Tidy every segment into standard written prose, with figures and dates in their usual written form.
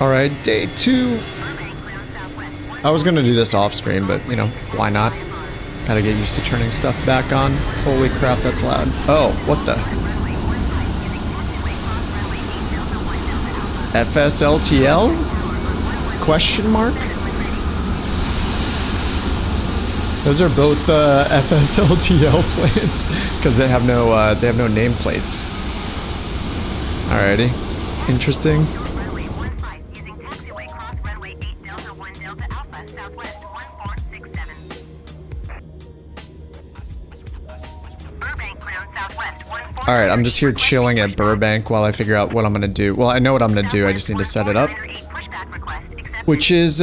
All right, day 2. I was gonna do this off screen, but you know, why not? Gotta get used to turning stuff back on. Holy crap, that's loud. Oh, what the? FSLTL? Question mark? Those are both FSLTL planes because they have no nameplates. Alrighty, interesting. Alright, I'm just here chilling at Burbank while I figure out what I'm gonna do. Well, I know what I'm gonna do, I just need to set it up. Which is,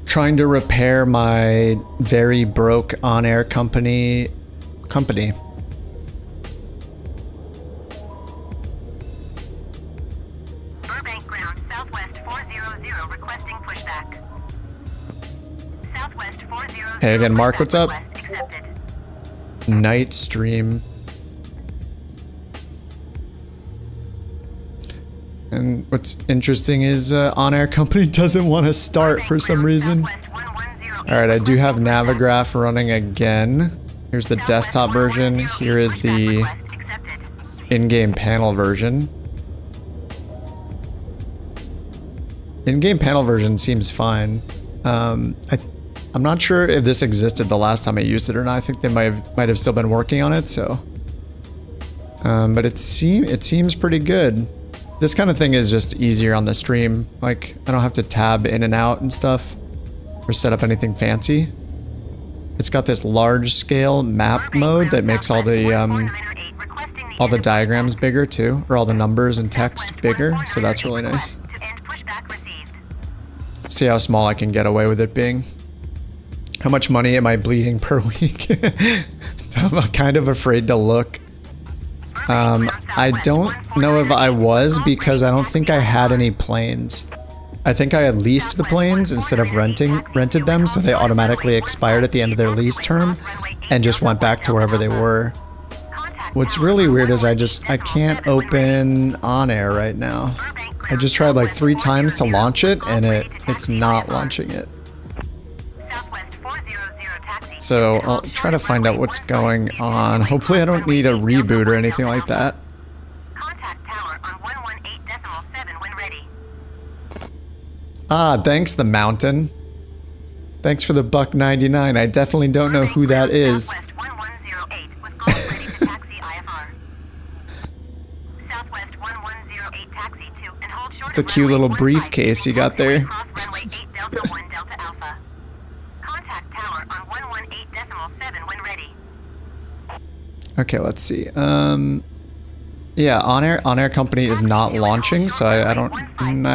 trying to repair my very broke on-air company. Burbank ground, Southwest 400, requesting pushback. Southwest 400. Hey again, Mark, what's up? Night stream. And what's interesting is on-air company doesn't want to start for some reason. Alright, I do have Navigraph running again. Here's the desktop version. Here is the in-game panel version. In-game panel version seems fine. I'm not sure if this existed the last time I used it or not. I think they might have still been working on it, so. But it seems pretty good. This kind of thing is just easier on the stream. Like, I don't have to tab in and out and stuff or set up anything fancy. It's got this large scale map mode that makes all the diagrams bigger too, or all the numbers and text bigger, so that's really nice. See how small I can get away with it being. How much money am I bleeding per week? I'm kind of afraid to look. I don't know if I was because I don't think I had any planes. I think I had leased the planes instead of rented them, so they automatically expired at the end of their lease term and just went back to wherever they were. What's really weird is I can't open on-air right now. I just tried like 3 times to launch it and it's not launching it. So I'll try to find out what's going on. Hopefully I don't need a reboot or anything like that. Ah, thanks the mountain. Thanks for the $1.99. I definitely don't know who that is. It's a cute little briefcase you got there. Okay, let's see. Yeah, on-air company is not launching, so I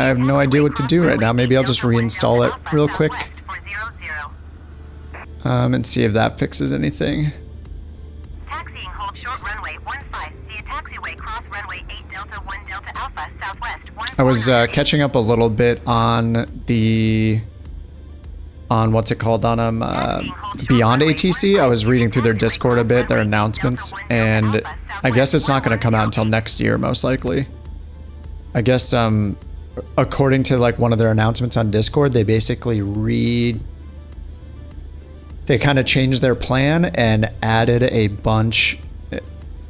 have no idea what to do right now. Maybe I'll just reinstall it real quick. And see if that fixes anything. Taxiing, hold short runway 15. See a taxiway cross runway 8 Delta 1 Delta Alpha Southwest 1. I was catching up a little bit on what's it called, on Beyond ATC. I was reading through their Discord a bit, their announcements, and I guess it's not going to come out until next year, most likely. I guess according to like one of their announcements on Discord, they basically they kind of changed their plan and added a bunch.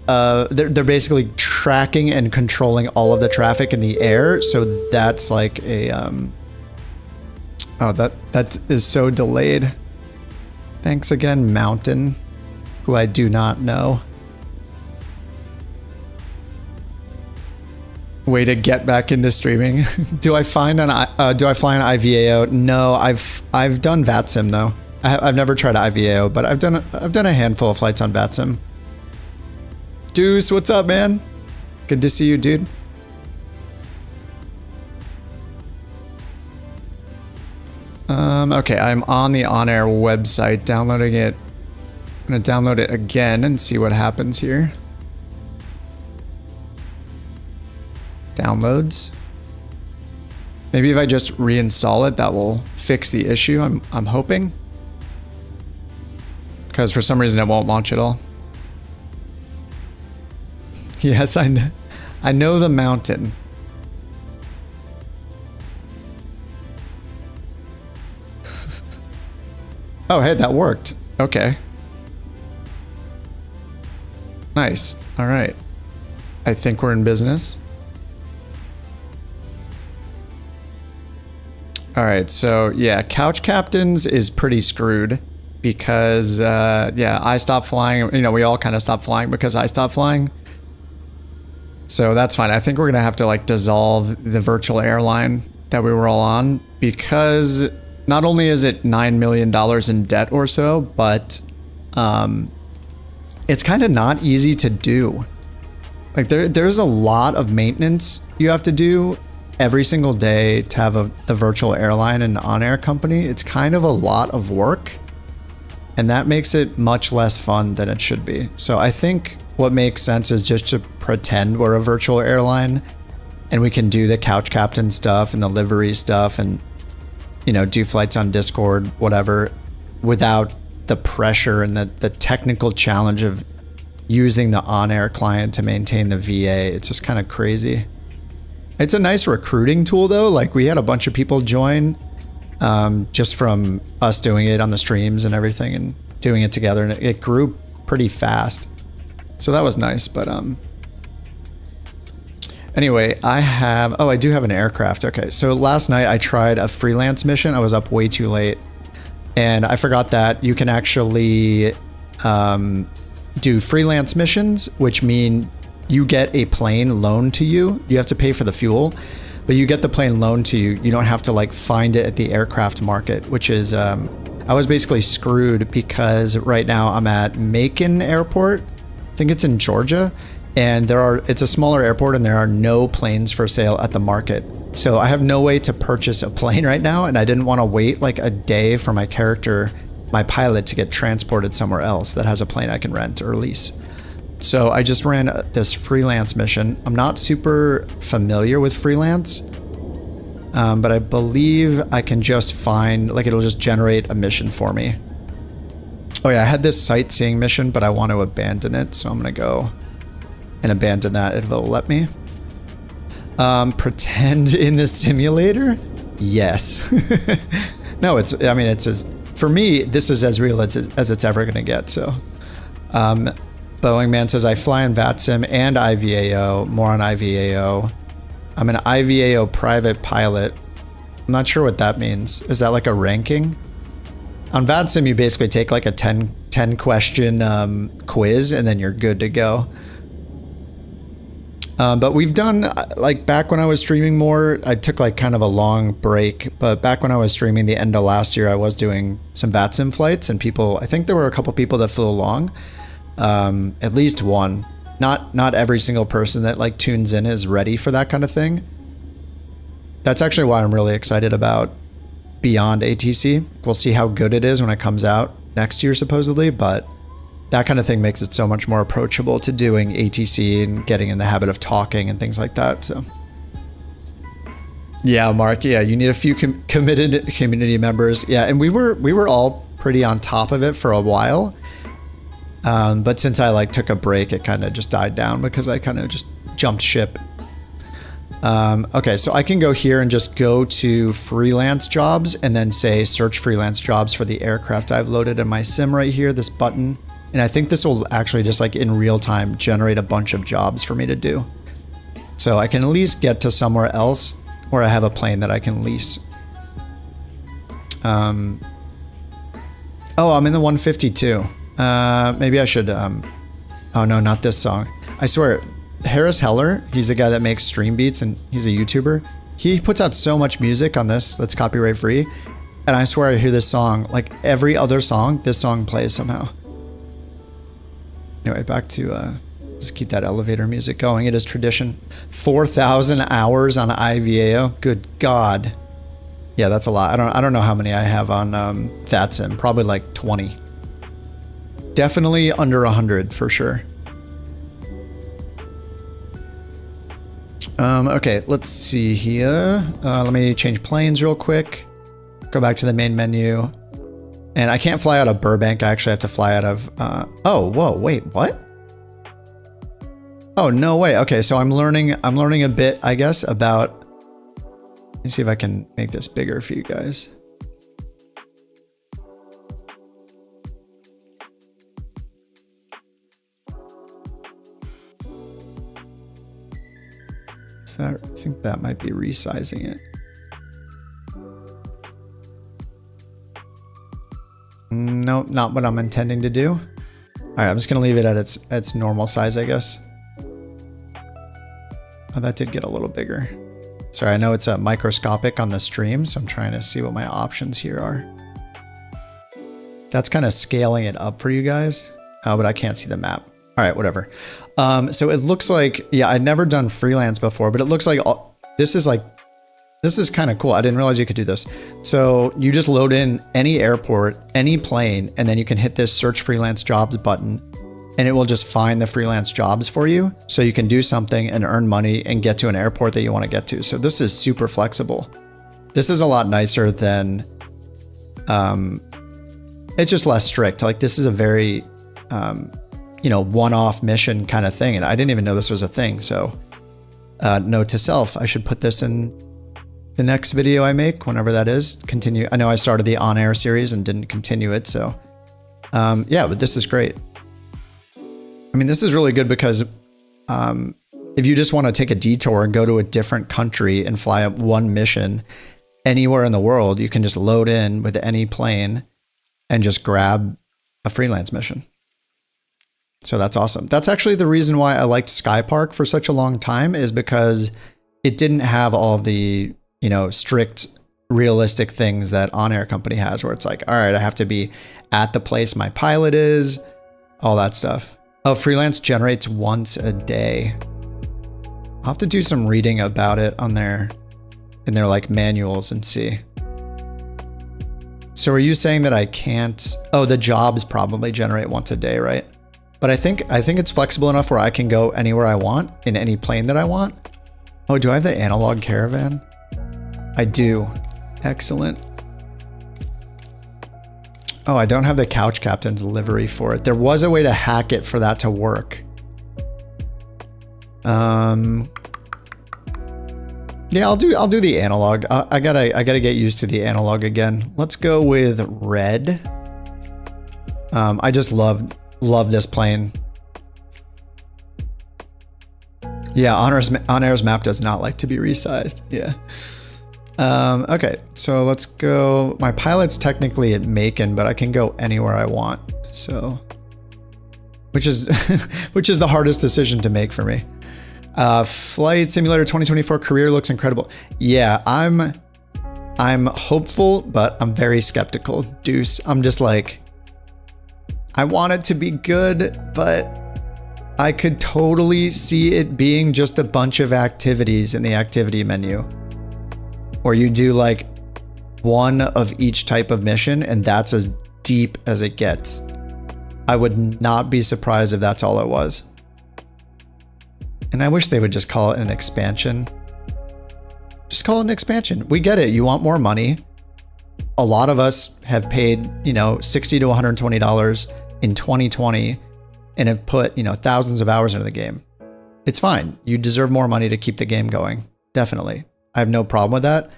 They're basically tracking and controlling all of the traffic in the air, so that's like a oh, that is so delayed. Thanks again, Mountain, who I do not know. Way to get back into streaming. Do I fly an IVAO? No, I've done VATSIM though. I've never tried IVAO, but I've done a handful of flights on VATSIM. Deuce, what's up, man? Good to see you, dude. Okay, I'm on the on-air website, downloading it. I'm gonna download it again and see what happens here. Downloads. Maybe if I just reinstall it, that will fix the issue. I'm hoping, because for some reason it won't launch at all. Yes, I know the mountain. Oh, hey, that worked. Okay. Nice. All right. I think we're in business. All right, so yeah, couch captains is pretty screwed because, yeah, I stopped flying. You know, we all kind of stopped flying because I stopped flying. So that's fine. I think we're going to have to like dissolve the virtual airline that we were all on because not only is it $9 million in debt or so, but it's kind of not easy to do. Like there's a lot of maintenance you have to do every single day to have the virtual airline and on-air company. It's kind of a lot of work, and that makes it much less fun than it should be. So I think what makes sense is just to pretend we're a virtual airline and we can do the couch captain stuff and the livery stuff and, you know, do flights on Discord, whatever, without the pressure and the technical challenge of using the on-air client to maintain the VA. It's just kind of crazy. It's a nice recruiting tool though. Like we had a bunch of people join just from us doing it on the streams and everything and doing it together, and it grew pretty fast. So that was nice, but anyway, I do have an aircraft. Okay, so last night I tried a freelance mission. I was up way too late, and I forgot that you can actually do freelance missions, which mean you get a plane loaned to you. You have to pay for the fuel, but you get the plane loaned to you. You don't have to like find it at the aircraft market, which is, I was basically screwed because right now I'm at Macon Airport. I think it's in Georgia, and it's a smaller airport and there are no planes for sale at the market. So I have no way to purchase a plane right now, and I didn't want to wait like a day for my pilot to get transported somewhere else that has a plane I can rent or lease. So I just ran this freelance mission. I'm not super familiar with freelance, but I believe I can just find, like it'll just generate a mission for me. Oh yeah, I had this sightseeing mission, but I want to abandon it. So I'm going to go and abandon that if it'll let me. Pretend in the simulator? Yes. No, for me, this is as real as it's ever going to get. So, Boeing Man says, I fly in VATSIM and IVAO, more on IVAO. I'm an IVAO private pilot. I'm not sure what that means. Is that like a ranking? On VATSIM, you basically take like a 10 question quiz and then you're good to go. But we've done, like back when I was streaming more, I took like kind of a long break, but back when I was streaming the end of last year, I was doing some VATSIM flights, and I think there were a couple people that flew along. At least one. Not every single person that like tunes in is ready for that kind of thing. That's actually why I'm really excited about Beyond ATC. We'll see how good it is when it comes out next year supposedly, but that kind of thing makes it so much more approachable to doing ATC and getting in the habit of talking and things like that. So yeah, Mark, yeah, you need a few committed community members. Yeah, and we were all pretty on top of it for a while. But since I like took a break, it kind of just died down because I kind of just jumped ship. Okay, so I can go here and just go to freelance jobs and then say search freelance jobs for the aircraft I've loaded in my sim right here, this button. And I think this will actually just like in real time generate a bunch of jobs for me to do. So I can at least get to somewhere else where I have a plane that I can lease. Oh, I'm in the 152. Maybe I should, oh no, not this song. I swear, Harris Heller, he's the guy that makes stream beats and he's a YouTuber. He puts out so much music on this that's copyright free. And I swear I hear this song, like every other song, this song plays somehow. Anyway, back to, just keep that elevator music going. It is tradition. 4,000 hours on IVAO. Good God. Yeah, that's a lot. I don't know how many I have on VATSIM. Probably like 20. Definitely under 100 for sure. Okay, let's see here. Let me change planes real quick. Go back to the main menu. And I can't fly out of Burbank. I actually have to fly out of... oh, whoa, wait, what? Oh, no way. Okay, so I'm learning a bit, I guess, about... Let me see if I can make this bigger for you guys. I think that might be resizing it. Nope, not what I'm intending to do. All right, I'm just gonna leave it at its normal size, I guess. Oh, that did get a little bigger. Sorry, I know it's microscopic on the stream, so I'm trying to see what my options here are. That's kind of scaling it up for you guys. Oh, but I can't see the map. All right, whatever. So it looks like, yeah, I'd never done freelance before, but it looks like this is kind of cool. I didn't realize you could do this. So you just load in any airport, any plane, and then you can hit this search freelance jobs button, and it will just find the freelance jobs for you. So you can do something and earn money and get to an airport that you want to get to. So this is super flexible. This is a lot nicer than, it's just less strict. Like this is a very, you know, one-off mission kind of thing. And I didn't even know this was a thing. So note to self, I should put this in the next video I make, whenever that is. Continue. I know I started the on-air series and didn't continue it. So yeah, but this is great. I mean, this is really good because if you just want to take a detour and go to a different country and fly up one mission anywhere in the world, you can just load in with any plane and just grab a freelance mission. So that's awesome. That's actually the reason why I liked Sky Park for such a long time, is because it didn't have all of the, you know, strict realistic things that On Air Company has, where it's like, all right, I have to be at the place my pilot is, all that stuff. Oh, freelance generates once a day. I'll have to do some reading about it on in their like manuals and see. So are you saying that I can't? Oh, the jobs probably generate once a day, right? But I think it's flexible enough where I can go anywhere I want in any plane that I want. Oh, do I have the analog caravan? I do. Excellent. Oh, I don't have the Couch Captain's livery for it. There was a way to hack it for that to work. Yeah, I'll do the analog. I gotta get used to the analog again. Let's go with red. I just love this plane. Yeah, On Air's map does not like to be resized. Yeah. Okay, so let's go. My pilot's technically at Macon, but I can go anywhere I want. So, which is the hardest decision to make for me. Flight Simulator 2024 career looks incredible. Yeah, I'm hopeful, but I'm very skeptical. Deuce, I'm just like, I want it to be good, but I could totally see it being just a bunch of activities in the activity menu. Or you do like one of each type of mission, and that's as deep as it gets. I would not be surprised if that's all it was. And I wish they would just call it an expansion. Just call it an expansion. We get it. You want more money. A lot of us have paid, you know, $60 to $120 in 2020 and have put, you know, thousands of hours into the game. It's fine. You deserve more money to keep the game going. Definitely. I have no problem with that,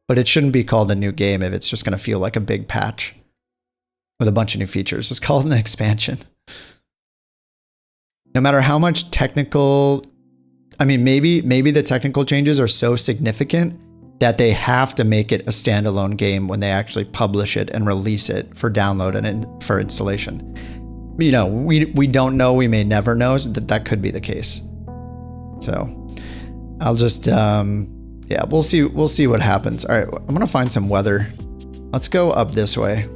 but it shouldn't be called a new game if it's just going to feel like a big patch with a bunch of new features. Just call it an expansion. No matter how much technical, I mean, maybe the technical changes are so significant that they have to make it a standalone game when they actually publish it and release it for download and for installation. You know, we don't know, we may never know that could be the case. So I'll just, yeah, we'll see what happens. All right, I'm gonna find some weather. Let's go up this way.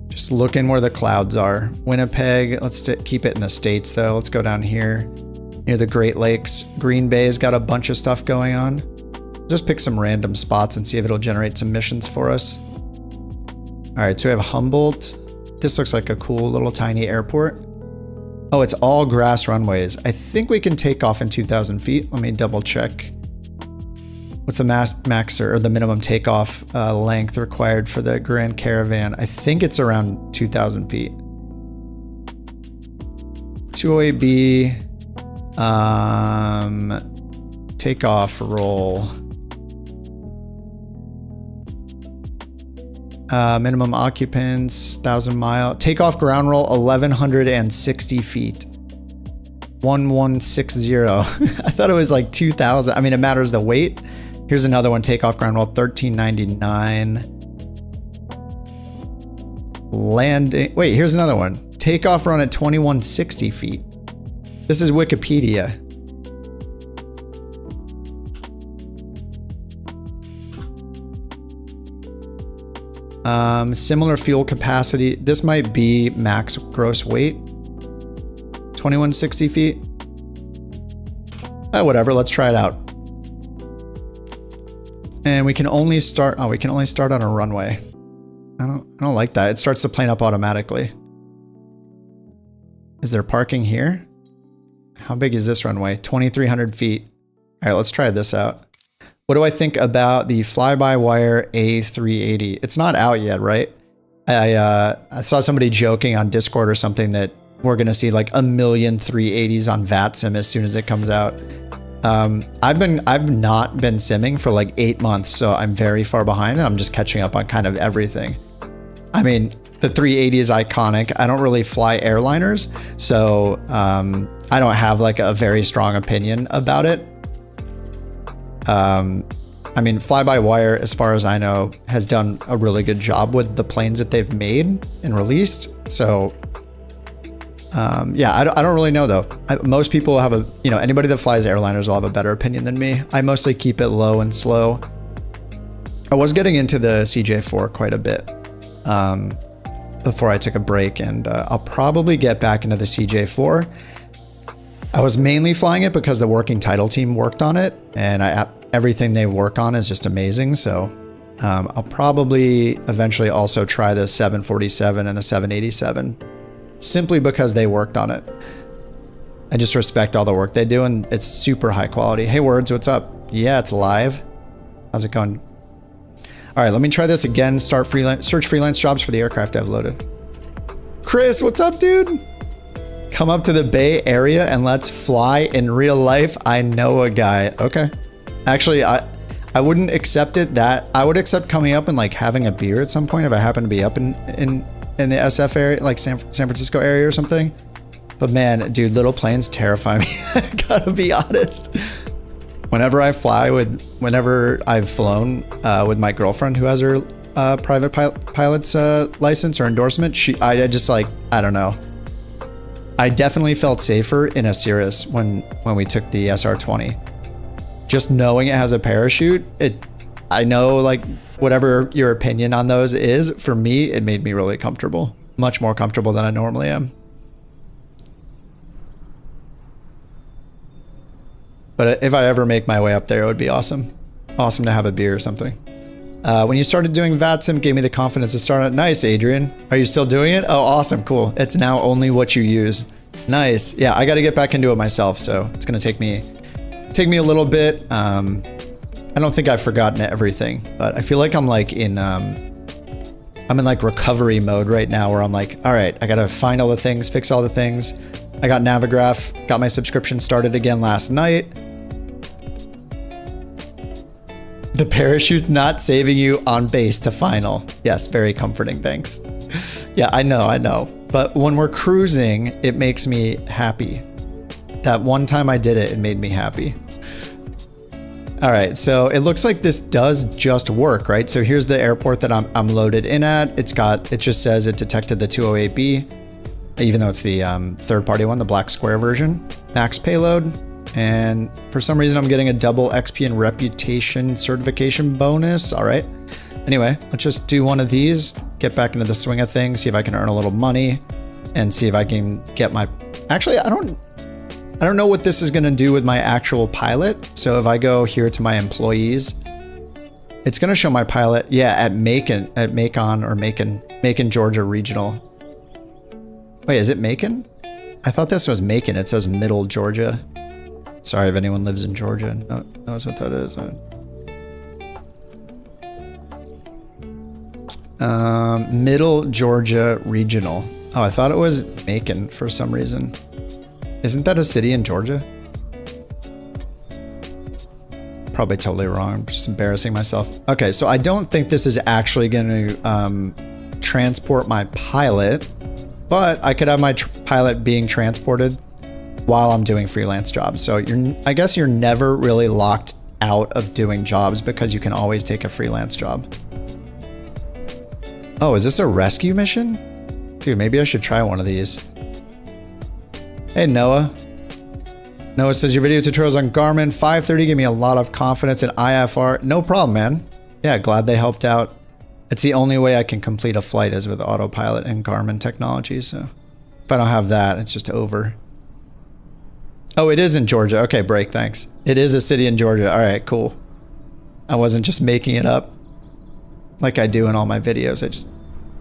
Just looking where the clouds are. Winnipeg, let's keep it in the States though. Let's go down here near the Great Lakes. Green Bay's got a bunch of stuff going on. Just pick some random spots and see if it'll generate some missions for us. All right, so we have Humboldt. This looks like a cool little tiny airport. Oh, it's all grass runways. I think we can take off in 2,000 feet. Let me double check. What's the max or the minimum takeoff length required for the Grand Caravan? I think it's around 2,000 feet. 208B, takeoff roll. Minimum occupants, 1,000 mile. Takeoff ground roll, 1,160 feet. 1160. I thought it was like 2000. I mean, it matters the weight. Here's another one, takeoff ground wall 1399. Landing, wait, here's another one. Takeoff run at 2160 feet. This is Wikipedia. Similar fuel capacity. This might be max gross weight. 2160 feet. Whatever, let's try it out. And we can only start, oh, we can only start on a runway. I don't like that. It starts the plane up automatically. Is there parking here? How big is this runway? 2,300 feet. All right, let's try this out. What do I think about the fly-by-wire A380? It's not out yet, right? I saw somebody joking on Discord or something that we're gonna see like 1 million 380s on VATSIM as soon as it comes out. I've not been simming for like 8 months, so I'm very far behind and I'm just catching up on kind of everything. I mean, the 380 is iconic. I don't really fly airliners, so I don't have like a very strong opinion about it. I mean, fly-by-wire, as far as I know, has done a really good job with the planes that they've made and released. So, yeah, I don't really know though. Most people have anybody that flies airliners will have a better opinion than me. I mostly keep it low and slow. I was getting into the CJ4 quite a bit before I took a break, and I'll probably get back into the CJ4. I was mainly flying it because the working title team worked on it, and everything they work on is just amazing. So I'll probably eventually also try the 747 and the 787, simply because they worked on it. I just respect all the work they do, and it's super high quality. Hey Words, what's up? Yeah, it's live. How's it going? All right, let me try this again. Search freelance jobs for the aircraft I've loaded. Chris, what's up, dude? Come up to the Bay Area and let's fly in real life. I know a guy. Okay. Actually, I wouldn't accept it that I would accept coming up and like having a beer at some point if I happen to be up in the SF area, like San Francisco area or something. But man, dude, little planes terrify me. I gotta be honest. Whenever I've flown with my girlfriend who has her private pilot's license or endorsement, I just like, I don't know. I definitely felt safer in a Cirrus when we took the SR-20. Just knowing it has a parachute, I know like whatever your opinion on those is, for me, it made me really comfortable. Much more comfortable than I normally am. But if I ever make my way up there, it would be awesome. Awesome to have a beer or something. When you started doing VATSIM, gave me the confidence to start it. Nice, Adrian. Are you still doing it? Oh, awesome, cool. It's now only what you use. Nice. Yeah, I got to get back into it myself, so it's gonna take me a little bit. I don't think I've forgotten everything, but I feel like I'm like I'm in like recovery mode right now, where I'm like, all right, I gotta find all the things, fix all the things. I got Navigraph, got my subscription started again last night. The parachute's not saving you on base to final. Yes, very comforting, thanks. Yeah, I know. But when we're cruising, it makes me happy. That one time I did it, it made me happy. All right, so it looks like this does just work, right? So here's the airport that I'm loaded in at. It just says it detected the 208B, even though it's the third-party one, the black square version. Max payload. And for some reason, I'm getting a double XP and reputation certification bonus. All right. Anyway, let's just do one of these, get back into the swing of things, see if I can earn a little money, and see if I can get my... Actually, I don't know what this is going to do with my actual pilot. So if I go here to my employees, it's going to show my pilot, yeah, at Macon, Georgia Regional. Wait, is it Macon? I thought this was Macon. It says Middle Georgia. Sorry if anyone lives in Georgia and knows what that is. Middle Georgia Regional. Oh, I thought it was Macon for some reason. Isn't that a city in Georgia? Probably totally wrong. I'm just embarrassing myself. Okay, so I don't think this is actually going to transport my pilot, but I could have my pilot being transported while I'm doing freelance jobs. So I guess you're never really locked out of doing jobs because you can always take a freelance job. Oh, is this a rescue mission? Dude, maybe I should try one of these. Hey, Noah. Noah says, your video tutorials on Garmin 530 give me a lot of confidence in IFR. No problem, man. Yeah, glad they helped out. It's the only way I can complete a flight is with autopilot and Garmin technology. So if I don't have that, it's just over. Oh, it is in Georgia. Okay, break, thanks. It is a city in Georgia. All right, cool. I wasn't just making it up like I do in all my videos. I just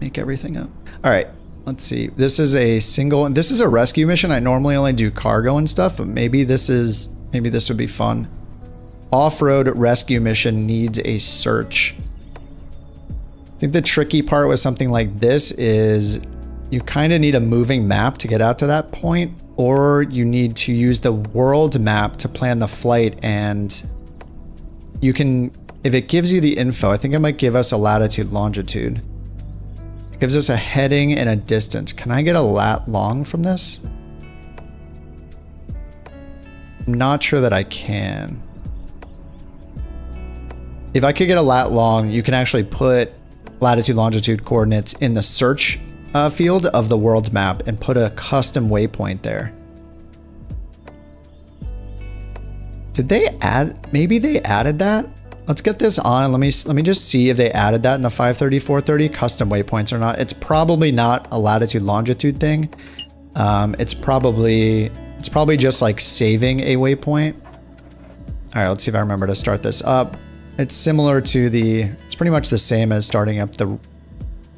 make everything up. All right, let's see. This is a rescue mission. I normally only do cargo and stuff, but maybe this would be fun. Off-road rescue mission needs a search. I think the tricky part with something like this is you kind of need a moving map to get out to that point, or you need to use the world map to plan the flight, and you can, if it gives you the info, I think it might give us a latitude, longitude. It gives us a heading and a distance. Can I get a lat long from this? I'm not sure that I can. If I could get a lat long, you can actually put latitude, longitude coordinates in the search field of the world map and put a custom waypoint there. Did they add, maybe they added that? Let's get this on. Let me just see if they added that in the 530, 430 custom waypoints or not. It's probably not a latitude, longitude thing. It's probably just like saving a waypoint. All right, let's see if I remember to start this up. It's similar to it's pretty much the same as starting up the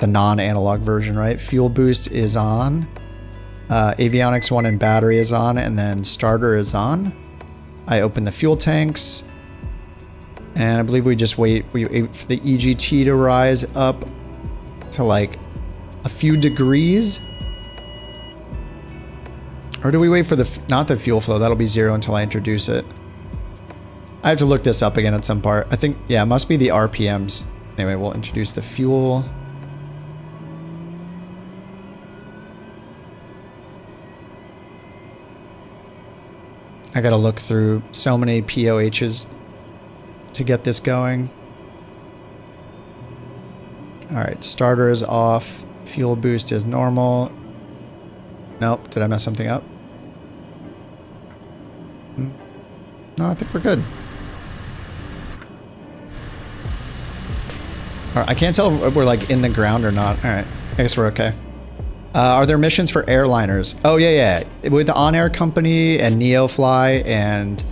non-analog version, right? Fuel boost is on. Avionics 1 and battery is on, and then starter is on. I open the fuel tanks, and I believe we just wait for the EGT to rise up to like a few degrees. Or do we wait for not the fuel flow? That'll be 0 until I introduce it. I have to look this up again at some part. I think, yeah, it must be the RPMs. Anyway, we'll introduce the fuel. I gotta look through so many POHs to get this going. All right, starter is off. Fuel boost is normal. Nope, did I mess something up? No, I think we're good. All right, I can't tell if we're like in the ground or not. All right, I guess we're okay. Are there missions for airliners? Oh yeah. With the On Air Company and NeoFly and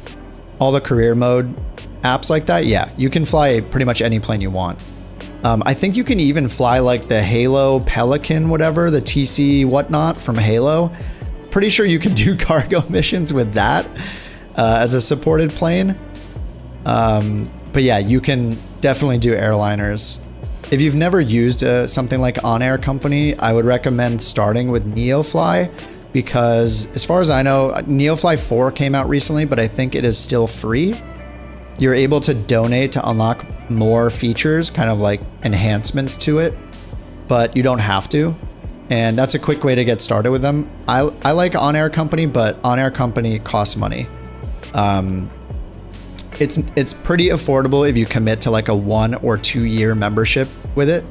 all the career mode apps like that, yeah, you can fly pretty much any plane you want. I think you can even fly like the Halo Pelican, whatever, the TC whatnot from Halo. Pretty sure you can do cargo missions with that as a supported plane. But yeah, you can definitely do airliners. If you've never used something like On Air Company, I would recommend starting with NeoFly, because as far as I know, NeoFly 4 came out recently, but I think it is still free. You're able to donate to unlock more features, kind of like enhancements to it, but you don't have to. And that's a quick way to get started with them. I like On Air Company, but On Air Company costs money. It's pretty affordable if you commit to like a 1 or 2 year membership with it,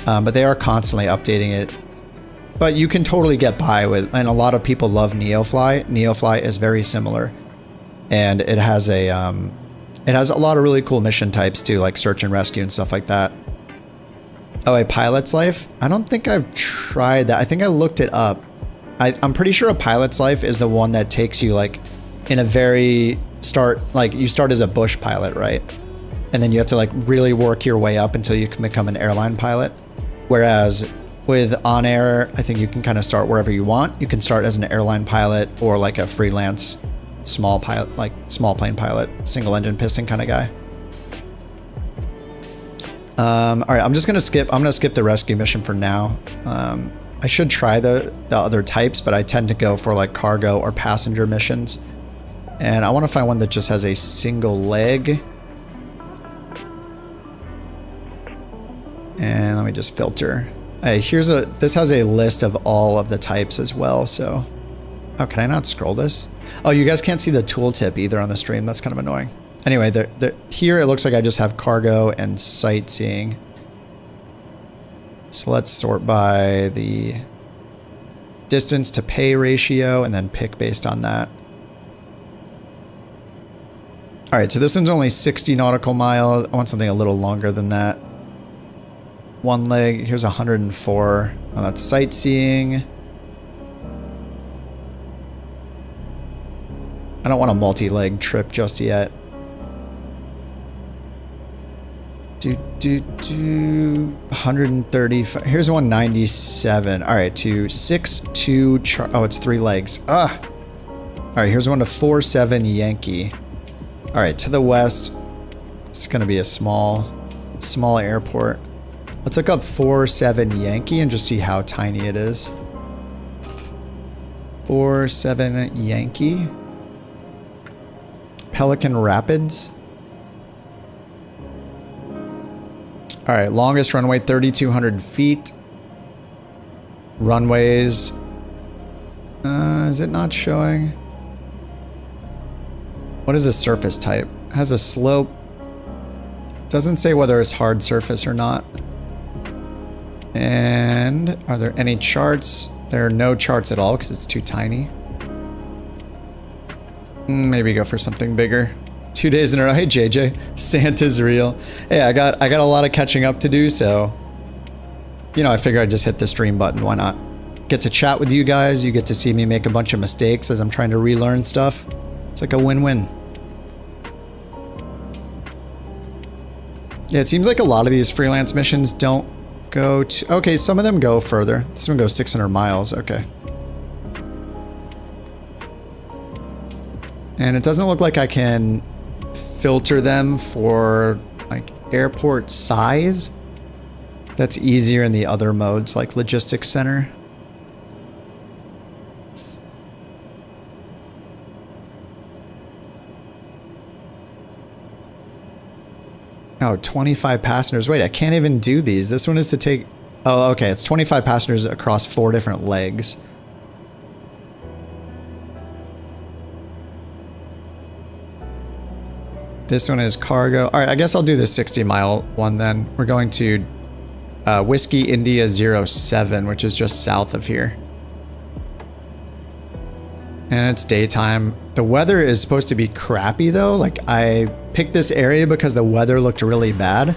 but they are constantly updating it. But you can totally get by with, and a lot of people love NeoFly. NeoFly is very similar, and it has a lot of really cool mission types too, like search and rescue and stuff like that. Oh, a pilot's life? I don't think I've tried that. I think I looked it up. I'm pretty sure a pilot's life is the one that takes you like in a very like you start as a bush pilot, right? And then you have to like really work your way up until you can become an airline pilot. Whereas with On Air, I think you can kind of start wherever you want. You can start as an airline pilot or like a freelance small pilot, like small plane pilot, single engine piston kind of guy. All right, I'm gonna skip the rescue mission for now. I should try the other types, but I tend to go for like cargo or passenger missions. And I want to find one that just has a single leg. And let me just filter. Hey, this has a list of all of the types as well, so Oh, can I not scroll this? Oh, you guys can't see the tooltip either on the stream. That's kind of annoying. Anyway, here it looks like I just have cargo and sightseeing. So let's sort by the distance to pay ratio and then pick based on that. All right, so this one's only 60 nautical miles. I want something a little longer than that. One leg, here's 104. Oh, that's sightseeing. I don't want a multi-leg trip just yet. 130. Here's 197. All right, to 6-2. Oh, it's 3 legs. Ah. All right, here's one to 47 Yankee. All right, to the west. It's gonna be a small airport. Let's look up 47 Yankee and just see how tiny it is. 47 Yankee. Pelican Rapids. All right, longest runway, 3,200 feet. Runways. Is it not showing? What is the surface type? It has a slope. Doesn't say whether it's hard surface or not. And are there any charts? There are no charts at all because it's too tiny. Maybe go for something bigger. 2 days in a row. Hey JJ, Santa's real. Hey, I got a lot of catching up to do, so you know, I figure I'd just hit the stream button. Why not? Get to chat with you guys. You get to see me make a bunch of mistakes as I'm trying to relearn stuff. It's like a win-win. Yeah, it seems like a lot of these freelance missions don't go to... Okay, some of them go further. This one goes 600 miles. Okay. And it doesn't look like I can filter them for like airport size. That's easier in the other modes like logistics center. Oh, 25 passengers. Wait, I can't even do these. This one is to take... Oh, okay. It's 25 passengers across 4 different legs. This one is cargo. All right, I guess I'll do the 60-mile one then. We're going to Whiskey India 07, which is just south of here. And it's daytime. The weather is supposed to be crappy though. Like I picked this area because the weather looked really bad.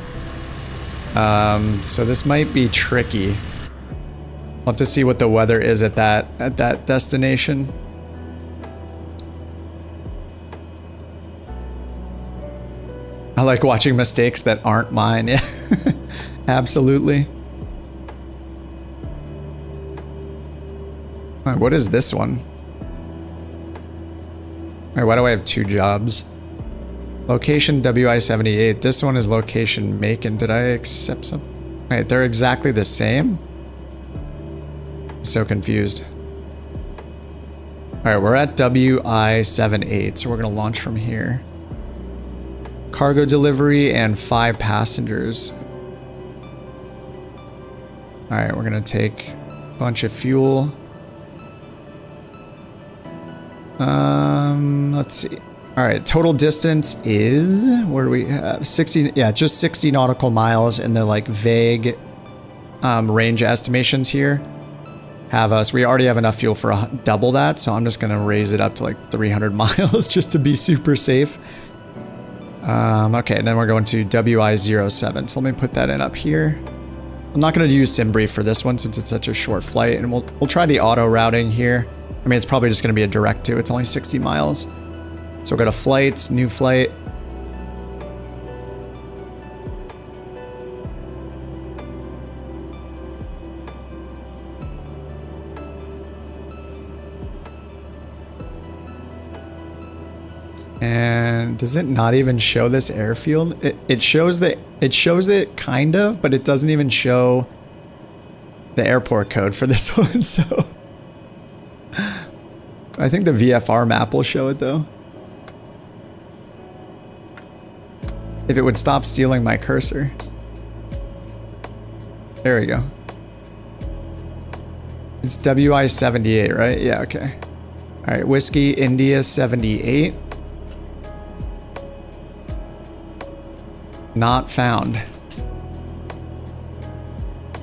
So this might be tricky. I'll have to see what the weather is at that destination. I like watching mistakes that aren't mine. Yeah, absolutely. All right, what is this one? All right, why do I have 2 jobs? Location WI-78. This one is location Macon. Did I accept some? Wait, they're exactly the same? I'm so confused. All right, we're at WI-78, so we're gonna launch from here. Cargo delivery and 5 passengers. All right, we're gonna take a bunch of fuel. Let's see. All right, total distance is, where do we have 60? Yeah, just 60 nautical miles, and the like vague range estimations here have us. We already have enough fuel for double that, so I'm just gonna raise it up to like 300 miles just to be super safe. Okay, and then we're going to WI-07. So let me put that in up here. I'm not going to use SimBrief for this one since it's such a short flight, and we'll try the auto routing here. I mean, it's probably just going to be a direct to. It's only 60 miles. So we'll go to flights, new flight. And does it not even show this airfield? It shows it kind of, but it doesn't even show the airport code for this one, so I think the VFR map will show it though. If it would stop stealing my cursor. There we go. It's WI-78, right? Yeah, okay. All right, Whiskey India 78. Not found.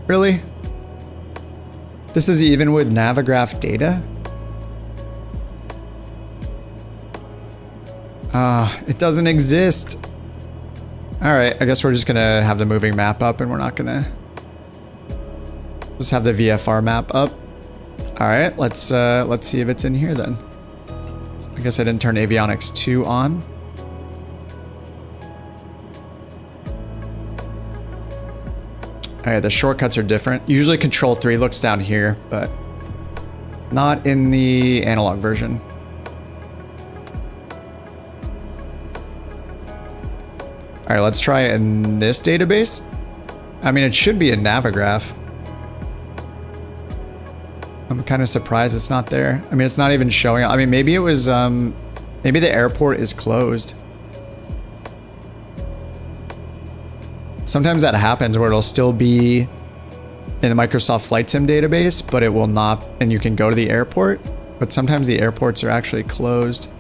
Really? This is even with Navigraph data? It doesn't exist. All right, I guess we're just gonna have the moving map up and we're not gonna just have the VFR map up. All right, let's see if it's in here then. I guess I didn't turn avionics 2 on. All right, the shortcuts are different. Usually control 3 looks down here, but not in the analog version. All right, let's try it in this database. I mean, it should be a Navigraph. I'm kind of surprised it's not there. I mean, it's not even showing. I mean, maybe it was, maybe the airport is closed. Sometimes that happens where it'll still be in the Microsoft Flight Sim database, but it will not, and you can go to the airport, but sometimes the airports are actually closed.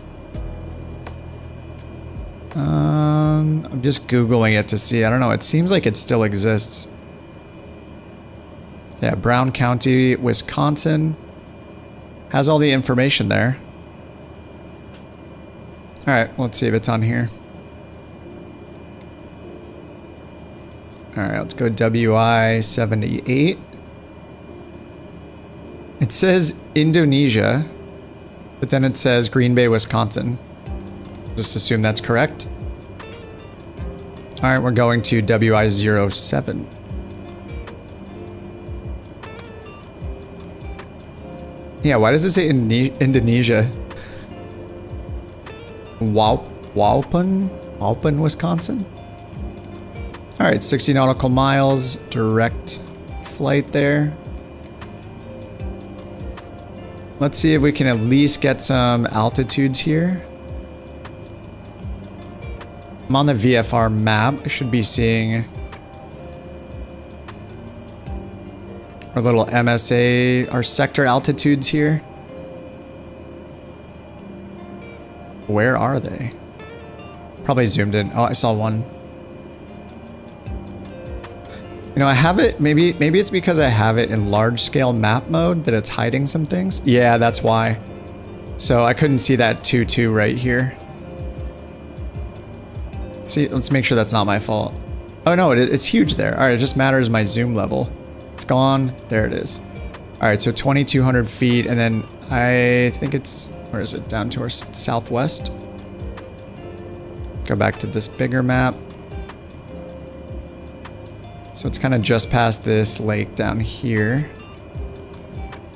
I'm just Googling it to see. I don't know. It seems like it still exists. Yeah, Brown County, Wisconsin. Has all the information there. All right, let's see if it's on here. All right, let's go WI 78. It says Indonesia, but then it says Green Bay, Wisconsin. Just assume that's correct. All right, we're going to WI 07. Yeah, why does it say Indonesia? Walpen, Wisconsin? All right, 60 nautical miles, direct flight there. Let's see if we can at least get some altitudes here. I'm on the VFR map. I should be seeing our little MSA, our sector altitudes here. Where are they? Probably zoomed in. Oh, I saw one. You know, I have it, maybe it's because I have it in large scale map mode that it's hiding some things. Yeah, that's why. So I couldn't see that 2-2 right here. See, let's make sure that's not my fault. Oh no, it's huge there. All right, it just matters my zoom level. It's gone. There it is. All right, so 2,200 feet, and then I think it's, where is it? Down to our southwest. Go back to this bigger map. So it's kind of just past this lake down here.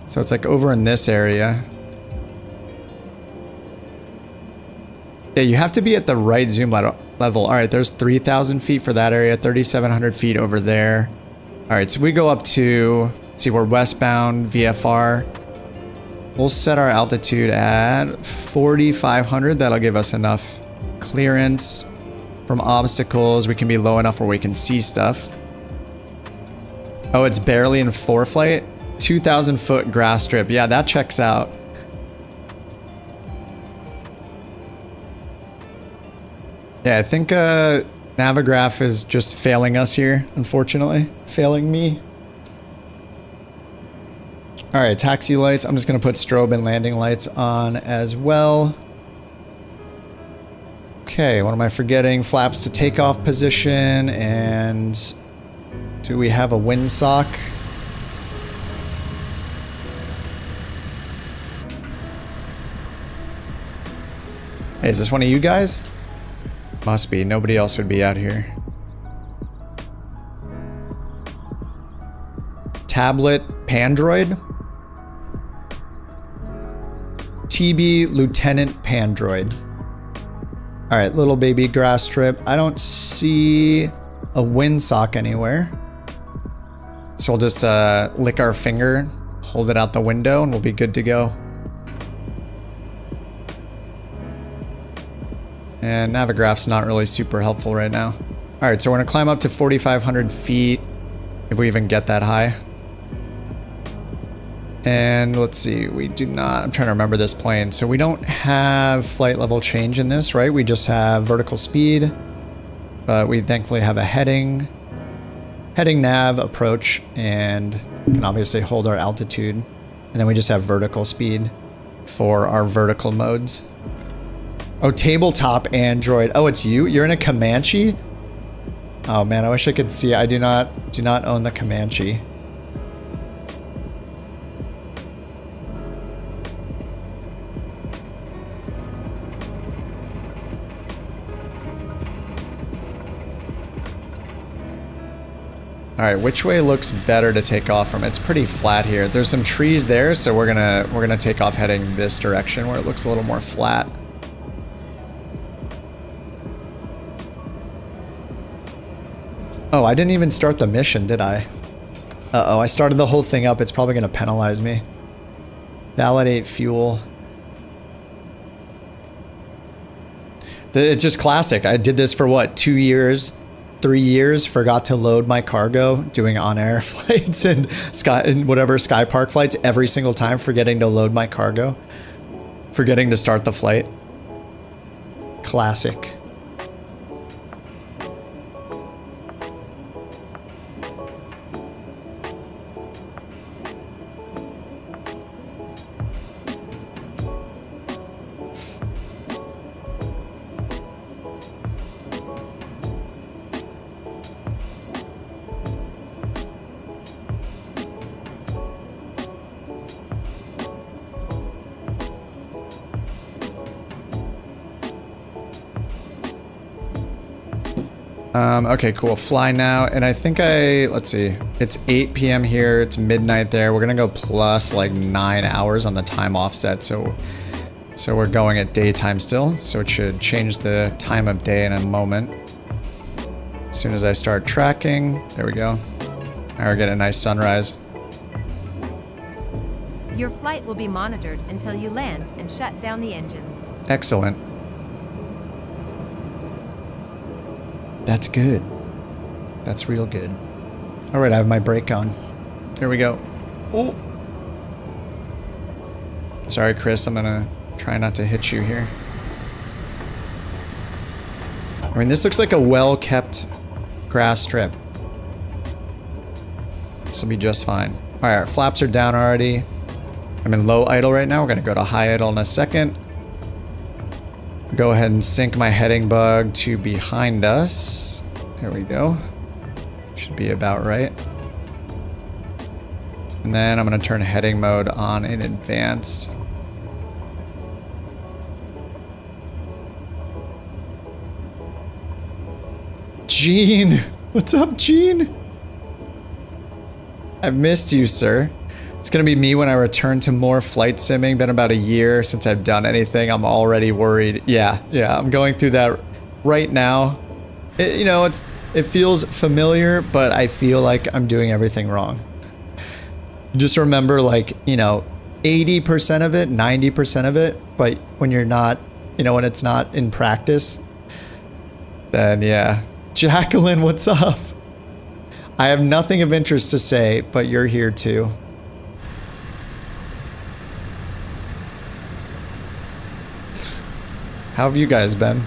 So it's like over in this area. Yeah, you have to be at the right zoom level. All right, there's 3,000 feet for that area, 3,700 feet over there. All right, so we go up to, let's see, we're westbound, VFR. We'll set our altitude at 4,500. That'll give us enough clearance from obstacles. We can be low enough where we can see stuff. Oh, it's barely in foreflight. 2,000 foot grass strip. Yeah, that checks out. Yeah, I think Navigraph is just failing us here, unfortunately. Failing me. All right, taxi lights. I'm just going to put strobe and landing lights on as well. Okay, what am I forgetting? Flaps to takeoff position, and do we have a windsock? Hey, is this one of you guys? Must be. Nobody else would be out here. Tablet Pandroid. TB Lieutenant Pandroid. All right, little baby grass strip. I don't see a windsock anywhere. So we'll just lick our finger, hold it out the window, and we'll be good to go. And Navigraph's not really super helpful right now. All right, so we're gonna climb up to 4,500 feet, if we even get that high. And let's see, we do not, I'm trying to remember this plane. So we don't have flight level change in this, right? We just have vertical speed, but we thankfully have a heading nav, approach, and can obviously hold our altitude. And then we just have vertical speed for our vertical modes. Oh, tabletop Android. Oh, it's you? You're in a Comanche? Oh man, I wish I could see. I do not own the Comanche. All right, which way looks better to take off from? It's pretty flat here. There's some trees there, so we're gonna take off heading this direction where it looks a little more flat. Oh, I didn't even start the mission, did I? Uh-oh, I started the whole thing up. It's probably gonna penalize me. Validate fuel. It's just classic. I did this for what, 2 years? 3 years, forgot to load my cargo doing on-air flights and whatever Sky Park flights every single time, forgetting to load my cargo, forgetting to start the flight. Classic. Okay, cool. Fly now. And I think let's see. It's 8 p.m. here. It's midnight there. We're going to go plus like 9 hours on the time offset. So we're going at daytime still. So it should change the time of day in a moment. As soon as I start tracking, there we go. Now we're getting a nice sunrise. Your flight will be monitored until you land and shut down the engines. Excellent. That's good. That's real good. All right, I have my brake on. Here we go. Oh. Sorry, Chris. I'm gonna try not to hit you here. I mean, this looks like a well-kept grass strip. This will be just fine. All right, our flaps are down already. I'm in low idle right now. We're gonna go to high idle in a second. Go ahead and sync my heading bug to behind us. There we go. Should be about right. And then I'm gonna turn heading mode on in advance. Gene! What's up, Gene? I've missed you, sir. It's gonna be me when I return to more flight simming. Been about a year since I've done anything. I'm already worried. Yeah, I'm going through that right now. It feels familiar, but I feel like I'm doing everything wrong. Just remember, 80% of it, 90% of it, but when you're not, when it's not in practice, then yeah. Jacqueline, what's up? I have nothing of interest to say, but you're here too. How have you guys been?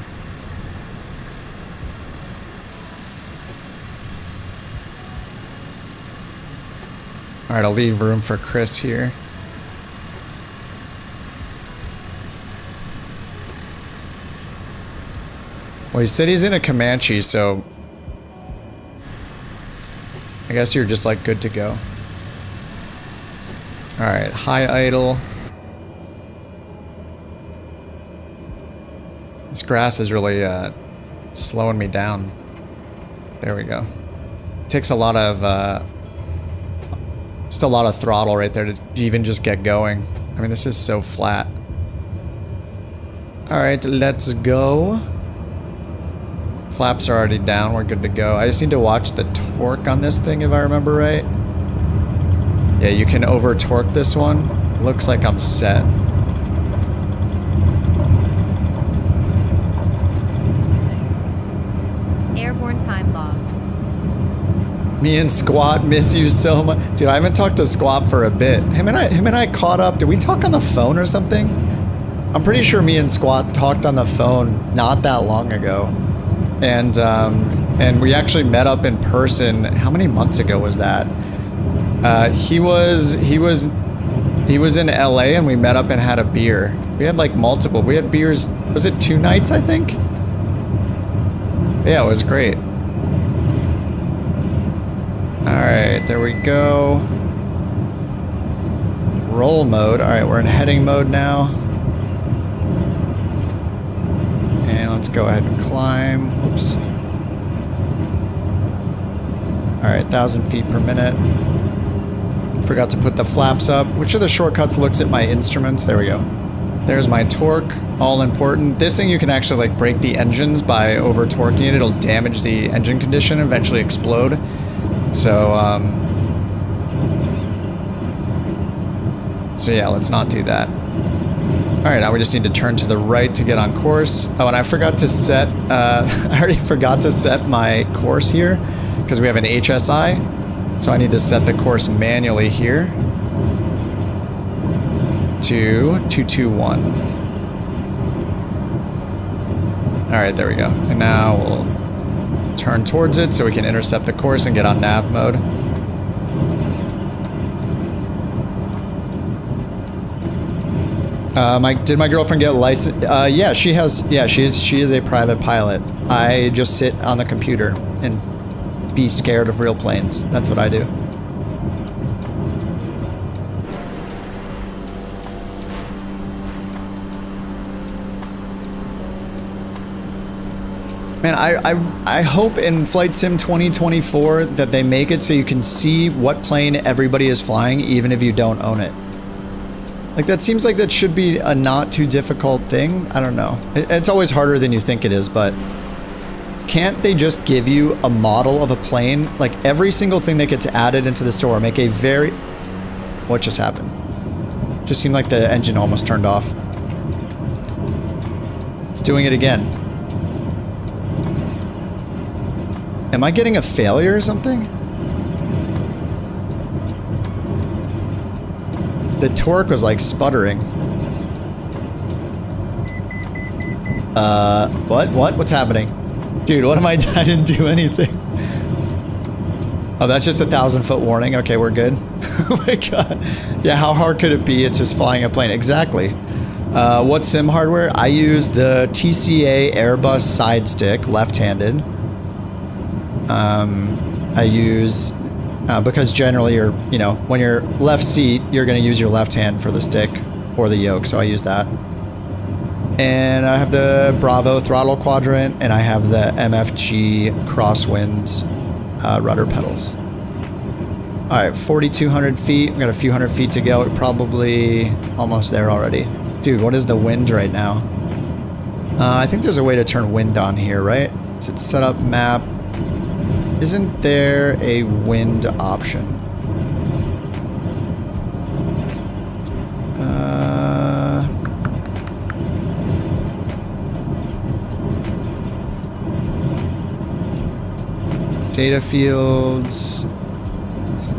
All right, I'll leave room for Chris here. Well, he said he's in a Comanche, so I guess you're just like good to go. All right, high idle. This grass is really slowing me down. There we go. Takes a lot of just a lot of throttle right there to even just get going. I mean, this is so flat. All right, let's go. Flaps are already down. We're good to go. I just need to watch the torque on this thing if I remember right. Yeah, you can over torque this one. Looks like I'm set. Airborne time logged. Me and Squat miss you so much. Dude, I haven't talked to Squat for a bit. Him and I caught up. Did we talk on the phone or something? I'm pretty sure me and Squat talked on the phone not that long ago. And we actually met up in person. How many months ago was that? He was in LA and we met up and had a beer. We had like multiple. We had beers. Was it 2 nights, I think? Yeah, it was great. Alright, there we go. Roll mode. Alright, we're in heading mode now. And let's go ahead and climb. Oops. Alright, 1,000 feet per minute. Forgot to put the flaps up. Which of the shortcuts looks at my instruments? There we go. There's my torque, all important. This thing you can actually like break the engines by over torquing it. It'll damage the engine condition and eventually explode. So yeah, let's not do that. All right, now we just need to turn to the right to get on course. Oh, and I forgot to set, I already forgot to set my course here because we have an HSI. So I need to set the course manually here to 221. All right, there we go. And now we'll turn towards it so we can intercept the course and get on nav mode. Did my girlfriend get a license? Yeah, she has. Yeah, she is a private pilot. I just sit on the computer and be scared of real planes. That's what I do. Man, I hope in Flight Sim 2024 that they make it so you can see what plane everybody is flying, even if you don't own it. Like, that seems like that should be a not too difficult thing. I don't know. It's always harder than you think it is, but can't they just give you a model of a plane? Like, every single thing that gets added into the store, make a very... What just happened? Just seemed like the engine almost turned off. It's doing it again. Am I getting a failure or something? The torque was like sputtering. What's happening? Dude, what am I I didn't do anything. Oh, that's just a 1,000-foot warning. Okay, we're good. Oh my god. Yeah, how hard could it be? It's just flying a plane. Exactly. What sim hardware? I use the TCA Airbus side stick, left-handed. I use, because generally when you're left seat, you're going to use your left hand for the stick or the yoke, so I use that. And I have the Bravo throttle quadrant, and I have the MFG crosswind rudder pedals. Alright, 4,200 feet. We've got a few hundred feet to go. We're probably almost there already. Dude, what is the wind right now? I think there's a way to turn wind on here, right? Is it set up map? Isn't there a wind option? Data fields. It's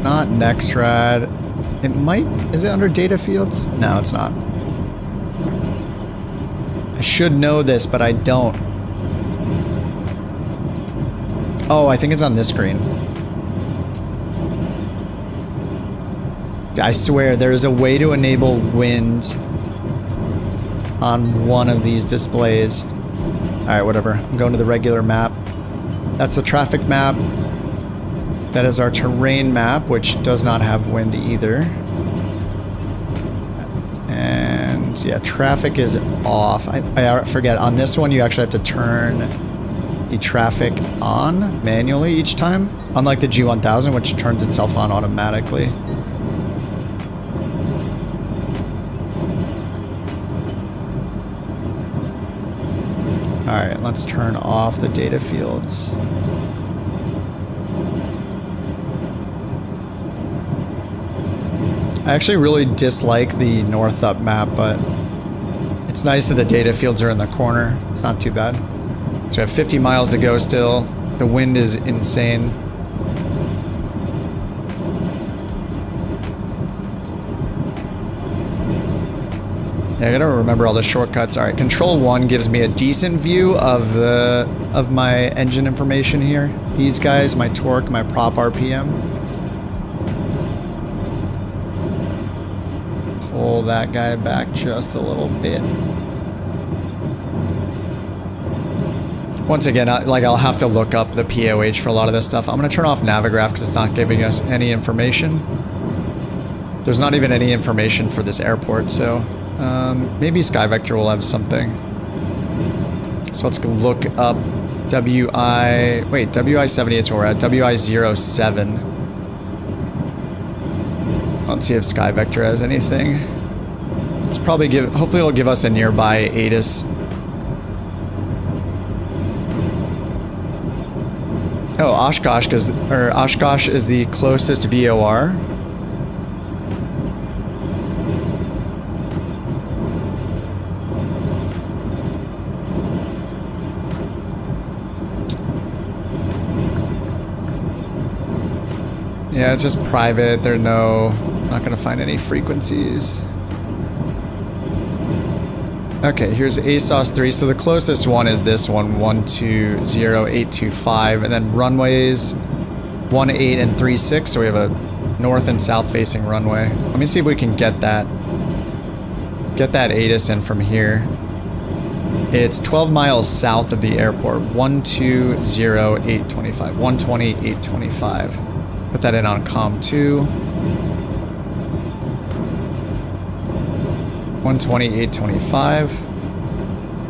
not Nextrad. It might. Is it under data fields? No, it's not. I should know this, but I don't. Oh, I think it's on this screen. I swear, there is a way to enable wind on one of these displays. Alright, whatever. I'm going to the regular map. That's the traffic map. That is our terrain map, which does not have wind either. And yeah, traffic is off. I forget, on this one you actually have to turn the traffic on manually each time, unlike the G1000, which turns itself on automatically. Alright, let's turn off the data fields. I actually really dislike the north up map, but it's nice that the data fields are in the corner. It's not too bad. So we have 50 miles to go still. The wind is insane. Yeah, I gotta remember all the shortcuts. All right, control 1 gives me a decent view of my engine information here. These guys, my torque, my prop RPM. Pull that guy back just a little bit. Once again, I'll have to look up the POH for a lot of this stuff. I'm gonna turn off Navigraph because it's not giving us any information. There's not even any information for this airport, so maybe SkyVector will have something. So let's look up WI78 is where we're at, WI07. Let's see if SkyVector has anything. It's probably hopefully it'll give us a nearby ATIS. Oh, Oshkosh is the closest VOR. Yeah, it's just private. They're not gonna find any frequencies. Okay, here's ASOS 3. So the closest one is this one, 120825, and then runways 18 and 36. So we have a north and south facing runway. Let me see if we can get that ATIS in from here. It's 12 miles south of the airport, 120825, 120,825. Put that in on COM 2. 120,825.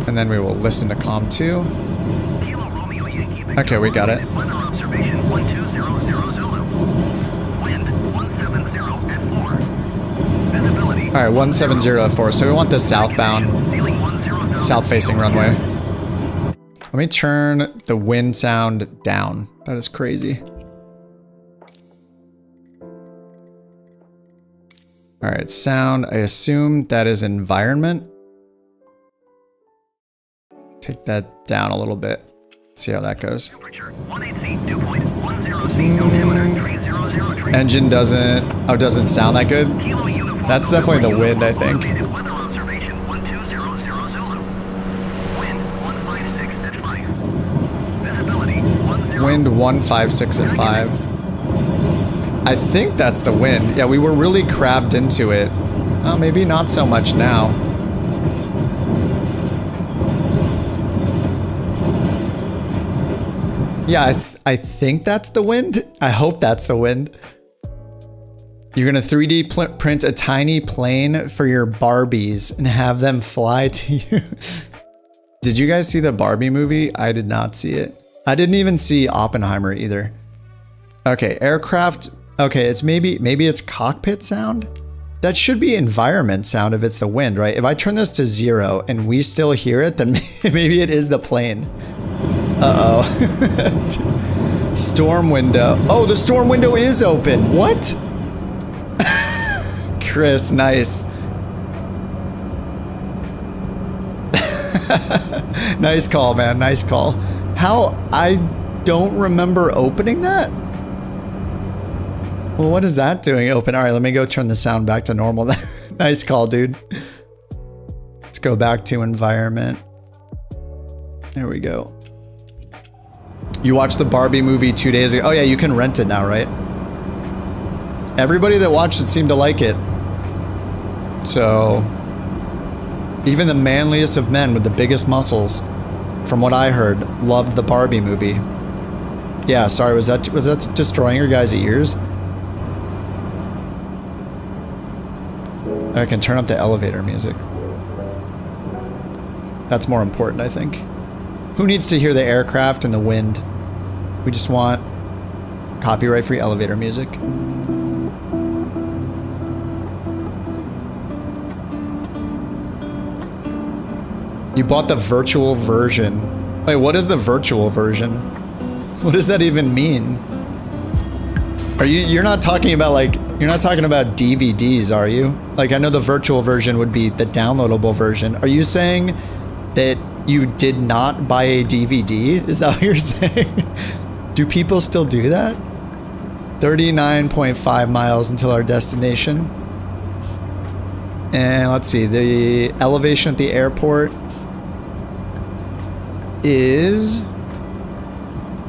And then we will listen to COM 2. Okay, we got it. Alright, 170 at 4. So we want the southbound, south-facing runway. Let me turn the wind sound down. That is crazy. Alright, sound, I assume that is environment. Take that down a little bit. See how that goes. Engine doesn't sound that good. That's definitely the wind, I think. Wind 156 at 5. I think that's the wind. Yeah, we were really crabbed into it. Oh, maybe not so much now. Yeah, I think that's the wind. I hope that's the wind. You're gonna 3D print a tiny plane for your Barbies and have them fly to you. Did you guys see the Barbie movie? I did not see it. I didn't even see Oppenheimer either. Okay, aircraft. Okay, it's maybe it's cockpit sound? That should be environment sound if it's the wind, right? If I turn this to 0 and we still hear it, then maybe it is the plane. Uh-oh. Storm window. Oh, the storm window is open. What? Chris, nice. Nice call, man. Nice call. How? I don't remember opening that? Well, what is that doing open? All right, let me go turn the sound back to normal. Nice call, dude. Let's go back to environment. There we go. You watched the Barbie movie 2 days ago. Oh yeah, you can rent it now, right? Everybody that watched it seemed to like it. So, even the manliest of men with the biggest muscles, from what I heard, loved the Barbie movie. Yeah, sorry, was that destroying your guys' ears? I can turn up the elevator music. That's more important, I think. Who needs to hear the aircraft and the wind? We just want copyright-free elevator music. You bought the virtual version. Wait, what is the virtual version? What does that even mean? You're not talking about you're not talking about DVDs, are you? Like, I know the virtual version would be the downloadable version. Are you saying that you did not buy a DVD? Is that what you're saying? Do people still do that? 39.5 miles until our destination. And let's see, the elevation at the airport is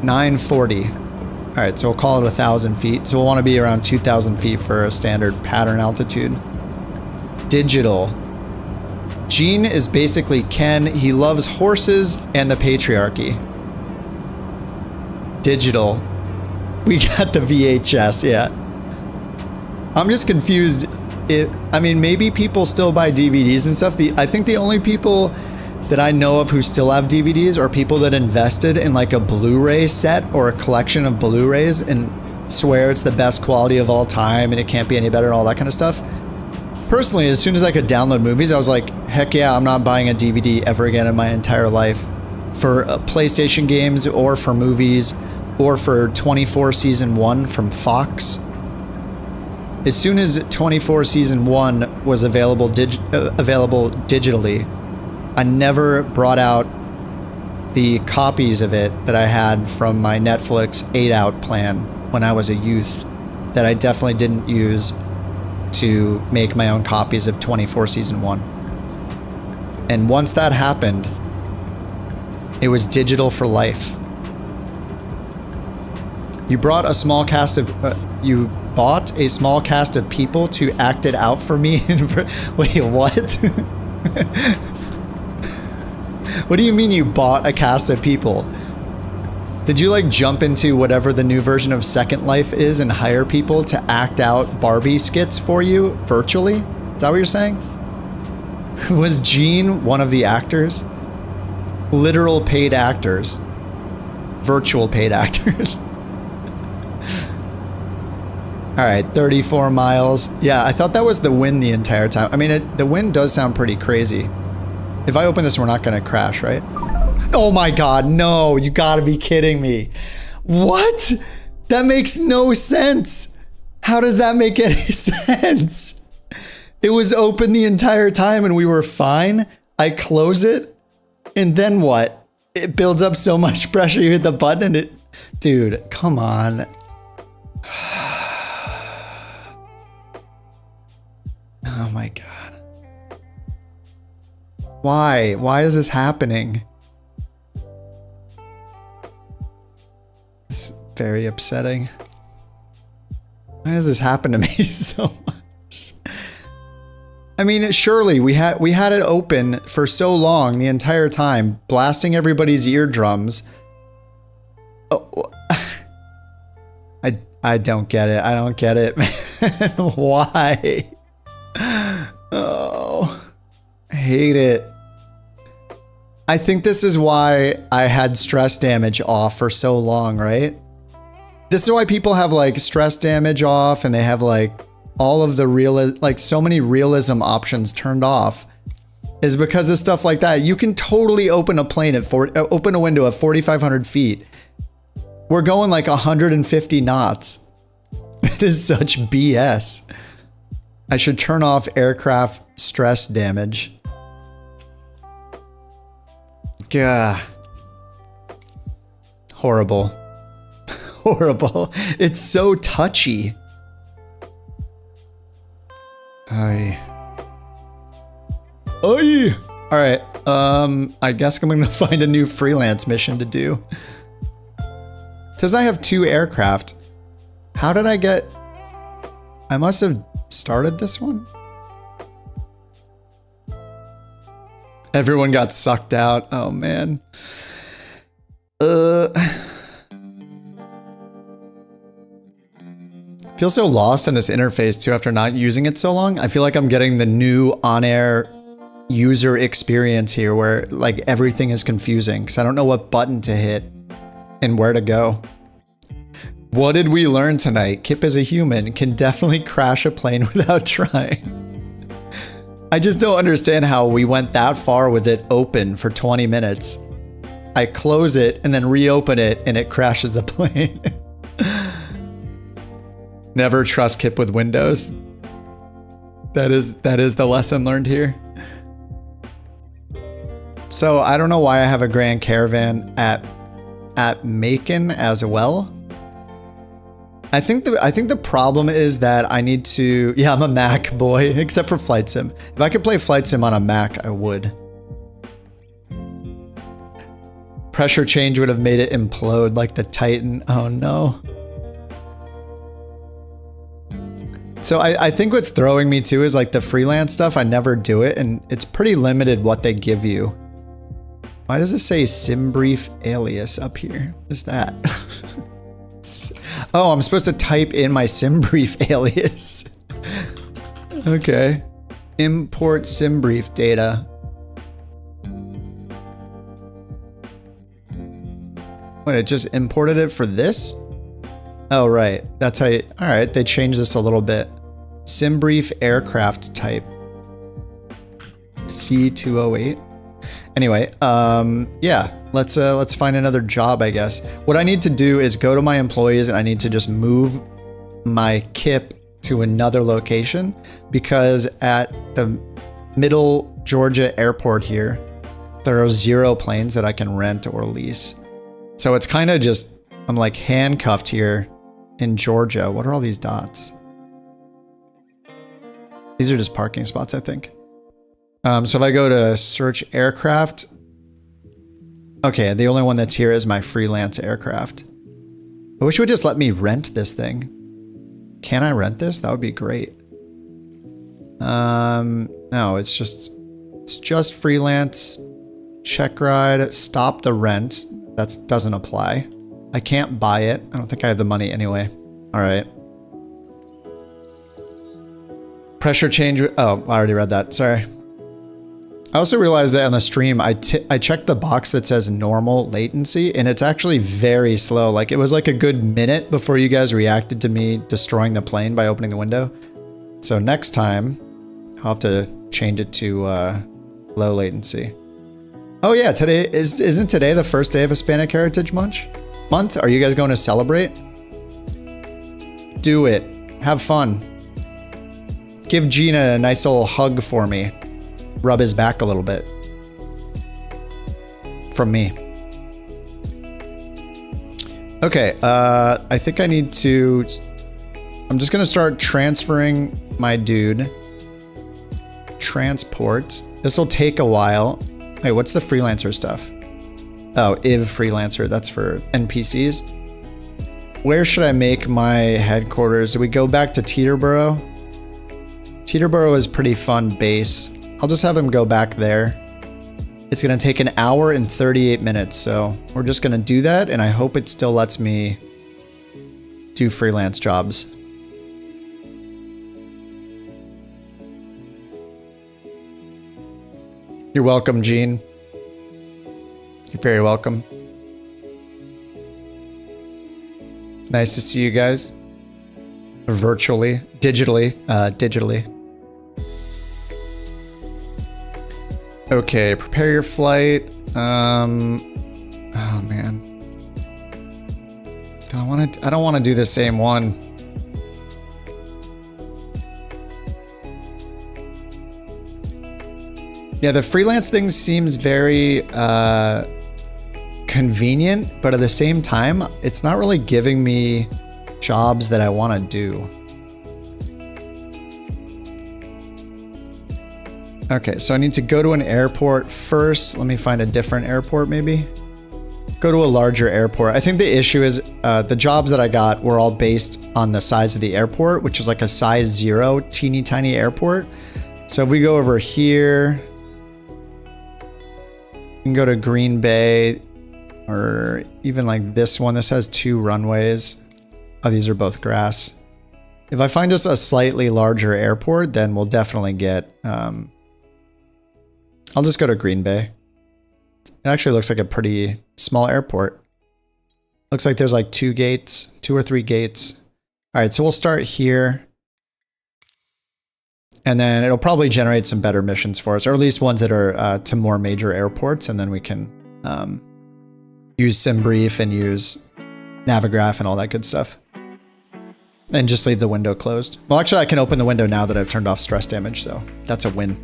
940. All right, so we'll call it 1,000 feet. So we'll want to be around 2,000 feet for a standard pattern altitude. Digital. Gene is basically Ken. He loves horses and the patriarchy. Digital. We got the VHS, yeah. I'm just confused. I mean, maybe people still buy DVDs and stuff. I think the only people that I know of who still have DVDs are people that invested in like a Blu-ray set or a collection of Blu-rays and swear it's the best quality of all time and it can't be any better and all that kind of stuff. Personally, as soon as I could download movies, I was like, heck yeah, I'm not buying a DVD ever again in my entire life for PlayStation games or for movies or for 24 Season 1 from Fox. As soon as 24 Season 1 was available digitally, I never brought out the copies of it that I had from my Netflix 8-out plan when I was a youth that I definitely didn't use to make my own copies of 24 Season 1. And once that happened, it was digital for life. You brought a small cast of... you bought a small cast of people to act it out for me? Wait, what? What do you mean you bought a cast of people? Did you like jump into whatever the new version of Second Life is and hire people to act out Barbie skits for you virtually? Is that what you're saying? Was Gene one of the actors? Literal paid actors. Virtual paid actors. All right, 34 miles. Yeah, I thought that was the wind the entire time. I mean, the wind does sound pretty crazy. If I open this, we're not gonna crash, right? Oh my God, no, you gotta be kidding me. What? That makes no sense. How does that make any sense? It was open the entire time and we were fine. I close it and then what? It builds up so much pressure, you hit the button and it... Dude, come on. Oh my God. Why? Why is this happening? It's very upsetting. Why does this happen to me so much? I mean, surely we had it open for so long the entire time, blasting everybody's eardrums. Oh, I don't get it. I don't get it, man. Why? Oh, I hate it. I think this is why I had stress damage off for so long, right? This is why people have like stress damage off and they have like all of the like so many realism options turned off is because of stuff like that. You can totally open a plane at open a window at 4,500 feet. We're going like 150 knots. That is such BS. I should turn off aircraft stress damage. Gah. Horrible. Horrible. It's so touchy. Aye. Aye. All right. I guess I'm gonna find a new freelance mission to do. Says I have 2 aircraft. How did I get... I must have started this one? Everyone got sucked out. Oh, man. Feel so lost in this interface, too, after not using it so long. I feel like I'm getting the new on-air user experience here where, like, everything is confusing because I don't know what button to hit and where to go. What did we learn tonight? Kip as a human can definitely crash a plane without trying. I just don't understand how we went that far with it open for 20 minutes. I close it and then reopen it and it crashes the plane. Never trust Kip with Windows. That is the lesson learned here. So I don't know why I have a Grand Caravan at Macon as well. I think the problem is that I need to. Yeah, I'm a Mac boy, except for Flight Sim. If I could play Flight Sim on a Mac, I would. Pressure change would have made it implode like the Titan. Oh no. So I think what's throwing me too is like the freelance stuff. I never do it, and it's pretty limited what they give you. Why does it say SimBrief alias up here? What is that? Oh, I'm supposed to type in my SimBrief alias. Okay. Import SimBrief data. What, it just imported it for this? Oh, right. That's how you, all right, they changed this a little bit. SimBrief aircraft type. C208. Anyway, yeah, let's find another job, I guess. What I need to do is go to my employees and I need to just move my KIP to another location because at the Middle Georgia airport here, there are 0 planes that I can rent or lease. So it's kind of just, I'm like handcuffed here in Georgia. What are all these dots? These are just parking spots, I think. So if I go to search aircraft, okay, the only one that's here is my freelance aircraft. I wish it would just let me rent this thing. Can I rent this? That would be great. No, it's just freelance, check ride, stop the rent. That doesn't apply. I can't buy it. I don't think I have the money anyway. All right. Pressure change. Oh, I already read that. Sorry. I also realized that on the stream, I checked the box that says normal latency, and it's actually very slow. Like, it was like a good minute before you guys reacted to me destroying the plane by opening the window. So next time, I'll have to change it to low latency. Oh yeah, isn't today the first day of Hispanic Heritage Month? Are you guys going to celebrate? Do it. Have fun. Give Gina a nice little hug for me. Rub his back a little bit. From me. Okay, I think I need to... I'm just gonna start transferring my dude. Transport. This will take a while. Wait, what's the freelancer stuff? Oh, IV freelancer, that's for NPCs. Where should I make my headquarters? Do we go back to Teterboro? Teterboro is pretty fun base. I'll just have him go back there. It's gonna take an hour and 38 minutes, so we're just gonna do that, and I hope it still lets me do freelance jobs. You're welcome, Gene. You're very welcome. Nice to see you guys. Virtually, digitally. Okay, prepare your flight. Oh man. I don't want to do the same one. Yeah, the freelance thing seems very convenient, but at the same time, it's not really giving me jobs that I want to do. Okay, so I need to go to an airport first. Let me find a different airport maybe. Go to a larger airport. I think the issue is the jobs that I got were all based on the size of the airport, which is like a size 0 teeny tiny airport. So if we go over here, we can go to Green Bay or even like this one. This has 2 runways. Oh, these are both grass. If I find just a slightly larger airport, then we'll definitely get... I'll just go to Green Bay. It actually looks like a pretty small airport. Looks like there's like 2 or 3 gates. All right, so we'll start here. And then it'll probably generate some better missions for us, or at least ones that are to more major airports, and then we can use SimBrief and use Navigraph and all that good stuff. And just leave the window closed. Well, actually, I can open the window now that I've turned off stress damage, so that's a win.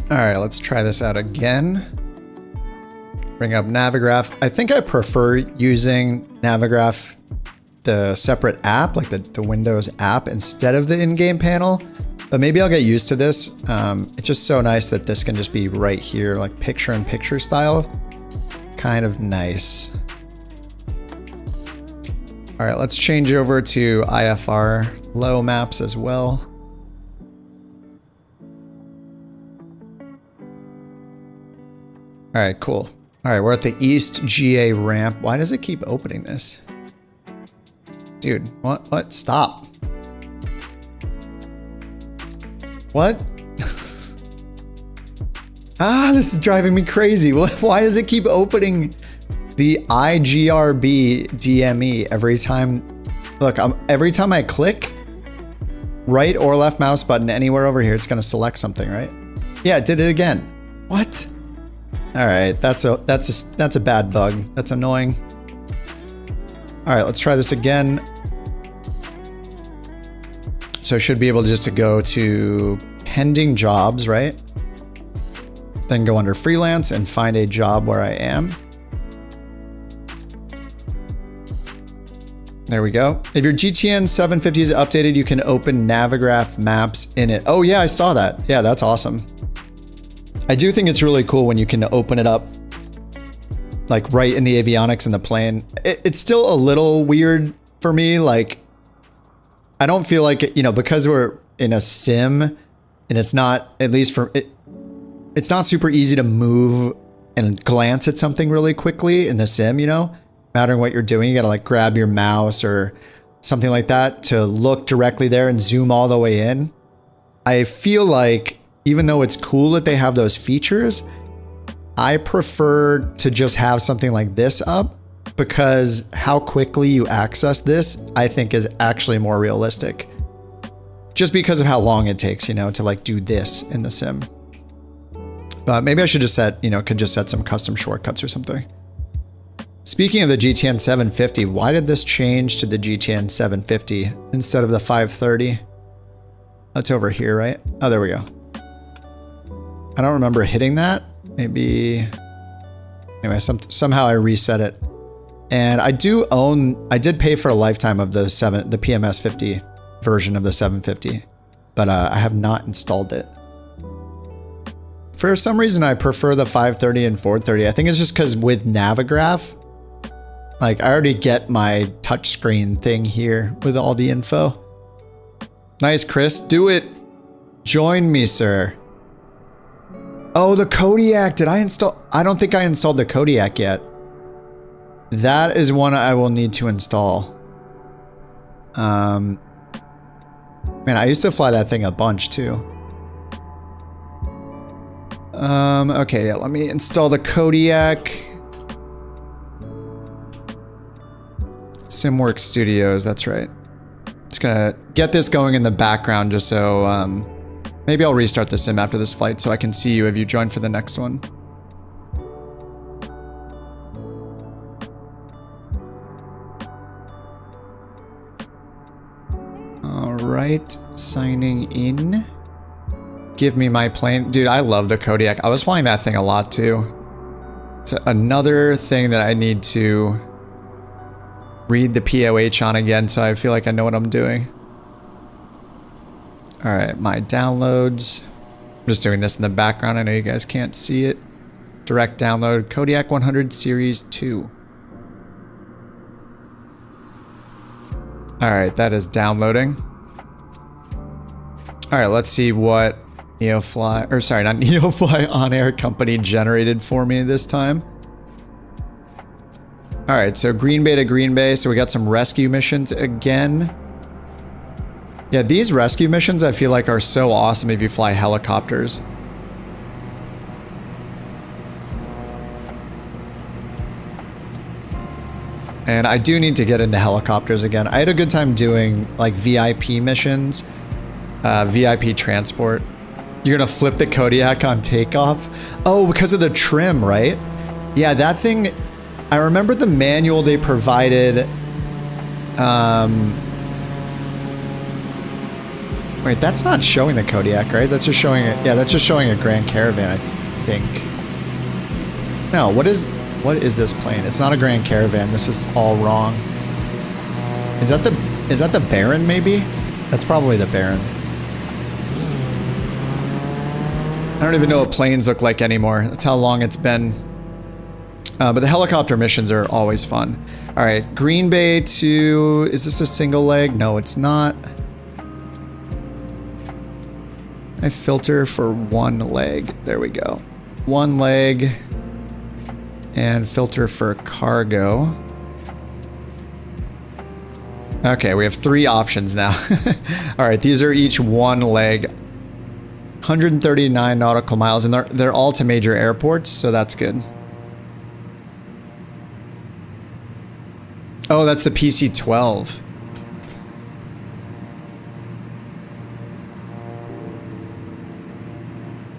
All right, let's try this out again. Bring up Navigraph. I think I prefer using Navigraph, the separate app, like the Windows app, instead of the in-game panel. But maybe I'll get used to this. It's just so nice that this can just be right here, like picture-in-picture style. Kind of nice. All right, let's change over to IFR low maps as well. All right, cool. All right, we're at the East GA ramp. Why does it keep opening this? Dude, what? Stop. What? This is driving me crazy. Why does it keep opening the IGRB DME every time? Look, every time I click right or left mouse button anywhere over here, it's gonna select something, right? Yeah, it did it again. What? All right, that's a bad bug. That's annoying. All right, let's try this again. So I should be able just to go to pending jobs, right? Then go under freelance and find a job where I am. There we go. If your GTN 750 is updated, you can open Navigraph maps in it. Oh yeah, I saw that. Yeah, that's awesome. I do think it's really cool when you can open it up like right in the avionics in the plane. It's still a little weird for me. Like, I don't feel like, you know, because we're in a sim and it's not, at least for it, it's not super easy to move and glance at something really quickly in the sim, you know, no matter what you're doing, you gotta like grab your mouse or something like that to look directly there and zoom all the way in. I feel like even though it's cool that they have those features, I prefer to just have something like this up because how quickly you access this, I think is actually more realistic. Just because of how long it takes, you know, to like do this in the sim. But maybe I should just set, you know, could just set some custom shortcuts or something. Speaking of the GTN 750, why did this change to the GTN 750 instead of the 530? That's over here, right? Oh, there we go. I don't remember hitting that. Maybe, anyway, somehow I reset it. And I did pay for a lifetime of the PMS 50 version of the 750, but I have not installed it. For some reason, I prefer the 530 and 430. I think it's just because with Navigraph, like I already get my touchscreen thing here with all the info. Nice, Chris. Do it. Join me, sir. Oh, the Kodiak. Did I install? I don't think I installed the Kodiak yet. That is one I will need to install. Man, I used to fly that thing a bunch too. Okay, yeah, let me install the Kodiak. SimWorks Studios, that's right. Just gonna get this going in the background just so, maybe I'll restart the sim after this flight so I can see you if you join for the next one. All right, signing in. Give me my plane. Dude, I love the Kodiak. I was flying that thing a lot too. It's another thing that I need to read the POH on again so I feel like I know what I'm doing. All right, my downloads. I'm just doing this in the background. I know you guys can't see it. Direct download, Kodiak 100 Series 2. All right, that is downloading. All right, let's see what NeoFly, or sorry, not NeoFly, On Air Company generated for me this time. All right, so Green Bay to Green Bay. So we got some rescue missions again. Yeah, these rescue missions I feel like are so awesome if you fly helicopters. And I do need to get into helicopters again. I had a good time doing like VIP missions, VIP transport. You're gonna flip the Kodiak on takeoff? Oh, because of the trim, right? Yeah, that thing, I remember the manual they provided. Wait, that's not showing the Kodiak, right? That's just showing it. Yeah, that's just showing a Grand Caravan, I think. No, what is this plane? It's not a Grand Caravan. This is all wrong. Is that the Baron maybe? That's probably the Baron. I don't even know what planes look like anymore. That's how long it's been. But the helicopter missions are always fun. All right, Green Bay to, is this a single leg? No, it's not. I filter for one leg. There we go. One leg. And filter for cargo. Okay, we have 3 options now. All right, these are each one leg. 139 nautical miles, and they're all to major airports, so that's good. Oh, that's the PC-12.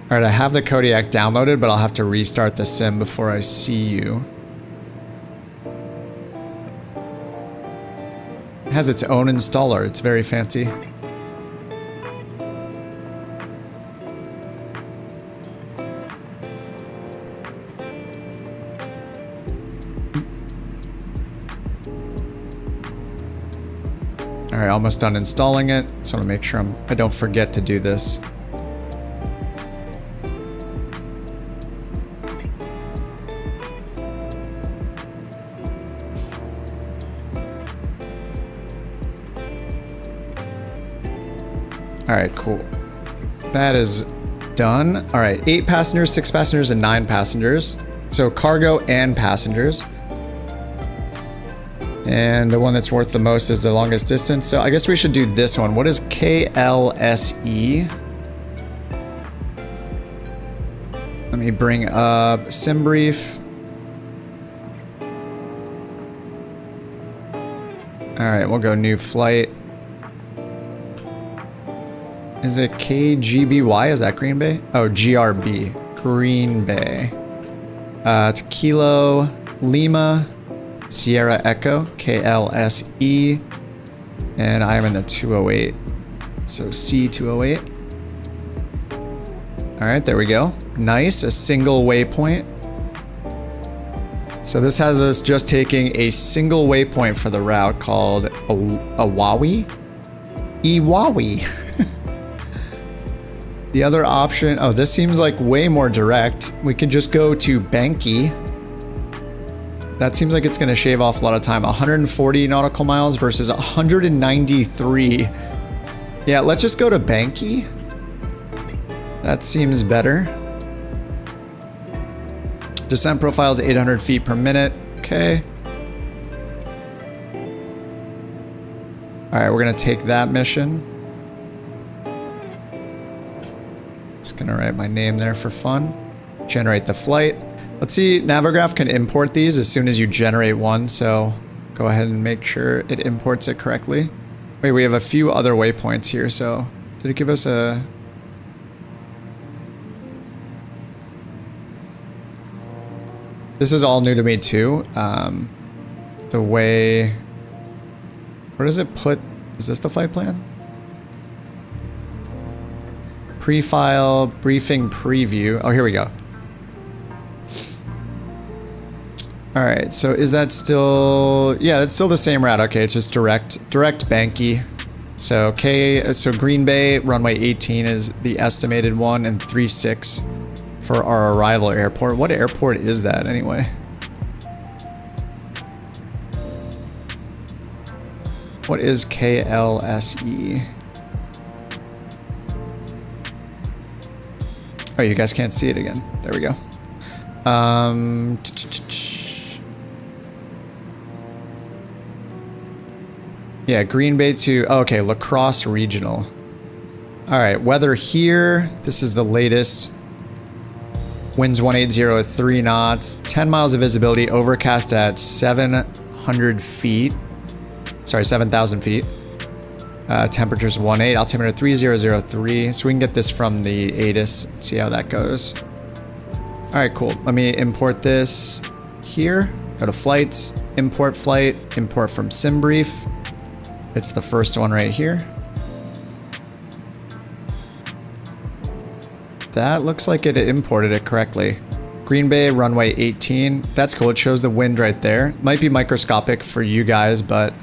Alright, I have the Kodiak downloaded, but I'll have to restart the sim before I see you. It has its own installer. It's very fancy. Alright, almost done installing it. Just want to make sure I don't forget to do this. Alright, cool. That is done. Alright, 8 passengers, 6 passengers, and 9 passengers. So cargo and passengers. And the one that's worth the most is the longest distance. So I guess we should do this one. What is KLSE? Let me bring up sim brief. Alright, we'll go new flight. Is it KGBY? Is that Green Bay? Oh, GRB. Green Bay. It's Kilo Lima Sierra Echo, KLSE. And I'm in the 208. So C208. Alright, there we go. Nice, a single waypoint. So this has us just taking a single waypoint for the route called Awawi? Iwawi. The other option, oh, this seems like way more direct. We could just go to Banki. That seems like it's going to shave off a lot of time. 140 nautical miles versus 193. Yeah, let's just go to Banki. That seems better. Descent profile is 800 feet per minute. Okay. All right, we're going to take that mission. Just gonna write my name there for fun. Generate the flight. Let's see, Navigraph can import these as soon as you generate one, so go ahead and make sure it imports it correctly. Wait, we have a few other waypoints here, so did it give us a... This is all new to me too. The way... Where does it put... Is this the flight plan? Pre-file, briefing, preview. Oh, here we go. All right, so is that still... Yeah, it's still the same route. Okay, it's just direct Banki. So so Green Bay, runway 18 is the estimated one, and 36 for our arrival airport. What airport is that anyway? What is KLSE? Oh, you guys can't see it again. There we go. Yeah, Green Bay to... Oh, okay, La Crosse Regional. All right, weather here. This is the latest. Winds 180 at 3 knots. 10 miles of visibility. Overcast at 700 feet. Sorry, 7,000 feet. Temperature's 18, altimeter 3003. So we can get this from the ATIS, see how that goes. All right, cool. Let me import this here. Go to flights, import flight, import from SimBrief. It's the first one right here. that looks like it imported it correctly. Green Bay, runway 18. That's cool. It shows the wind right there. Might be microscopic for you guys, but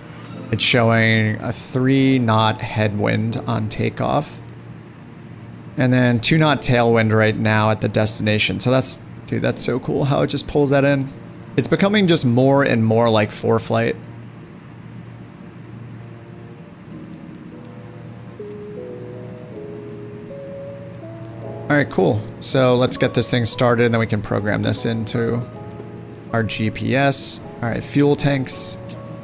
it's showing a 3-knot headwind on takeoff. And then 2-knot tailwind right now at the destination. So that's, dude, that's so cool how it just pulls that in. It's becoming just more and more like ForeFlight. All right, cool. So let's get this thing started and then we can program this into our GPS. All right, fuel tanks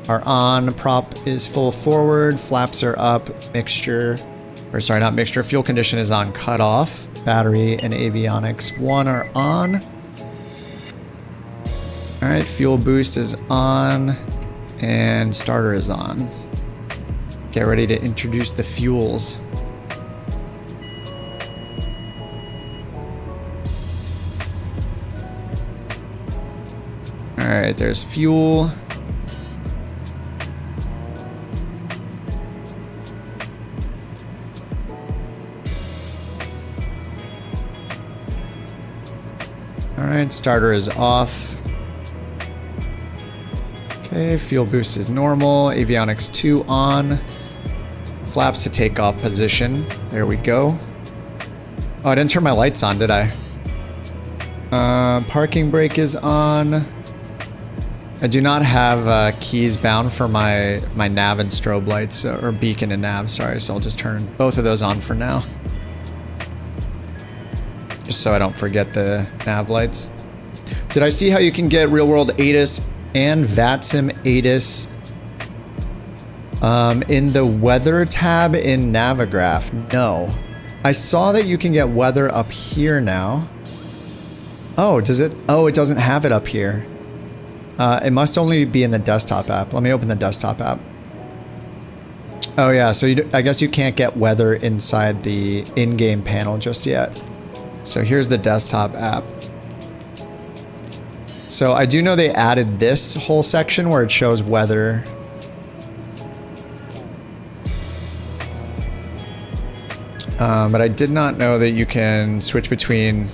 are on. Prop is full forward. Flaps are up. Mixture, or sorry, not mixture. Fuel condition is on cutoff. Battery and avionics 1 are on. All right, fuel boost is on and starter is on. Get ready to introduce the fuels. All right, there's fuel. All right, starter is off. Okay, fuel boost is normal. Avionics 2 on. Flaps to takeoff position. There we go. Oh, I didn't turn my lights on, did I? Parking brake is on. I do not have keys bound for my nav and strobe lights, or beacon and nav, sorry, so I'll just turn both of those on for now. Just so I don't forget the nav lights. Did I see how you can get real world ATIS and VATSIM ATIS in the weather tab in Navigraph? No. I saw that you can get weather up here now. Oh, does it? Oh, it doesn't have it up here. It must only be in the desktop app. Let me open the desktop app. Oh yeah, so I guess you can't get weather inside the in-game panel just yet. So here's the desktop app. So I do know they added this whole section where it shows weather. But I did not know that you can switch between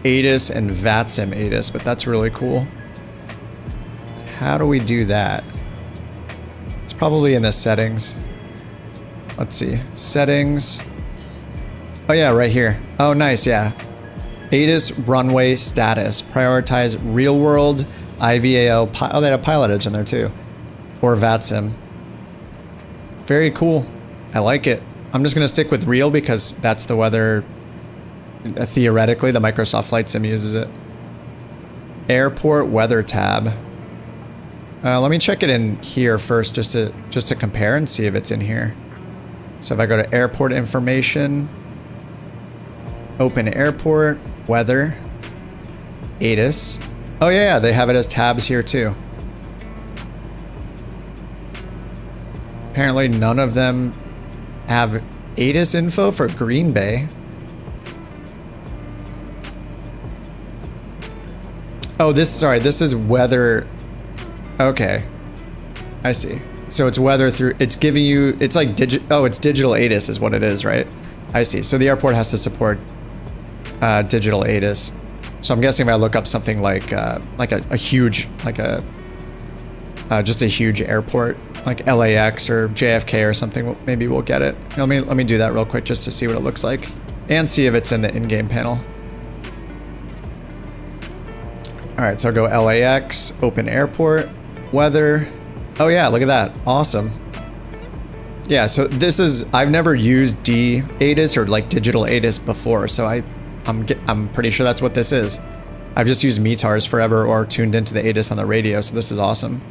ATIS and VATSIM ATIS, but that's really cool. How do we do that? It's probably in the settings. Let's see. Settings. Oh yeah, right here. Oh, nice, yeah. ATIS runway status. Prioritize real world, IVAL. Oh, they have Pilotage in there too. Or VATSIM. Very cool. I like it. I'm just going to stick with real because that's the weather. Theoretically, the Microsoft Flight Sim uses it. Airport weather tab. Let me check it in here first just to compare and see if it's in here. So if I go to airport information, open airport, weather, ATIS. Oh yeah, they have it as tabs here too. Apparently none of them have ATIS info for Green Bay. Oh, this is weather. Okay, I see. So it's weather through, it's giving you, it's like it's digital ATIS is what it is, right? I see. So the airport has to support digital ATIS. So I'm guessing if I look up something like a huge, just a huge airport, like LAX or JFK or something, maybe we'll get it. Let me do that real quick just to see what it looks like and see if it's in the in-game panel. All right, so I'll go LAX, open airport, weather. Oh yeah, look at that, awesome. Yeah, so this is, I've never used D-ATIS or like digital ATIS before, so I'm pretty sure that's what this is. I've just used METARs forever or tuned into the ATIS on the radio, so this is awesome.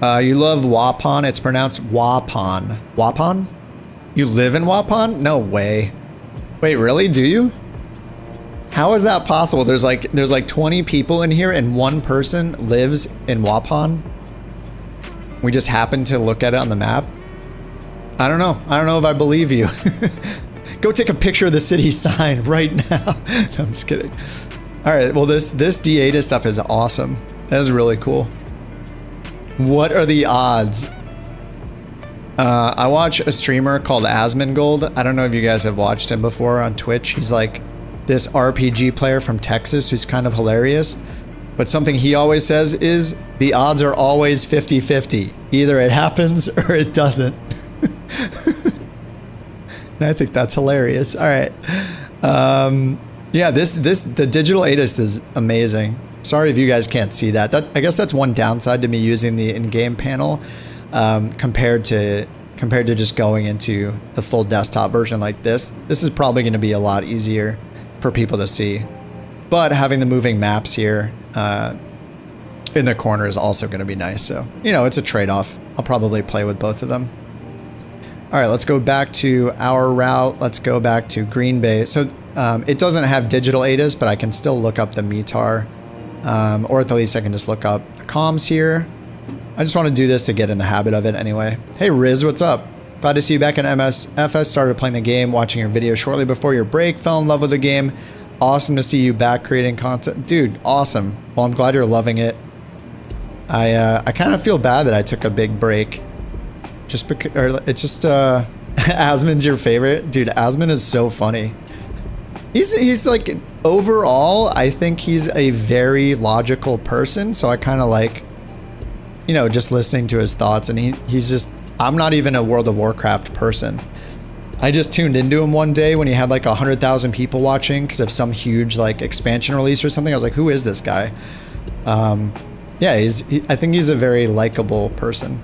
You love Waupun, it's pronounced Waupun. Waupun? You live in Waupun? No way. Wait, really, do you? How is that possible? There's like 20 people in here and one person lives in Waupun. We just happened to look at it on the map. I don't know. I don't know if I believe you. Go take a picture of the city sign right now. No, I'm just kidding. All right. Well, this D-ATIS stuff is awesome. That is really cool. What are the odds? I watch a streamer called Asmongold. I don't know if you guys have watched him before on Twitch. He's like this RPG player from Texas who's kind of hilarious. But something he always says is the odds are always 50-50. Either it happens or it doesn't. And I think that's hilarious. All right. Yeah, the digital ATIS is amazing. Sorry if you guys can't see that. I guess that's one downside to me using the in-game panel compared to just going into the full desktop version like this. This is probably going to be a lot easier for people to see. But having the moving maps here in the corner is also going to be nice. So, you know, it's a trade-off. I'll probably play with both of them. All right, let's go back to our route. Let's go back to Green Bay. So it doesn't have digital ATIS, but I can still look up the METAR. Or at the least I can just look up the comms here. I just want to do this to get in the habit of it anyway. Hey Riz, what's up? Glad to see you back in MSFS. Started playing the game, watching your video shortly before your break. Fell in love with the game. Awesome to see you back creating content. Dude, awesome. Well, I'm glad you're loving it. I kind of feel bad that I took a big break. Just because, or it's just, Asmon's your favorite? Dude, Asmon is so funny. He's like, overall, I think he's a very logical person. So I kind of like, you know, just listening to his thoughts. And he's just, I'm not even a World of Warcraft person. I just tuned into him one day when he had like 100,000 people watching because of some huge like expansion release or something. I was like, who is this guy? Yeah, I think he's a very likable person.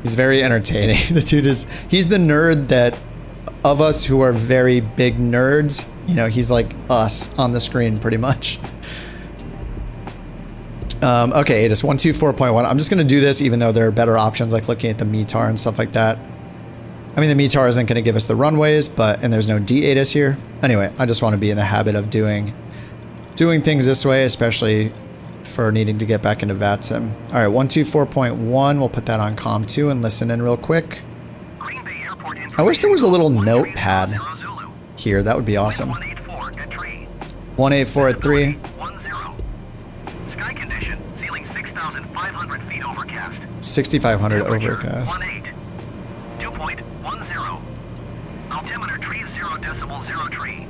He's very entertaining. The dude he's the nerd that of us who are very big nerds, you know, he's like us on the screen pretty much. Okay, ATIS 124.1. I'm just going to do this even though there are better options like looking at the METAR and stuff like that. I mean, the METAR isn't going to give us the runways, and there's no D-ATIS here. Anyway, I just want to be in the habit of doing things this way, especially for needing to get back into VATSIM. All right, 124.1. We'll put that on COM 2 and listen in real quick. I wish there was a little notepad here. That would be awesome. 184 at 3. Sky condition, ceiling 6,500 feet overcast. 6,500 overcast. 2.10. Altimeter tree 0.03.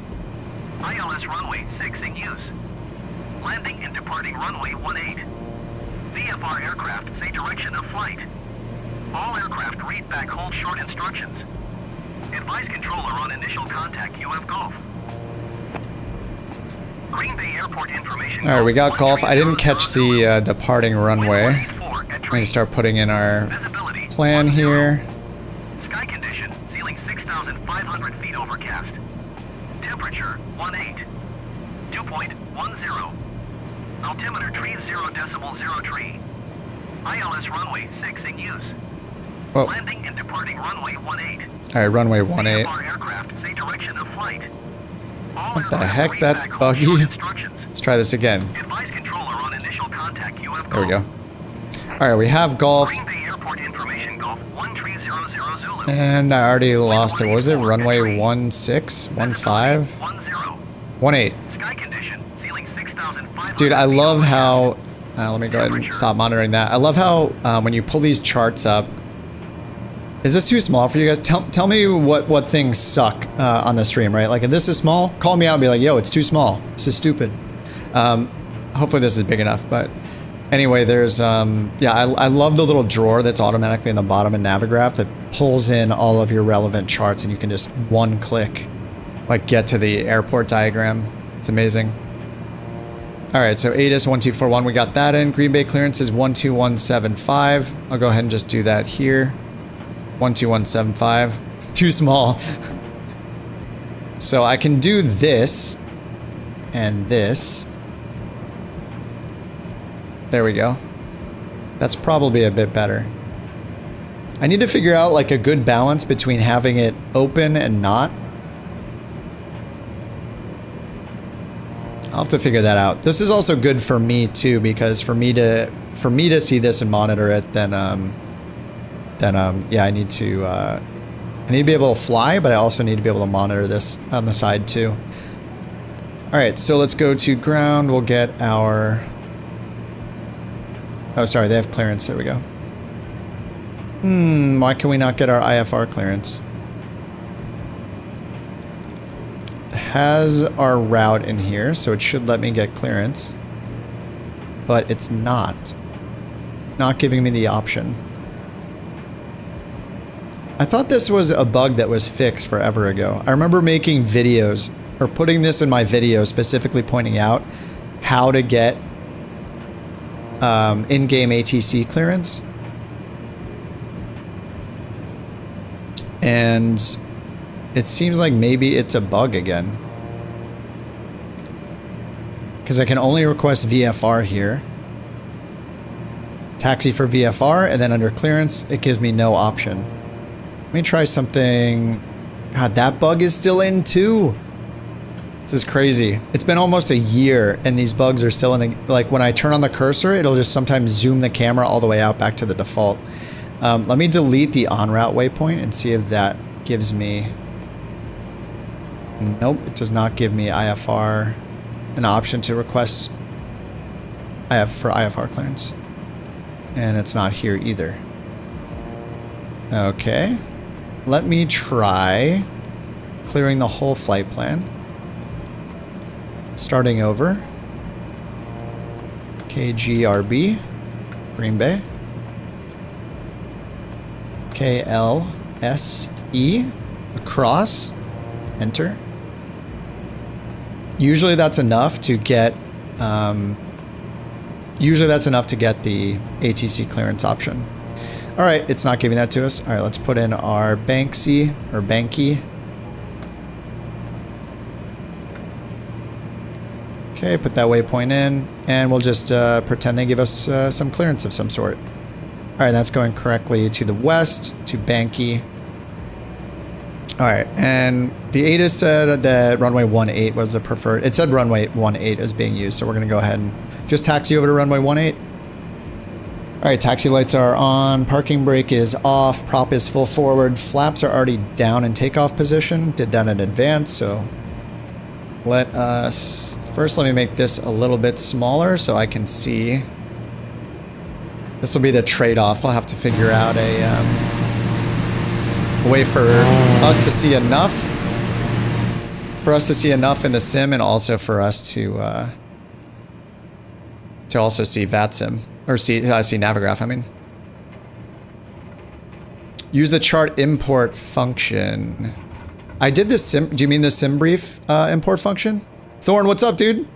ILS runway 6 in use. Landing and departing runway 18. VFR aircraft say direction of flight. All aircraft read back hold short instructions. Advise controller on initial contact UF Golf. Green Bay Airport information. All right, we got Golf. I didn't catch the departing runway. I'm going to start putting in our plan here. Sky condition, ceiling 6,500 feet overcast. Temperature 18. 2.10. Altimeter tree 0.03. ILS runway 6 in use. Whoa. Landing and departing runway 18. All right, runway 18. Aircraft say direction of flight. All What the aircraft heck? read That's back hold buggy. short instructions. Let's try this again. Advise controller on initial contact UF There we Golf. go. All right, we have Golf. Green Bay Airport information Golf 1300 Zulu. And I already lost it. What was it? Runway 16? 15? 18. Sky condition, ceiling 6,500 Dude, I feet love overcast. how... let me go ahead and stop monitoring that. I love how when you pull these charts up... Is this too small for you guys? Tell me what things suck on the stream, right? Like, if this is small, call me out and be like, yo, it's too small. This is stupid. Hopefully this is big enough, but... Anyway, there's... yeah, I love the little drawer that's automatically in the bottom of Navigraph that pulls in all of your relevant charts, and you can just one click, like, get to the airport diagram. It's amazing. All right, so ATIS 1241, we got that in. Green Bay clearance is 12175. I'll go ahead and just do that here. 12175. Too small. So I can do this and this. There we go. That's probably a bit better. I need to figure out like a good balance between having it open and not. I'll have to figure that out. This is also good for me too, because for me to see this and monitor it, then yeah, I need to be able to fly, but I also need to be able to monitor this on the side too. All right, so let's go to ground. We'll get our... Oh, sorry, they have clearance. There we go. Why can we not get our IFR clearance? It has our route in here, so it should let me get clearance. But it's not. Not giving me the option. I thought this was a bug that was fixed forever ago. I remember making videos, or putting this in my video, specifically pointing out how to get in-game ATC clearance. And it seems like maybe it's a bug again. Because I can only request VFR here. Taxi for VFR, and then under clearance, it gives me no option. Let me try something. God, that bug is still in too. This is crazy. It's been almost a year and these bugs are still in the, like when I turn on the cursor, it'll just sometimes zoom the camera all the way out back to the default. Let me delete the en route waypoint and see if that gives me. Nope, it does not give me IFR, an option to request for IFR clearance. And it's not here either. Okay. Let me try clearing the whole flight plan. Starting over. KGRB, Green Bay. KLSE, across. Enter. Usually that's enough to get the ATC clearance option. All right, it's not giving that to us. All right, let's put in our Banksy or Banky. Okay, put that waypoint in, and we'll just pretend they give us some clearance of some sort. All right, that's going correctly to the west, to Banky. All right, and the ATIS said that runway 18 was the preferred. It said runway 18 is being used, so we're going to go ahead and just taxi over to runway 18. All right, taxi lights are on, parking brake is off, prop is full forward, flaps are already down in takeoff position. Did that in advance, so let us, first let me make this a little bit smaller so I can see. This will be the trade-off. I'll have to figure out a way for us to see enough. For us to see enough in the sim, and also for us to also see VATSIM. Or see Navigraph, I mean. Use the chart import function. I did the sim, do you mean the sim brief import function? Thorn, what's up, dude?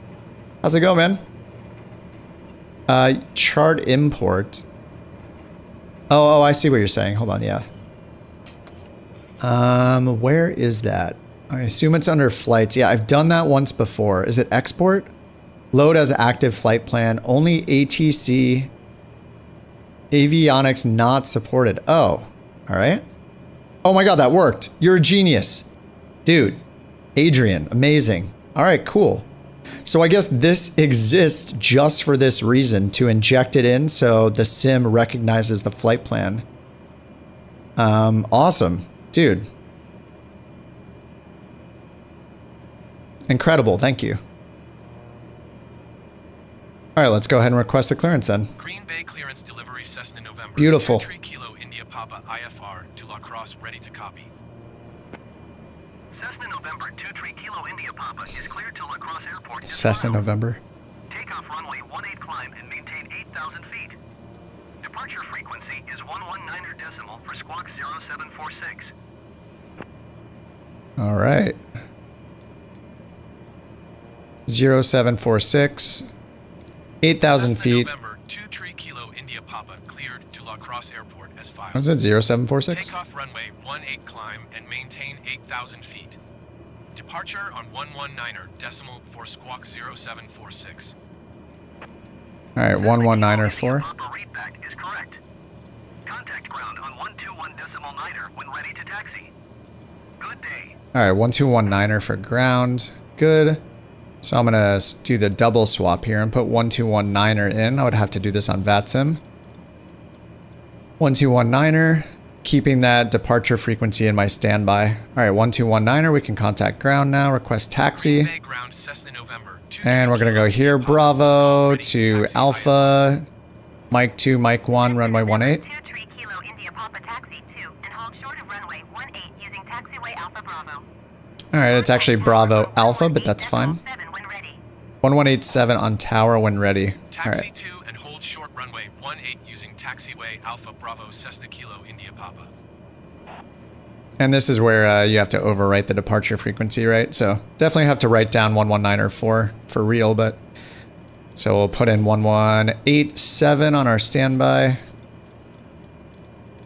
How's it going, man? Chart import. Oh, I see what you're saying. Hold on, yeah. Where is that? I assume it's under flights. Yeah, I've done that once before. Is it export? Load as active flight plan. Only ATC. Avionics not supported. Oh, all right. Oh my God, that worked. You're a genius. Dude, Adrian, amazing. All right, cool. So I guess this exists just for this reason, to inject it in so the sim recognizes the flight plan. Awesome. Dude. Incredible, thank you. All right, let's go ahead and request the clearance then. Green Bay clearance delivery Cessna November. Beautiful. 3 Kilo India Papa IFR to La Crosse, ready to copy. Cessna November 23 Kilo India Papa is cleared to La Crosse Airport. Cessna November. Takeoff runway 18 climb and maintain 8,000 feet. Departure frequency is 119 decimal for squawk 0746. All right. 0746. 8,000 feet. November 23 Kilo India Papa cleared to La Crosse Airport as filed. Was it 0746? Takeoff runway 18 climb and maintain 8,000 feet. Departure on 119er decimal for squawk 0746. All right, 119er 4. Readback is correct. Contact ground on 121 decimal niner when ready to taxi. Good day. All right, 1219er for ground. Good. So I'm gonna do the double swap here and put 1219er in. I would have to do this on VATSIM. 1219er, keeping that departure frequency in my standby. All right, 1219er, we can contact ground now, request taxi. And we're gonna go here, Bravo to Alpha, Mike 2, Mike 1, runway 18. Papa Taxi 2 and hold short of runway 18 using taxiway Alpha Bravo. Alright, it's actually Bravo Alpha, but that's fine. 7 when ready. 1187 on tower when ready. Taxi Alright. 2 and hold short runway 18 using taxiway Alpha Bravo Cessna Kilo India Papa. And this is where you have to overwrite the departure frequency, right? So definitely have to write down 119 or 4 for real, but... So we'll put in 1187 on our standby.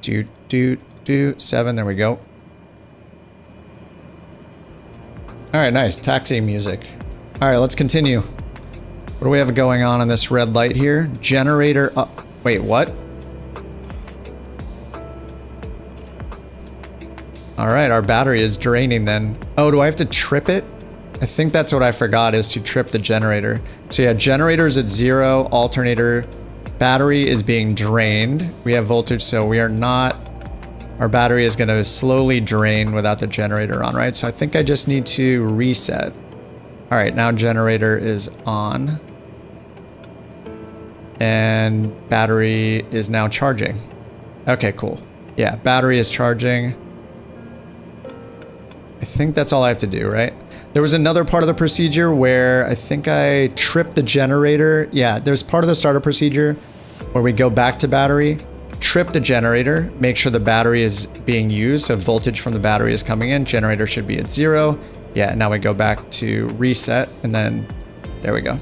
7, there we go. Alright, nice. Taxi music. Alright, let's continue. What do we have going on this red light here? Generator up. Wait, what? Alright, our battery is draining then. Oh, do I have to trip it? I think that's what I forgot, is to trip the generator. So yeah, generator's at 0, alternator, battery is being drained. We have voltage, so we are not... Our battery is going to slowly drain without the generator on, right? So I think I just need to reset. Alright, now generator is on. And battery is now charging. Okay, cool. Yeah, battery is charging. I think that's all I have to do, right? There was another part of the procedure where I think I tripped the generator. Yeah, there's part of the startup procedure where we go back to battery, trip the generator, make sure the battery is being used, so voltage from the battery is coming in, generator should be at 0. Yeah, now we go back to reset, and then there we go.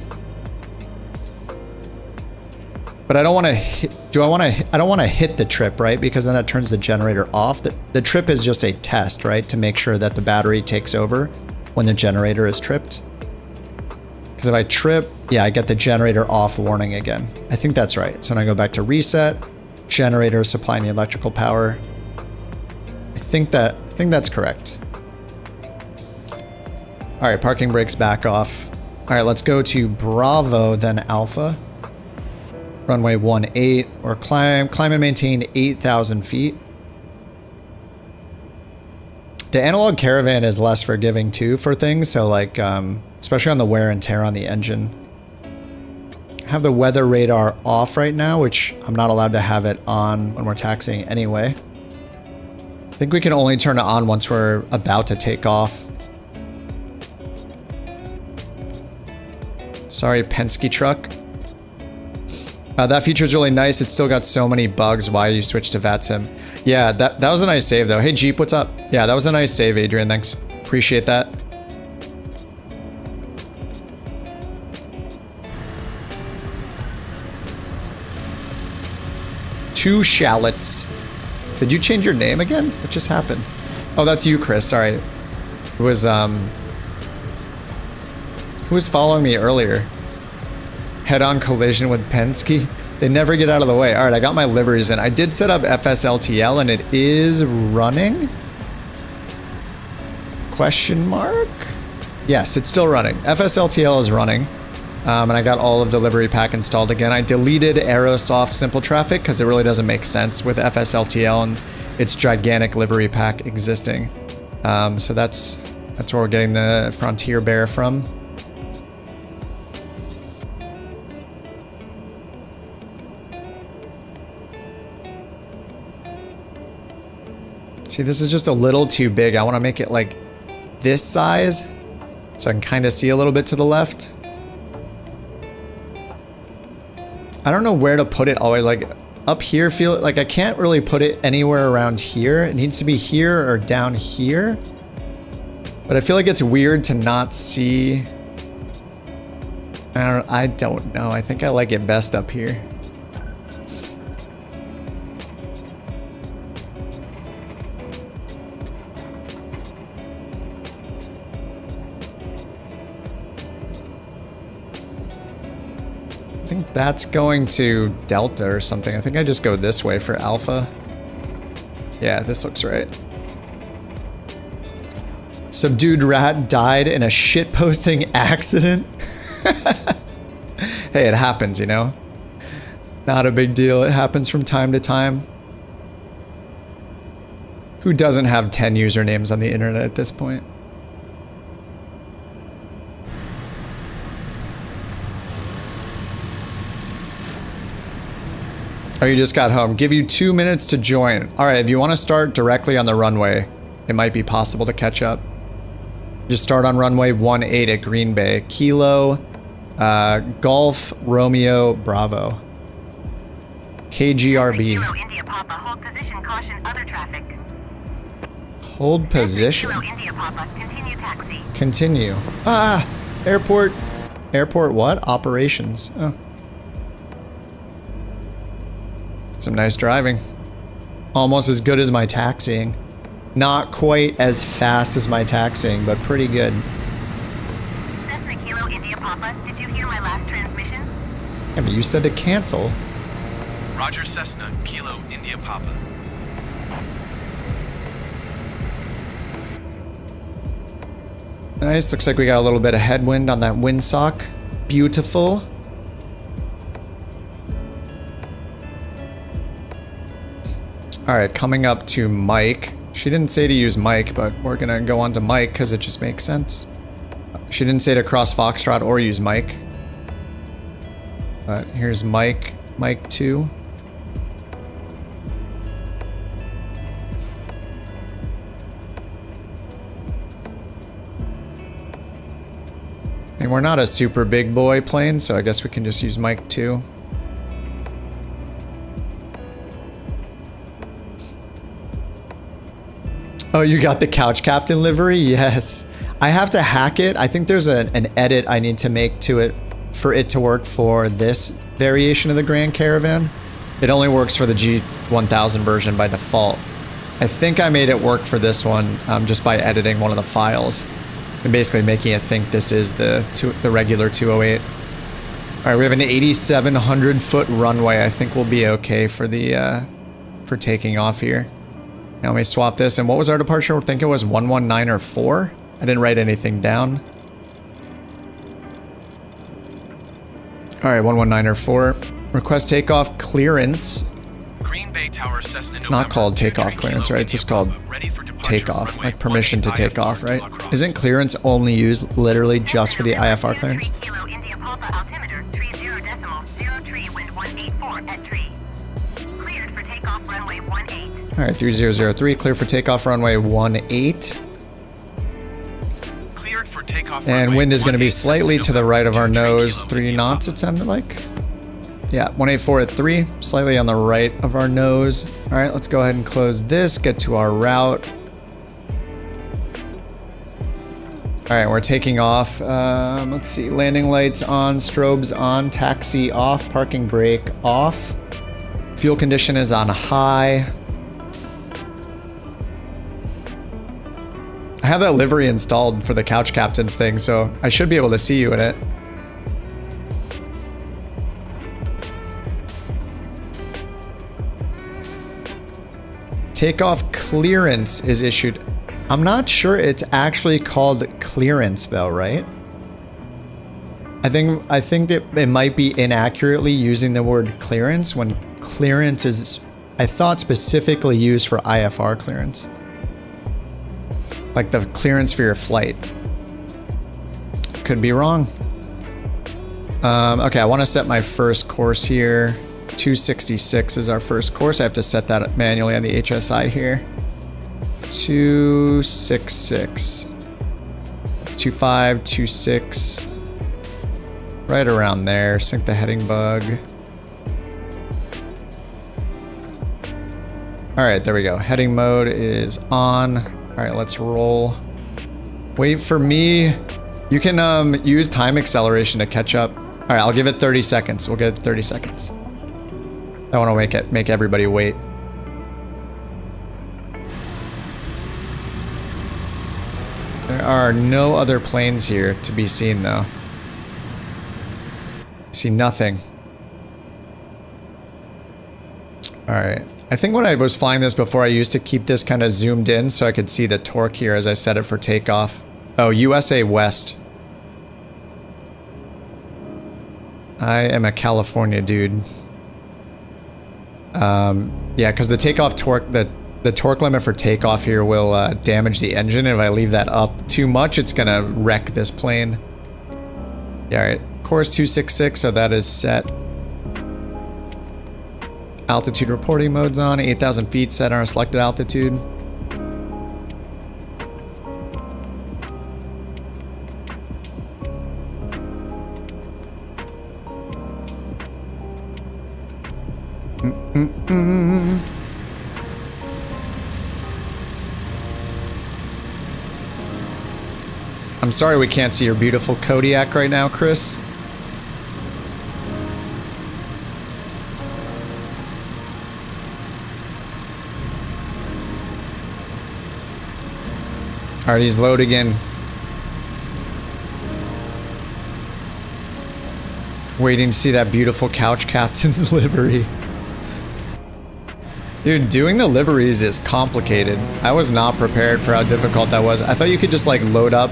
But I don't want to hit, I don't want to hit the trip, right? Because then that turns the generator off. The trip is just a test, right? To make sure that the battery takes over when the generator is tripped. Because if I trip, yeah, I get the generator off warning again. I think that's right. So when I go back to reset, generator supplying the electrical power. I think that's correct. All right, parking brakes back off. All right, let's go to Bravo, then Alpha. Runway 18, or climb and maintain 8,000 feet. The analog caravan is less forgiving too for things, so like, especially on the wear and tear on the engine. I have the weather radar off right now, which I'm not allowed to have it on when we're taxiing anyway. I think we can only turn it on once we're about to take off. Sorry, Penske truck. That feature is really nice. It's still got so many bugs. Why you switched to VATSIM? Yeah, that was a nice save though. Hey Jeep, what's up? Yeah, that was a nice save, Adrian. Thanks. Appreciate that. Two shallots. Did you change your name again? What just happened? Oh, that's you, Chris. Sorry. It was who was following me earlier? Head-on collision with Penske. They never get out of the way. All right, I got my liveries in. I did set up FSLTL and it is running? Question mark? Yes, it's still running. FSLTL is running. And I got all of the livery pack installed again. I deleted Aerosoft Simple Traffic because it really doesn't make sense with FSLTL and its gigantic livery pack existing. So that's where we're getting the Frontier Bear from. See, this is just a little too big. I want to make it like this size so I can kind of see a little bit to the left. I don't know where to put it always. Like up here, feel like I can't really put it anywhere around here. It needs to be here or down here. But I feel like it's weird to not see. I don't know. I think I like it best up here. I think that's going to Delta or something. I think I just go this way for Alpha. Yeah, this looks right. Subdued rat died in a shitposting accident. Hey, it happens, you know? Not a big deal. It happens from time to time. Who doesn't have 10 usernames on the internet at this point? Oh, you just got home. Give you 2 minutes to join. All right, if you want to start directly on the runway, it might be possible to catch up. Just start on runway 18 at Green Bay. Kilo, Golf, Romeo, Bravo. KGRB. Kilo India Papa, hold position, caution, other traffic. Hold position. Kilo India Papa, continue taxi. Continue. Ah, airport. Airport what? Operations. Oh. Some nice driving. Almost as good as my taxiing. Not quite as fast as my taxiing, but pretty good. Cessna Kilo India Papa, did you hear my last transmission? Yeah, but you said to cancel. Roger Cessna, Kilo India Papa. Nice, looks like we got a little bit of headwind on that windsock. Beautiful. Alright, coming up to Mike. She didn't say to use Mike, but we're gonna go on to Mike because it just makes sense. She didn't say to cross Foxtrot or use Mike. But here's Mike, Mike 2. And we're not a super big boy plane, so I guess we can just use Mike 2. Oh, you got the Couch Captain livery? Yes. I have to hack it. I think there's an edit I need to make to it for it to work for this variation of the Grand Caravan. It only works for the G1000 version by default. I think I made it work for this one just by editing one of the files and basically making it think this is the regular 208. All right, we have an 8,700 foot runway. I think we'll be okay for the for taking off here. Now let me swap this. And what was our departure? I think it was 119 or 4. I didn't write anything down. All right, 119 or 4. Request takeoff clearance. Green Bay Tower Cessna. It's not called takeoff clearance, right? It's just called takeoff, like permission to take off, right? Isn't clearance only used literally just for the IFR clearance? Kilo India Papa, altimeter 30.03, wind 184 at 3. Cleared for takeoff runway 18. All right, 3003, clear for takeoff runway 18. Cleared for takeoff. And wind is going to be slightly to the right of our nose, 3 knots it sounded like. Yeah, 184 at 3, slightly on the right of our nose. All right, let's go ahead and close this, get to our route. All right, we're taking off. Let's see, landing lights on, strobes on, taxi off, parking brake off. Fuel condition is on high. I have that livery installed for the Couch Captain's thing, so I should be able to see you in it. Takeoff clearance is issued. I'm not sure it's actually called clearance though, right? I think that it might be inaccurately using the word clearance when clearance is, I thought, specifically used for IFR clearance. Like the clearance for your flight. Could be wrong. Okay, I want to set my first course here. 266 is our first course. I have to set that manually on the HSI here. 266. It's 25, 26. Right around there. Sync the heading bug. Alright, there we go. Heading mode is on. Alright, let's roll. Wait for me. You can use time acceleration to catch up. Alright, I'll give it 30 seconds. We'll get it 30 seconds. I want to make everybody wait. There are no other planes here to be seen though. I see nothing. Alright. I think when I was flying this before, I used to keep this kind of zoomed in so I could see the torque here as I set it for takeoff. Oh, USA West. I am a California dude. Yeah, because the takeoff torque, the torque limit for takeoff here will damage the engine. If I leave that up too much, it's gonna wreck this plane. Yeah, alright. Course 266, so that is set. Altitude reporting mode's on. 8,000 feet set on our selected altitude. I'm sorry we can't see your beautiful Kodiak right now, Chris. Alright, he's loading again. Waiting to see that beautiful couch captain's livery. Dude, doing the liveries is complicated. I was not prepared for how difficult that was. I thought you could just like load up,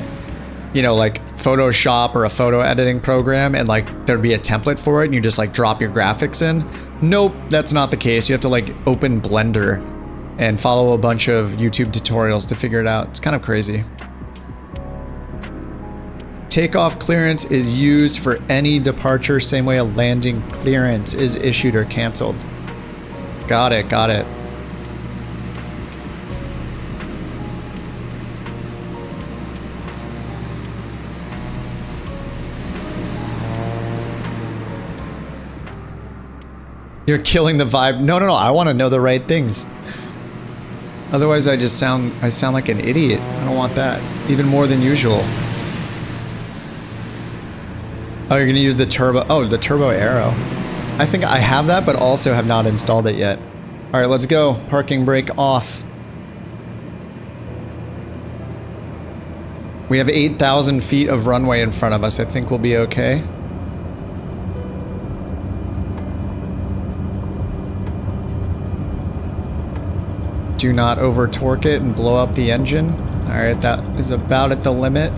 you know, like Photoshop or a photo editing program and like there'd be a template for it and you just like drop your graphics in. Nope, that's not the case. You have to like open Blender and follow a bunch of YouTube tutorials to figure it out. It's kind of crazy. Takeoff clearance is used for any departure, same way a landing clearance is issued or canceled. Got it, got it. You're killing the vibe. No, no, no, I want to know the right things. Otherwise I sound like an idiot. I don't want that. Even more than usual. Oh, you're gonna use the turbo, the turbo arrow. I think I have that, but also have not installed it yet. All right, let's go. Parking brake off. We have 8,000 feet of runway in front of us. I think we'll be okay. Do not over torque it and blow up the engine. All right, that is about at the limit.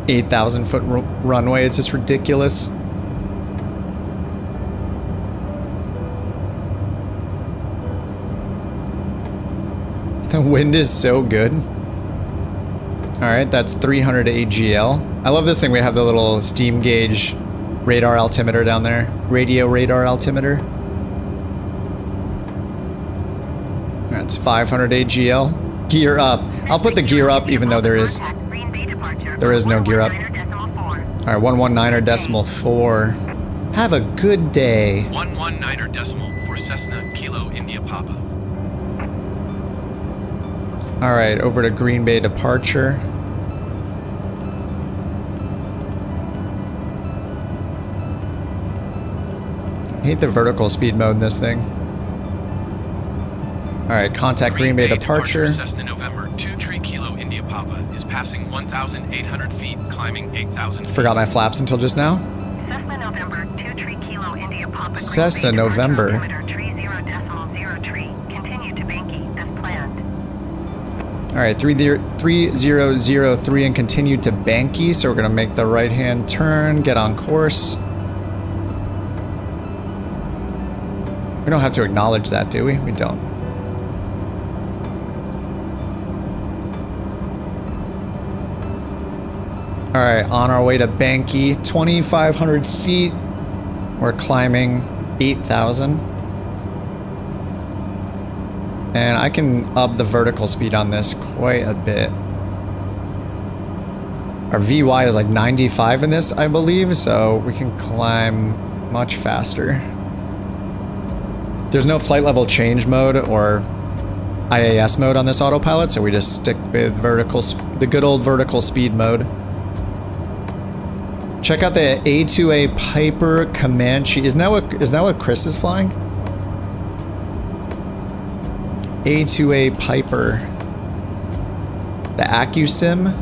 $8,000-foot runway, it's just ridiculous. The wind is so good. Alright, that's 300 AGL. I love this thing, we have the little steam gauge radar altimeter down there. Radio radar altimeter. That's 500 AGL. Gear up. I'll put the gear up even though there is no gear up. Alright, 119er decimal 4. Have a good day. 119er decimal for Cessna Kilo India Papa. Alright, over to Green Bay departure. I hate the vertical speed mode in this thing. Alright, contact Green Bay departure. Cessna November 2 Kilo India Papa is passing 1,800 feet, climbing 8,000 feet. Forgot my flaps until just now. Cessna November 2 Kilo India Papa. Cessna November. 30.03. Continue to Banky as planned. Alright, 3003 and continue to Banky, so we're gonna make the right-hand turn, get on course. We don't have to acknowledge that, do we? We don't. Alright, on our way to Banky, 2,500 feet. We're climbing 8,000. And I can up the vertical speed on this quite a bit. Our VY is like 95 in this, I believe, so we can climb much faster. There's no flight level change mode or IAS mode on this autopilot, so we just stick with the good old vertical speed mode. Check out the A2A Piper Comanche. Isn't that what Chris is flying? A2A Piper. The AccuSim.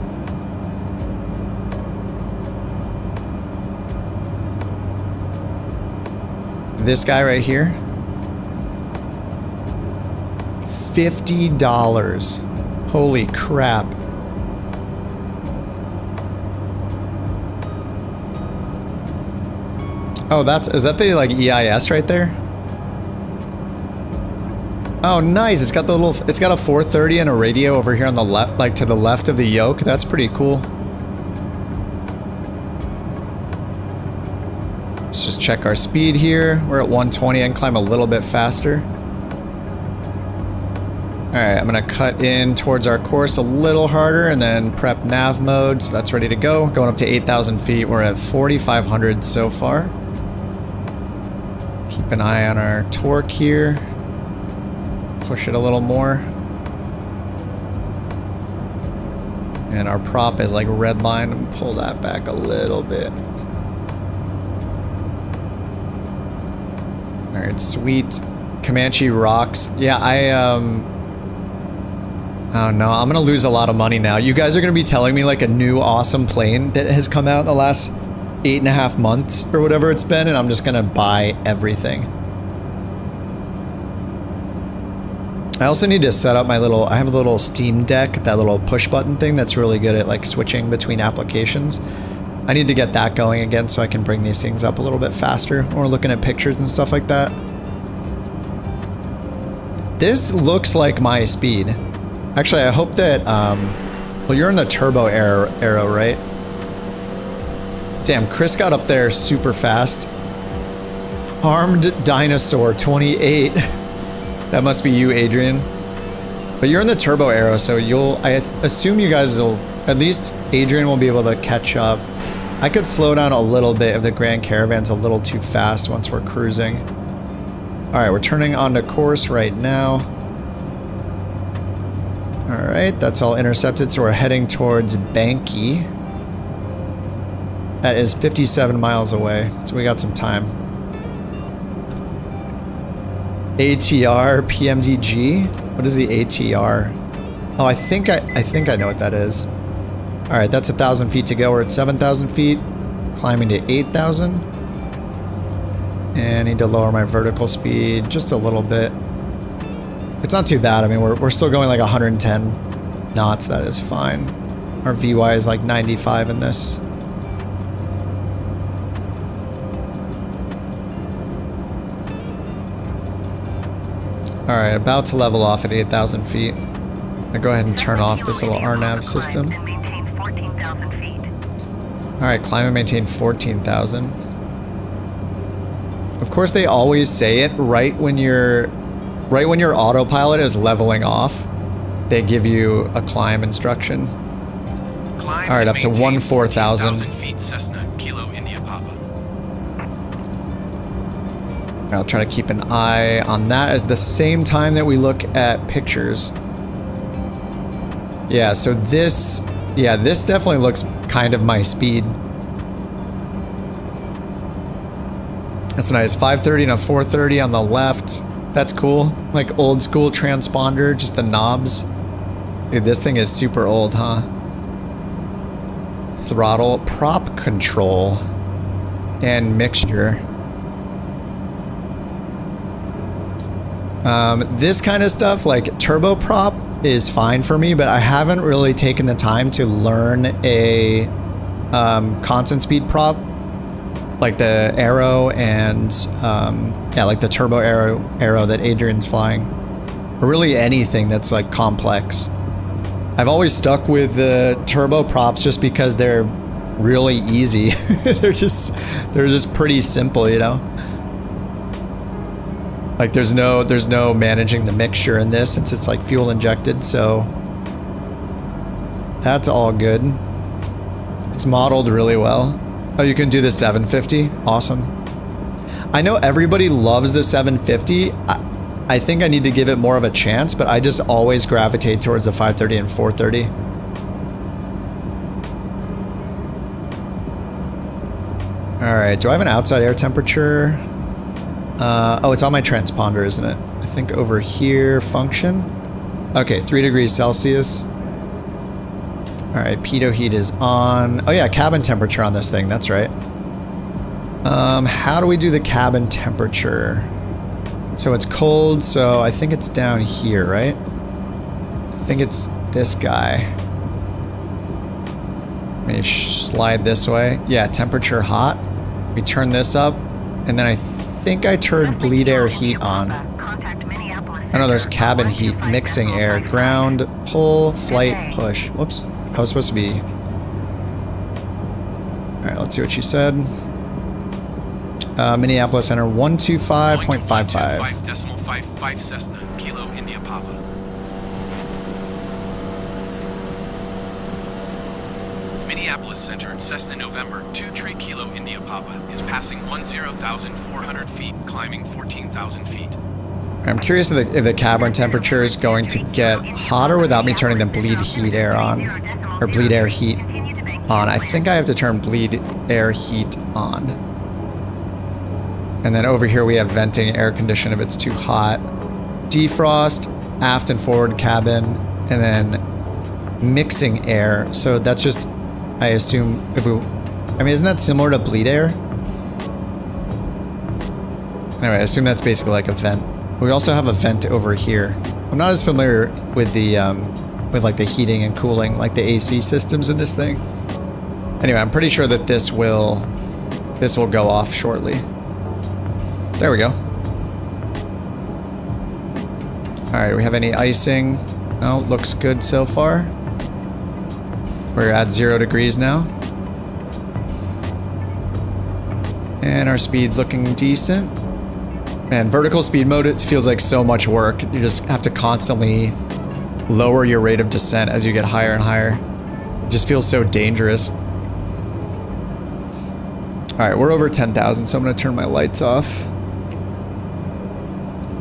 This guy right here. $50. Holy crap. Oh, is that the like EIS right there? Oh, nice. It's got the little, it's got a 430 and a radio over here on the left, like to the left of the yoke. That's pretty cool. Let's just check our speed here. We're at 120 and climb a little bit faster. All right, I'm gonna cut in towards our course a little harder and then prep nav mode, so that's ready to go. Going up to 8,000 feet, we're at 4,500 so far. Keep an eye on our torque here. Push it a little more. And our prop is like redlined, and pull that back a little bit. All right, sweet. Comanche rocks. Yeah, oh no, I'm gonna lose a lot of money now. You guys are gonna be telling me like a new awesome plane that has come out in the last 8.5 months or whatever it's been, and I'm just gonna buy everything. I also need to set up my little, I have a little Steam Deck, that little push button thing that's really good at like switching between applications. I need to get that going again so I can bring these things up a little bit faster when we're looking at pictures and stuff like that. This looks like my speed. Actually, I hope that, well, you're in the turbo arrow, right? Damn, Chris got up there super fast. Armed Dinosaur 28. That must be you, Adrian. But you're in the turbo arrow, so I assume you guys will, at least Adrian will be able to catch up. I could slow down a little bit if the Grand Caravan's a little too fast once we're cruising. All right, we're turning onto course right now. All right, that's all intercepted, so we're heading towards Banky. That is 57 miles away, so we got some time. ATR PMDG? What is the ATR? Oh, I think I know what that is. All right, that's 1,000 feet to go. We're at 7,000 feet, climbing to 8,000. And I need to lower my vertical speed just a little bit. It's not too bad. I mean, we're still going like 110 knots. That is fine. Our VY is like 95 in this. All right, about to level off at 8,000 feet. I'll go ahead and turn off this little RNAV system. All right, climb and maintain 14,000. Of course, they always say it right when your autopilot is leveling off. They give you a climb instruction. Climb all right, up to 14,000 14,000. feet, Cessna, Kilo India Papa. I'll try to keep an eye on that at the same time that we look at pictures. Yeah, so this definitely looks kind of my speed. That's nice. 530 and a 430 on the left. That's cool. Like old school transponder, just the knobs. Dude, this thing is super old, huh? Throttle, prop control, and mixture. This kind of stuff, like turboprop, is fine for me, but I haven't really taken the time to learn a constant speed prop, like the arrow and yeah, like the turbo arrow that Adrian's flying, or really anything that's like complex. I've always stuck with the turboprops just because they're really easy. they're just pretty simple, you know. Like there's no managing the mixture in this since it's like fuel injected, so that's all good. It's modeled really well. Oh, you can do the 750? Awesome. I know everybody loves the 750. I think I need to give it more of a chance, but I just always gravitate towards the 530 and 430. All right, do I have an outside air temperature? Oh, it's on my transponder, isn't it? I think over here, function. Okay, 3 degrees Celsius. All right, pitot heat is on. Oh yeah, cabin temperature on this thing, that's right. How do we do the cabin temperature? So it's cold, so I think it's down here, right? I think it's this guy. Let me slide this way. Yeah, temperature hot. We turn this up, and then I think I turned bleed air heat on. Contact Minneapolis I know there's cabin heat, mixing air, ground, pull, flight, push. Whoops. I was supposed to be... Alright, let's see what she said. Minneapolis Center, 125.55. 5.55 Cessna, Kilo India Papa. Minneapolis Center, Cessna November, 23 Kilo India Papa, is passing 10,400 feet, climbing 14,000 feet. I'm curious if the cabin temperature is going to get hotter without me turning the bleed heat air on, or bleed air heat on. I think I have to turn bleed air heat on. And then over here we have venting air condition if it's too hot. Defrost, aft and forward cabin, and then mixing air. So that's just, I assume, if we, I mean, isn't that similar to bleed air? Anyway, I assume that's basically like a vent. We also have a vent over here. I'm not as familiar with the, with like the heating and cooling, like the AC systems in this thing. Anyway, I'm pretty sure that this will go off shortly. There we go. Alright, do we have any icing? No, looks good so far. We're at 0 degrees now. And our speed's looking decent. Man, vertical speed mode, it feels like so much work. You just have to constantly lower your rate of descent as you get higher and higher. It just feels so dangerous. Alright, we're over 10,000, so I'm going to turn my lights off.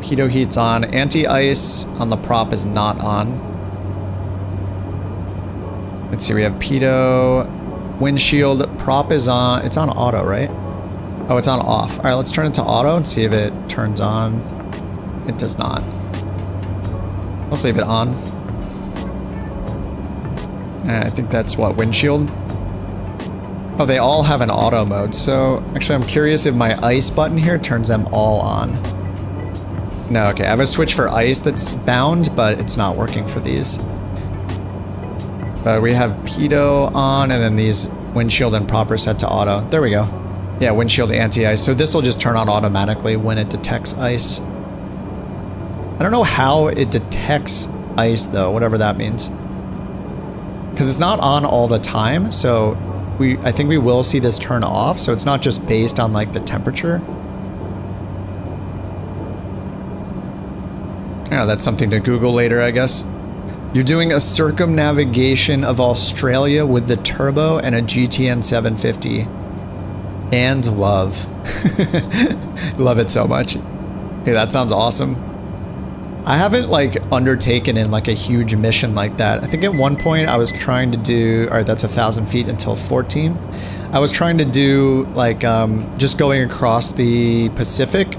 Pitot heat's on. Anti-ice on the prop is not on. Let's see, we have pitot. Windshield. Prop is on. It's on auto, right? Oh, it's on off. Alright, let's turn it to auto and see if it turns on. It does not. Let's leave it on. I think that's what, windshield? Oh, they all have an auto mode. So, actually, I'm curious if my ice button here turns them all on. No, okay, I have a switch for ice that's bound, but it's not working for these. But we have pitot on, and then these windshield and prop are set to auto. There we go. Yeah, windshield anti-ice. So this will just turn on automatically when it detects ice. I don't know how it detects ice, though, whatever that means. Because it's not on all the time, so I think we will see this turn off, so it's not just based on, like, the temperature. Yeah, that's something to Google later, I guess. You're doing a circumnavigation of Australia with the turbo and a GTN 750. And love. Love it so much. Hey, that sounds awesome. I haven't, like, undertaken in, like, a huge mission like that. I think at one point I was trying to do... Alright, that's 1,000 feet until 14. I was trying to do, like, just going across the Pacific.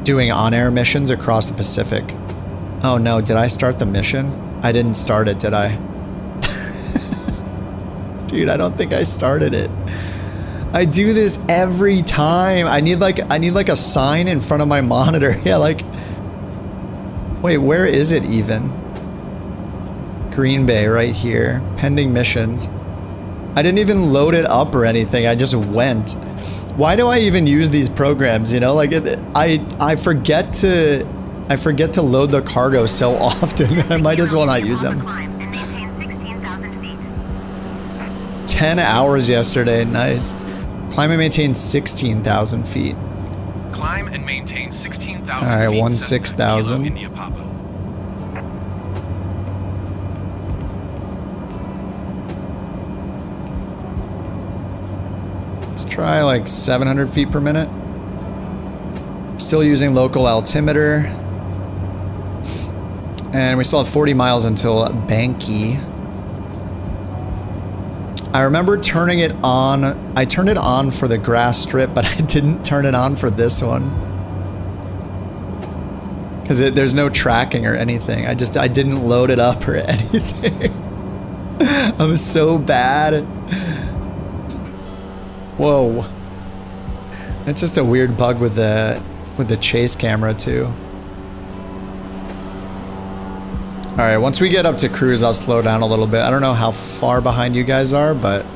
Doing on-air missions across the Pacific. Oh no, did I start the mission? I didn't start it, did I? Dude, I don't think I started it. I do this every time. I need like a sign in front of my monitor. Yeah, like, wait, where is it even? Green Bay right here. Pending missions. I didn't even load it up or anything. I just went. Why do I even use these programs, you know? Like, I forget to load the cargo so often that I might as well not use them. 10 hours yesterday, nice. Climb and maintain 16,000 feet. Climb and maintain 16,000 All right, feet. 16,000. India Papa. Let's try like 700 feet per minute. Still using local altimeter. And we still have 40 miles until Banky. I remember turning it on. I turned it on for the grass strip, but I didn't turn it on for this one. Because there's no tracking or anything. I didn't load it up or anything. I'm so bad. Whoa. It's just a weird bug with the chase camera too. Alright, once we get up to cruise, I'll slow down a little bit. I don't know how far behind you guys are, but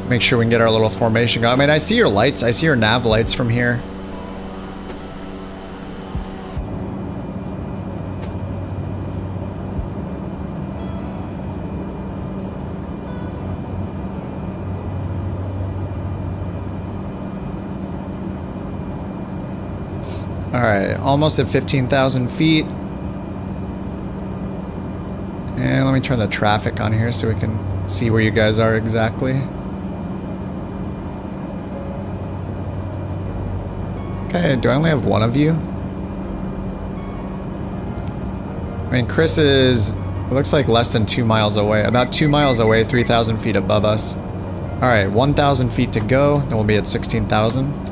Make sure we can get our little formation going. I mean, I see your lights. I see your nav lights from here. Alright, almost at 15,000 feet. And let me turn the traffic on here so we can see where you guys are exactly. Okay, do I only have one of you? I mean, Chris is, it looks like less than 2 miles away. About 2 miles away, 3,000 feet above us. Alright, 1,000 feet to go, then we'll be at 16,000.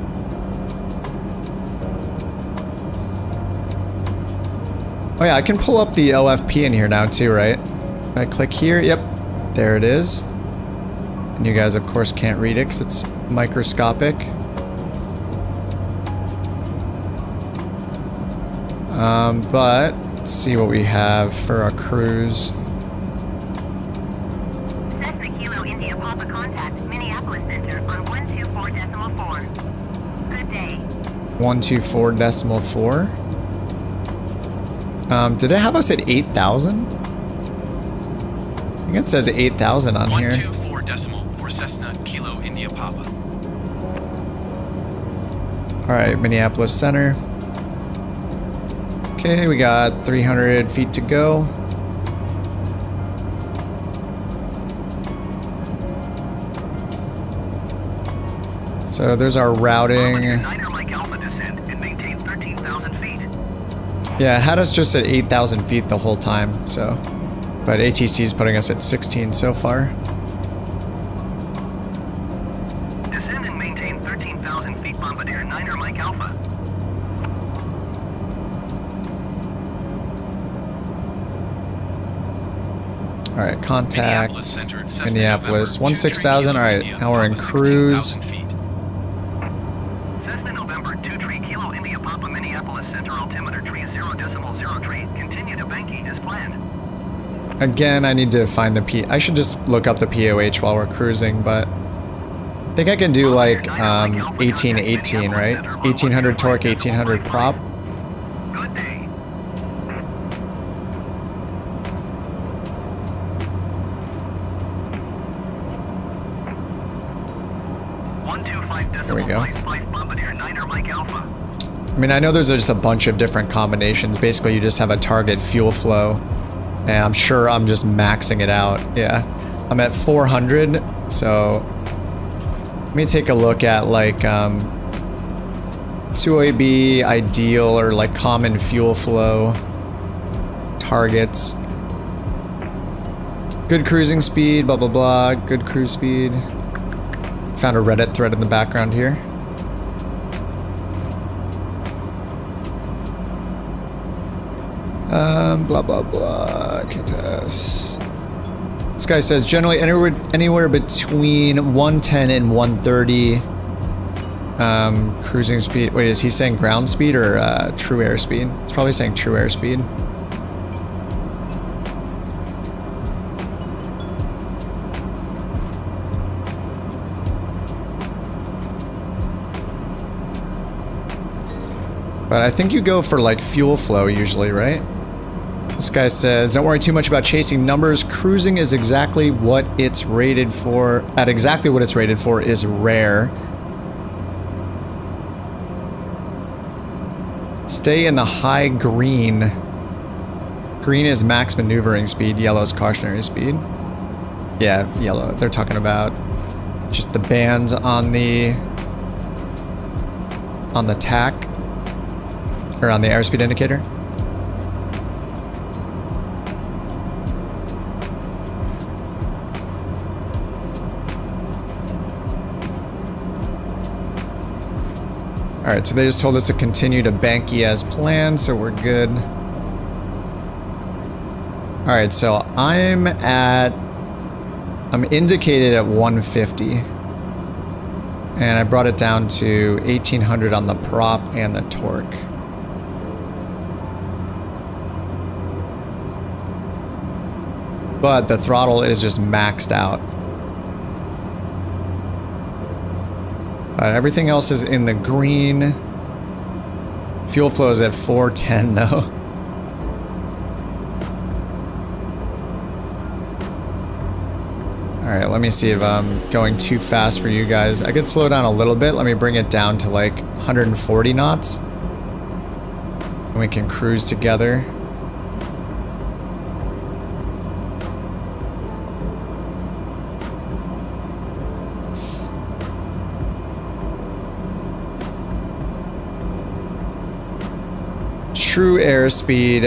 Oh yeah, I can pull up the LFP in here now too, right? If I click here, yep, there it is. And you guys of course can't read it because it's microscopic. But let's see what we have for our cruise. Cessna Kilo India Papa contact Minneapolis Center on 124.4. Good day. 124.4. Did it have us at 8,000? I think it says 8,000 on here. 124 for Cessna Kilo India Papa. Alright, Minneapolis Center. Okay, we got 300 feet to go. So there's our routing. Yeah, it had us just at 8,000 feet the whole time, so. But ATC is putting us at 16 so far. Descend and maintain 13,000 feet, Bombardier 9er Mike Alpha. Alright, contact Minneapolis Center, Cessna Minneapolis. November, 16,000. Alright, now we're in cruise. 16,000 feet. Cessna November 23 Kilo India Papa Minneapolis Center altimeter tree 0.03. Continue to Banky as planned. Again, I need to find the P. I should just look up the POH while we're cruising, but I think I can do like 1818, right? 1800 torque, 1800 prop. Good day. There we go. Bombardier 9er Mike Alpha. I mean, I know there's just a bunch of different combinations. Basically, you just have a target fuel flow. And I'm sure I'm just maxing it out. Yeah. I'm at 400, so let me take a look at like 2AB ideal or like common fuel flow targets. Good cruising speed, blah blah blah, good cruise speed. Found a Reddit thread in the background here. Blah blah blah. KTEX. This guy says generally anywhere between 110 and 130 cruising speed. Wait, is he saying ground speed or true air speed? It's probably saying true air speed. But I think you go for like fuel flow usually, right? This guy says, don't worry too much about chasing numbers. Cruising is exactly what it's rated for. At exactly what it's rated for is rare. Stay in the high green. Green is max maneuvering speed. Yellow is cautionary speed. Yeah, yellow. They're talking about just the bands on the tack. Or on the airspeed indicator. Alright, so they just told us to continue to Banky as planned, so we're good. Alright, so I'm indicated at 150. And I brought it down to 1800 on the prop and the torque. But the throttle is just maxed out. Everything else is in the green. Fuel flow is at 410 though. Alright, let me see if I'm going too fast for you guys. I could slow down a little bit. Let me bring it down to like 140 knots. And we can cruise together. True airspeed.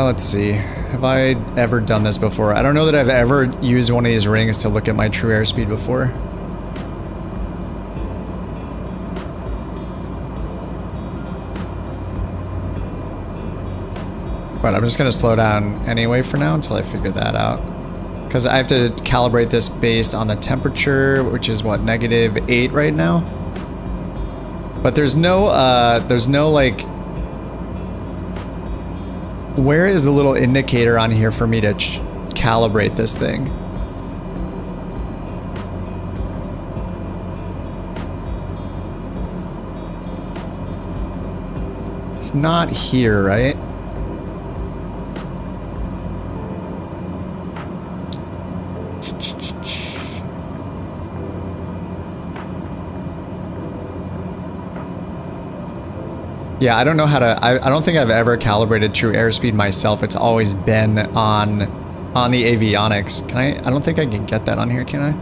Let's see. Have I ever done this before? I don't know that I've ever used one of these rings to look at my true airspeed before. But I'm just gonna slow down anyway for now until I figure that out. Because I have to calibrate this based on the temperature, which is what, -8 right now? But there's no like... Where is the little indicator on here for me to calibrate this thing? It's not here, right? Yeah, I don't know how to... I don't think I've ever calibrated true airspeed myself. It's always been on the avionics. Can I... I don't think I can get that on here, can I?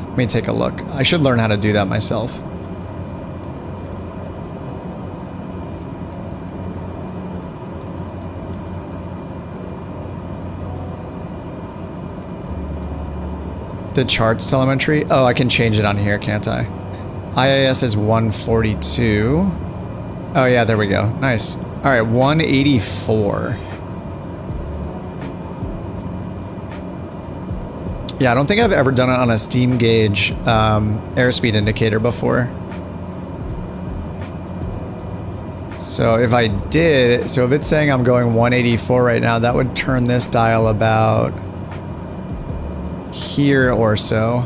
Let me take a look. I should learn how to do that myself. The charts telemetry? Oh, I can change it on here, can't I? IIS is 142. Oh yeah, there we go. Nice. All right, 184. Yeah, I don't think I've ever done it on a steam gauge airspeed indicator before. So if I did, so if it's saying I'm going 184 right now, that would turn this dial about here or so.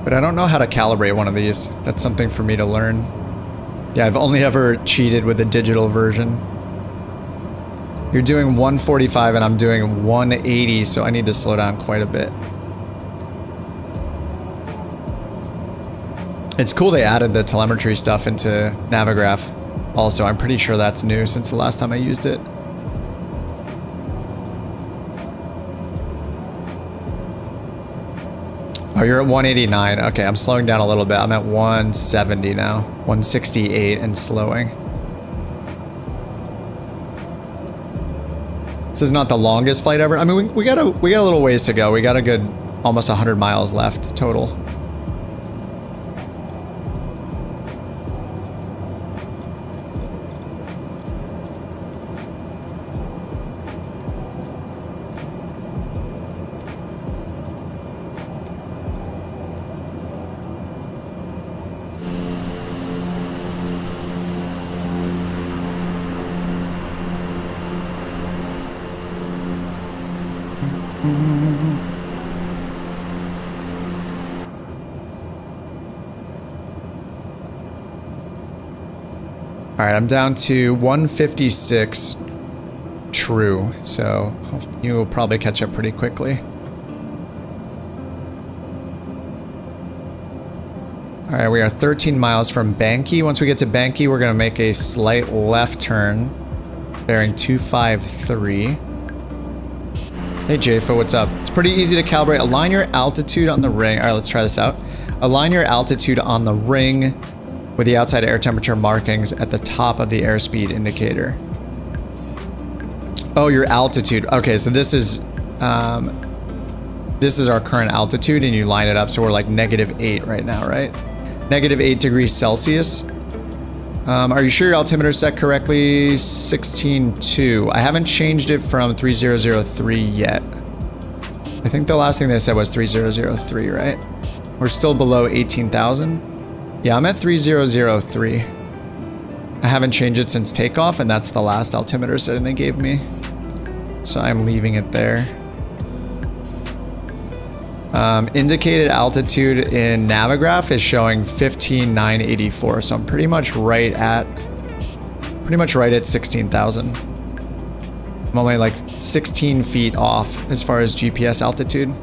But I don't know how to calibrate one of these. That's something for me to learn. Yeah, I've only ever cheated with the digital version. You're doing 145 and I'm doing 180, so I need to slow down quite a bit. It's cool they added the telemetry stuff into Navigraph. Also, I'm pretty sure that's new since the last time I used it. Oh, you're at 189. Okay, I'm slowing down a little bit. I'm at 170 now. 168 and slowing. This is not the longest flight ever. I mean, we got a little ways to go. We got a good almost 100 miles left total. All right, I'm down to 156 true, so you will probably catch up pretty quickly. All right, we are 13 miles from Banky. Once we get to Banky, we're gonna make a slight left turn, bearing 253. Hey Jayfa, what's up? It's pretty easy to calibrate. Align your altitude on the ring. All right, let's try this out. Align your altitude on the ring with the outside air temperature markings at the top of the airspeed indicator. Oh, your altitude. Okay, so this is our current altitude and you line it up. So we're like -8 right now, right? -8 degrees Celsius. Are you sure your altimeter is set correctly? 16.2. I haven't changed it from 3003 yet. I think the last thing they said was 3003, right? We're still below 18,000. Yeah, I'm at 3003. I haven't changed it since takeoff, and that's the last altimeter setting they gave me. So I'm leaving it there. Indicated altitude in Navigraph is showing 15,984, so I'm pretty much right at 16,000. I'm only like 16 feet off as far as GPS altitude.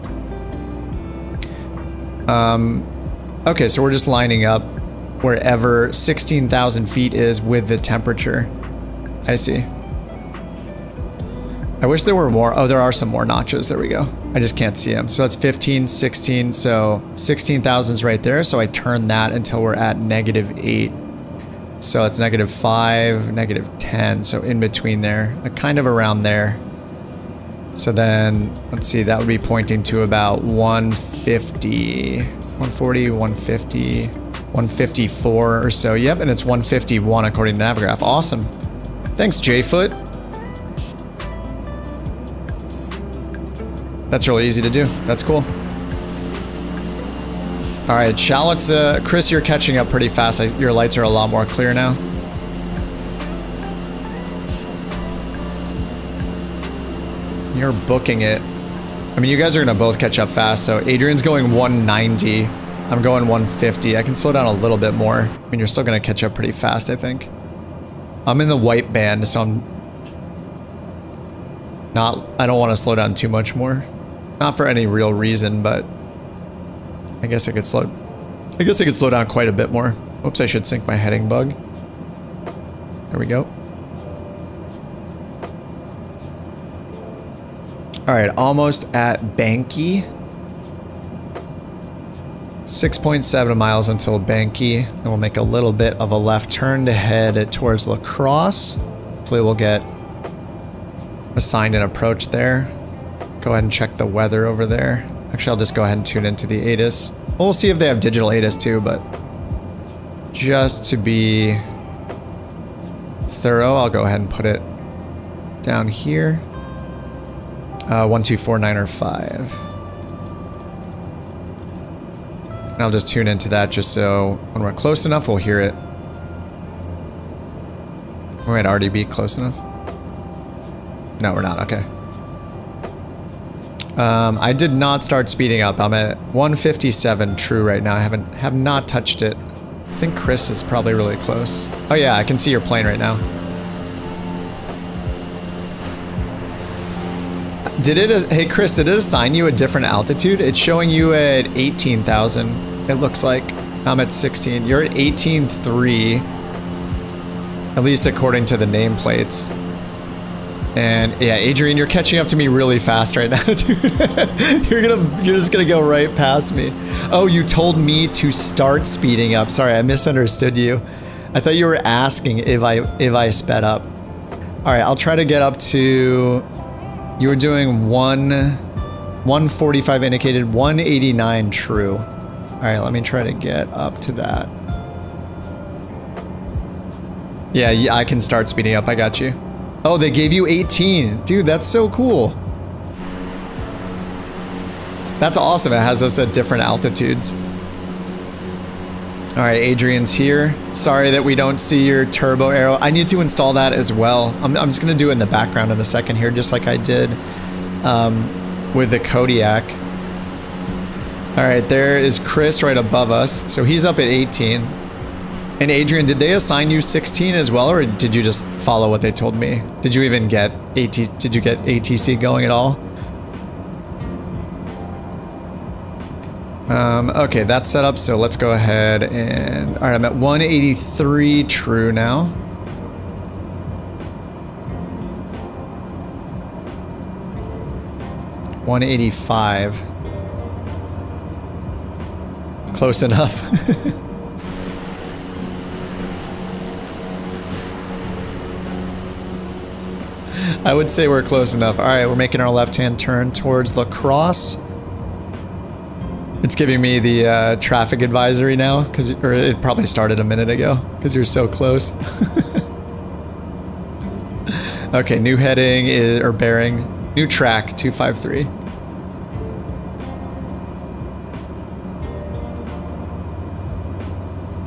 Okay, so we're just lining up wherever 16,000 feet is with the temperature. I see. I wish there were more. Oh, there are some more notches. There we go. I just can't see them. So that's 15, 16. So 16,000 is right there. So I turn that until we're at -8. So it's -5, -10. So in between there, kind of around there. So then, let's see, that would be pointing to about 150, 140, 150, 154 or so. Yep, and it's 151 according to Navigraph. Awesome. Thanks, J-Foot. That's really easy to do. That's cool. All right, Shallott's, Chris, you're catching up pretty fast. Your lights are a lot more clear now. You're booking it. I mean, you guys are gonna both catch up fast. So Adrian's going 190. I'm going 150. I can slow down a little bit more. I mean, you're still gonna catch up pretty fast, I think. I'm in the white band, so I don't want to slow down too much more. Not for any real reason, but I guess I could slow down quite a bit more. Oops, I should sync my heading bug. There we go. All right, almost at Banky. 6.7 miles until Banky. And we'll make a little bit of a left turn to head towards La Crosse. Hopefully we'll get assigned an approach there. Go ahead and check the weather over there. Actually, I'll just go ahead and tune into the ATIS. We'll see if they have digital ATIS too, but just to be thorough, I'll go ahead and put it down here. 12495. And I'll just tune into that just so when we're close enough, we'll hear it. We might already be close enough. No, we're not. Okay. I did not start speeding up. I'm at 157 true right now. I have not touched it. I think Chris is probably really close. Oh yeah, I can see your plane right now. Hey Chris, did it assign you a different altitude? It's showing you at 18,000. It looks like. I'm at 16. You're at 18.3. At least according to the nameplates. And yeah, Adrian, you're catching up to me really fast right now, dude. You're just gonna go right past me. Oh, you told me to start speeding up. Sorry, I misunderstood you. I thought you were asking if I sped up. All right, I'll try to get up to. You were doing 145 indicated, 189 true. All right, let me try to get up to that. Yeah, I can start speeding up. I got you. Oh, they gave you 18. Dude, that's so cool. That's awesome. It has us at different altitudes. All right, Adrian's here. Sorry that we don't see your turbo arrow. I need to install that as well. I'm just going to do it in the background in a second here, just like I did with the Kodiak. All right, there is Chris right above us. So he's up at 18. And Adrian, did they assign you 16 as well, or did you just follow what they told me? Did you even get did you get ATC going at all? Okay, that's set up, so let's go ahead and... Alright, I'm at 183 true now. $185. Close enough. I would say we're close enough. Alright, we're making our left-hand turn towards La Crosse. It's giving me the traffic advisory now, or it probably started a minute ago, because you're so close. Okay, new heading or bearing, new track, 253.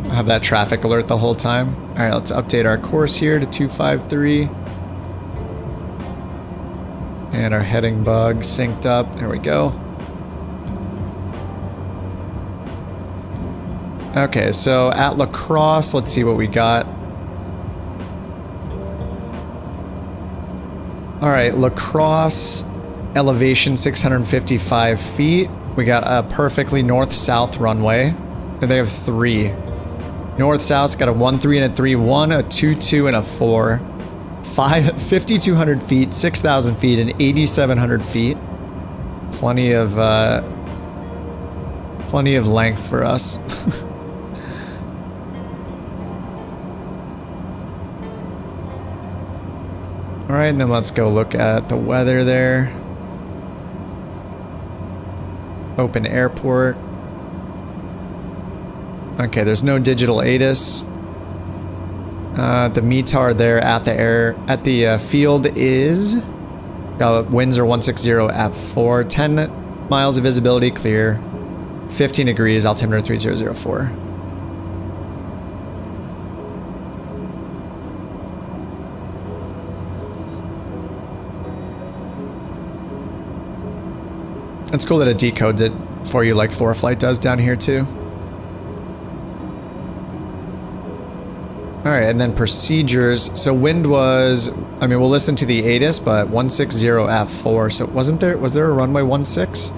I'll have that traffic alert the whole time. All right, let's update our course here to 253. And our heading bug synced up. There we go. Okay, so at La Crosse, let's see what we got. All right, La Crosse, elevation 655 feet. We got a perfectly north-south runway. And they have 3. North-south's got a 1-3 and a 3-1, a 2-2 and a 4. 5,200 feet, 6,000 feet, and 8,700 feet. Plenty of length for us. All right, and then let's go look at the weather there. Open airport. Okay, there's no digital ATIS. The METAR there at the field is winds are 160 at 4, 10 miles of visibility, clear, 15 degrees, altimeter 3004. It's cool that it decodes it for you like ForeFlight does down here too. All right, and then procedures. So wind was, I mean, we'll listen to the ATIS, but 160 F4. So was there a runway 16?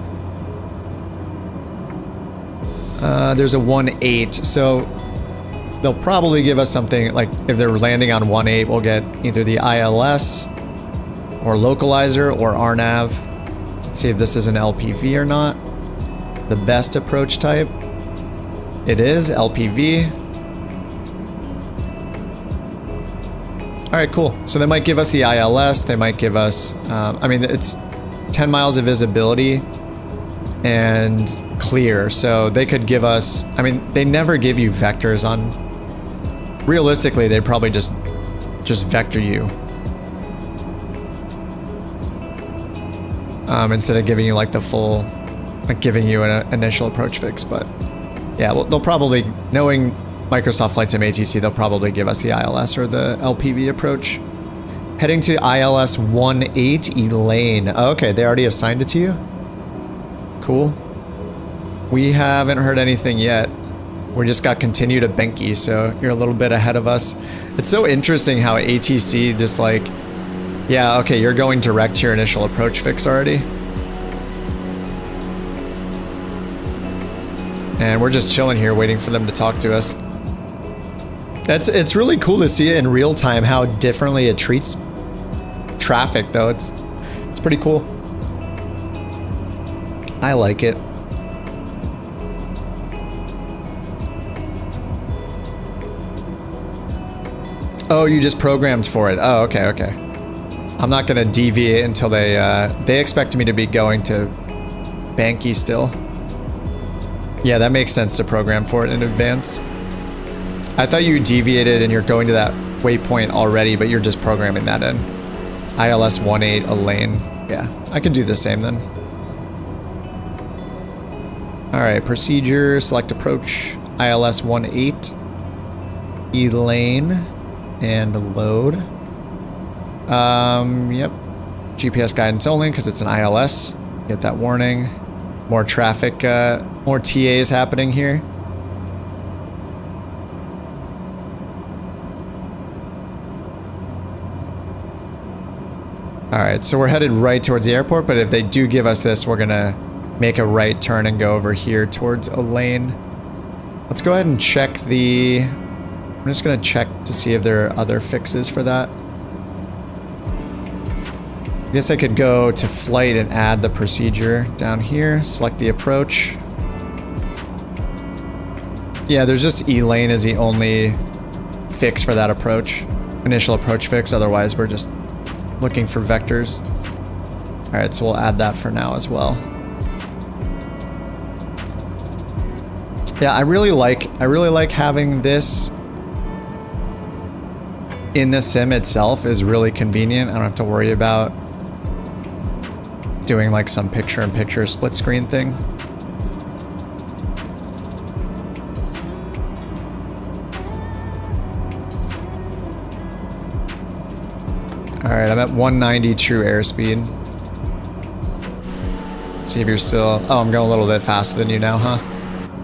There's a 18. So they'll probably give us something like if they're landing on 18, we'll get either the ILS or localizer or RNAV. Let's see if this is an LPV or not. The best approach type. It is LPV. All right, cool. So they might give us the ILS. They might give us, I mean, it's 10 miles of visibility and clear. So they could give us, I mean, they never give you vectors on, realistically, they'd probably just vector you. Instead of giving you like the full, like giving you an initial approach fix. But yeah, well, they'll probably, knowing Microsoft Flight Sim ATC, they'll probably give us the ILS or the LPV approach. Heading to ILS 18 Elaine. Oh, okay, they already assigned it to you? Cool. We haven't heard anything yet. We just got continued at Benki, so you're a little bit ahead of us. It's so interesting how ATC just like, yeah, okay, you're going direct to your initial approach fix already. And we're just chilling here waiting for them to talk to us. It's really cool to see it in real time how differently it treats traffic though. It's pretty cool. I like it. Oh, you just programmed for it. Oh, okay, okay. I'm not gonna deviate until they expect me to be going to Banky still. Yeah, that makes sense to program for it in advance. I thought you deviated and you're going to that waypoint already, but you're just programming that in. ILS 18 Elaine. Yeah, I could do the same then. All right, procedure, select approach, ILS 18, Elaine, and load. Yep, GPS guidance only because it's an ILS. Get that warning. More traffic, more TAs happening here. All right, so we're headed right towards the airport, but if they do give us this, we're gonna make a right turn and go over here towards Elaine. Let's go ahead and check the... I'm just gonna check to see if there are other fixes for that. I guess I could go to flight and add the procedure down here, select the approach. Yeah, there's just Elaine is the only fix for that approach. Initial approach fix, otherwise we're just looking for vectors. All right, so we'll add that for now as well. Yeah, I really like having this in the sim itself. Is really convenient. I don't have to worry about doing like some picture-in-picture split screen thing. All right, I'm at 190 true airspeed. Let's see if you're still... Oh, I'm going a little bit faster than you now, huh?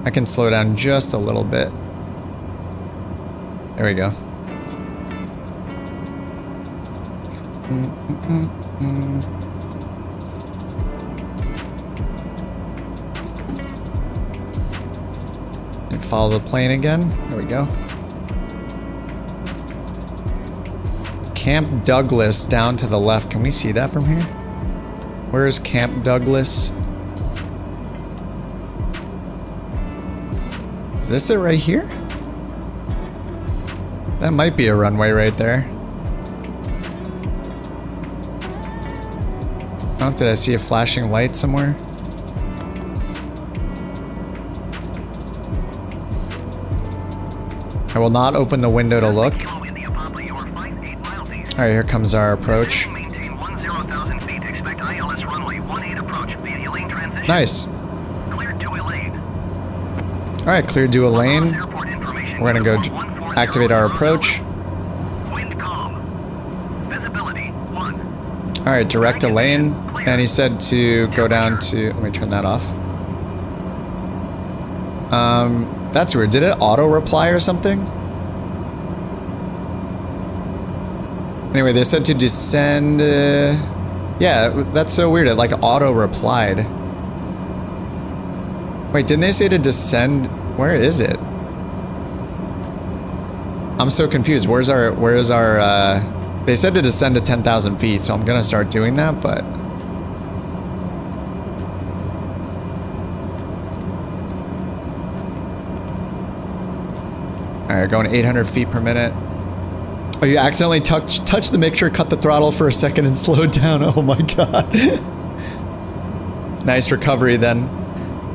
I can slow down just a little bit. There we go. And follow the plane again. There we go. Camp Douglas down to the left. Can we see that from here? Where is Camp Douglas? Is this it right here? That might be a runway right there. Oh, did I see a flashing light somewhere? I will not open the window to look. Alright, here comes our approach. Nice. Alright, cleared to a lane. We're gonna go activate our approach. Alright, direct a lane. And he said to go down to... Let me turn that off. That's weird. Did it auto-reply or something? Anyway, they said to descend... yeah, that's so weird. It like auto-replied. Wait, didn't they say to descend? Where is it? I'm so confused. Where's our, they said to descend to 10,000 feet, so I'm gonna start doing that, but... Alright, going 800 feet per minute. Oh, you accidentally touched the mixture, cut the throttle for a second and slowed down. Oh my god. Nice recovery then.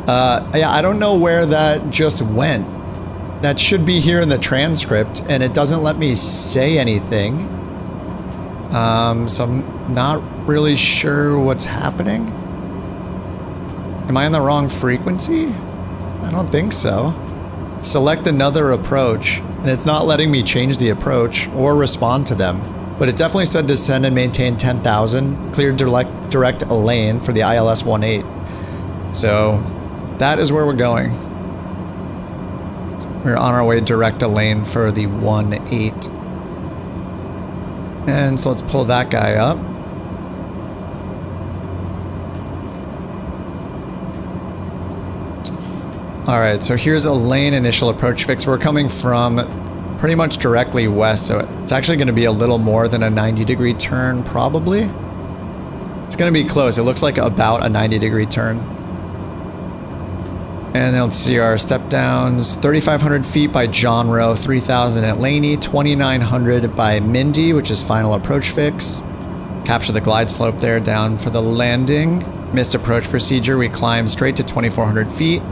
Yeah, I don't know where that just went. That should be here in the transcript, and it doesn't let me say anything. So I'm not really sure what's happening. Am I on the wrong frequency? I don't think so. Select another approach, and it's not letting me change the approach or respond to them. But it definitely said descend and maintain 10,000, clear direct a lane for the ILS 18. So that is where we're going. We're on our way direct a lane for the 18. And so let's pull that guy up. Alright, so here's a lane initial approach fix. We're coming from pretty much directly west, so it's actually going to be a little more than a 90-degree turn, probably. It's going to be close. It looks like about a 90-degree turn. And then let's see our step downs. 3,500 feet by John Rowe, 3,000 at Laney, 2,900 by Mindy, which is final approach fix. Capture the glide slope there down for the landing. Missed approach procedure. We climb straight to 2,400 feet.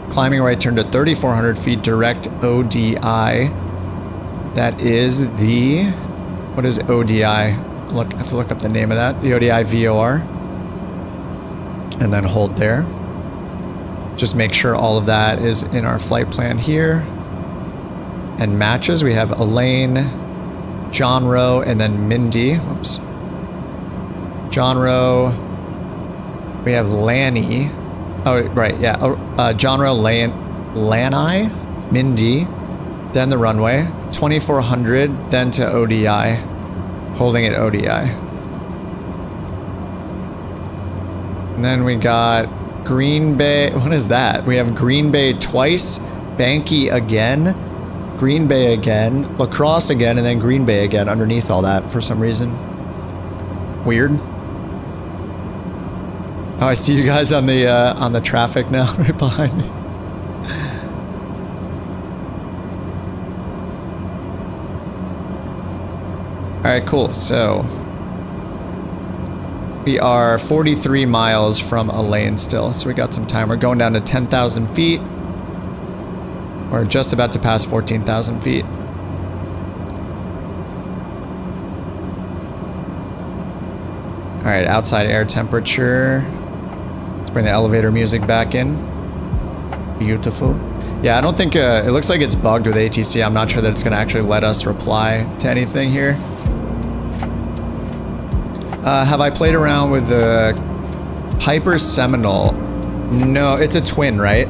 Climbing right turn to 3,400 feet, direct ODI. That is the... What is ODI? I have to look up the name of that. The ODI VOR. And then hold there. Just make sure all of that is in our flight plan here. And matches. We have Elaine, John Rowe, and then Mindy. Whoops. John Rowe. We have Lanny. Oh, right, yeah. John Rowe, Lanai, Mindy, then the runway, 2,400, then to ODI, holding at ODI. And then we got Green Bay. What is that? We have Green Bay twice, Banky again, Green Bay again, La Crosse again, and then Green Bay again underneath all that for some reason. Weird. Oh, I see you guys on the traffic now, right behind me. All right, cool. So we are 43 miles from Elaine still, so we got some time. We're going down to 10,000 feet. We're just about to pass 14,000 feet. All right, outside air temperature. Bring the elevator music back in. Beautiful. Yeah, I don't think, it looks like it's bugged with ATC. I'm not sure that it's going to actually let us reply to anything here. Have I played around with the Piper Seminole? No, it's a twin, right?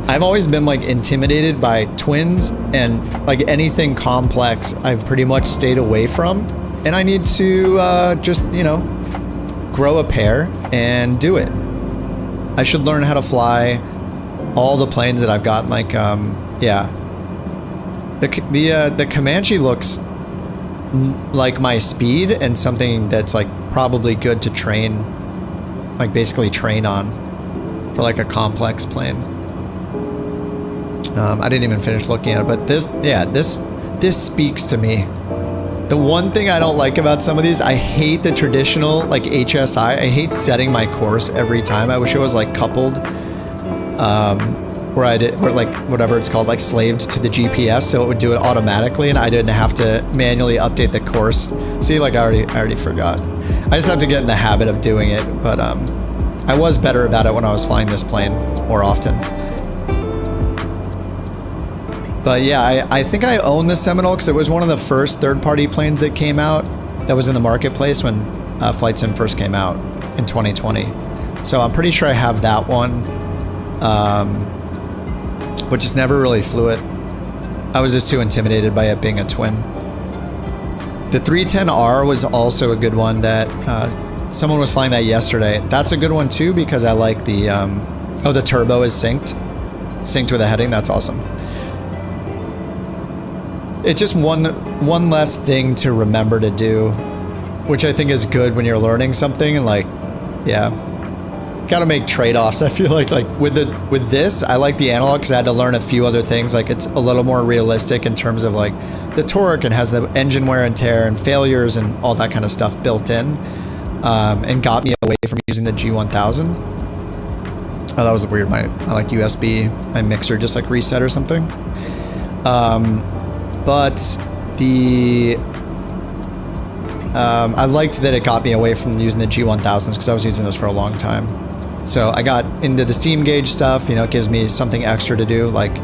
I've always been like intimidated by twins, and like anything complex I've pretty much stayed away from, and I need to just, you know, grow a pair and do it. I should learn how to fly all the planes that I've gotten. Like yeah, the Comanche looks like my speed and something that's like probably good to train, like basically train on for like a complex plane. I didn't even finish looking at it, but this, yeah, this speaks to me. The one thing I don't like about some of these, I hate the traditional like HSI. I hate setting my course every time. I wish it was like coupled, where like whatever it's called, like slaved to the GPS, so it would do it automatically, and I didn't have to manually update the course. See, like I already forgot. I just have to get in the habit of doing it, but I was better about it when I was flying this plane more often. But yeah, I think I own the Seminole because it was one of the first third-party planes that came out that was in the marketplace when Flight Sim first came out in 2020. So I'm pretty sure I have that one, but just never really flew it. I was just too intimidated by it being a twin. The 310R was also a good one that someone was flying that yesterday. That's a good one too because I like the, oh, the turbo is synced with a heading. That's awesome. It's just one less thing to remember to do, which I think is good when you're learning something. And like, yeah, gotta make trade-offs. I feel like with this, I like the analog because I had to learn a few other things. Like it's a little more realistic in terms of like the torque and has the engine wear and tear and failures and all that kind of stuff built in, and got me away from using the G1000. Oh, that was weird. My like USB, my mixer just like reset or something. But the I liked that it got me away from using the G1000s because I was using those for a long time. So I got into the steam gauge stuff. You know, it gives me something extra to do, like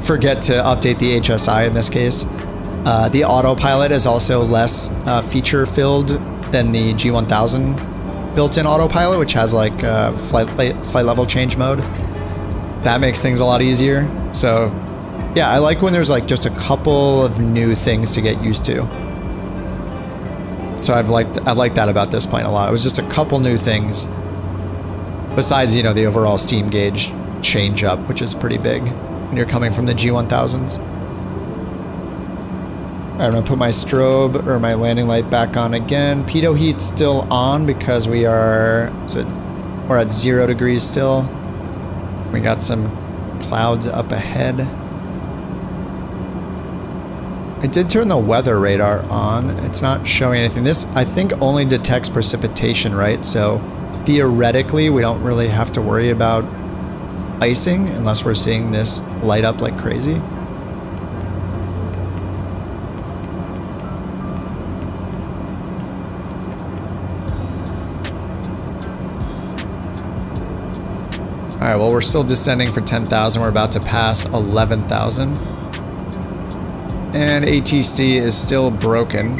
forget to update the HSI in this case. The autopilot is also less feature filled than the G1000 built-in autopilot, which has like flight level change mode. That makes things a lot easier. So yeah, I like when there's like just a couple of new things to get used to. So I like that about this plane a lot. It was just a couple new things besides, you know, the overall steam gauge change up, which is pretty big when you're coming from the G1000s. All right, I'm gonna put my strobe or my landing light back on again. Pitot heat's still on because we're at 0 degrees still. We got some clouds up ahead. I did turn the weather radar on. It's not showing anything. This, I think, only detects precipitation, right? So theoretically, we don't really have to worry about icing unless we're seeing this light up like crazy. All right, well, we're still descending for 10,000. We're about to pass 11,000. And ATC is still broken.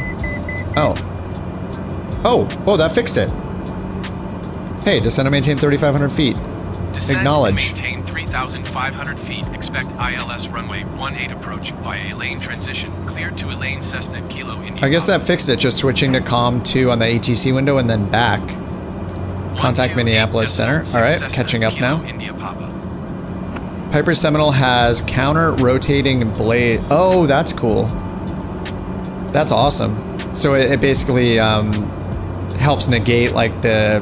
Oh, that fixed it. Hey, descend and maintain 3,500 feet. Descend Acknowledge. And maintain 3,500 feet. Expect ILS runway 18 approach via Elaine transition. Cleared to Elaine Cessna Kilo India. I guess that fixed it, just switching to COM 2 on the ATC window and then back. Contact Minneapolis Center. All right, catching up now. Piper Seminole has counter-rotating blade. Oh, that's cool. That's awesome. So it basically helps negate like the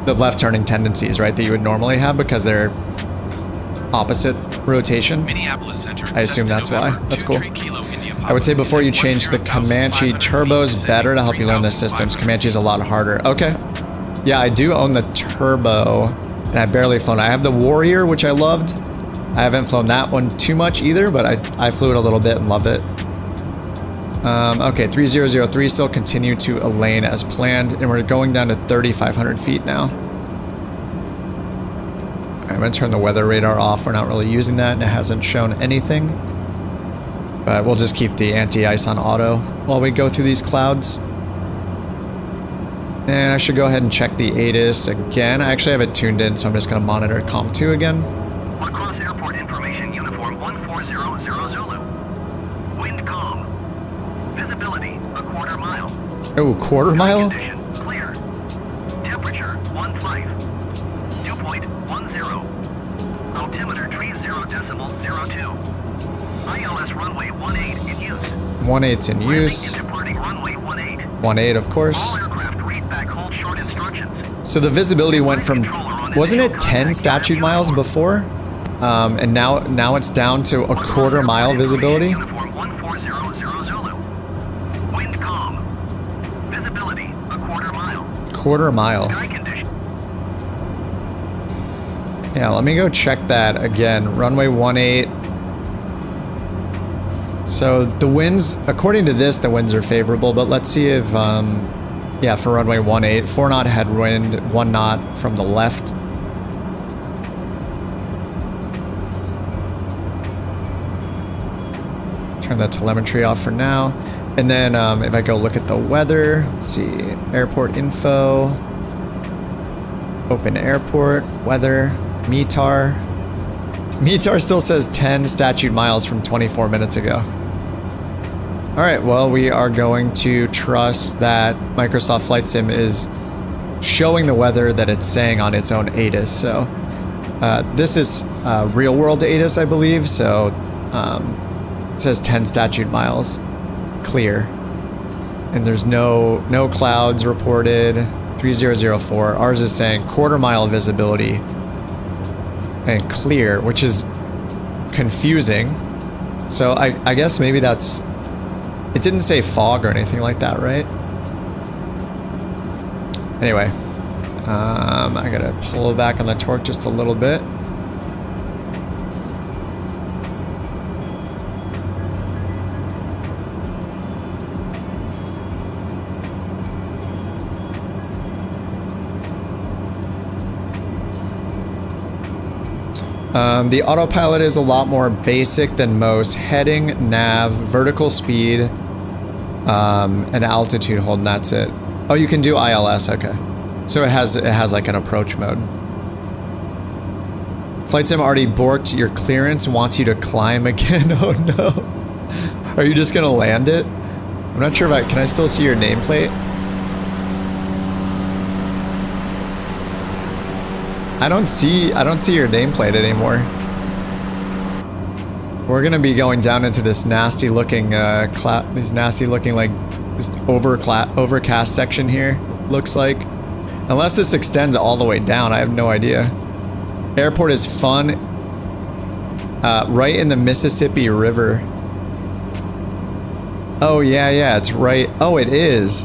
left turning tendencies, right, that you would normally have because they're opposite rotation. Minneapolis Center. I assume that's why. That's cool. I would say before you change the Comanche, turbo's better to help you learn the systems. Comanche's a lot harder. Okay. Yeah, I do own the turbo, and I've barely flown. I have the Warrior, which I loved. I haven't flown that one too much either, but I flew it a little bit and loved it. Okay, 3003 still continue to Elaine as planned, and we're going down to 3,500 feet now. All right, I'm gonna turn the weather radar off. We're not really using that, and it hasn't shown anything. But we'll just keep the anti-ice on auto while we go through these clouds. And I should go ahead and check the ATIS again. I actually have it tuned in, so I'm just gonna monitor COM 2 again. Cross Oh, quarter mile? Conditions clear. Temperature 15. Dew point 10. Altimeter 30.02. ILS runway 18 in use. 18's in use. Departing runway 18. 18, of course. All aircraft read back hold short instructions. So the visibility went from, wasn't it 10 statute miles before? And now it's down to a quarter mile visibility. Uniform 1400 Zulu. Wind calm. Visibility a quarter mile. Quarter mile. Sky condition. Yeah, let me go check that again. Runway 18. So the winds, according to this, the winds are favorable, but let's see if, yeah, for runway 18, 4 knot headwind, 1 knot from the left. Turn that telemetry off for now. And then if I go look at the weather, let's see, airport info, open airport, weather, METAR. METAR still says 10 statute miles from 24 minutes ago. All right, well, we are going to trust that Microsoft Flight Sim is showing the weather that it's saying on its own ATIS. So this is real world ATIS, I believe. So it says 10 statute miles clear. And there's no clouds reported. 3004. Ours is saying quarter mile visibility and clear, which is confusing. So I guess maybe that's... It didn't say fog or anything like that, right? Anyway, I gotta pull back on the torque just a little bit. The autopilot is a lot more basic than most. Heading, nav, vertical speed, and altitude hold, and that's it. Oh, you can do ILS, okay. So it has like an approach mode. Flight Sim already borked your clearance, wants you to climb again. Oh no. Are you just gonna land it? I'm not sure if can I still see your nameplate? I don't see your nameplate anymore. We're gonna be going down into this nasty looking these nasty looking like this overcast section here, looks like. Unless this extends all the way down, I have no idea. Airport is fun. Right in the Mississippi River. Oh yeah, it's right. Oh, it is.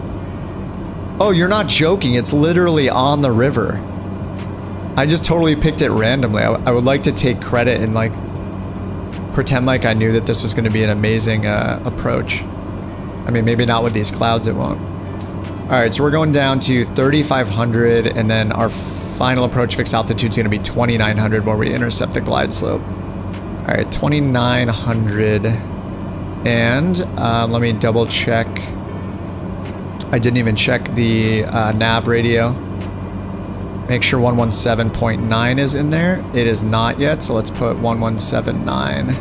Oh, you're not joking, it's literally on the river. I just totally picked it randomly. I would like to take credit and like pretend like I knew that this was going to be an amazing approach. I mean, maybe not with these clouds, it won't. All right, so we're going down to 3,500, and then our final approach fixed altitude is going to be 2,900 where we intercept the glide slope. All right, 2,900, and let me double check. I didn't even check the nav radio. Make sure 117.9 is in there. It is not yet, so let's put 1179.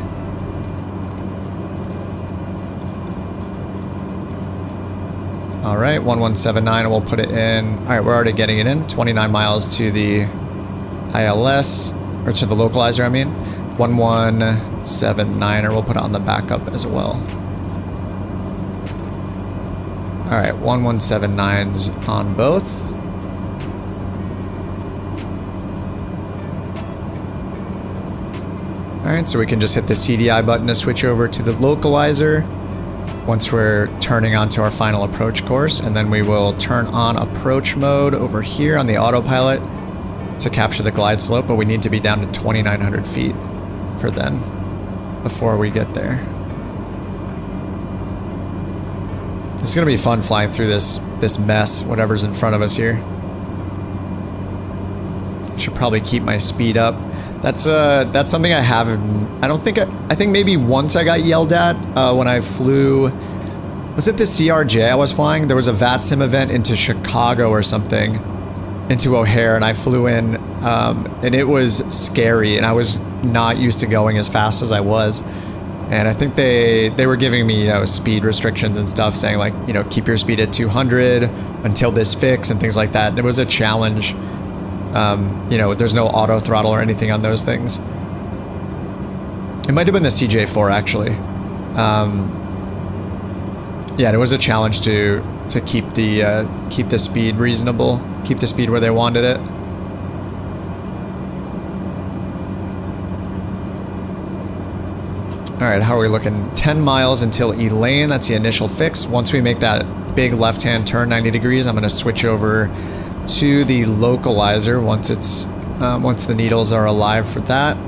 All right, 1179, and we'll put it in. All right, we're already getting it in. 29 miles to the ILS, or to the localizer, I mean. 1179, or we'll put it on the backup as well. All right, 1179's on both. Alright, so we can just hit the CDI button to switch over to the localizer once we're turning onto our final approach course, and then we will turn on approach mode over here on the autopilot to capture the glide slope, but we need to be down to 2,900 feet for then, before we get there. It's gonna be fun flying through this mess, whatever's in front of us here. Should probably keep my speed up. That's something I haven't. I think maybe once I got yelled at when I flew. Was it the CRJ I was flying? There was a VATSIM event into Chicago or something, into O'Hare, and I flew in, and it was scary, and I was not used to going as fast as I was. And I think they were giving me, you know, speed restrictions and stuff, saying like, you know, keep your speed at 200 until this fix and things like that. And it was a challenge. You know, there's no auto throttle or anything on those things. It might have been the CJ4 actually. Yeah, it was a challenge to keep the speed reasonable, keep the speed where they wanted it. All right, how are we looking? 10 miles until Elaine. That's the initial fix. Once we make that big left-hand turn 90 degrees, I'm going to switch over to the localizer once it's once the needles are alive for that.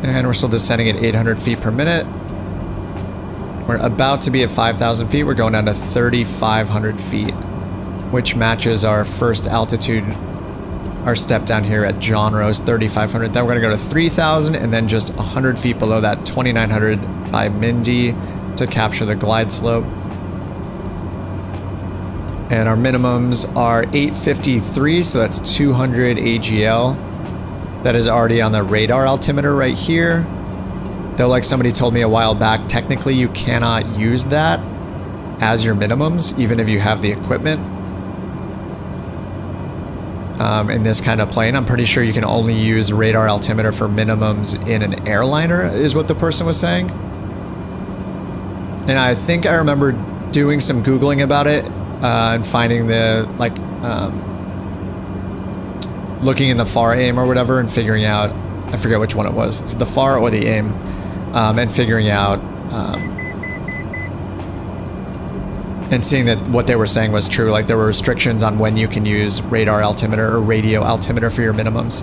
And we're still descending at 800 feet per minute. We're about to be at 5,000 feet. We're going down to 3,500 feet, which matches our first altitude. Our step down here at John Rose, 3,500. Then we're going to go to 3,000 and then just 100 feet below that, 2,900 by Mindy to capture the glide slope. And our minimums are 853, so that's 200 AGL. That is already on the radar altimeter right here. Though, like somebody told me a while back, technically you cannot use that as your minimums, even if you have the equipment. In this kind of plane, I'm pretty sure you can only use radar altimeter for minimums in an airliner, is what the person was saying. And I think I remember doing some Googling about it and finding the, like, looking in the FAR aim or whatever and figuring out, I forget which one it was. It's the FAR or the aim, and figuring out, and seeing that what they were saying was true. Like there were restrictions on when you can use radar altimeter or radio altimeter for your minimums.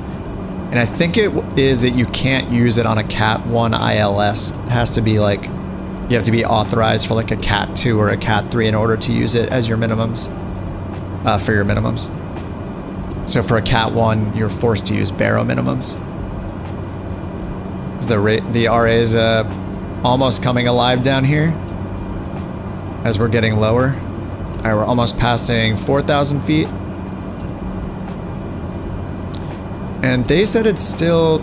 And I think it is that you can't use it on a Cat 1 ILS. It has to be like, you have to be authorized for like a Cat 2 or a Cat 3 in order to use it as your minimums, for your minimums. So for a Cat 1, you're forced to use baro minimums. The RA is almost coming alive down here as we're getting lower. All right, we're almost passing 4,000 feet. And they said it's still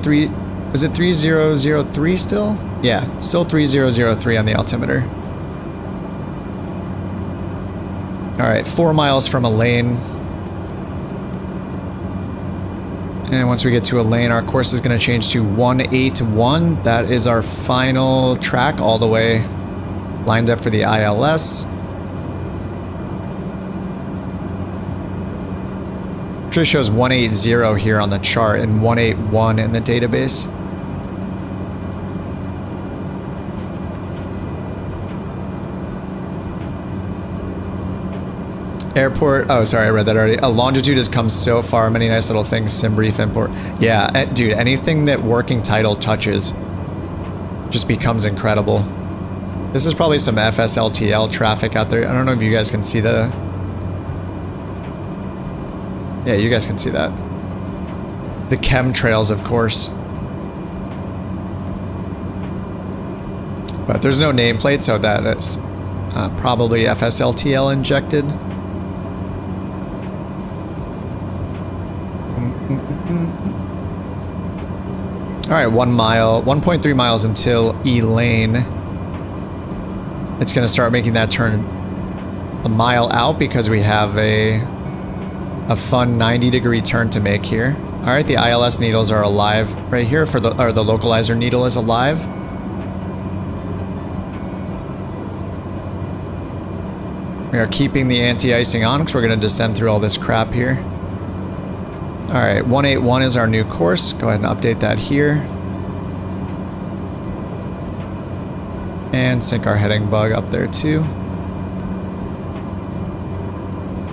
is it 3003 still? Yeah, still 3003 on the altimeter. All right, 4 miles from Elaine. And once we get to Elaine, our course is going to change to 181. That is our final track all the way lined up for the ILS. Actually shows 180 here on the chart and 181 in the database. Airport, oh sorry, I read that already. A longitude has come so far, many nice little things, sim brief import. Yeah, dude, anything that working title touches just becomes incredible. This is probably some FSLTL traffic out there. I don't know if you guys can see the... Yeah, you guys can see that. The chemtrails, of course. But there's no nameplate, so that is probably FSLTL injected. All right, 1.3 miles until Elaine. It's going to start making that turn a mile out because we have a fun 90-degree turn to make here. All right, the ILS needles are alive right here, or the localizer needle is alive. We are keeping the anti-icing on because we're going to descend through all this crap here. All right, 181 is our new course. Go ahead and update that here. And sync our heading bug up there too.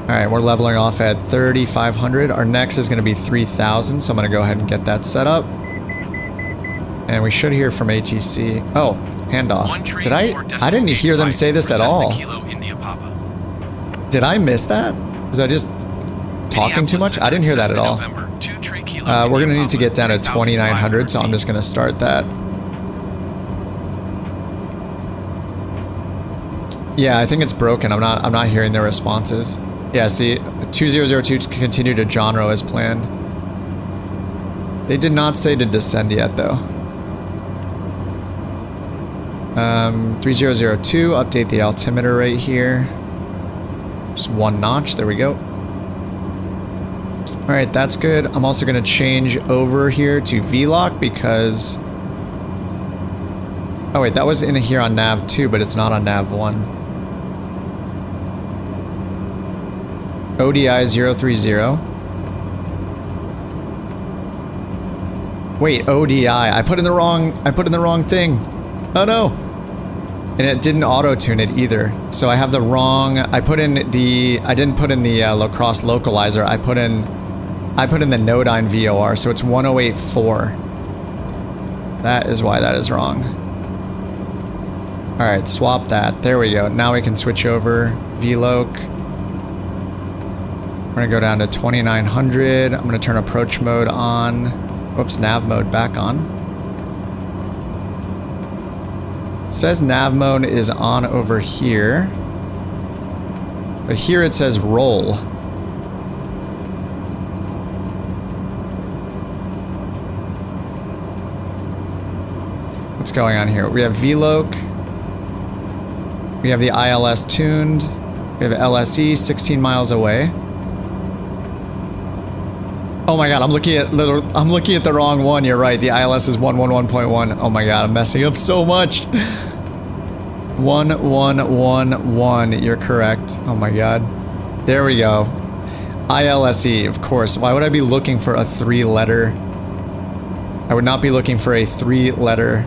All right, we're leveling off at 3,500. Our next is going to be 3,000, so I'm going to go ahead and get that set up. And we should hear from ATC. Oh, handoff. Did I didn't hear them say this at all. Did I miss that? Was I just talking too much? I didn't hear that at all. We're going to need to get down to 2,900, so I'm just going to start that. Yeah, I think it's broken. I'm not hearing their responses. Yeah, see, 2002 continue to genre as planned. They did not say to descend yet, though. 3002, update the altimeter right here. Just 1 notch, there we go. Alright, that's good. I'm also going to change over here to VLOC because... Oh wait, that was in here on nav 2, but it's not on nav 1. ODI 030. Wait, ODI. I put in the wrong thing. Oh no. And it didn't auto-tune it either. So I have the wrong, I didn't put in the lacrosse localizer. I put in the Nodine VOR, so it's 1084. That is why that is wrong. Alright, swap that. There we go. Now we can switch over. VLOC. We're gonna go down to 2900. I'm gonna turn approach mode on. Whoops, nav mode back on. It says nav mode is on over here. But here it says roll. What's going on here? We have VLOC. We have the ILS tuned. We have LSE 16 miles away. Oh my god, I'm looking at the wrong one. You're right. The ILS is 111.1. Oh my god, I'm messing up so much. 1111. You're correct. Oh my god. There we go. ILSE, of course. Why would I be looking for a 3-letter? I would not be looking for a 3-letter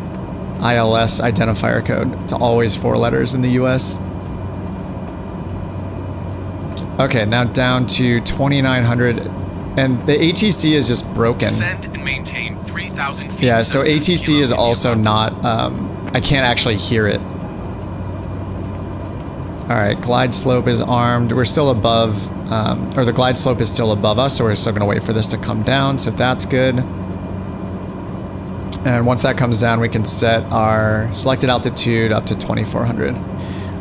ILS identifier code. It's always 4 letters in the US. Okay, now down to 2900. And the ATC is just broken. Descend and maintain 3,000 feet. Yeah, so ATC is also not, I can't actually hear it. Alright, glide slope is armed. We're still above, or the glide slope is still above us, so we're still going to wait for this to come down, so that's good. And once that comes down, we can set our selected altitude up to 2400.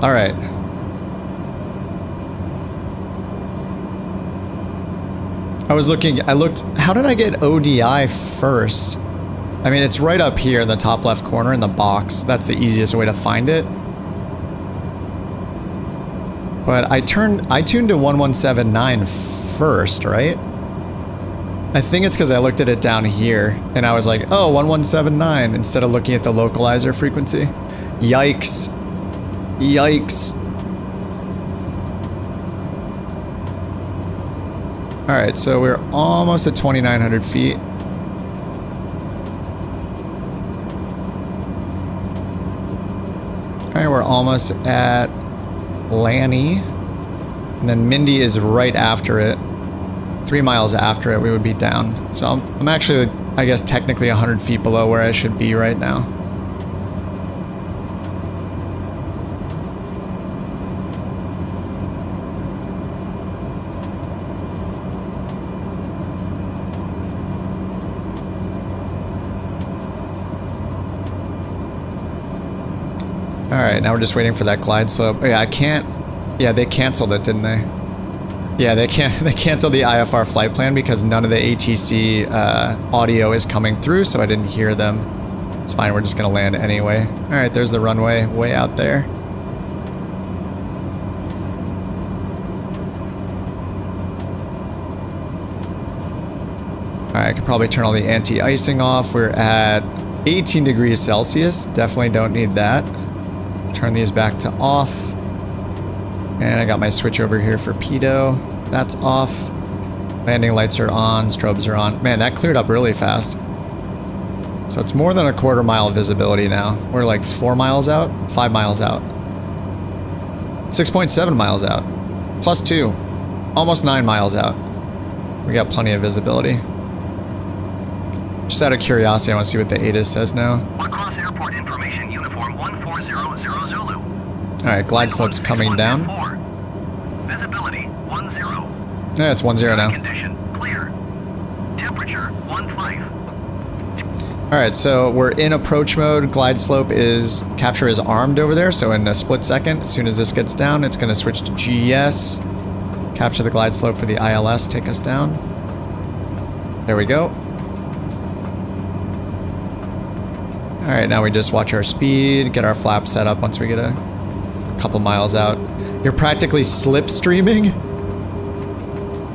Alright. I looked, how did I get ODI first? I mean, it's right up here in the top left corner in the box. That's the easiest way to find it. But I tuned to 1179 first, right? I think it's because I looked at it down here and I was like, oh, 1179 instead of looking at the localizer frequency. Yikes. Yikes. Alright, so we're almost at 2,900 feet. Alright, we're almost at Lanny. And then Mindy is right after it. 3 miles after it, we would be down. So I'm actually, I guess, technically 100 feet below where I should be right now. Alright, now we're just waiting for that glide slope. Oh, yeah, I can't... Yeah, they canceled it, didn't they? Yeah, they canceled the IFR flight plan because none of the ATC audio is coming through, so I didn't hear them. It's fine, we're just gonna land anyway. Alright, there's the runway way out there. Alright, I could probably turn all the anti-icing off. We're at 18 degrees Celsius. Definitely don't need that. Turn these back to off. And I got my switch over here for pitot. That's off. Landing lights are on, strobes are on. Man, that cleared up really fast. So it's more than a quarter mile visibility now. We're like 4 miles out, 5 miles out. 6.7 miles out. Plus 2. Almost 9 miles out. We got plenty of visibility. Just out of curiosity, I want to see what the ATIS says now. Across airport information, uniform 1400 Zulu. Alright, glide slope's coming down. Visibility 10. Yeah, it's 10 now. Condition clear. Temperature 15. Alright, so we're in approach mode. Glide slope is, capture is armed over there, so in a split second, as soon as this gets down, it's going to switch to GS. Capture the glide slope for the ILS, take us down. There we go. All right, now we just watch our speed, get our flaps set up once we get a couple miles out. You're practically slipstreaming?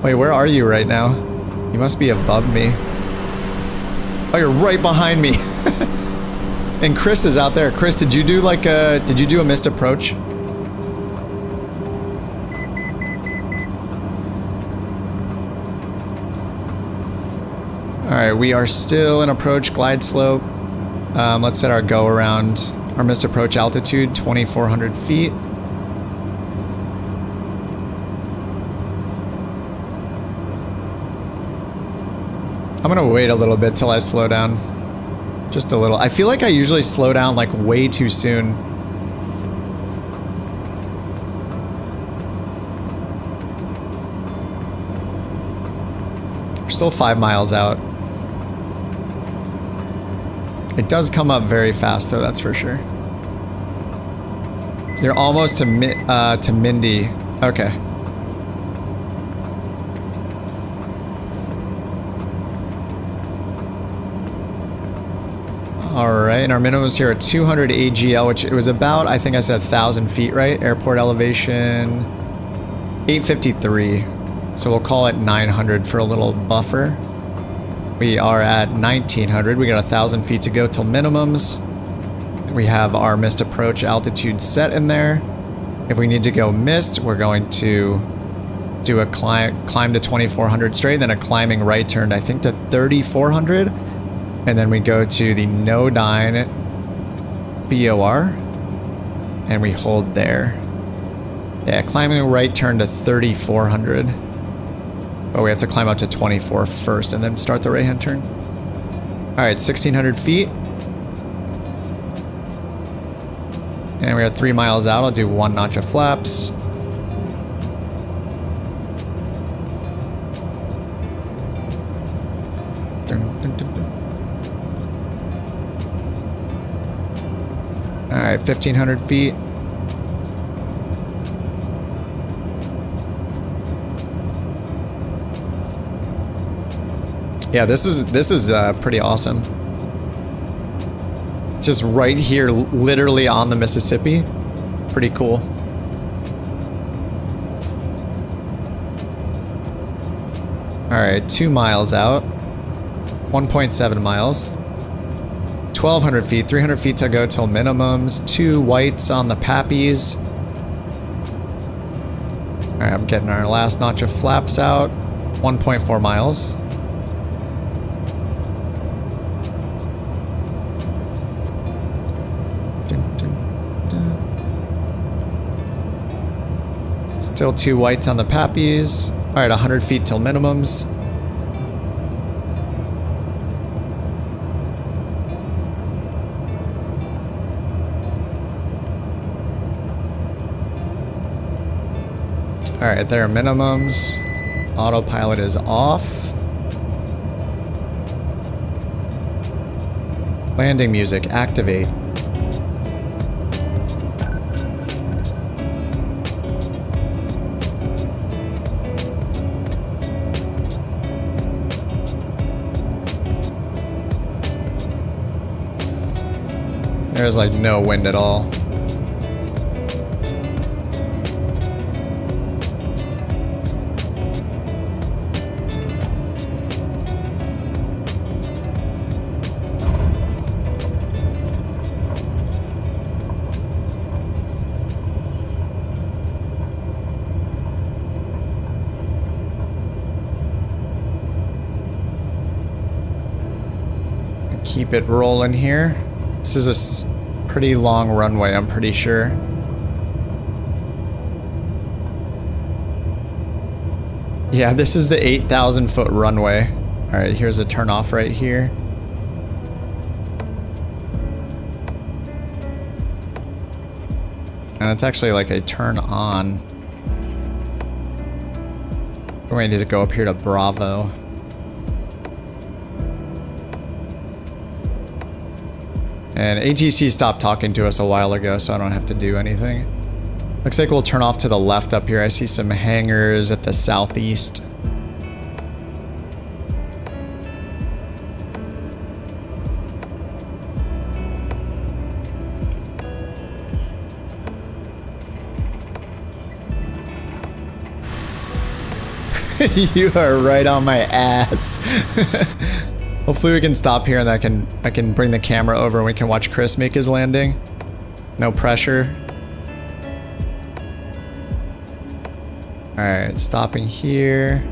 Wait, where are you right now? You must be above me. Oh, you're right behind me. And Chris is out there. Chris, did you do like a, did you do a missed approach? All right, we are still in approach glide slope. Let's set our go around. Our missed approach altitude, 2,400 feet. I'm gonna wait a little bit till I slow down. Just a little. I feel like I usually slow down like way too soon. We're still 5 miles out. It does come up very fast though, that's for sure. You're almost to Mindy. Okay. Alright, and our minimum is here at 200 AGL, which it was about, I think I said 1,000 feet, right? Airport elevation, 853. So we'll call it 900 for a little buffer. We are at 1,900. We got 1,000 feet to go till minimums. We have our missed approach altitude set in there. If we need to go missed, we're going to do a climb to 2,400 straight, then a climbing right turn, I think to 3,400. And then we go to the no dyne BOR and we hold there. Yeah, climbing right turn to 3,400. But we have to climb up to 24 first and then start the right hand turn. All right, 1,600 feet. And we're at 3 miles out. I'll do 1 notch of flaps. All right, 1,500 feet. Yeah, this is pretty awesome. Just right here, literally on the Mississippi. Pretty cool. All right, 2 miles out. 1.7 miles. 1,200 feet, 300 feet to go till minimums. 2 whites on the Pappies. All right, I'm getting our last notch of flaps out. 1.4 miles. Still 2 whites on the Pappies. All right, 100 feet till minimums. All right, there are minimums. Autopilot is off. Landing music, activate. There's like no wind at all. Keep it rolling here. This is a pretty long runway, I'm pretty sure. Yeah, this is the 8,000 foot runway. All right, here's a turn off right here. And it's actually like a turn on. We need to go up here to Bravo. And ATC stopped talking to us a while ago, so I don't have to do anything. Looks like we'll turn off to the left up here. I see some hangars at the southeast. You are right on my ass. Hopefully we can stop here and I can bring the camera over and we can watch Chris make his landing. No pressure. Alright, stopping here.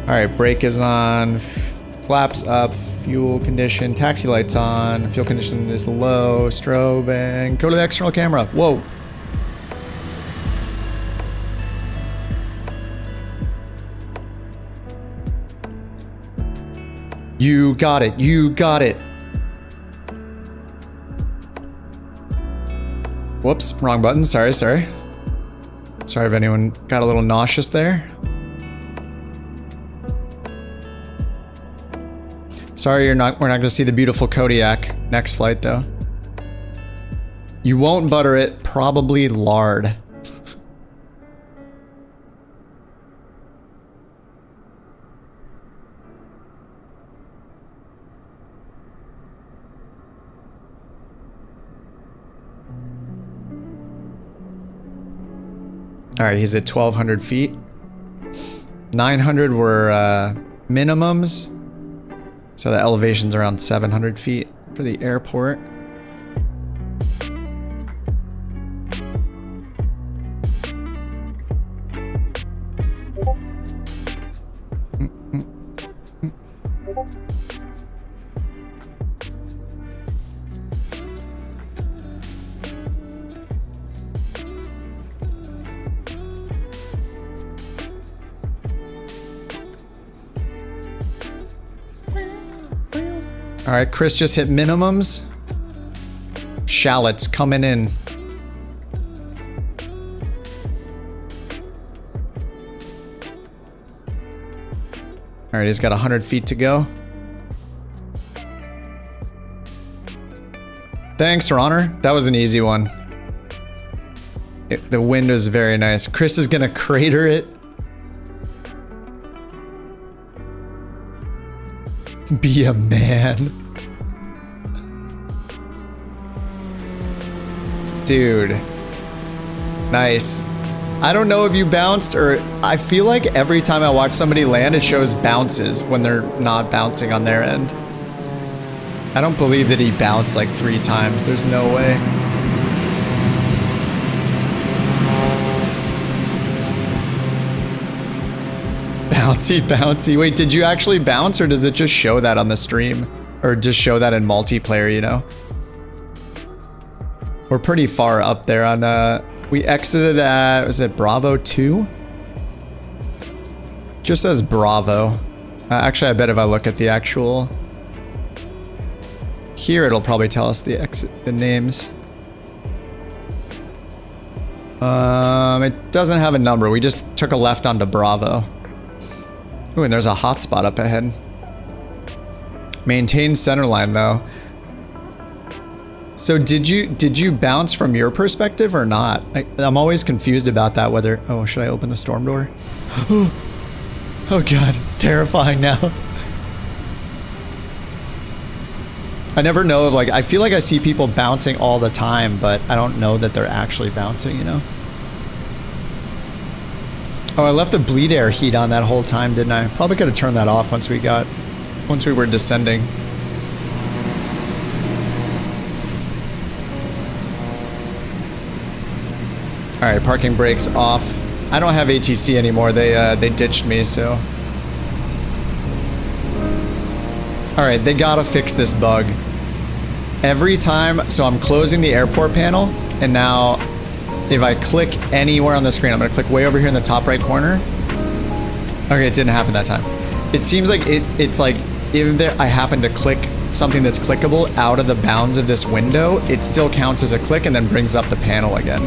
Alright, brake is on. Flaps up. Fuel condition. Taxi lights on. Fuel condition is low. Strobe and go to the external camera. Whoa. You got it. You got it. Whoops, wrong button. Sorry. Sorry if anyone got a little nauseous there. Sorry, we're not going to see the beautiful Kodiak next flight though. You won't butter it, probably lard. Alright, he's at 1,200 feet. 900 were minimums. So the elevation's around 700 feet for the airport. All right, Chris just hit minimums. Shallots coming in. All right, he's got 100 feet to go. Thanks, Ronner. That was an easy one. The wind was very nice. Chris is gonna crater it. Be a man. Dude. Nice. I don't know if you bounced or... I feel like every time I watch somebody land, it shows bounces when they're not bouncing on their end. I don't believe that he bounced like 3 times. There's no way. Bouncy, bouncy. Wait, did you actually bounce or does it just show that on the stream? Or just show that in multiplayer, you know? We're pretty far up there on, we exited at, was it Bravo 2? Just says Bravo. Actually, I bet if I look at the actual... Here, it'll probably tell us the names. It doesn't have a number. We just took a left onto Bravo. Ooh, and there's a hotspot up ahead. Maintain center line though. So did you bounce from your perspective or not? I'm always confused about that. Whether should I open the storm door? Oh god, it's terrifying now. I never know if I feel like I see people bouncing all the time, but I don't know that they're actually bouncing, you know? Oh, I left the bleed air heat on that whole time, didn't I? Probably could have turned that off once we were descending. All right, parking brakes off. I don't have ATC anymore. They ditched me, so. All right, they gotta fix this bug. Every time, so I'm closing the airport panel, and now if I click anywhere on the screen, I'm gonna click way over here in the top right corner. Okay, it didn't happen that time. It seems like it's like if I happen to click something that's clickable out of the bounds of this window, it still counts as a click and then brings up the panel again.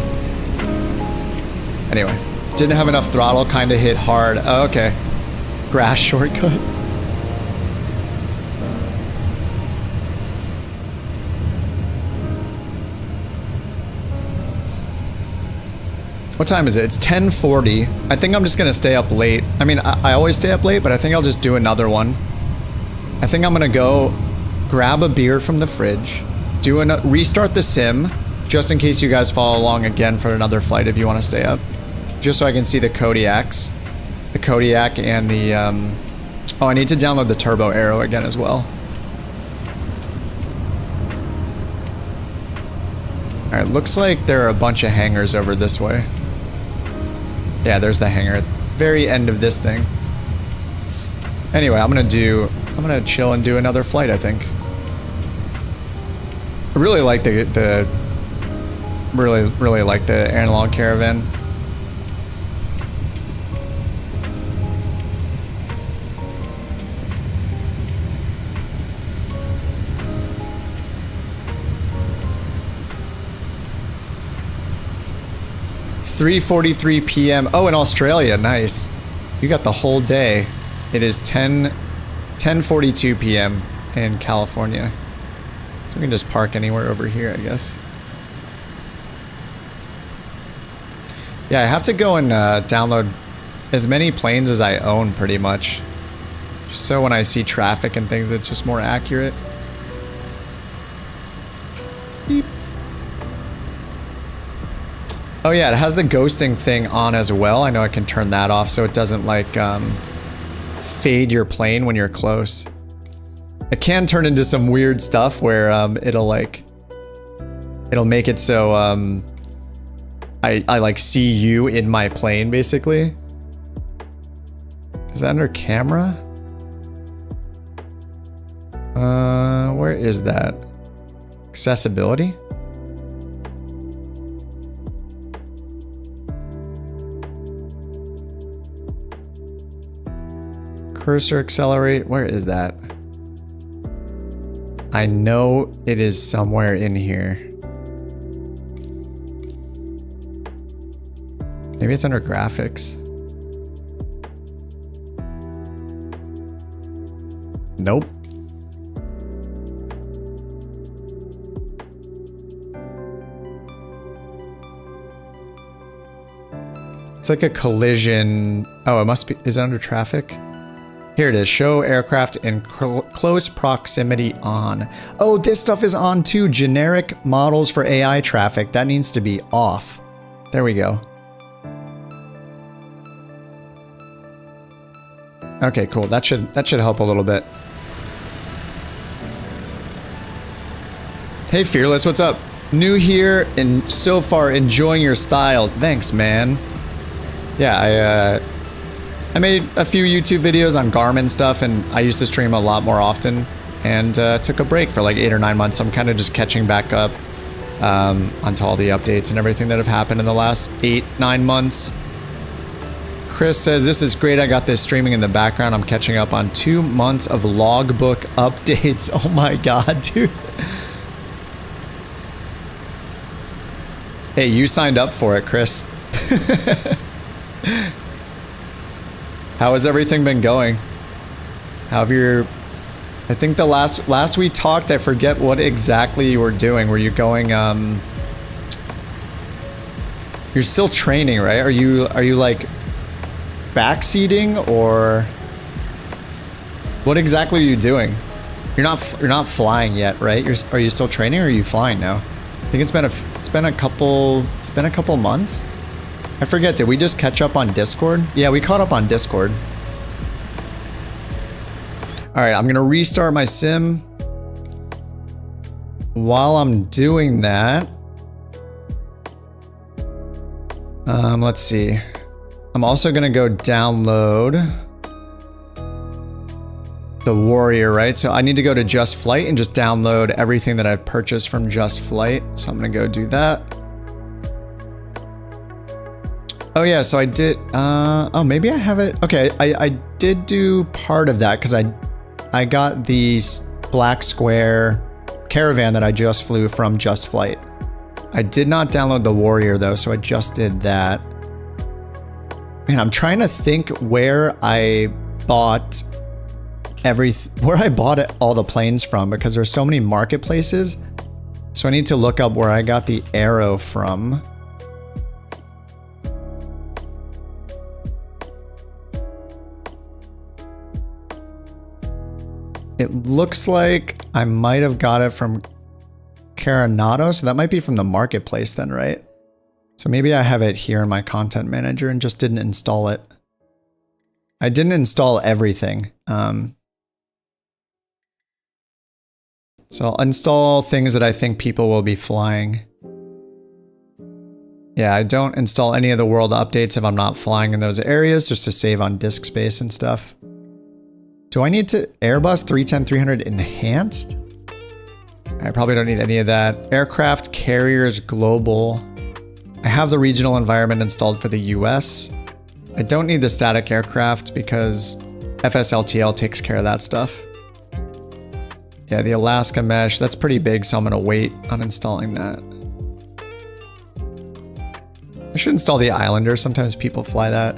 Anyway, didn't have enough throttle, kind of hit hard. Oh, okay. Grass shortcut. What time is it? It's 10:40. I think I'm just gonna stay up late. I mean, I always stay up late, but I think I'll just do another one. I think I'm gonna go grab a beer from the fridge, restart the sim, just in case you guys follow along again for another flight if you want to stay up. Just so I can see the Kodiaks. The Kodiak and the, oh, I need to download the Turbo Arrow again as well. Alright, looks like there are a bunch of hangars over this way. Yeah, there's the hangar at the very end of this thing. Anyway, I'm gonna chill and do another flight, I think. I really like really like the analog caravan. .3:43 p.m. Oh, in Australia, nice. You got the whole day. It is 10:42 p.m. in California. So we can just park anywhere over here, I guess. Yeah, I have to go and download as many planes as I own, pretty much. Just so when I see traffic and things, it's just more accurate. Beep. Oh yeah, it has the ghosting thing on as well. I know I can turn that off so it doesn't like fade your plane when you're close. It can turn into some weird stuff where it'll make it so I like see you in my plane basically. Is that under camera? Where is that? Accessibility? Cursor accelerate, where is that? I know it is somewhere in here. Maybe it's under graphics. Nope. It's like a collision. Oh, it must be, is it under traffic? Here it is, show aircraft in close proximity on. Oh, this stuff is on too. Generic models for AI traffic. That needs to be off. There we go. Okay, cool. That should help a little bit. Hey Fearless, what's up? New here and so far enjoying your style. Thanks, man. Yeah, I made a few YouTube videos on Garmin stuff, and I used to stream a lot more often, and took a break for like 8 or 9 months. So I'm kind of just catching back up onto all the updates and everything that have happened in the last 8-9 months. Chris says, this is great. I got this streaming in the background. I'm catching up on 2 months of logbook updates. Oh my god, dude. Hey, you signed up for it, Chris. How has everything been going? How have your... I think the last we talked, I forget what exactly you were doing. Were you going, You're still training, right? Are you like backseating, or what exactly are you doing? You're not flying yet, right? Are you still training, or are you flying now? I think it's been a couple months. I forget, did we just catch up on Discord? Yeah, we caught up on Discord. Alright, I'm gonna restart my sim. While I'm doing that, let's see. I'm also gonna go download the Warrior, right? So I need to go to Just Flight and just download everything that I've purchased from Just Flight. So I'm gonna go do that. Oh yeah, so I did, oh maybe I have it, okay, I did do part of that because I got the black square caravan that I just flew from Just Flight. I did not download the Warrior though, so I just did that. Man, I'm trying to think where I bought all the planes from, because there's so many marketplaces. So I need to look up where I got the Arrow from. It looks like I might have got it from Caranado, so that might be from the marketplace then, right? So maybe I have it here in my content manager and just didn't install it. I didn't install everything. So I'll install things that I think people will be flying. Yeah, I don't install any of the world updates if I'm not flying in those areas, just to save on disk space and stuff. Do I need to Airbus 310-300 enhanced? I probably don't need any of that. Aircraft carriers global. I have the regional environment installed for the US. I don't need the static aircraft because FSLTL takes care of that stuff. Yeah, the Alaska mesh, that's pretty big, so I'm gonna wait on installing that. I should install the Islander, sometimes people fly that.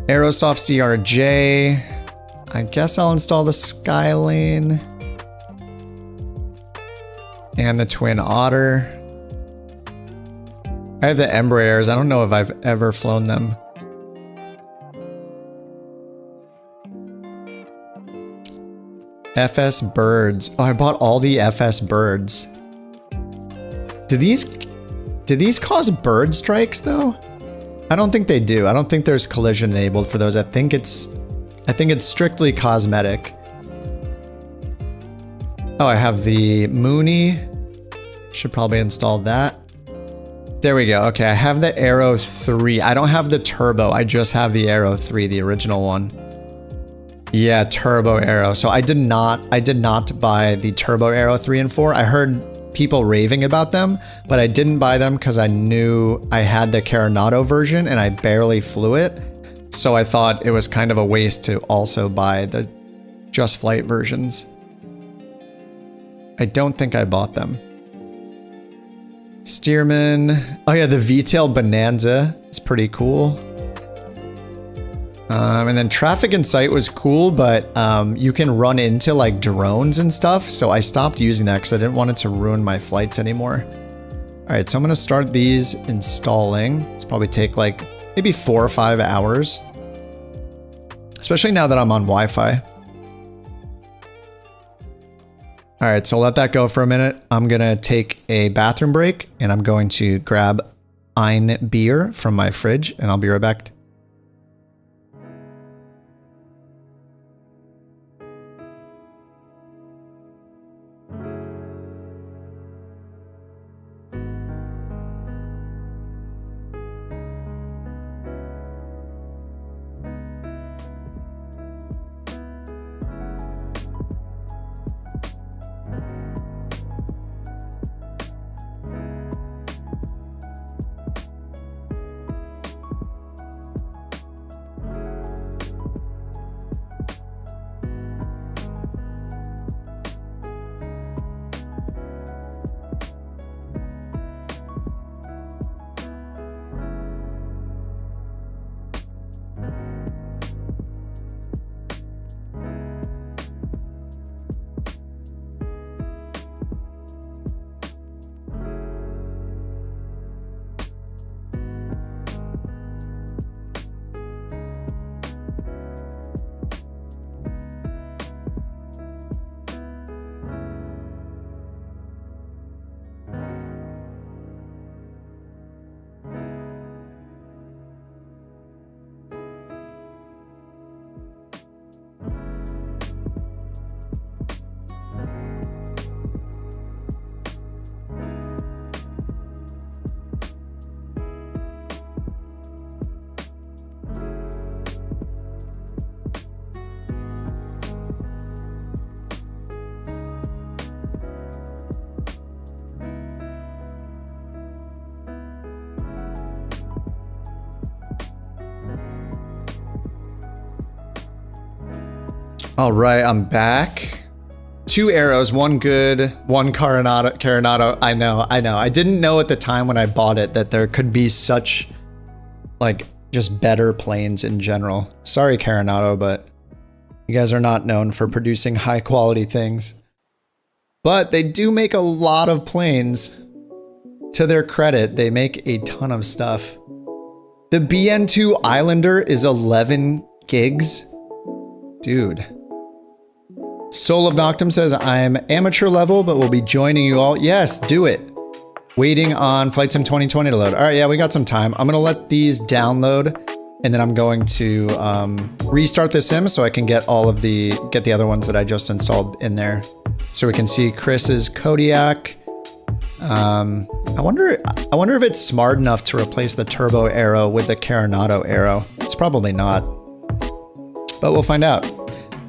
Aerosoft CRJ. I guess I'll install the Skylane. And the Twin Otter. I have the Embraers, I don't know if I've ever flown them. FS Birds. Oh, I bought all the FS Birds. Do these cause bird strikes though? I don't think they do. I don't think there's collision enabled for those. I think it's strictly cosmetic. Oh, I have the Mooney. Should probably install that. There we go. Okay, I have the Aero 3. I don't have the Turbo. I just have the Aero 3, the original one. Yeah, Turbo Aero. So I did not buy the Turbo Aero 3 and 4. I heard people raving about them, but I didn't buy them because I knew I had the Coronado version and I barely flew it. So I thought it was kind of a waste to also buy the Just Flight versions. I don't think I bought them. Stearman. Oh yeah, the V-tail Bonanza is pretty cool. And then Traffic in Sight was cool, but you can run into like drones and stuff. So I stopped using that because I didn't want it to ruin my flights anymore. All right, so I'm gonna start these installing. It's probably take like maybe 4 or 5 hours. Especially now that I'm on Wi-Fi. All right, so let that go for a minute. I'm gonna take a bathroom break and I'm going to grab ein beer from my fridge and I'll be right back. All right, I'm back. 2 arrows, one good, one Coronado. I know. I didn't know at the time when I bought it that there could be such, like, just better planes in general. Sorry, Coronado, but you guys are not known for producing high quality things. But they do make a lot of planes. To their credit, they make a ton of stuff. The BN2 Islander is 11 gigs. Dude. Soul of Noctum says, I'm amateur level, but will be joining you all. Yes, do it. Waiting on Flight Sim 2020 to load. All right, yeah, we got some time. I'm gonna let these download and then I'm going to restart the sim so I can get get the other ones that I just installed in there. So we can see Chris's Kodiak. I wonder if it's smart enough to replace the turbo arrow with the Coronado arrow. It's probably not, but we'll find out.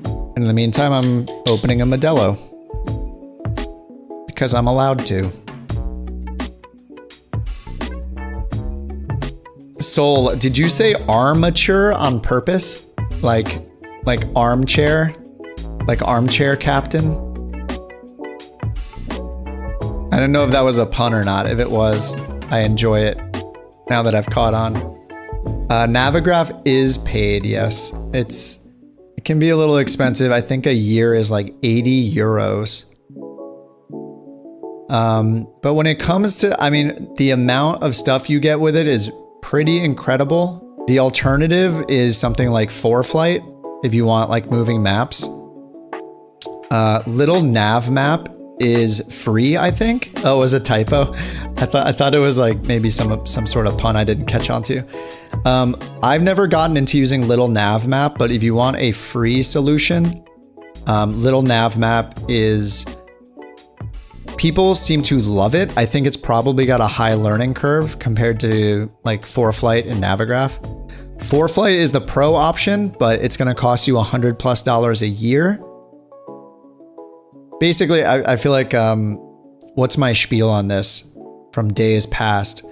And in the meantime, I'm opening a Modelo because I'm allowed to. Soul, did you say armature on purpose? Like armchair? Like armchair captain? I don't know if that was a pun or not. If it was, I enjoy it now that I've caught on. Navigraph is paid, yes. It can be a little expensive. I think a year is like 80 euros. But when it comes to, I mean, the amount of stuff you get with it is pretty incredible. The alternative is something like 4Flight if you want like moving maps. Little Nav Map is free, I think. Oh, it was a typo. I thought it was like maybe some sort of pun I didn't catch on to. I've never gotten into using Little Nav Map, but if you want a free solution, Little Nav Map is... People seem to love it. I think it's probably got a high learning curve compared to like 4Flight and Navigraph. 4Flight is the pro option, but it's going to cost you $100+ a year. Basically, I feel like, what's my spiel on this from days past?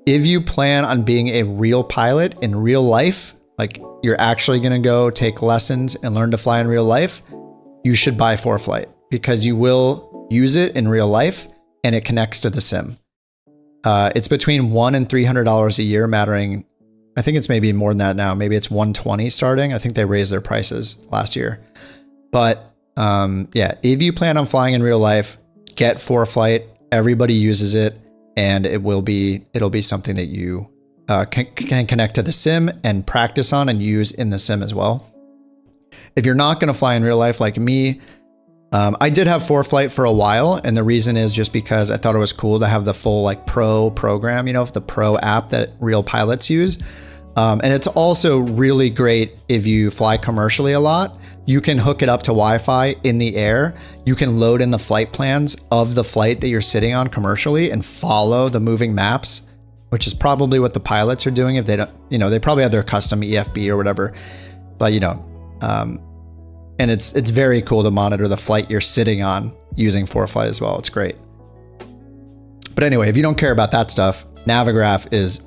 If you plan on being a real pilot in real life, like you're actually going to go take lessons and learn to fly in real life, you should buy 4Flight because you will use it in real life and it connects to the sim. It's between $100 and $300 a year, mattering. I think it's maybe more than that now. Maybe it's $120 starting. I think they raised their prices last year. But yeah, if you plan on flying in real life, get 4Flight. Everybody uses it, and it'll be something that you can connect to the sim and practice on and use in the sim as well. If you're not going to fly in real life like me, I did have 4Flight for a while, and the reason is just because I thought it was cool to have the full like pro program, you know, the pro app that real pilots use. And it's also really great if you fly commercially a lot. You can hook it up to Wi-Fi in the air. You can load in the flight plans of the flight that you're sitting on commercially and follow the moving maps, which is probably what the pilots are doing if they don't, you know, they probably have their custom EFB or whatever. But, you know, and it's very cool to monitor the flight you're sitting on using 4Flight as well. It's great. But anyway, if you don't care about that stuff, Navigraph is,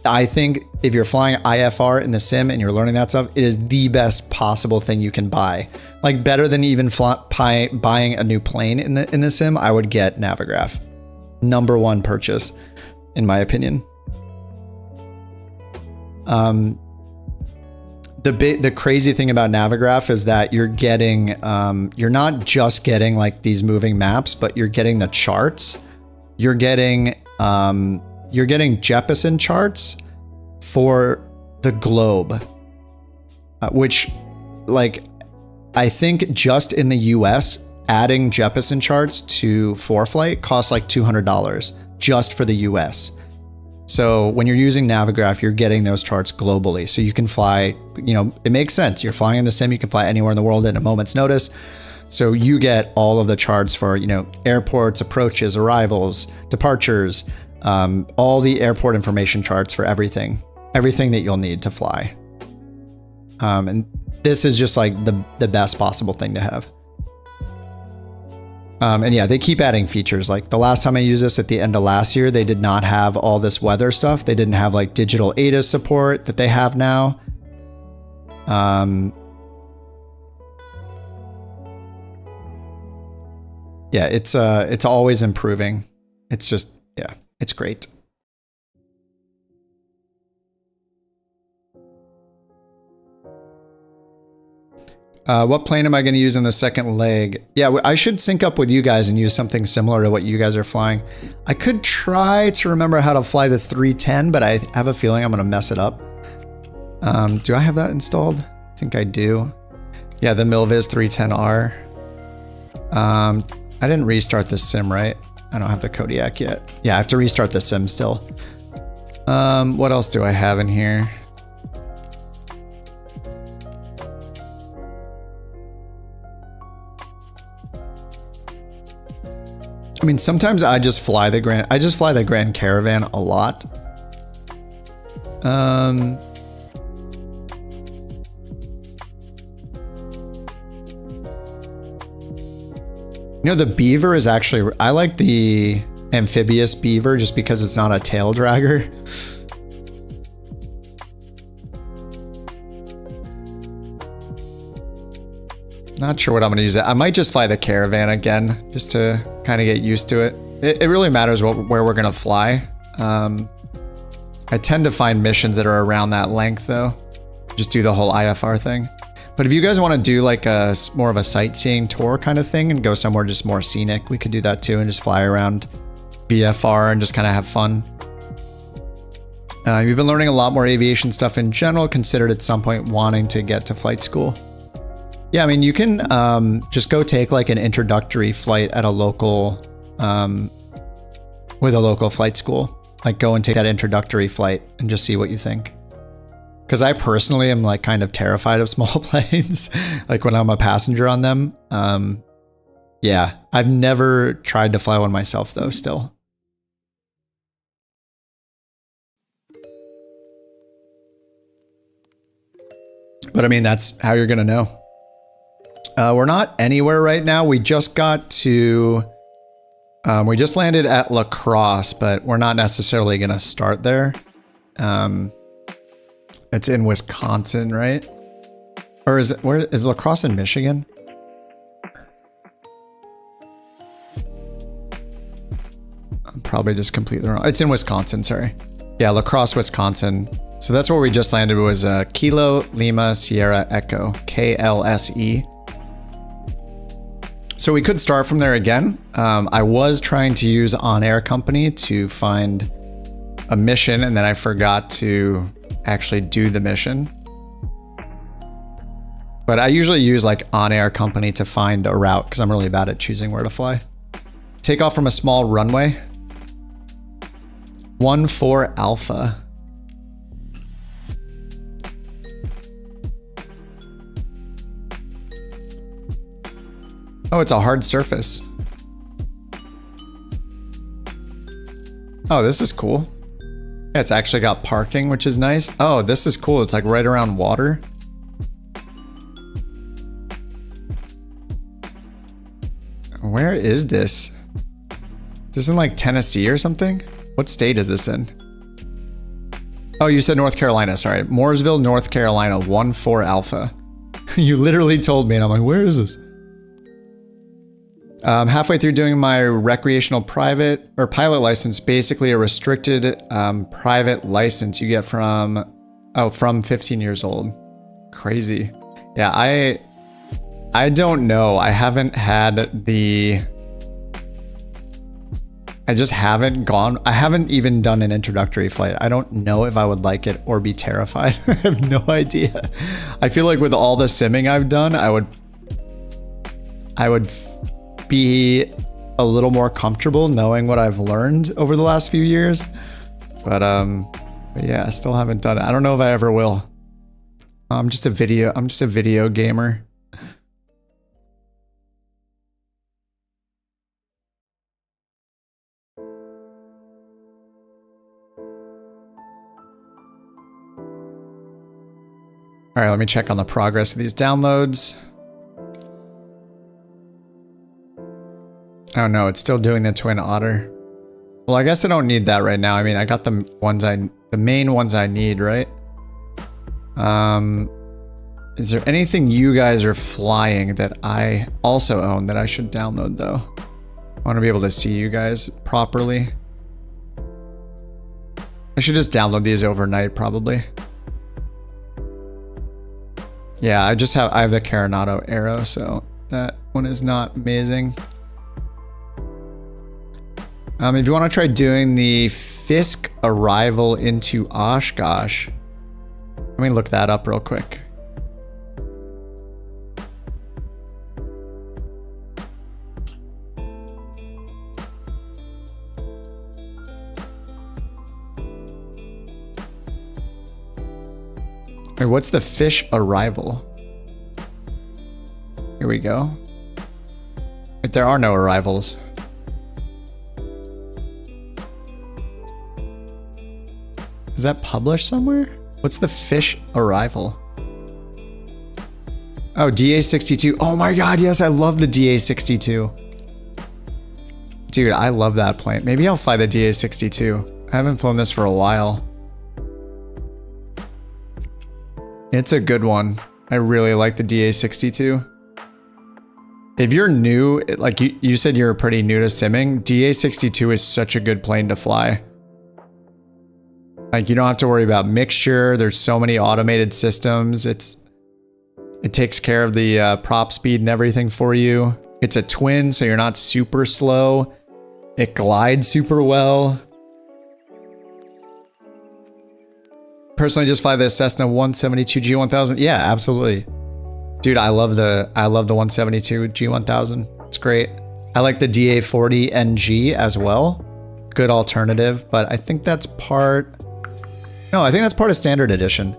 I think if you're flying IFR in the sim and you're learning that stuff, it is the best possible thing you can buy. Like better than even buying a new plane in the sim, I would get Navigraph. #1 purchase, in my opinion. The crazy thing about Navigraph is that you're getting, you're not just getting like these moving maps, but you're getting the charts. You're getting Jeppesen charts for the globe, which, like, I think just in the US, adding Jeppesen charts to 4Flight costs like $200 just for the US. So when you're using Navigraph, you're getting those charts globally. So you can fly, you know, it makes sense. You're flying in the sim, you can fly anywhere in the world at a moment's notice. So you get all of the charts for, you know, airports, approaches, arrivals, departures, all the airport information charts for everything that you'll need to fly. And this is just like the best possible thing to have. And yeah, they keep adding features. Like the last time I used this at the end of last year, they did not have all this weather stuff. They didn't have like digital ADAS support that they have now. Yeah, it's always improving. It's just, yeah, it's great. What plane am I going to use in the second leg? Yeah, I should sync up with you guys and use something similar to what you guys are flying. I could try to remember how to fly the 310, but I have a feeling I'm going to mess it up. Do I have that installed? I think I do. Yeah, the Milviz 310R. I didn't restart the sim, right? I don't have the Kodiak yet. Yeah, I have to restart the sim still. What else do I have in here? mean, sometimes I just fly the Grand Caravan a lot. You know, the Beaver is actually, I like the amphibious Beaver just because it's not a tail dragger. Not sure what I'm going to use it. I might just fly the Caravan again, just to kind of get used to it. It really matters where we're going to fly. I tend to find missions that are around that length, though. Just do the whole IFR thing. But if you guys want to do like a more of a sightseeing tour kind of thing and go somewhere just more scenic, we could do that too and just fly around VFR and just kind of have fun. You've been learning a lot more aviation stuff in general, considered at some point wanting to get to flight school. Yeah, I mean, you can just go take like an introductory flight at a local, with a local flight school. Like go and take that introductory flight and just see what you think. Because I personally am like kind of terrified of small planes, like when I'm a passenger on them. Yeah, I've never tried to fly one myself though, still. But I mean, that's how you're gonna know. We're not anywhere right now. We just got to, we just landed at La Crosse, but we're not necessarily gonna start there. It's in Wisconsin, right? Or is it, where is La Crosse in Michigan? I'm probably just completely wrong. It's in Wisconsin, sorry. Yeah, La Crosse, Wisconsin. So that's where we just landed, was Kilo Lima Sierra Echo, KLSE. So we could start from there again. I was trying to use On Air Company to find a mission, and then I forgot to actually do the mission. But I usually use like On Air Company to find a route because I'm really bad at choosing where to fly. Take off from a small runway. 14 Alpha. Oh, it's a hard surface. Oh, this is cool. Yeah, it's actually got parking, which is nice. Oh, this is cool. It's like right around water. Where is this? Is this in like Tennessee or something? What state is this in? Oh, you said North Carolina. Sorry. Mooresville, North Carolina, 14 Alpha. You literally told me and I'm like, where is this? Halfway through doing my recreational private or pilot license, basically a restricted private license you get from 15 years old. Crazy. Yeah, I don't know. I haven't had the... I just haven't gone... I haven't even done an introductory flight. I don't know if I would like it or be terrified. I have no idea. I feel like with all the simming I've done, I would be a little more comfortable knowing what I've learned over the last few years. But yeah, I still haven't done it. I don't know if I ever will. I'm just a video gamer. All right, let me check on the progress of these downloads. Oh no, it's still doing the Twin Otter. Well, I guess I don't need that right now. I mean, I got the main ones I need, right? Is there anything you guys are flying that I also own that I should download though? I want to be able to see you guys properly. I should just download these overnight probably. Yeah, I have the Coronado Aero, so that one is not amazing. If you want to try doing the Fisk arrival into Oshkosh, let me look that up real quick. Wait, what's the Fish arrival? Here we go. Wait, there are no arrivals. Is that published somewhere? What's the fish arrival? Oh, DA62. Oh my god, yes, I love the DA62. Dude, I love that plane. Maybe I'll fly the DA62. I haven't flown this for a while. It's a good one. I really like the DA62. If you're new, like you said you're pretty new to simming, DA62 is such a good plane to fly. Like you don't have to worry about mixture. There's so many automated systems. It takes care of the prop speed and everything for you. It's a twin, so you're not super slow. It glides super well. Personally, just fly the Cessna 172 G1000. Yeah, absolutely. Dude, I love the 172 G1000. It's great. I like the DA40 NG as well. Good alternative, but I think that's part... No, I think that's part of Standard Edition.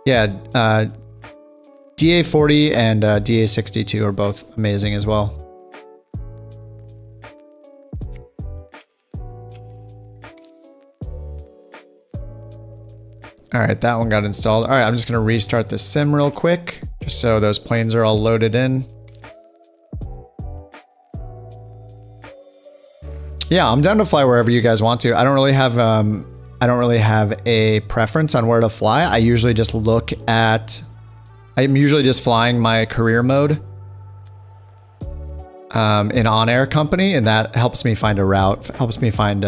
Yeah, DA40 and DA62 are both amazing as well. All right, that one got installed. All right, I'm just gonna restart the sim real quick, just so those planes are all loaded in. Yeah, I'm down to fly wherever you guys want to. I don't really have a preference on where to fly. I usually just look at. I'm usually just flying my career mode in on-air company, and that helps me find a route. Helps me find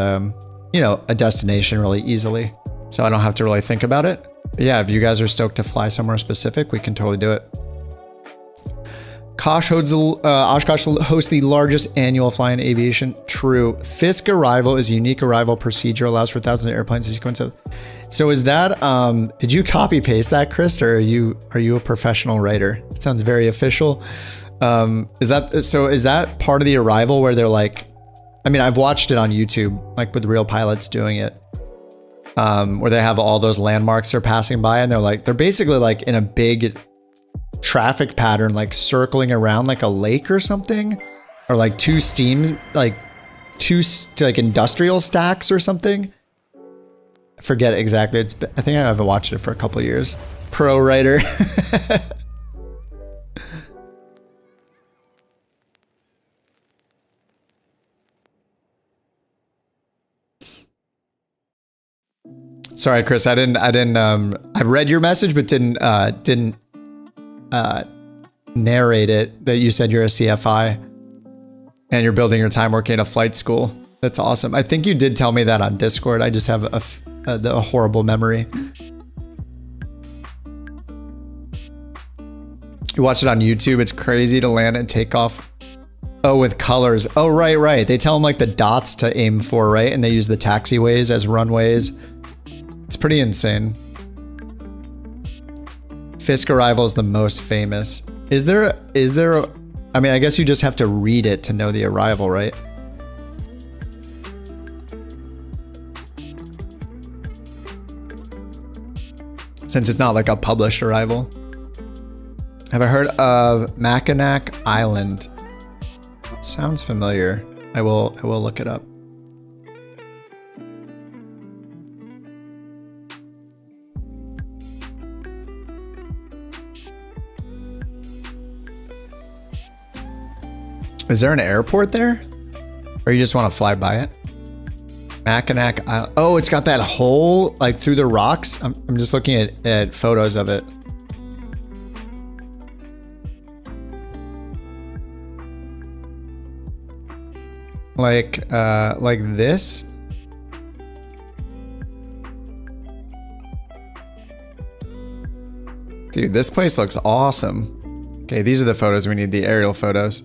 you know, a destination really easily. So I don't have to really think about it. But yeah, if you guys are stoked to fly somewhere specific, we can totally do it. Oshkosh hosts the largest annual fly in aviation. True. Fisk arrival is a unique arrival procedure, allows for thousands of airplanes to sequence of. So is that, did you copy paste that, Chris, or are you a professional writer? It sounds very official. Is that part of the arrival where they're like, I mean, I've watched it on YouTube, like with real pilots doing it. Where they have all those landmarks they're passing by, and they're basically like in a big traffic pattern, like circling around like a lake or something, or like two industrial stacks or something. I forget exactly. I think I haven't watched it for a couple of years. Pro writer. Sorry, Chris. I read your message, but didn't narrate it. That you said you're a CFI and you're building your time working at a flight school. That's awesome. I think you did tell me that on Discord. I just have a horrible memory. You watch it on YouTube. It's crazy to land and take off. Oh, with colors. Oh, right. They tell them like the dots to aim for, right? And they use the taxiways as runways. It's pretty insane. Fisk arrival is the most famous. Is there I mean, I guess you just have to read it to know the arrival, right? Since it's not like a published arrival. Have I heard of Mackinac Island? Sounds familiar. I will look it up. Is there an airport there? Or you just want to fly by it? Mackinac Island. Oh, it's got that hole like through the rocks. I'm just looking at photos of it. Like this? Dude, this place looks awesome. Okay, these are the photos we need, the aerial photos.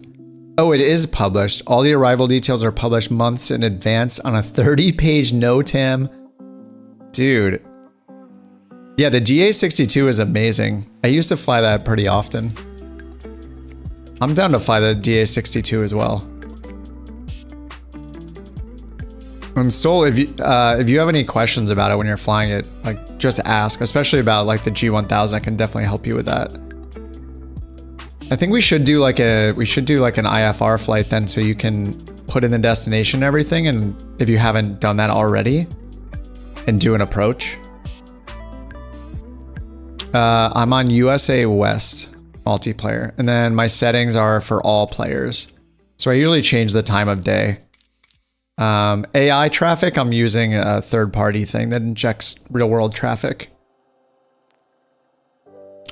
Oh, it is published. All the arrival details are published months in advance on a 30-page NOTAM. Dude. Yeah, the DA62 is amazing. I used to fly that pretty often. I'm down to fly the DA62 as well. And Soul, if you have any questions about it when you're flying it, like just ask, especially about like the G1000. I can definitely help you with that. I think we should do like an IFR flight then, so you can put in the destination and everything, and if you haven't done that already, and do an approach. I'm on USA West multiplayer, and then my settings are for all players. So I usually change the time of day. AI traffic, I'm using a third-party thing that injects real-world traffic.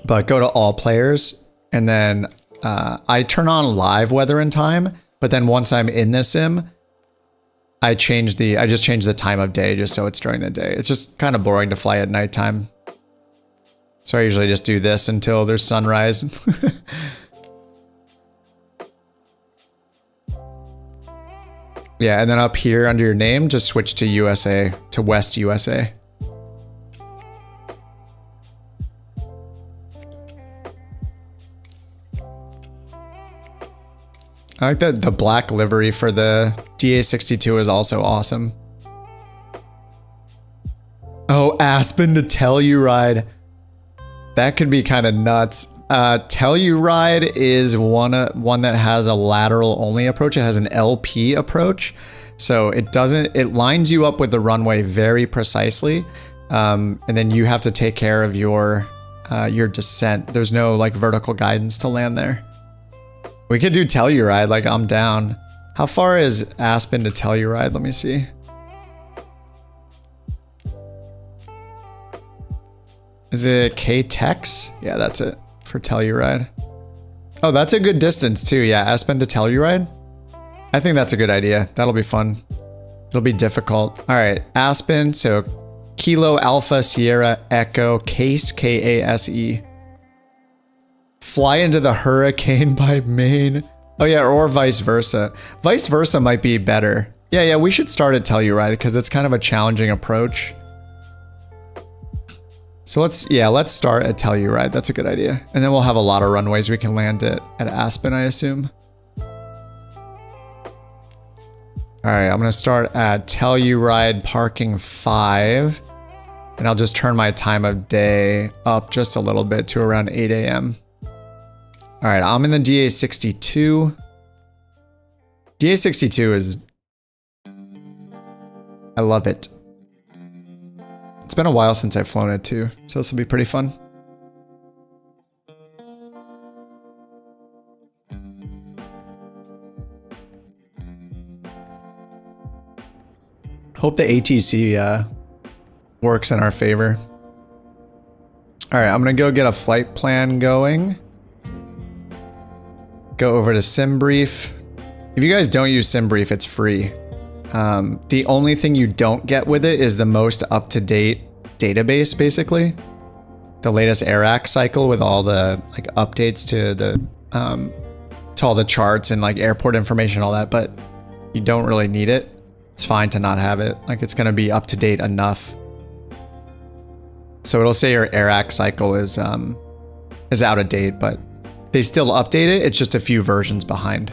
But go to all players, and then I turn on live weather and time, but then once I'm in the sim, I just change the time of day just so it's during the day. It's just kind of boring to fly at nighttime. So I usually just do this until there's sunrise. Yeah, and then up here under your name, just switch to USA, to West USA. I like that the black livery for the DA62 is also awesome. Oh, Aspen to Telluride. That could be kind of nuts. Telluride is one that has a lateral only approach. It has an LP approach. So it lines you up with the runway very precisely. And then you have to take care of your descent. There's no like vertical guidance to land there. We could do Telluride, like I'm down. How far is Aspen to Telluride? Let me see. Is it KTEX? Yeah, that's it for Telluride. Oh, that's a good distance too. Yeah, Aspen to Telluride. I think that's a good idea. That'll be fun. It'll be difficult. All right, Aspen. So Kilo Alpha Sierra Echo KASE, KASE. Fly into the hurricane by Maine. Oh yeah, or vice versa. Vice versa might be better. Yeah, we should start at Telluride because it's kind of a challenging approach. So let's start at Telluride. That's a good idea. And then we'll have a lot of runways we can land at Aspen, I assume. All right, I'm gonna start at Telluride parking 5. And I'll just turn my time of day up just a little bit to around 8 a.m. All right, I'm in the DA62. DA62 is... I love it. It's been a while since I've flown it too, so this will be pretty fun. Hope the ATC works in our favor. All right, I'm gonna go get a flight plan going. Go over to SimBrief. If you guys don't use SimBrief, it's free. The only thing you don't get with it is the most up-to-date database, basically. The latest AirAC cycle with all the like updates to all the charts and like airport information, all that, but you don't really need it. It's fine to not have it. Like it's gonna be up-to-date enough. So it'll say your AirAC cycle is out of date, but they still update it. It's just a few versions behind.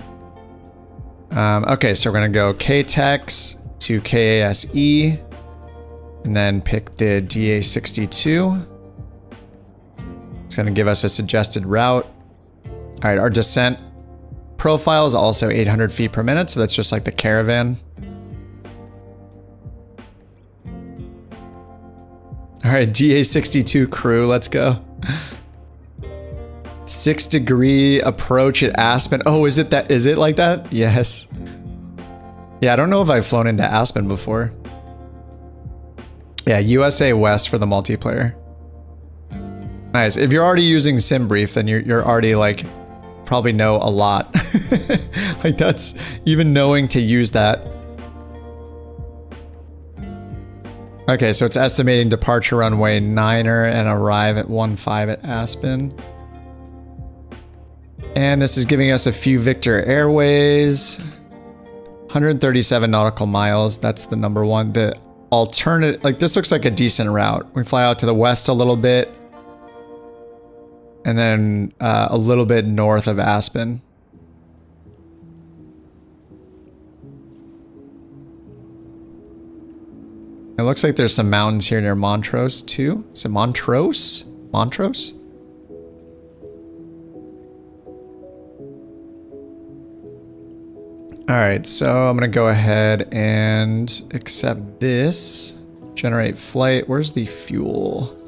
Okay, so we're gonna go KTEX to KASE, and then pick the DA62. It's gonna give us a suggested route. All right, our descent profile is also 800 feet per minute, so that's just like the Caravan. All right, DA62 crew, let's go. 6-degree approach at Aspen. Oh, is it like that? Yes. Yeah, I don't know if I've flown into Aspen before. Yeah, USA West for the multiplayer. Nice. If you're already using SimBrief, then you're already like probably know a lot. Like that's even knowing to use that. Okay, so it's estimating departure runway 9er and arrive at 15 at Aspen. And this is giving us a few Victor Airways. 137 nautical miles, that's the number one. The alternate, like this looks like a decent route. We fly out to the west a little bit. And then a little bit north of Aspen. It looks like there's some mountains here near Montrose too. Is it Montrose? Montrose? All right, so I'm gonna go ahead and accept this. Generate flight. Where's the fuel?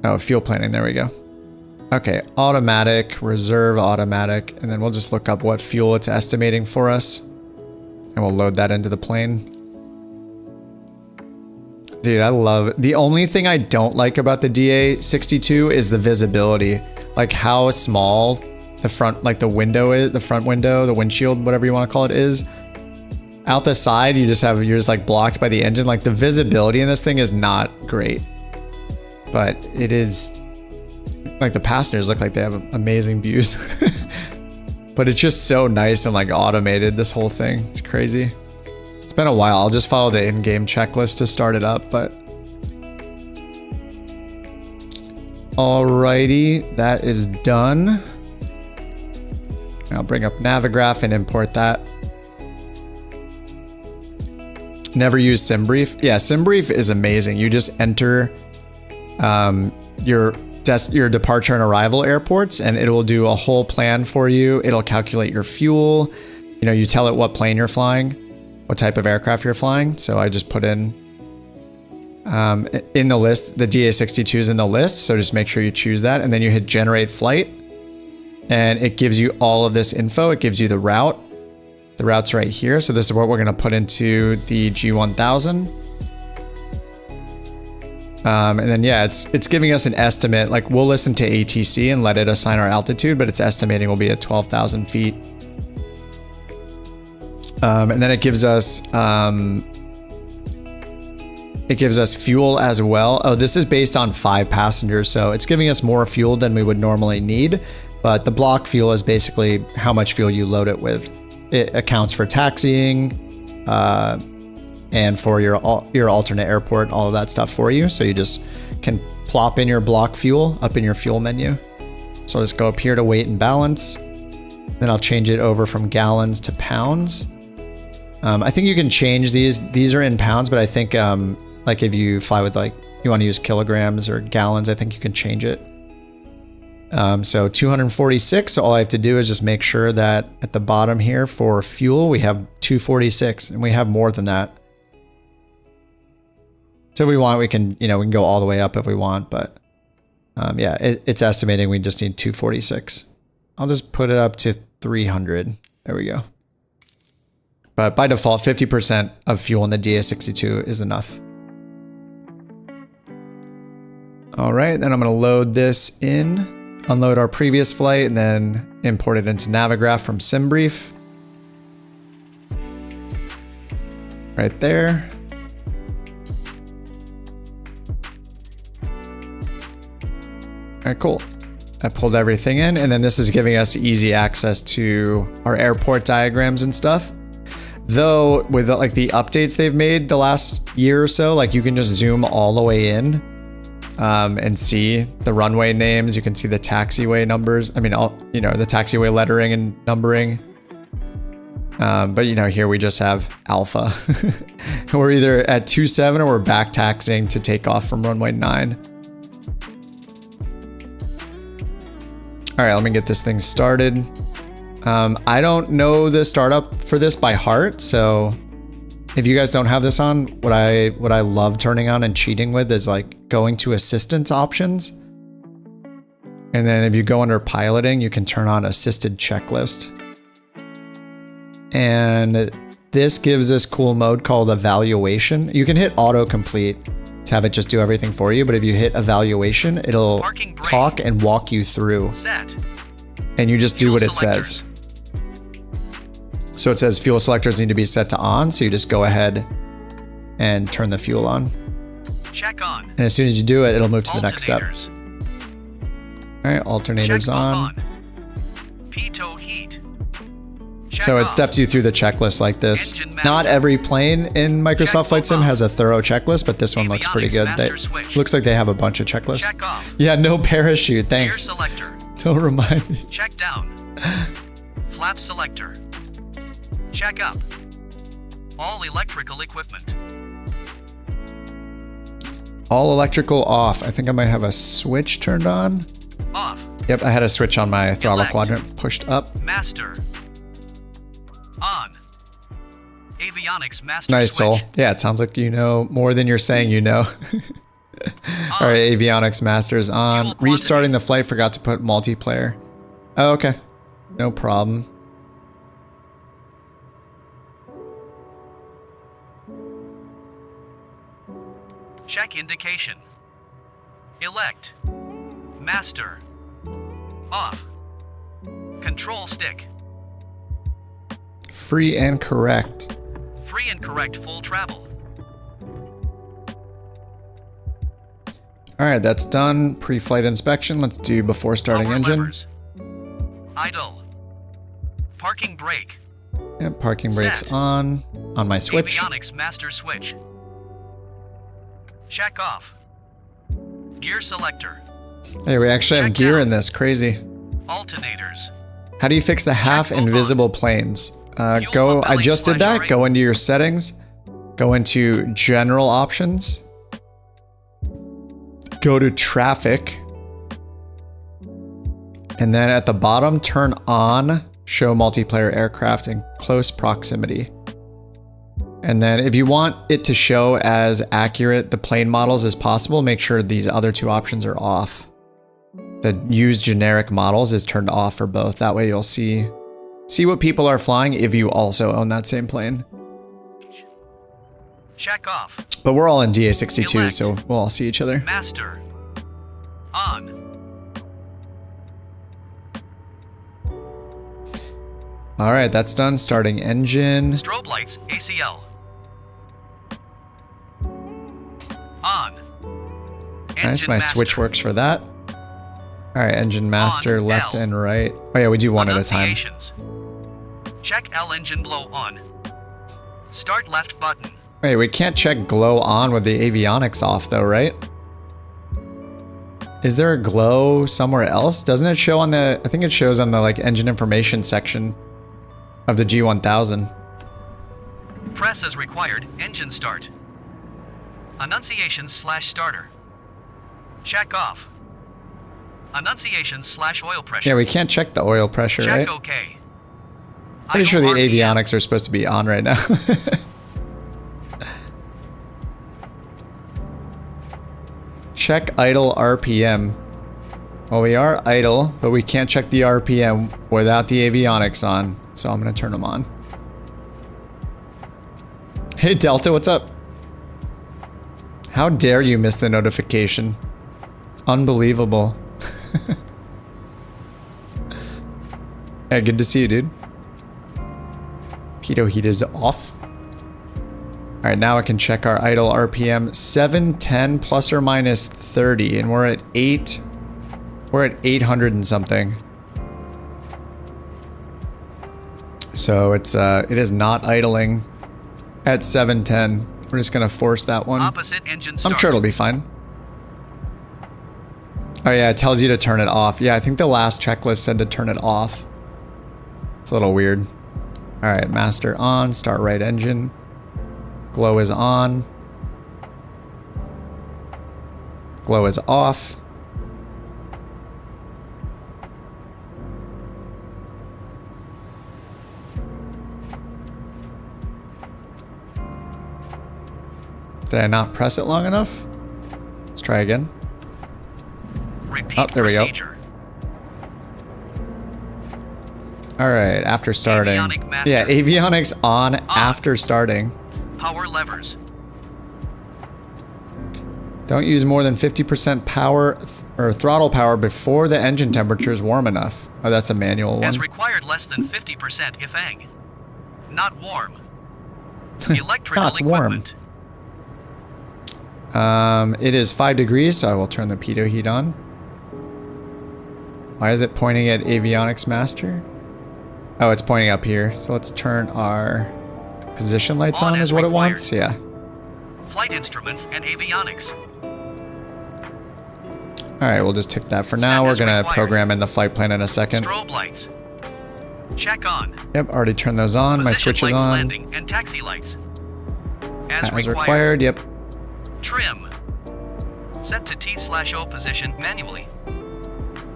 Oh, fuel planning, there we go. Okay, automatic, reserve automatic, and then we'll just look up what fuel it's estimating for us. And we'll load that into the plane. Dude, I love it. The only thing I don't like about the DA62 is the visibility. Like how small the front, like the window is, the front window, the windshield, whatever you want to call it is. Out the side, you're just like blocked by the engine. Like the visibility in this thing is not great. But it is, like the passengers look like they have amazing views. But it's just so nice and like automated, this whole thing. It's crazy. It's been a while. I'll just follow the in-game checklist to start it up, but. Alrighty, that is done. I'll bring up Navigraph and import that. Never use SimBrief. Yeah, SimBrief is amazing. You just enter your departure and arrival airports, and it will do a whole plan for you. It'll calculate your fuel. You know, you tell it what plane you're flying, what type of aircraft you're flying. So I just put in the list, the DA62 is in the list. So just make sure you choose that, and then you hit generate flight, and it gives you all of this info. It gives you the route. The route's right here. So this is what we're going to put into the G1000. And then, yeah, it's giving us an estimate. Like we'll listen to ATC and let it assign our altitude, but it's estimating we'll be at 12,000 feet. And then it gives us fuel as well. Oh, this is based on 5 passengers. So it's giving us more fuel than we would normally need. But the block fuel is basically how much fuel you load it with. It accounts for taxiing, and for your alternate airport, all of that stuff for you. So you just can plop in your block fuel up in your fuel menu. So I'll just go up here to weight and balance. Then I'll change it over from gallons to pounds. I think you can change these. These are in pounds, but I think like if you fly with like, you want to use kilograms or gallons, I think you can change it. So 246. So all I have to do is just make sure that at the bottom here for fuel, we have 246, and we have more than that. So if we want, we can go all the way up if we want, but yeah, it's estimating we just need 246. I'll just put it up to 300. There we go. But by default, 50% of fuel in the DA62 is enough. All right, then I'm going to load this in, unload our previous flight, and then import it into Navigraph from SimBrief. Right there. All right, cool. I pulled everything in, and then this is giving us easy access to our airport diagrams and stuff. Though with like the updates they've made the last year or so, like you can just zoom all the way in and see the runway names. You can see the taxiway numbers. I mean, the taxiway lettering and numbering. But here we just have Alpha. We're either at 27 or we're back taxiing to take off from runway 9. All right, let me get this thing started. I don't know the startup for this by heart, so if you guys don't have this on, what I love turning on and cheating with is like going to assistance options. And then if you go under piloting, you can turn on assisted checklist. And this gives this cool mode called evaluation. You can hit autocomplete to have it just do everything for you, but if you hit evaluation, it'll talk and walk you through. Set. And you just do what it says. So it says fuel selectors need to be set to on, so you just go ahead and turn the fuel on. Check on. And as soon as you do it, it'll move to the next step. All right, alternators on. Pitot heat. So it steps you through the checklist like this. Not every plane in Microsoft Flight Sim has a thorough checklist, but this one looks pretty good. Looks like they have a bunch of checklists. Yeah, no parachute, thanks. Don't remind me. Check down. Flap selector. Check up. All electrical equipment. All electrical off. I think I might have a switch turned on. Off. Yep, I had a switch on my throttle quadrant pushed up. Master. On. Avionics master nice, switch. Soul. Yeah, it sounds like you know more than you're saying you know. All right, avionics master's on. Restarting the flight, forgot to put multiplayer. Oh, okay. No problem. Check indication. Elect. Master. Off. Control stick. Free and correct. Free and correct full travel. All right, that's done. Pre-flight inspection. Let's do before starting Power engine. levers. Idle. Parking brake. Yep, parking brakes Set. on my switch. Avionics master switch. Check off. Gear selector. Hey, we actually have Check gear down. in this. Crazy. Alternators. How do you fix the half fuel invisible planes? I propelling just did that. slash Go into your settings. Go into general options. Go to traffic. And then at the bottom, turn on show multiplayer aircraft in close proximity. And then if you want it to show as accurate the plane models as possible, make sure these other two options are off. The use generic models is turned off for both. That way you'll see what people are flying if you also own that same plane. Check off. But we're all in DA62, Elect. so we'll all see each other. Master. On. All right, that's done. Starting engine. Strobe lights, ACL. On. Nice, Engine my master. switch works for that. All right, engine master, On, left L. and right. Oh yeah, we do one at a time. Annunciations. Check L engine blow on. Start left button. Wait, we can't check glow on with the avionics off though, right? Is there a glow somewhere else? Doesn't it show on the, I think it shows on the like engine information section of the G1000. Press as required. Engine start. Annunciations slash starter. Check off. Annunciations slash oil pressure. Yeah, we can't check the oil pressure, Check right? OK. Pretty sure the Idle RPM. avionics are supposed to be on right now. Check idle RPM. Well, we are idle, but we can't check the RPM without the avionics on. So I'm going to turn them on. Hey, Delta, what's up? How dare you miss the notification? Unbelievable. Yeah, good to see you, dude. Pitot heat is off. All right, now I can check our idle RPM. 710 plus or minus 30, and we're at 8. We're at 800 and something. So it is not idling at 710. We're just gonna force that one. Opposite engine start. I'm sure it'll be fine. Oh yeah, it tells you to turn it off. Yeah, I think the last checklist said to turn it off. It's a little weird. All right, master on, start right engine. Glow is on. Glow is off. Did I not press it long enough? Let's try again. Repeat Oh, there we go. procedure. All right, after starting. Avionic master. Yeah, avionics on after starting. Power levers. Don't use more than 50% power or throttle power before the engine temperature is warm enough. Oh, that's a manual one. As required, less than 50% if ang. Not warm. Electrical Not warm. equipment. It is 5 degrees, so I will turn the pitot heat on. Why is it pointing at avionics master? Oh, it's pointing up here. So let's turn our position lights on, On is as what it required. wants. Yeah. Flight instruments and avionics. All right, we'll just tick that for Set now. We're as gonna required. program in the flight plan in a second. Strobe lights. Check on. Yep, already turned those on. My Position switch is lights, on. landing and taxi lights. As As required. required. Yep. Trim. Set to T/O position manually.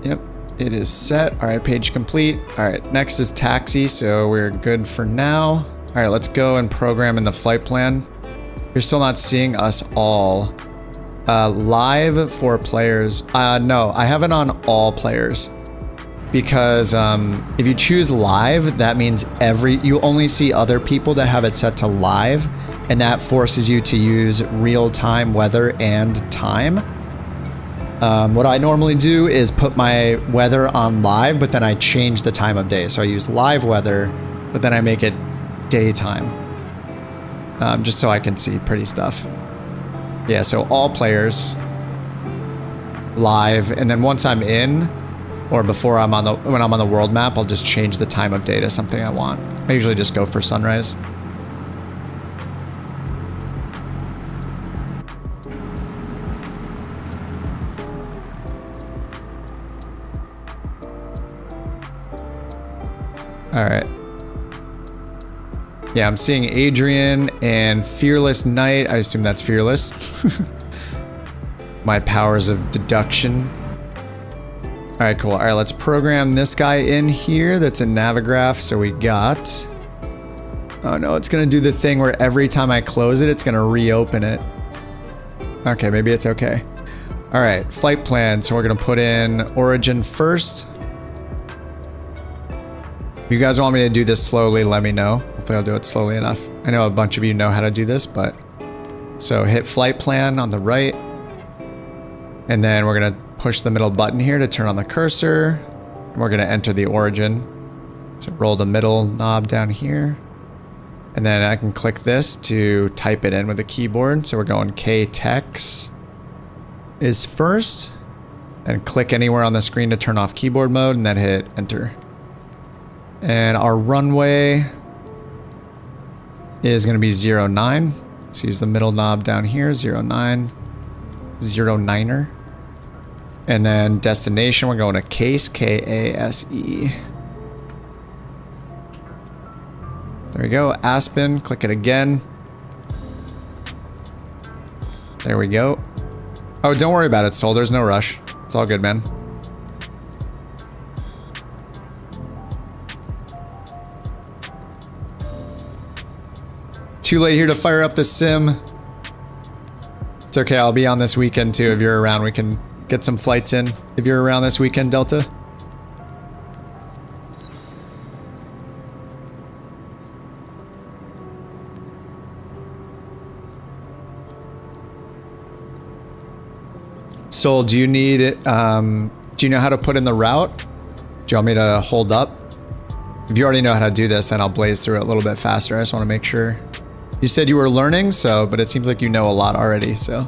Yep. It is set. All right, page complete. All right, next is taxi, so we're good for now. All right, let's go and program in the flight plan. You're still not seeing us all. Live for players. No, I have it on all players. Because if you choose live, that means you only see other people that have it set to live, and that forces you to use real-time weather and time. What I normally do is put my weather on live, but then I change the time of day. So I use live weather, but then I make it daytime, just so I can see pretty stuff. Yeah, so all players, live, and then once I'm in, or before when I'm on the world map, I'll just change the time of day to something I want. I usually just go for sunrise. All right. Yeah, I'm seeing Adrian and Fearless Knight. I assume that's Fearless. My powers of deduction. All right, cool. All right, let's program this guy in here. That's a Navigraph. So we got... Oh no, it's gonna do the thing where every time I close it, it's gonna reopen it. Okay, maybe it's okay. All right, flight plan. So we're gonna put in origin first. If you guys want me to do this slowly, let me know. Hopefully I'll do it slowly enough. I know a bunch of you know how to do this, but... So hit flight plan on the right. And then we're gonna push the middle button here to turn on the cursor. And we're gonna enter the origin. So roll the middle knob down here. And then I can click this to type it in with the keyboard. So we're going KTEX is first. And click anywhere on the screen to turn off keyboard mode and then hit enter. And our runway is gonna be 09. So use the middle knob down here, 09. 09er. And then destination, we're going to KASE, K-A-S-E. There we go, Aspen, click it again. There we go. Oh, don't worry about it, Soul, there's no rush. It's all good, man. Too late here to fire up the sim. It's okay, I'll be on this weekend too. If you're around, we can get some flights in. If you're around this weekend, Delta. Soul, do you need it? Do you know how to put in the route? Do you want me to hold up? If you already know how to do this, then I'll blaze through it a little bit faster. I just want to make sure. You said you were learning, but it seems like you know a lot already, so.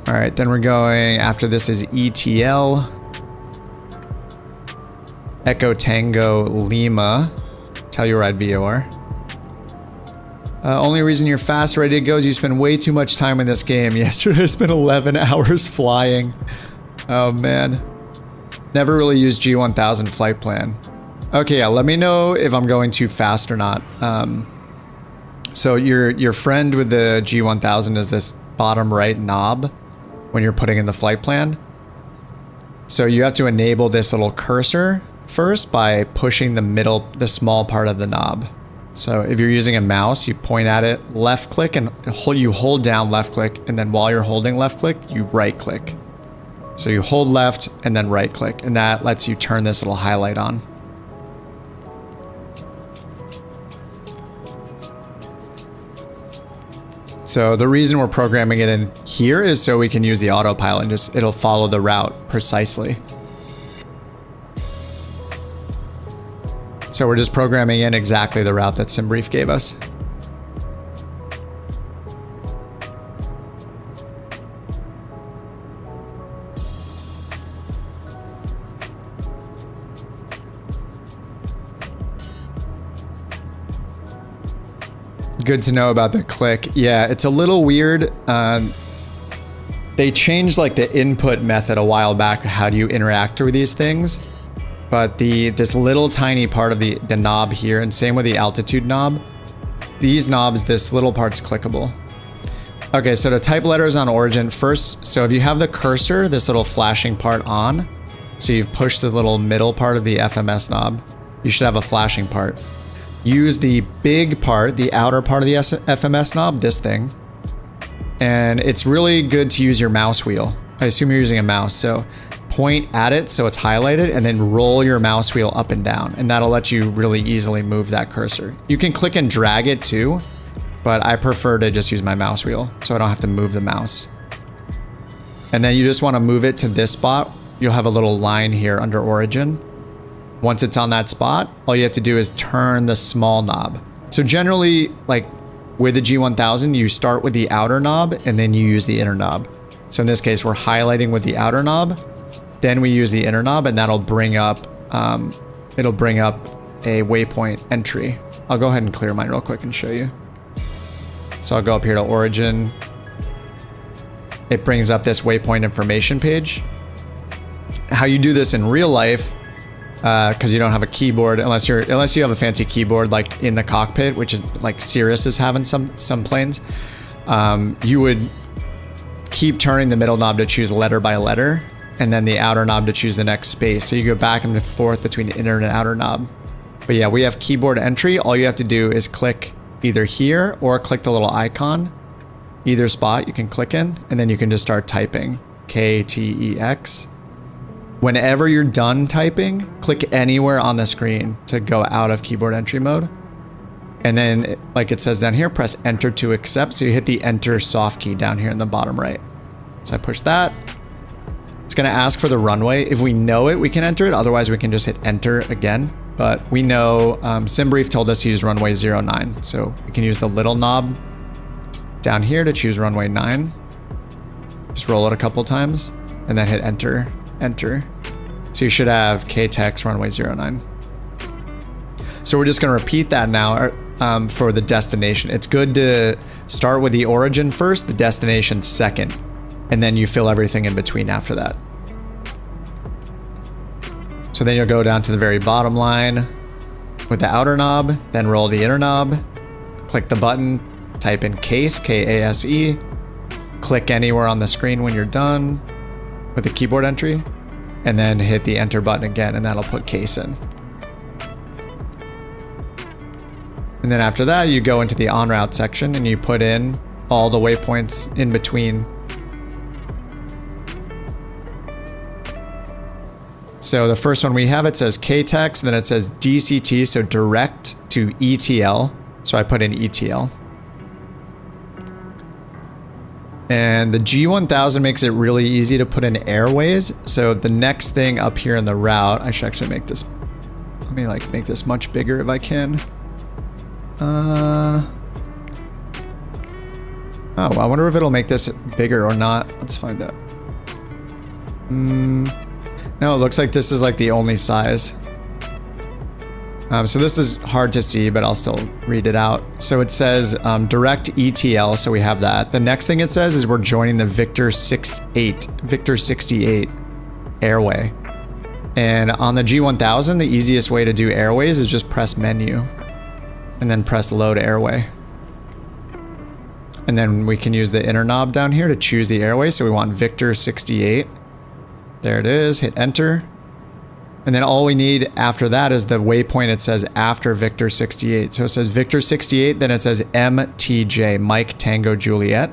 All right, then we're going, after this is ETL. Echo Tango Lima. Telluride VOR. Only reason you're fast, ready to go is you spend way too much time in this game. Yesterday I spent 11 hours flying. Oh man. Never really used G1000 flight plan. Okay, yeah, let me know if I'm going too fast or not. So your friend with the G1000 is this bottom right knob when you're putting in the flight plan. So you have to enable this little cursor first by pushing the small part of the knob. So if you're using a mouse, you point at it, left click, and you hold down left click, and then while you're holding left click, you right click. So you hold left and then right click, and that lets you turn this little highlight on. So the reason we're programming it in here is so we can use the autopilot and it'll follow the route precisely. So we're just programming in exactly the route that SimBrief gave us. Good to know about the click. Yeah, it's a little weird. They changed like the input method a while back. How do you interact with these things? But this little tiny part of the knob here, and same with the altitude knob, these knobs, this little part's clickable. Okay, so to type letters on origin first, so if you have the cursor, this little flashing part on, so you've pushed the little middle part of the FMS knob, you should have a flashing part. Use the big part, the outer part of the FMS knob, this thing, And it's really good to use your mouse wheel. I assume you're using a mouse, so point at it so it's highlighted and then roll your mouse wheel up and down, and that'll let you really easily move that cursor. You can click and drag it too, but I prefer to just use my mouse wheel so I don't have to move the mouse. And then you just want to move it to this spot. You'll have a little line here under origin. Once it's on that spot, all you have to do is turn the small knob. So generally, like with the G1000, you start with the outer knob and then you use the inner knob. So in this case, we're highlighting with the outer knob, then we use the inner knob, and that'll bring up, it'll bring up a waypoint entry. I'll go ahead and clear mine real quick and show you. So I'll go up here to origin. It brings up this waypoint information page. How you do this in real life, because you don't have a keyboard, unless you have a fancy keyboard like in the cockpit, which is like Cirrus is having some planes, you would keep turning the middle knob to choose letter by letter, and then the outer knob to choose the next space. So you go back and forth between the inner and outer knob. But yeah, we have keyboard entry. All you have to do is click either here or click the little icon. Either spot you can click in, and then you can just start typing KTEX. Whenever you're done typing, click anywhere on the screen to go out of keyboard entry mode. And then, like it says down here, press enter to accept. So you hit the enter soft key down here in the bottom right. So I push that. It's gonna ask for the runway. If we know it, we can enter it. Otherwise, we can just hit enter again. But we know, SimBrief told us to use runway 09. So we can use the little knob down here to choose runway 9. Just roll it a couple times and then hit enter, enter. So you should have KTEX runway 09. So we're just gonna repeat that now for the destination. It's good to start with the origin first, the destination second, and then you fill everything in between after that. So then you'll go down to the very bottom line with the outer knob, then roll the inner knob, click the button, type in KASE, K-A-S-E, click anywhere on the screen when you're done with the keyboard entry, and then hit the enter button again, and that'll put KASE in. And then after that, you go into the en route section and you put in all the waypoints in between. So the first one we have, it says KTEX, then it says DCT, so direct to ETL. So I put in ETL. And the G1000 makes it really easy to put in airways. So the next thing up here in the route, I should actually make this, let me like make this much bigger if I can. Oh, I wonder if it'll make this bigger or not. Let's find out. No, it looks like this is like the only size. So this is hard to see, but I'll still read it out. So it says direct ETL, so we have that. The next thing it says is we're joining the Victor 68 airway. And on the G1000, the easiest way to do airways is just press menu and then press load airway. And then we can use the inner knob down here to choose the airway. So we want Victor 68. There it is, hit enter. And then all we need after that is the waypoint it says after Victor 68. So it says Victor 68, then it says MTJ, Mike Tango Juliet.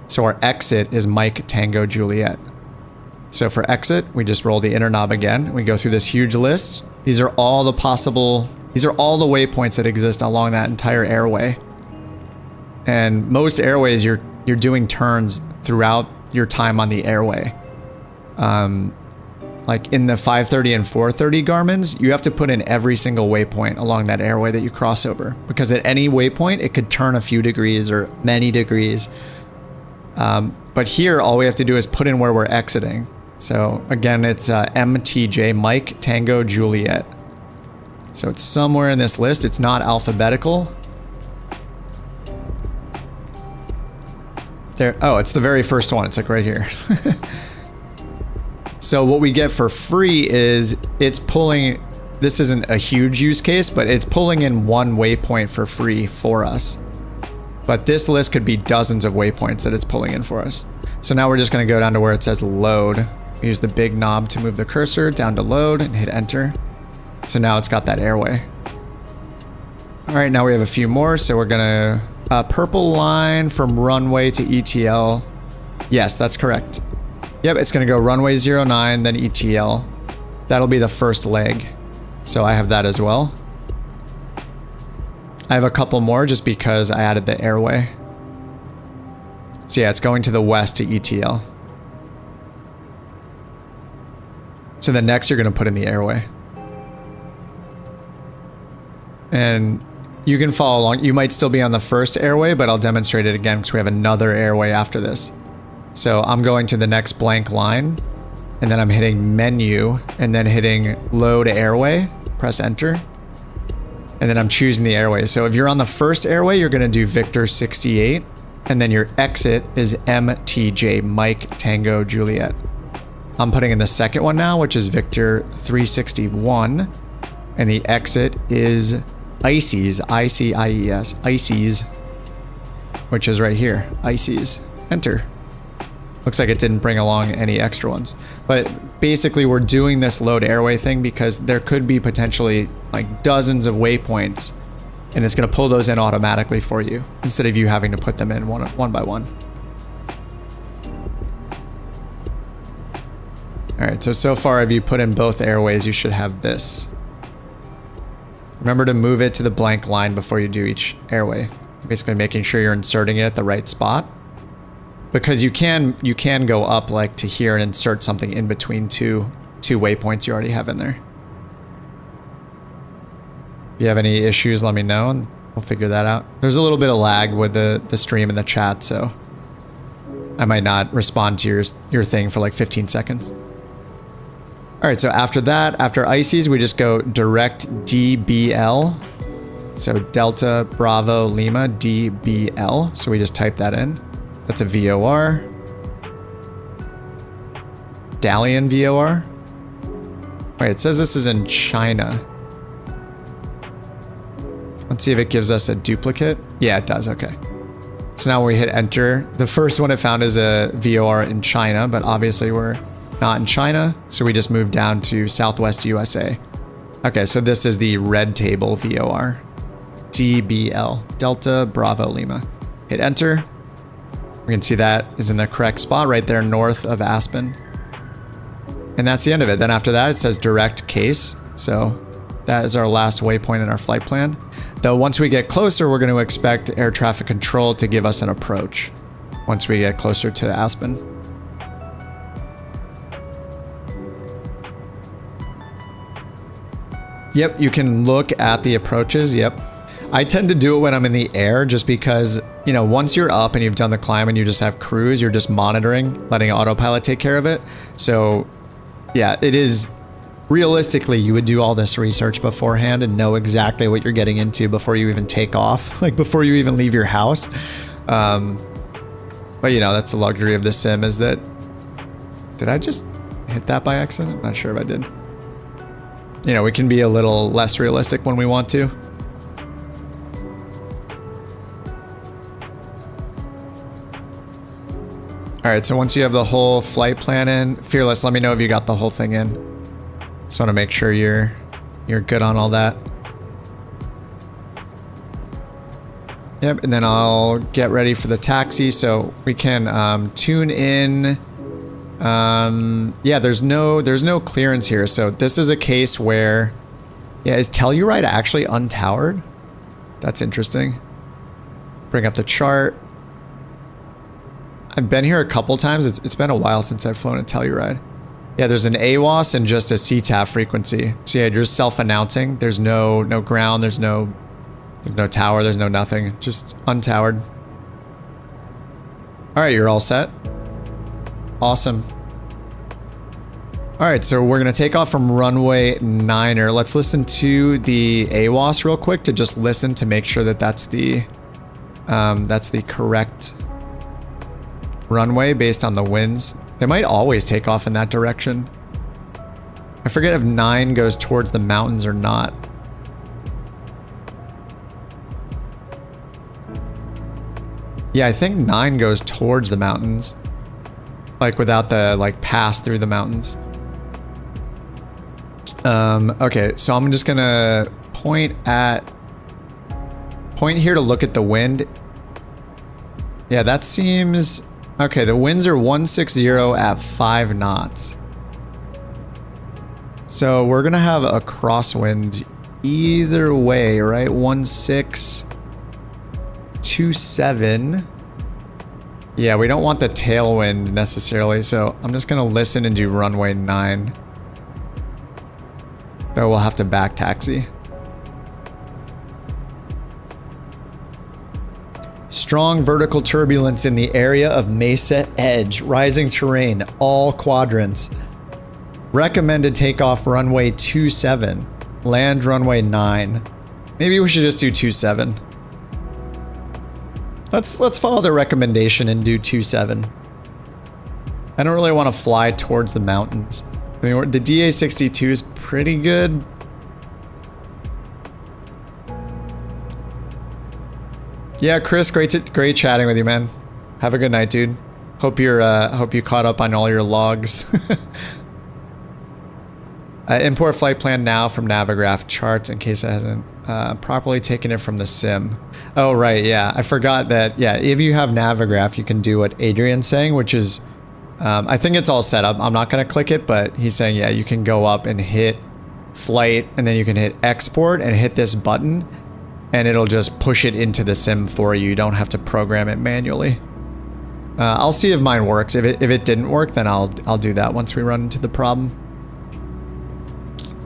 So our exit is Mike Tango Juliet. So for exit, we just roll the inner knob again. We go through this huge list. These are all the waypoints that exist along that entire airway. And most airways, you're doing turns throughout your time on the airway. Like in the 530 and 430 Garmin's, you have to put in every single waypoint along that airway that you cross over, because at any waypoint, it could turn a few degrees or many degrees. But here, all we have to do is put in where we're exiting. So again, it's MTJ, Mike Tango Juliet. So it's somewhere in this list. It's not alphabetical. There. Oh, it's the very first one. It's like right here. So what we get for free is it's pulling, this isn't a huge use case, but it's pulling in one waypoint for free for us. But this list could be dozens of waypoints that it's pulling in for us. So now we're just gonna go down to where it says load. Use the big knob to move the cursor down to load and hit enter. So now it's got that airway. All right, now we have a few more. So we're gonna Purple line from runway to ETL. Yes, that's correct. Yep, it's gonna go runway 09, then ETL. That'll be the first leg. So I have that as well. I have a couple more just because I added the airway. So yeah, it's going to the west to ETL. So then next you're gonna put in the airway. And you can follow along. You might still be on the first airway, but I'll demonstrate it again because we have another airway after this. So I'm going to the next blank line, and then I'm hitting menu, and then hitting load airway, press enter, and then I'm choosing the airway. So if you're on the first airway, you're gonna do Victor 68, and then your exit is MTJ, Mike Tango Juliet. I'm putting in the second one now, which is Victor 361, and the exit is ICES, I-C-I-E-S, ICES, which is right here, ICES, enter. Looks like it didn't bring along any extra ones. But basically we're doing this load airway thing because there could be potentially like dozens of waypoints and it's gonna pull those in automatically for you instead of you having to put them in one by one. All right, so far if you put in both airways, you should have this. Remember to move it to the blank line before you do each airway. Basically making sure you're inserting it at the right spot. Because you can go up like to here and insert something in between two waypoints you already have in there. If you have any issues, let me know and we'll figure that out. There's a little bit of lag with the stream and the chat, so I might not respond to your thing for like 15 seconds. All right, so after that, after ICES, we just go direct DBL. So Delta Bravo Lima DBL. So we just type that in. That's a VOR. Dalian VOR. Wait, it says this is in China. Let's see if it gives us a duplicate. Yeah, it does, okay. So now when we hit enter, the first one it found is a VOR in China, but obviously we're not in China, so we just moved down to Southwest USA. Okay, so this is the red table VOR. DBL, Delta Bravo Lima. Hit enter. We can see that is in the correct spot right there north of Aspen. And that's the end of it. Then after that, it says direct KASE. So that is our last waypoint in our flight plan. Though once we get closer, we're going to expect air traffic control to give us an approach once we get closer to Aspen. Yep, you can look at the approaches. Yep. I tend to do it when I'm in the air just because, you know, once you're up and you've done the climb and you just have cruise, you're just monitoring, letting autopilot take care of it. So yeah, it is realistically, you would do all this research beforehand and know exactly what you're getting into before you even take off, like before you even leave your house. But you know, that's the luxury of this sim is that, did I just hit that by accident? Not sure if I did. You know, we can be a little less realistic when we want to. All right, so once you have the whole flight plan in, Fearless, let me know if you got the whole thing in. Just want to make sure you're good on all that. Yep, and then I'll get ready for the taxi so we can tune in. Yeah, there's no clearance here, so this is a case where, yeah, is Telluride actually untowered? That's interesting. Bring up the chart. I've been here a couple times. It's been a while since I've flown a Telluride. Yeah, there's an AWOS and just a CTAF frequency. So yeah, you're just self-announcing. There's no ground, there's no tower, there's no nothing. Just untowered. All right, you're all set. Awesome. All right, so we're gonna take off from runway 9er. Let's listen to the AWOS real quick to just listen to make sure that that's the correct runway based on the winds. They might always take off in that direction. I forget if 9 goes towards the mountains or not. Yeah, I think 9 goes towards the mountains. Like without the pass through the mountains. Okay, so I'm just gonna point here to look at the wind. Yeah, that seems... Okay, the winds are 160 at 5 knots. So we're gonna have a crosswind either way, right? 1627. Yeah, we don't want the tailwind necessarily, so I'm just gonna listen and do runway 9. Though we'll have to back taxi. Strong vertical turbulence in the area of Mesa Edge. Rising terrain, all quadrants. Recommended takeoff runway 27. Land runway 9. Maybe we should just do 27. Let's follow the recommendation and do 27. I don't really want to fly towards the mountains. I mean, the DA62 is pretty good. Yeah, Chris, great chatting with you, man. Have a good night, dude. Hope you caught up on all your logs. Import flight plan now from Navigraph charts in case I hasn't properly taken it from the sim. Oh, right, yeah. I forgot that, yeah, if you have Navigraph, you can do what Adrian's saying, which is, I think it's all set up. I'm not going to click it, but he's saying, yeah, you can go up and hit flight, and then you can hit export and hit this button, and it'll just push it into the sim for you. You don't have to program it manually. I'll see if mine works. If it didn't work, then I'll do that once we run into the problem.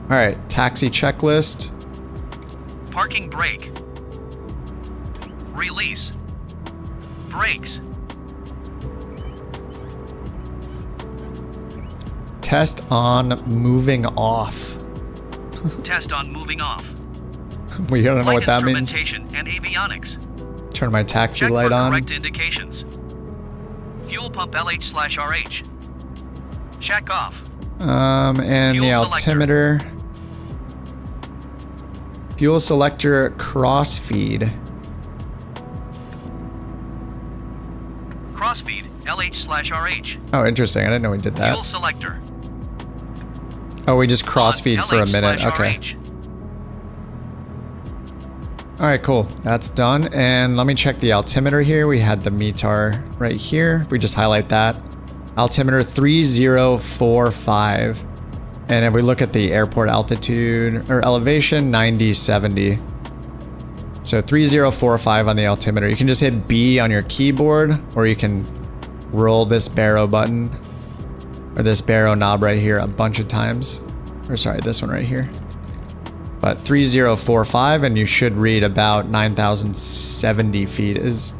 All right, taxi checklist. Parking brake. Release. Brakes. Test on moving off. Test on moving off. We don't know what that means. Instrumentation and avionics. Turn my taxi Check light for on. correct indications. Fuel pump LH/RH. Check off. And Fuel the selector. altimeter. Fuel selector crossfeed. Crossfeed LH/RH. Oh, interesting. I didn't know we did that. Fuel selector. Oh, we just crossfeed for a minute. Okay. LH/RH. All right, cool. That's done. And let me check the altimeter here. We had the METAR right here. We just highlight that. Altimeter 3045. And if we look at the airport altitude or elevation, 9070. So 3045 on the altimeter. You can just hit B on your keyboard, or you can roll this barrow button or this barrow knob right here a bunch of times. Or sorry, this one right here. But 3045, and you should read about 9,070 feet is,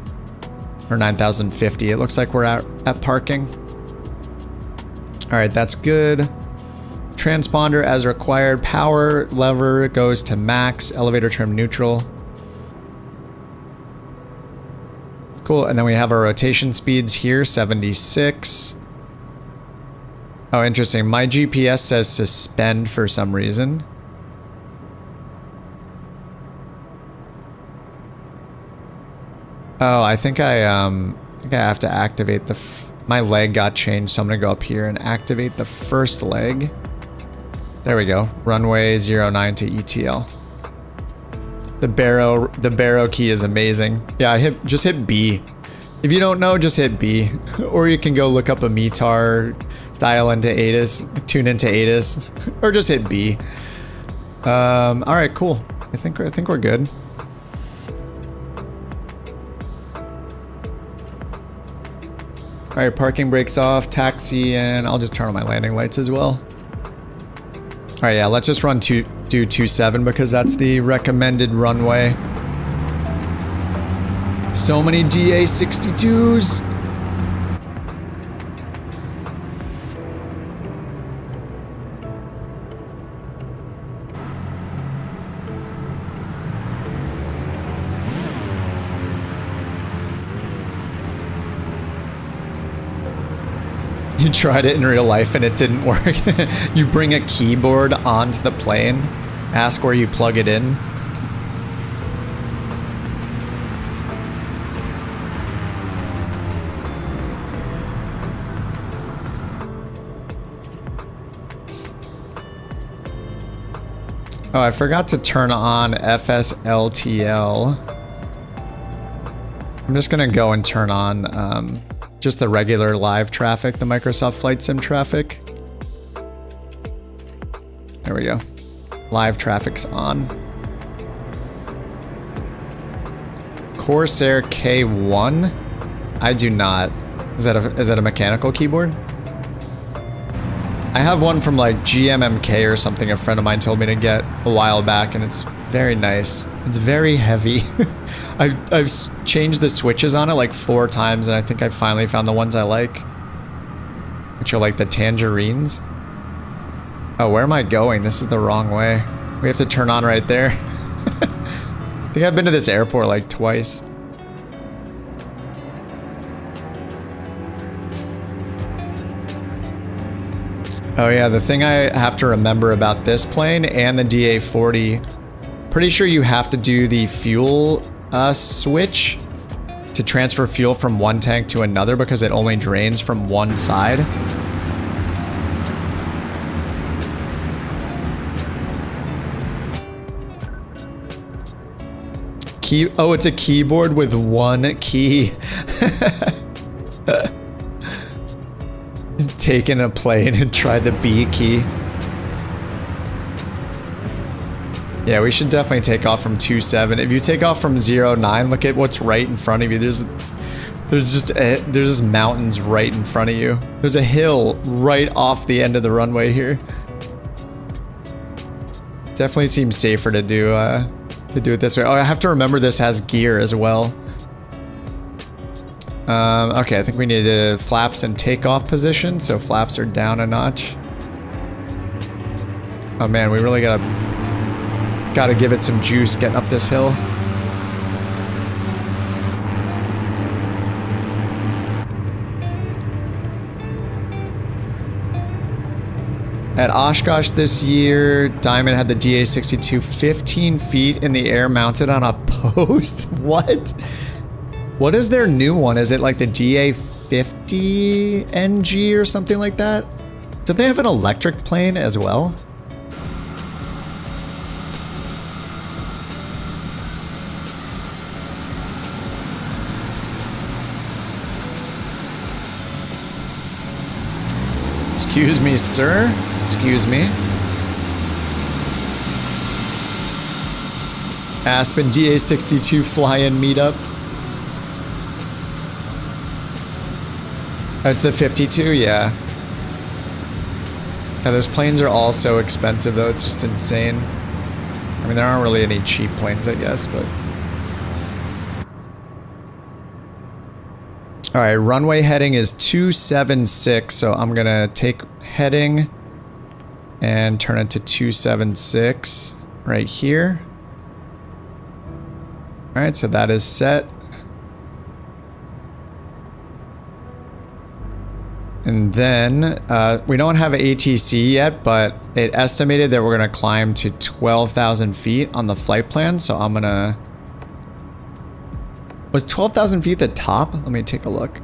or 9,050. It looks like we're at parking. All right, that's good. Transponder as required. Power lever goes to max. Elevator trim neutral. Cool, and then we have our rotation speeds here, 76. Oh, interesting. My GPS says suspend for some reason. Oh, I think I have to activate the... my leg got changed, so I'm gonna go up here and activate the first leg. There we go. Runway 09 to ETL. The barrow key is amazing. Yeah, just hit B. If you don't know, just hit B. Or you can go look up a METAR, dial into ATIS, tune into ATIS, or just hit B. All right, cool. I think we're good. All right, parking brakes off, taxi, and I'll just turn on my landing lights as well. All right, yeah, let's just run do 27 because that's the recommended runway. So many DA62s. You tried it in real life and it didn't work. You bring a keyboard onto the plane, ask where you plug it in. Oh, I forgot to turn on FSLTL. I'm just gonna go and turn on just the regular live traffic, the Microsoft Flight Sim traffic. There we go. Live traffic's on. Corsair K1. I do not. Is that a mechanical keyboard? I have one from like GMMK or something a friend of mine told me to get a while back, and it's very nice. It's very heavy. I've changed the switches on it like 4 times, and I think I finally found the ones I like, which are like the tangerines. Oh, where am I going? This is the wrong way. We have to turn on right there. I think I've been to this airport like twice. Oh yeah, the thing I have to remember about this plane and the DA-40, pretty sure you have to do the fuel switch to transfer fuel from one tank to another because it only drains from one side. Oh, it's a keyboard with one key. Taken a plane and tried the B key. Yeah, we should definitely take off from 27. If you take off from 09, look at what's right in front of you. There's just mountains right in front of you. There's a hill right off the end of the runway here. Definitely seems safer to do it this way. Oh, I have to remember this has gear as well. Okay, I think we need flaps in takeoff position, so flaps are down a notch. Oh man, we really gotta give it some juice getting up this hill. At Oshkosh this year, Diamond had the DA-62 15 feet in the air mounted on a post. What? What is their new one? Is it like the DA-50 NG or something like that? Don't they have an electric plane as well? Excuse me, sir. Excuse me. Aspen DA-62 fly-in meetup. Oh, it's the 52, yeah. Yeah, those planes are all so expensive, though. It's just insane. I mean, there aren't really any cheap planes, I guess, but... Alright, runway heading is 276, so I'm gonna take heading and turn it to 276 right here. Alright, so that is set. And then, we don't have ATC yet, but it estimated that we're gonna climb to 12,000 feet on the flight plan, so I'm gonna... Was 12,000 feet the top? Let me take a look.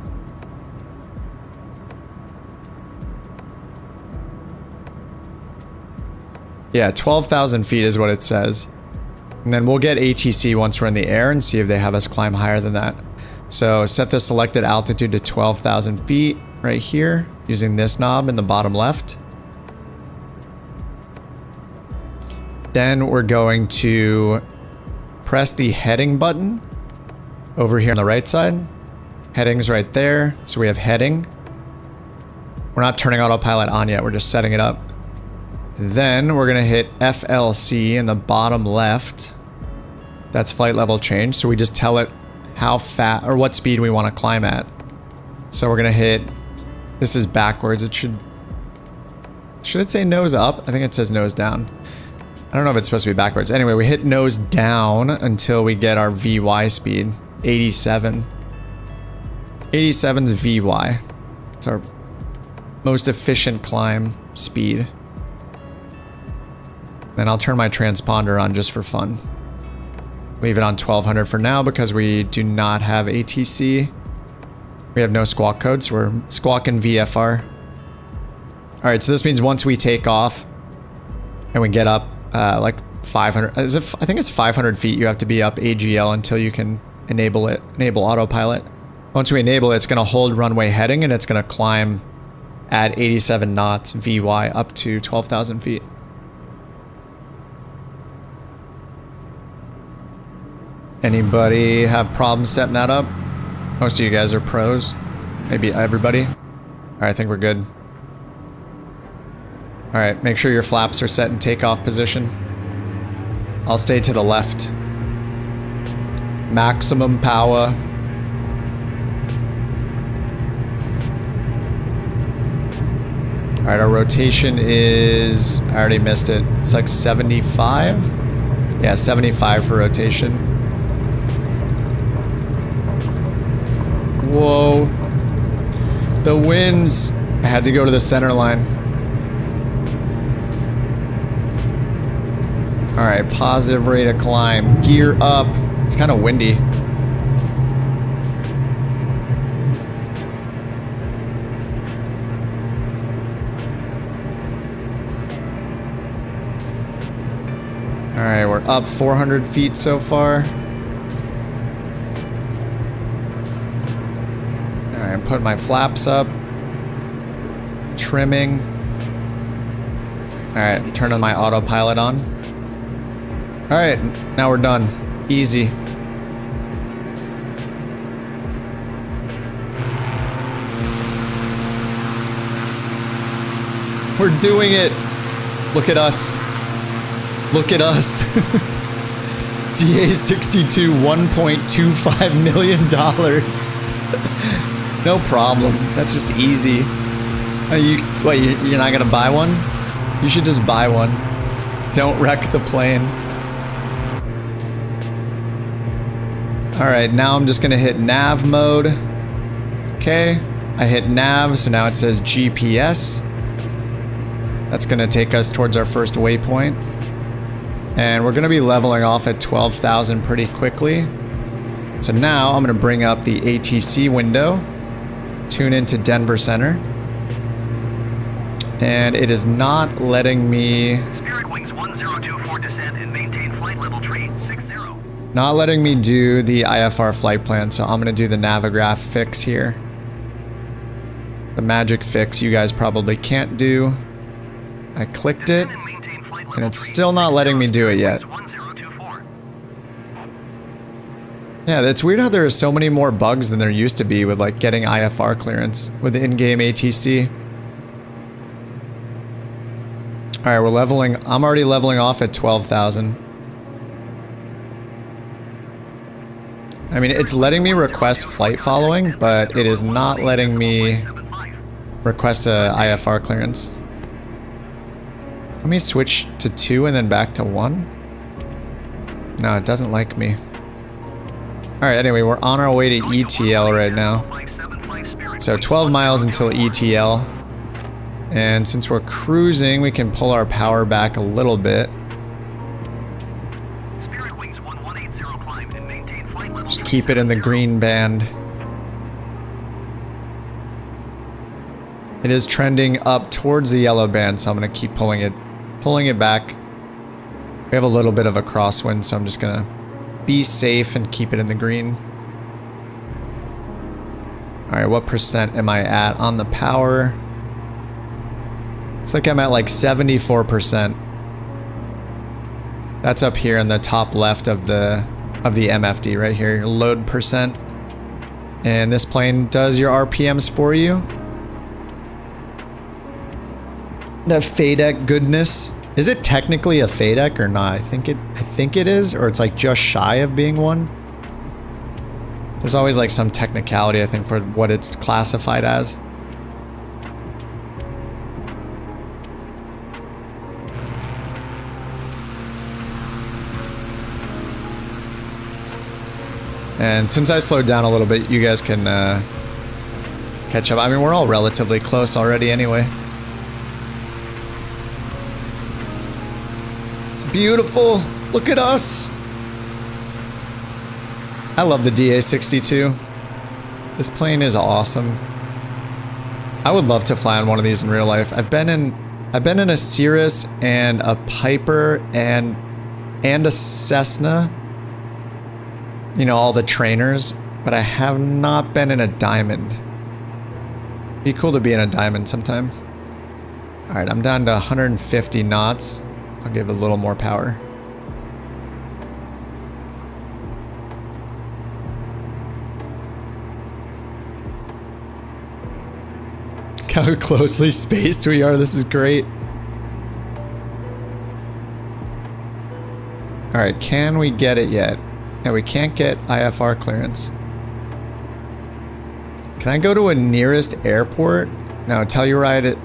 Yeah, 12,000 feet is what it says. And then we'll get ATC once we're in the air and see if they have us climb higher than that. So set the selected altitude to 12,000 feet right here using this knob in the bottom left. Then we're going to press the heading button over here on the right side. Heading's right there, so we have heading. We're not turning autopilot on yet, we're just setting it up. Then we're gonna hit FLC in the bottom left. That's flight level change, so we just tell it how fast or what speed we want to climb at. So we're gonna hit, this is backwards, it should it say nose up? I think it says nose down. I don't know if it's supposed to be backwards. Anyway, we hit nose down until we get our VY speed. 87. 87's VY. It's our most efficient climb speed. Then I'll turn my transponder on just for fun. Leave it on 1200 for now because we do not have ATC. We have no squawk code, so we're squawking VFR. Alright, so this means once we take off and we get up like 500, I think it's 500 feet you have to be up AGL until you can enable it, enable autopilot. Once we enable it, it's going to hold runway heading and it's going to climb at 87 knots VY up to 12,000 feet. Anybody have problems setting that up? Most of you guys are pros. Maybe everybody. All right, I think we're good. All right, make sure your flaps are set in takeoff position. I'll stay to the left. Maximum power. All right, our rotation is, I already missed it. It's like 75? Yeah, 75 for rotation. Whoa. The winds. I had to go to the center line. All right, positive rate of climb. Gear up. It's kind of windy. All right, we're up 400 feet so far. All right, I'm putting my flaps up. Trimming. All right, turning my autopilot on. All right, now we're done. Easy. We're doing it. Look at us. Look at us. DA62, $1.25 million. No problem. That's just easy. You're not gonna buy one? You should just buy one. Don't wreck the plane. Alright, now I'm just gonna hit nav mode. Okay, I hit nav, so now it says GPS. That's gonna take us towards our first waypoint. And we're gonna be leveling off at 12,000 pretty quickly. So now I'm gonna bring up the ATC window, tune into Denver Center. And it is not letting me... Spirit Wings 1024 descend and maintain flight level tree 60. Not letting me do the IFR flight plan, so I'm gonna do the Navigraph fix here. The magic fix you guys probably can't do. I clicked it, and it's still not letting me do it yet. Yeah, it's weird how there are so many more bugs than there used to be with like getting IFR clearance with the in-game ATC. Alright, we're leveling. I'm already leveling off at 12,000. I mean, it's letting me request flight following, but it is not letting me request a IFR clearance. Let me switch to 2 and then back to 1. No, it doesn't like me. Alright, anyway, we're on our way to ETL right now. So 12 miles until ETL. And since we're cruising, we can pull our power back a little bit. Just keep it in the green band. It is trending up towards the yellow band, so I'm gonna keep pulling it back. We have a little bit of a crosswind, so I'm just gonna be safe and keep it in the green. Alright, what percent am I at on the power? Looks like I'm at like 74%. That's up here in the top left of the MFD right here, your load percent. And this plane does your RPMs for you. That FADEC goodness. Is it technically a FADEC or not? I think it is, or it's like just shy of being one. There's always like some technicality, I think, for what it's classified as. And since I slowed down a little bit, you guys can catch up. I mean, we're all relatively close already anyway. It's beautiful. Look at us. I love the DA62. This plane is awesome. I would love to fly on one of these in real life. I've been in a Cirrus and a Piper and a Cessna. you know, all the trainers, but I have not been in a diamond. Be cool to be in a diamond sometime. All right, I'm down to 150 knots. I'll give it a little more power. How closely spaced we are. This is great. All right, can we get it yet? No, we can't get IFR clearance. Can I go to a nearest airport? No, Telluride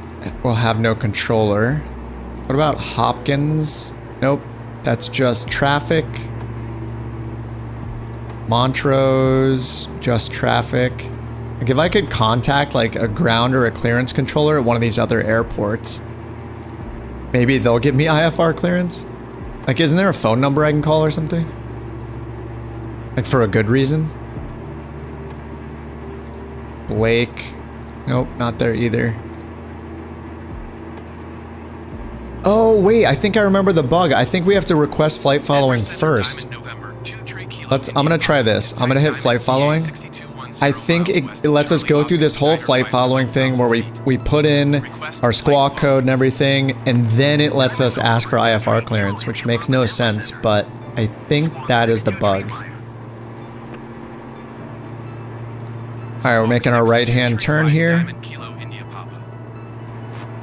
will have no controller. What about Hopkins? Nope, that's just traffic. Montrose, just traffic. Like if I could contact like a ground or a clearance controller at one of these other airports, maybe they'll give me IFR clearance. Like, isn't there a phone number I can call or something? Like for a good reason? Blake. Nope, not there either. Oh wait, I think I remember the bug. I think we have to request flight following first. I'm gonna try this. I'm gonna hit flight following. I think it lets us go through this whole flight following thing where we put in our squawk code and everything, and then it lets us ask for IFR clearance, which makes no sense, but I think that is the bug. Alright, we're making our right-hand turn here.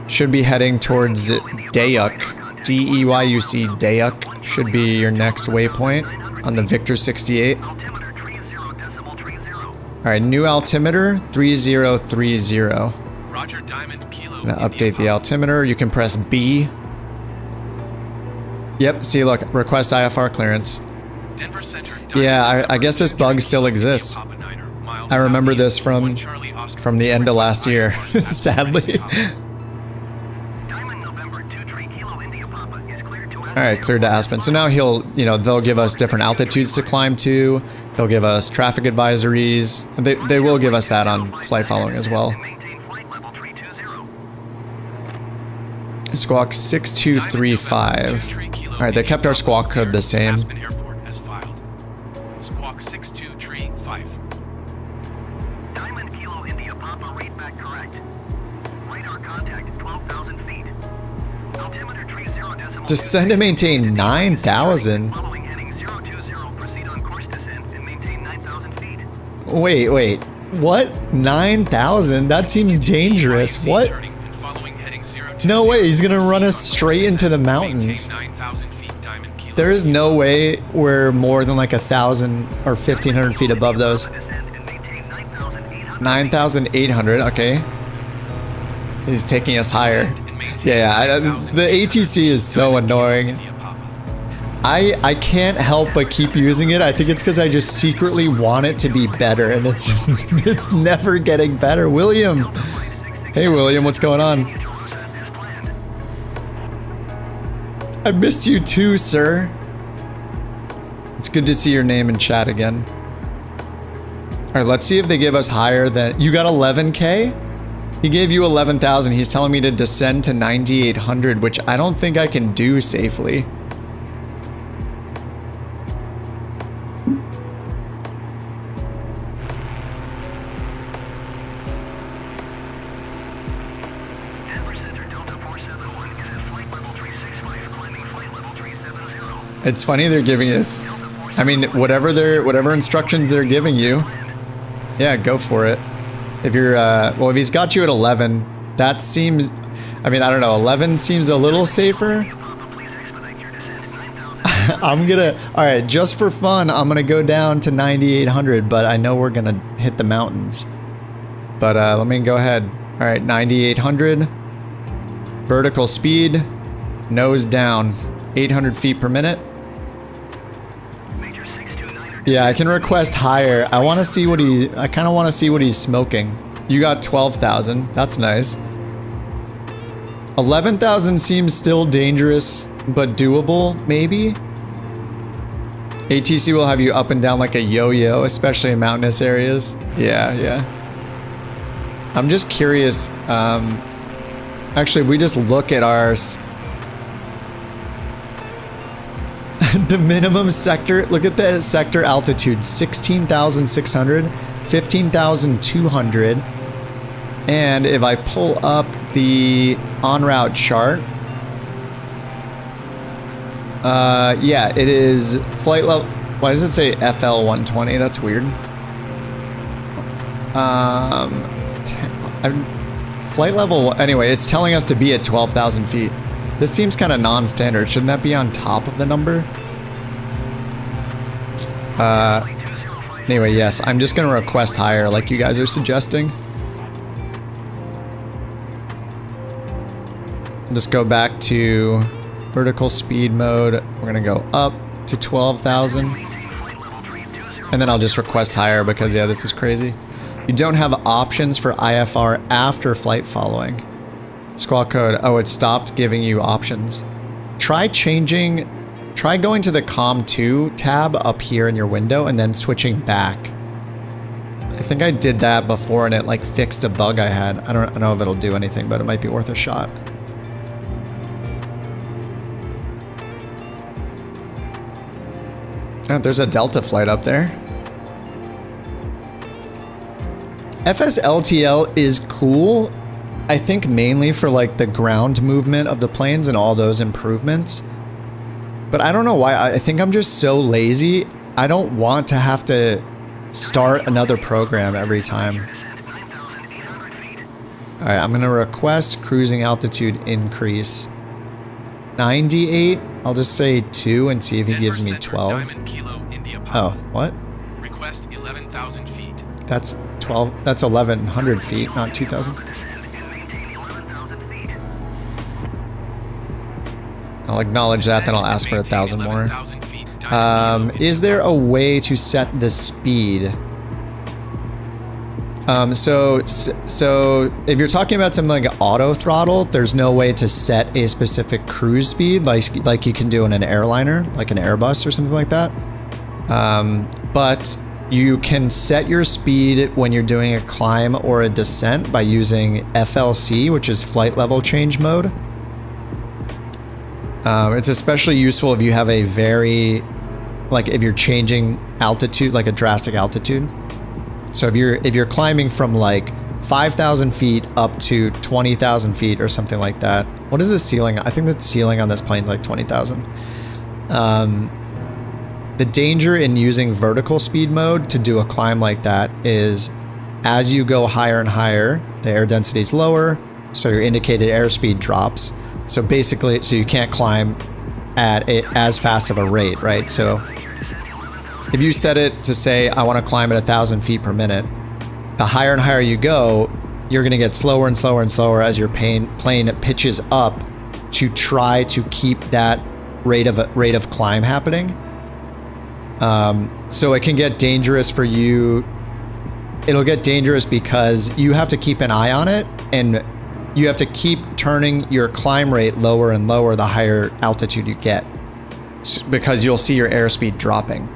Should be heading towards Dayuk. D-E-Y-U-C, Dayuk should be your next waypoint on the Victor 68. Alright, new altimeter, 3030. Roger, Diamond, Kilo, Gonna update the altimeter. You can press B. Yep, see, look, request IFR clearance. Denver Center, Yeah, I guess this bug still exists. I remember this from the end of last year, sadly. Alright, cleared to Aspen. So now they'll give us different altitudes to climb to. They'll give us traffic advisories. They will give us that on flight following as well. Squawk 6235. Alright, they kept our squawk code the same. Squawk 6235. Diamond Kilo India Papa, rate back correct. Radar contact 12,000 feet. Altimeter 30 Descend and maintain 9,000. Following heading 020, proceed on course descent and maintain 9,000 feet. Wait. What? 9,000? That seems dangerous. What? No way, he's gonna run us straight into the mountains. There is no way we're more than like 1,000 or 1,500 feet above those. 9,800, okay. He's taking us higher. Yeah, the ATC is so annoying. I can't help but keep using it. I think it's because I just secretly want it to be better, and it's just, it's never getting better. William! Hey William, what's going on? I missed you too, sir. It's good to see your name in chat again. Alright, let's see if they give us higher than... You got 11K? He gave you 11,000. He's telling me to descend to 9,800, which I don't think I can do safely. It's funny they're giving us, I mean, whatever instructions they're giving you, yeah, go for it. If you're, well, if he's got you at 11, that seems, I mean, I don't know, 11 seems a little safer. Alright, just for fun, I'm gonna go down to 9,800, but I know we're gonna hit the mountains. But, let me go ahead. Alright, 9,800. Vertical speed, nose down, 800 feet per minute. Yeah, I can request higher. I want to see what I kind of want to see what he's smoking. You got 12,000. That's nice. 11,000 seems still dangerous, but doable, maybe? ATC will have you up and down like a yo-yo, especially in mountainous areas. Yeah. I'm just curious. Actually, if we just look at our... The minimum sector, look at the sector altitude, 16,600, 15,200. And if I pull up the en route chart, yeah, it is flight level. Why does it say FL 120? That's weird. Flight level, anyway, it's telling us to be at 12,000 feet. This seems kind of non-standard. Shouldn't that be on top of the number? Anyway, yes, I'm just going to request higher like you guys are suggesting. Just go back to vertical speed mode. We're going to go up to 12,000. And then I'll just request higher because, yeah, this is crazy. You don't have options for IFR after flight following. Squawk code. Oh, it stopped giving you options. Try going to the COM2 tab up here in your window and then switching back. I think I did that before and it like fixed a bug I had. I don't know if it'll do anything, but it might be worth a shot. Oh, there's a Delta flight up there. FSLTL is cool, I think mainly for like the ground movement of the planes and all those improvements. But I don't know why, I think I'm just so lazy. I don't want to have to start another program every time. All right, I'm gonna request cruising altitude increase. 98, I'll just say 2 and see if he gives me 12. Oh, what? Request 11,000 feet. That's 12, that's 1,100 feet, not 2,000. I'll acknowledge that, then I'll ask for 1,000 more. Is there a way to set the speed? So if you're talking about something like auto throttle, there's no way to set a specific cruise speed like you can do in an airliner, like an Airbus or something like that. But you can set your speed when you're doing a climb or a descent by using FLC, which is flight level change mode. It's especially useful if you have a very, like if you're changing altitude, like a drastic altitude. So if you're climbing from like 5,000 feet up to 20,000 feet or something like that. What is the ceiling? I think the ceiling on this plane is like 20,000. The danger in using vertical speed mode to do a climb like that is as you go higher and higher, the air density is lower, so your indicated airspeed drops. So basically, so you can't climb at as fast of a rate, right? So if you set it to say, I want to climb at 1,000 feet per minute, the higher and higher you go, you're going to get slower and slower and slower as your plane pitches up to try to keep that rate of climb happening. So it can get dangerous for you. It'll get dangerous because you have to keep an eye on it, and you have to keep turning your climb rate lower and lower the higher altitude you get, because you'll see your airspeed dropping.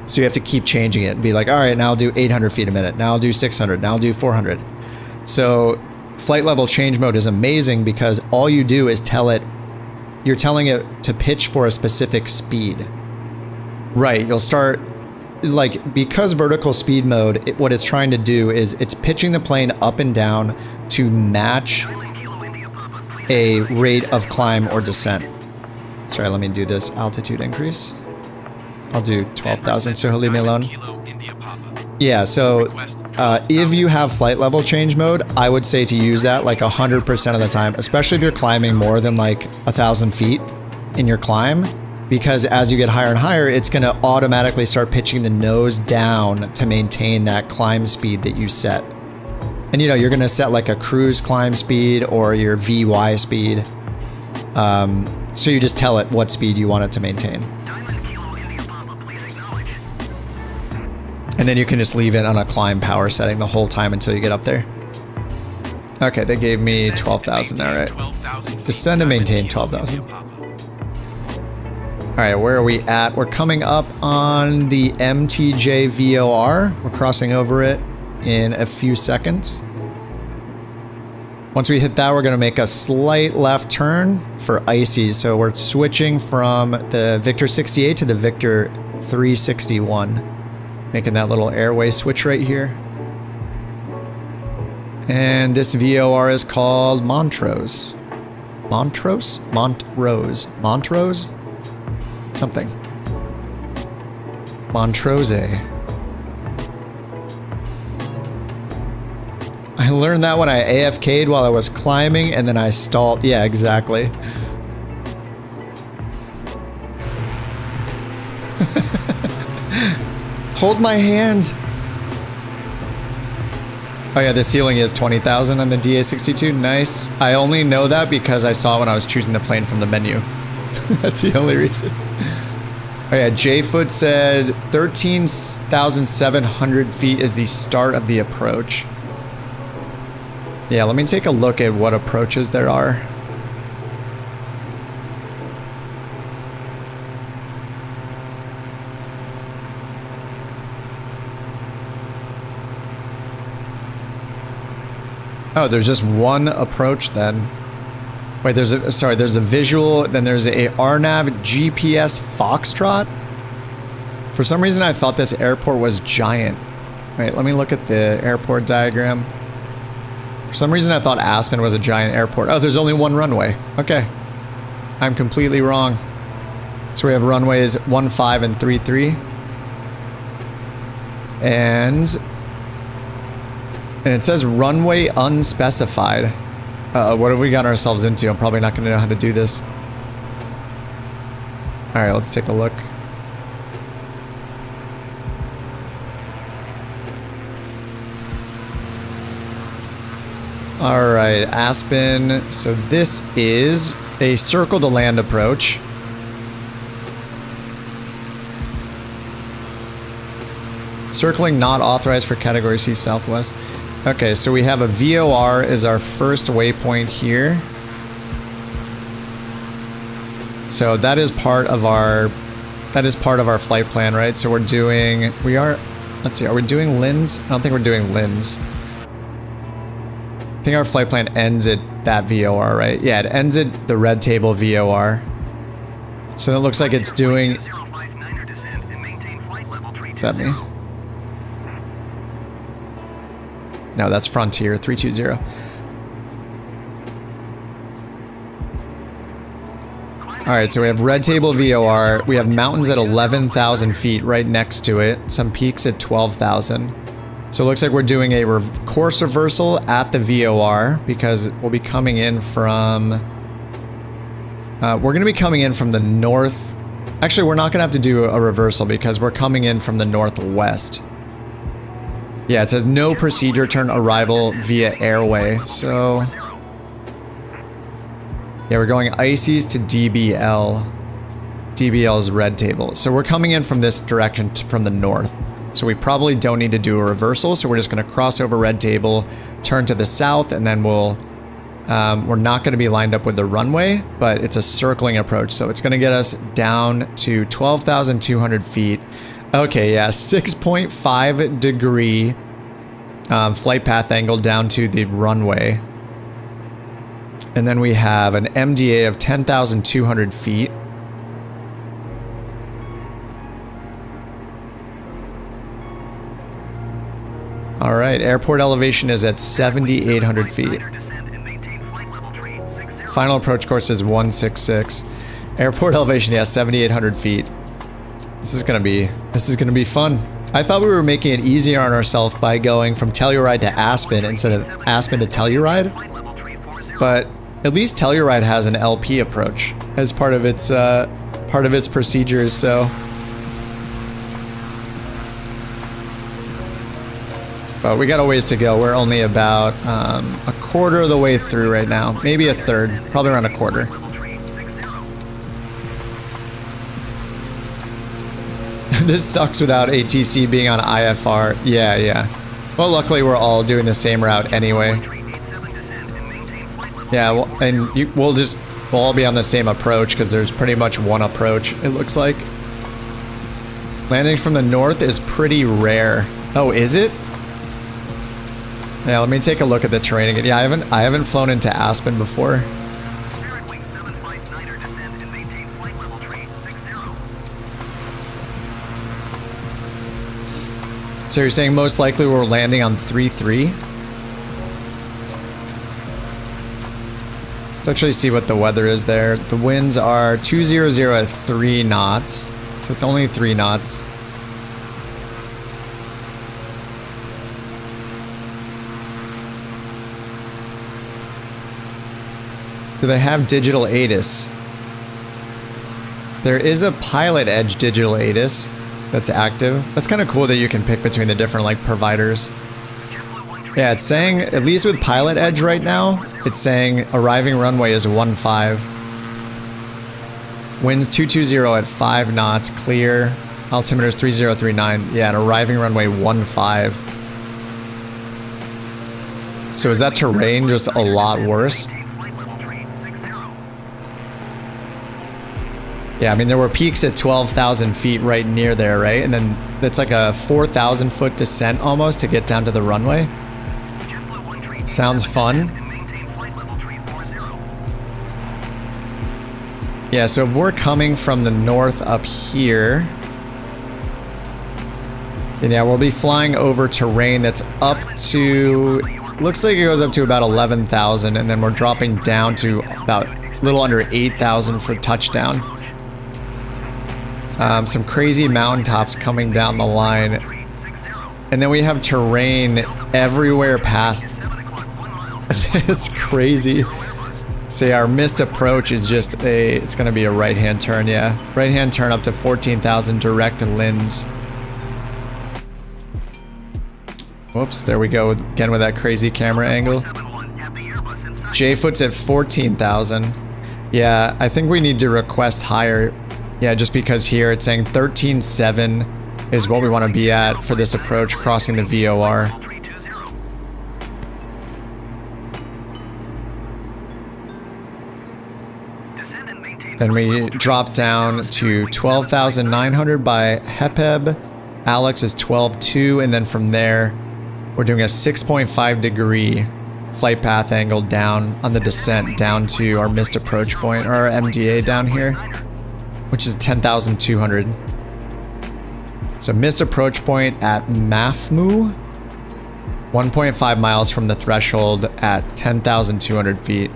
So you have to keep changing it and be like, all right, now I'll do 800 feet a minute. Now I'll do 600. Now I'll do 400. So flight level change mode is amazing because all you do is you're telling it to pitch for a specific speed. Right, you'll start, like, because vertical speed mode, what it's trying to do is it's pitching the plane up and down to match a rate of climb or descent. Sorry, let me do this altitude increase. I'll do 12,000, so he'll leave me alone. Yeah, so if you have flight level change mode, I would say to use that like 100% of the time, especially if you're climbing more than like 1,000 feet in your climb. Because as you get higher and higher, it's going to automatically start pitching the nose down to maintain that climb speed that you set. And you know, you're going to set like a cruise climb speed or your VY speed. So you just tell it what speed you want it to maintain. And then you can just leave it on a climb power setting the whole time until you get up there. Okay, they gave me 12,000, all right. Descend and maintain 12,000. All right, where are we at? We're coming up on the MTJ VOR. We're crossing over it in a few seconds. Once we hit that, we're gonna make a slight left turn for icy. So we're switching from the Victor 68 to the Victor 361. Making that little airway switch right here. And this VOR is called Montrose. Montrose? Montrose. Montrose? Something. Montrose. I learned that when I AFK'd while I was climbing and then I stalled. Yeah, exactly. Hold my hand. Oh yeah, the ceiling is 20,000 on the DA62. Nice. I only know that because I saw it when I was choosing the plane from the menu. That's the only reason. Oh yeah, J-Foot said 13,700 feet is the start of the approach. Yeah, let me take a look at what approaches there are. Oh, there's just one approach then. Wait, there's a visual, then there's a RNAV GPS Foxtrot. For some reason I thought this airport was giant. Wait, let me look at the airport diagram. For some reason I thought Aspen was a giant airport. Oh, there's only one runway. Okay. I'm completely wrong. So we have runways 15 and 33. And it says runway unspecified. What have we got ourselves into? I'm probably not going to know how to do this. Alright, let's take a look. Alright, Aspen. So this is a circle to land approach. Circling not authorized for Category C Southwest. Okay, so we have a VOR is our first waypoint here. So that is part of our flight plan, right? So let's see, are we doing LINs? I don't think we're doing LINs. I think our flight plan ends at that VOR, right? Yeah, it ends at the red table VOR. So it looks like it's doing... What's that mean? No, that's Frontier 320. Alright, so we have red table VOR. We have mountains at 11,000 feet right next to it. Some peaks at 12,000. So it looks like we're doing a course reversal at the VOR because we'll be coming in from... we're going to be coming in from the north. Actually, we're not going to have to do a reversal because we're coming in from the northwest. Yeah, it says no procedure turn arrival via airway, so... Yeah, we're going ICES to DBL. DBL is red table. So we're coming in from this direction from the north. So we probably don't need to do a reversal, so we're just going to cross over red table, turn to the south, and then we'll... we're not going to be lined up with the runway, but it's a circling approach, so it's going to get us down to 12,200 feet. Okay, yeah, 6.5 degree flight path angle down to the runway. And then we have an MDA of 10,200 feet. All right, airport elevation is at 7,800 feet. Final approach course is 166. Airport elevation, yeah, 7,800 feet. This is gonna be fun. I thought we were making it easier on ourselves by going from Telluride to Aspen instead of Aspen to Telluride. But at least Telluride has an LP approach as part of its procedures, so. But we got a ways to go. We're only about a quarter of the way through right now. Maybe a third, probably around a quarter. This sucks without ATC being on IFR. Yeah, yeah. Well, luckily we're all doing the same route anyway. Yeah, well, and we'll all be on the same approach because there's pretty much one approach, it looks like. Landing from the north is pretty rare. Oh, is it? Yeah, let me take a look at the terrain again. Yeah, I haven't flown into Aspen before. Spirit Wing 759er descend and maintain flight level tree 60. So you're saying most likely we're landing on 3-3? Let's actually see what the weather is there. The winds are 200 at 3 knots. So it's only 3 knots. Do they have digital ATIS? There is a Pilot Edge digital ATIS that's active. That's kind of cool that you can pick between the different like providers. Yeah, it's saying, at least with Pilot Edge right now, it's saying arriving runway is 15. Winds 220 at 5 knots, clear. Altimeter is 3039. Yeah, and arriving runway 15. So is that terrain just a lot worse? Yeah, I mean, there were peaks at 12,000 feet right near there, right? And then that's like a 4,000 foot descent almost to get down to the runway. Sounds fun. Yeah, so if we're coming from the north up here, then yeah, we'll be flying over terrain that's up to, looks like it goes up to about 11,000, and then we're dropping down to about a little under 8,000 for touchdown. Some crazy mountaintops coming down the line. And then we have terrain everywhere past. It's crazy. So yeah, our missed approach is just it's going to be a right-hand turn, yeah. Right-hand turn up to 14,000 direct lens. Whoops, there we go again with that crazy camera angle. J-foot's at 14,000. Yeah, I think we need to request higher. Yeah, just because here it's saying 13.7 is what we want to be at for this approach, crossing the VOR. Then we drop down to 12,900 by HEPEB. Alex is 12.2, and then from there, we're doing a 6.5 degree flight path angle down on the descent down to our missed approach point, or our MDA down here, which is 10,200. So missed approach point at Mafmu, 1.5 miles from the threshold at 10,200 feet.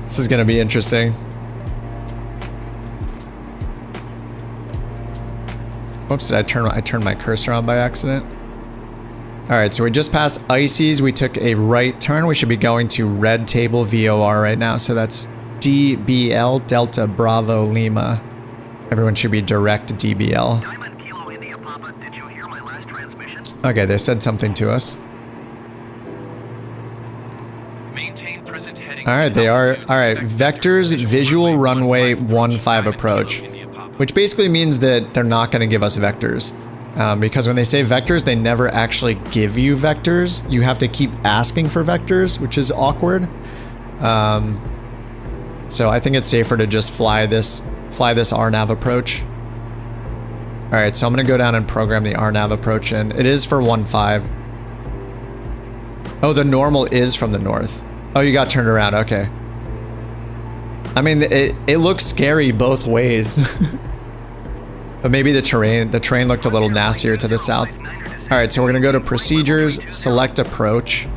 This is gonna be interesting. Whoops, did I turn my cursor on by accident? Alright, so we just passed Ices. We took a right turn. We should be going to Red Table VOR right now. So that's DBL, Delta Bravo Lima. Everyone should be direct DBL. Okay, they said something to us. Alright, they are. Alright, vectors, visual runway 15 approach. Which basically means that they're not going to give us vectors. Because when they say vectors, they never actually give you vectors. You have to keep asking for vectors, which is awkward. So I think it's safer to just fly this RNAV approach. Alright, so I'm going to go down and program the RNAV approach in. It is for 15. Oh, the normal is from the north. Oh, you got turned around. Okay. I mean, it looks scary both ways. But maybe the terrain looked a little nastier to the south. Alright, so we're going to go to procedures, select approach.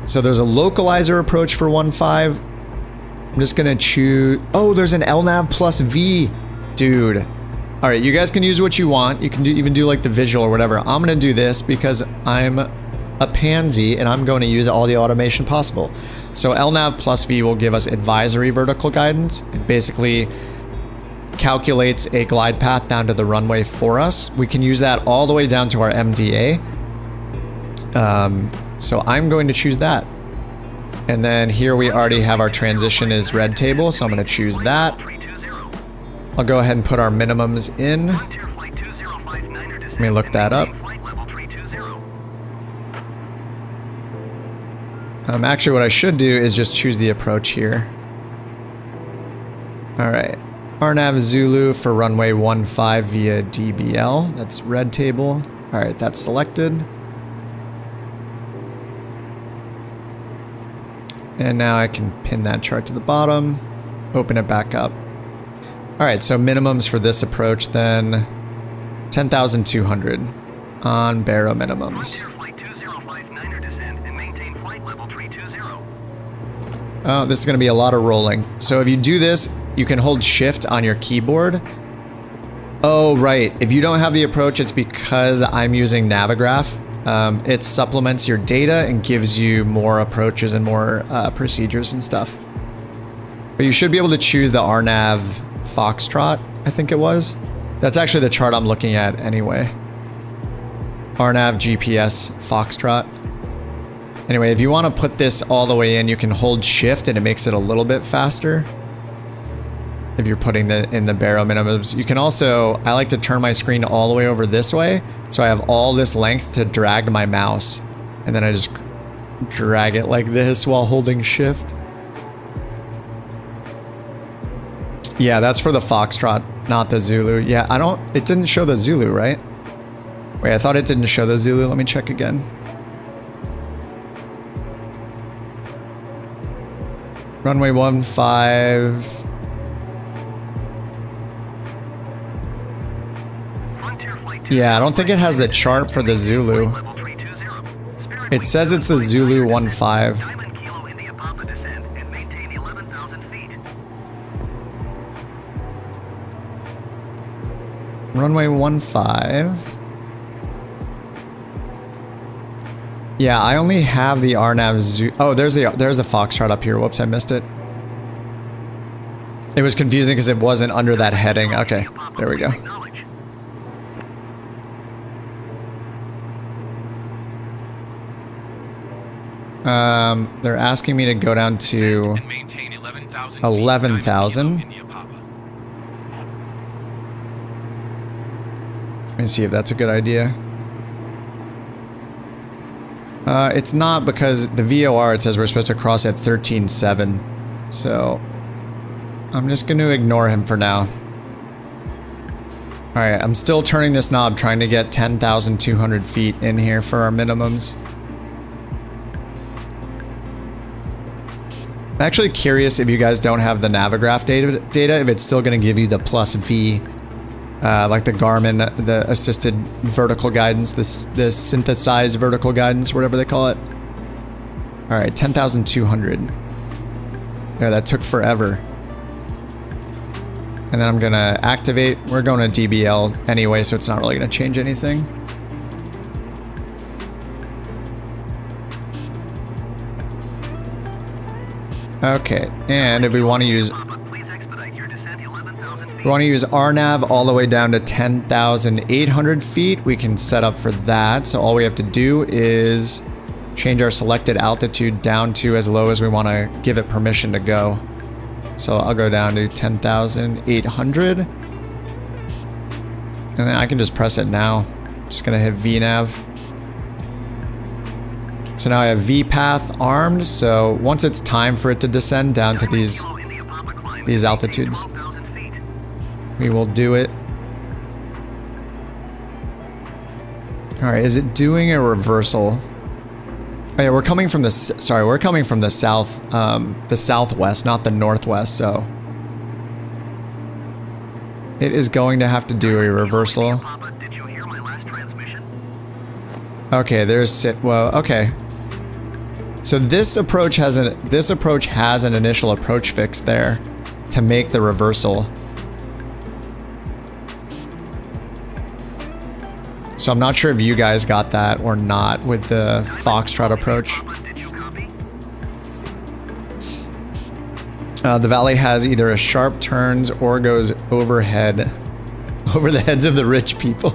So there's a localizer approach for 15. I'm just going to choose... Oh, there's an LNAV plus V. Dude. Alright, you guys can use what you want. You can even do like the visual or whatever. I'm going to do this because I'm a pansy and I'm going to use all the automation possible. So LNAV plus V will give us advisory vertical guidance. It basically calculates a glide path down to the runway for us. We can use that all the way down to our MDA. So I'm going to choose that. And then here we already have our transition is red table, so I'm going to choose that. I'll go ahead and put our minimums in. Let me look that up. Actually, what I should do is just choose the approach here. Alright. RNAV Zulu for runway 15 via DBL. That's red table. Alright, that's selected. And now I can pin that chart to the bottom, open it back up. All right, so minimums for this approach then, 10,200 on baro minimums. Oh, this is gonna be a lot of rolling. So if you do this, you can hold shift on your keyboard. Oh, right, if you don't have the approach, it's because I'm using Navigraph. It supplements your data and gives you more approaches and more procedures and stuff. But you should be able to choose the RNAV Foxtrot, I think it was. That's actually the chart I'm looking at anyway. RNAV GPS Foxtrot. Anyway, if you want to put this all the way in, you can hold shift and it makes it a little bit faster. If you're putting in the baro minimums. You can also, I like to turn my screen all the way over this way, so I have all this length to drag my mouse. And then I just drag it like this while holding shift. Yeah, that's for the Foxtrot, not the Zulu. Yeah, it didn't show the Zulu, right? Wait, I thought it didn't show the Zulu. Let me check again. Runway 15. Yeah, I don't think it has the chart for the Zulu. It says it's the Zulu 15. Runway 15. Yeah, I only have the RNAV Oh, there's the Foxtrot up here. Whoops, I missed it. It was confusing because it wasn't under that heading. Okay, there we go. They're asking me to go down to 11,000. Let me see if that's a good idea. It's not, because the VOR, it says we're supposed to cross at 13.7. So I'm just going to ignore him for now. Alright, I'm still turning this knob, trying to get 10,200 feet in here for our minimums. I'm actually curious if you guys don't have the Navigraph data, if it's still going to give you the plus V, like the Garmin, the assisted vertical guidance, the synthesized vertical guidance, whatever they call it. All right, 10,200. Yeah, that took forever. And then I'm going to activate. We're going to DBL anyway, so it's not really going to change anything. Okay, and if we want to use RNAV all the way down to 10,800 feet, we can set up for that. So all we have to do is change our selected altitude down to as low as we want to give it permission to go. So I'll go down to 10,800. And then I can just press it now. Just gonna hit VNav. So now I have VPath armed, so once it's time for it to descend down to these altitudes, we will do it. Alright, is it doing a reversal? Oh yeah, we're coming from the, sorry, we're coming from the south, the southwest, not the northwest, so it is going to have to do a reversal. Okay, there's well, okay. So this approach has an initial approach fix there to make the reversal. So I'm not sure if you guys got that or not with the Foxtrot approach. The valley has either a sharp turns or goes overhead, over the heads of the rich people.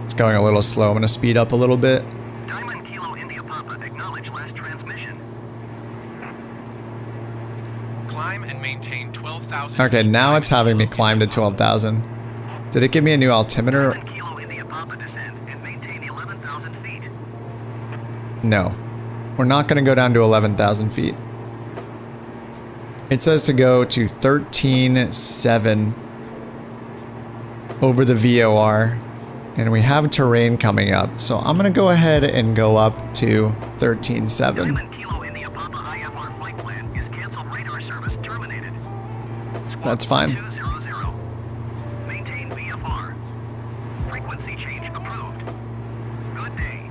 It's going a little slow. I'm going to speed up a little bit. Diamond Kilo India Papa, acknowledge last transmission. Climb and maintain 12,000. Okay, now it's having me climb to 12,000. Did it give me a new altimeter? Diamond Kilo India Papa, descend and maintain 11,000 feet. No. We're not going to go down to 11,000 feet. It says to go to 13.7 over the VOR. And we have terrain coming up, so I'm gonna go ahead and go up to 13.7. Kilo India Papa IFR flight plan is canceled. Radar service terminated. That's fine. 200. Maintain VFR. Frequency change approved. Good day.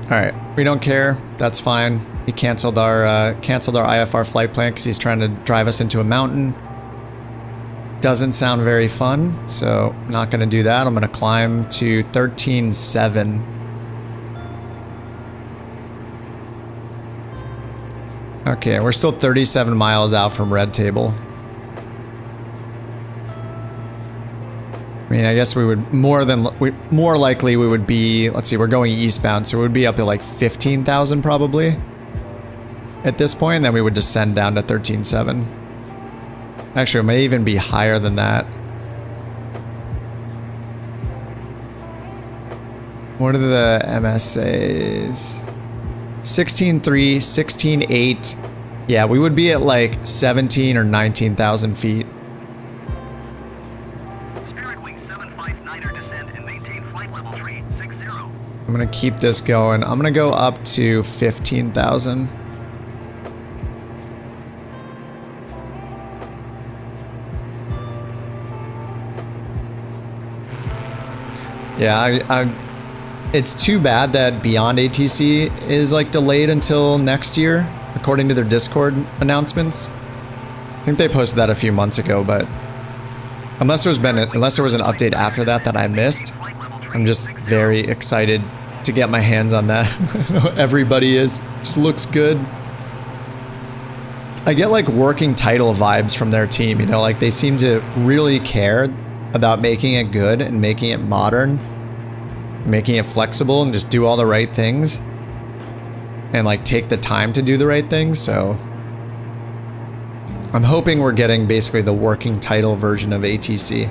Alright, we don't care. That's fine. He canceled our IFR flight plan because he's trying to drive us into a mountain. Doesn't sound very fun, so not gonna do that. I'm gonna climb to 13.7. Okay, we're still 37 miles out from Red Table. I mean, I guess we would more likely we would be, let's see, we're going eastbound, so we would be up to like 15,000 probably at this point, and then we would descend down to 13.7. Actually, it may even be higher than that. What are the MSAs? 16.3, 16.8. Yeah, we would be at like 17 or 19,000 feet. Spirit Wing 759er descend and maintain flight level 360. I'm gonna keep this going. I'm gonna go up to 15,000. Yeah, it's too bad that Beyond ATC is like delayed until next year, according to their Discord announcements. I think they posted that a few months ago, but unless there was an update after that that I missed, I'm just very excited to get my hands on that. Everybody is. Just looks good. I get like working title vibes from their team, you know, like they seem to really care about making it good and making it modern, making it flexible, and just do all the right things and like take the time to do the right things. So I'm hoping we're getting basically the working title version of ATC.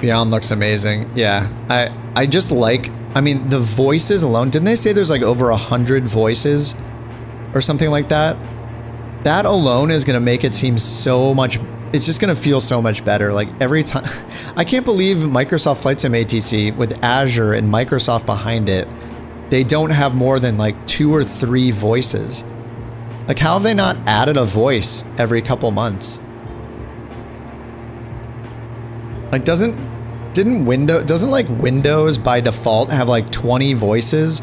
Beyond looks amazing. Yeah, I just like, I mean, the voices alone, didn't they say there's like over 100 voices or something like that? That alone is gonna make it seem so much, it's just gonna feel so much better. Like every time, I can't believe Microsoft Flight Sim ATC with Azure and Microsoft behind it, they don't have more than like 2 or 3 voices. Like how have they not added a voice every couple months? Like doesn't like Windows by default have like 20 voices?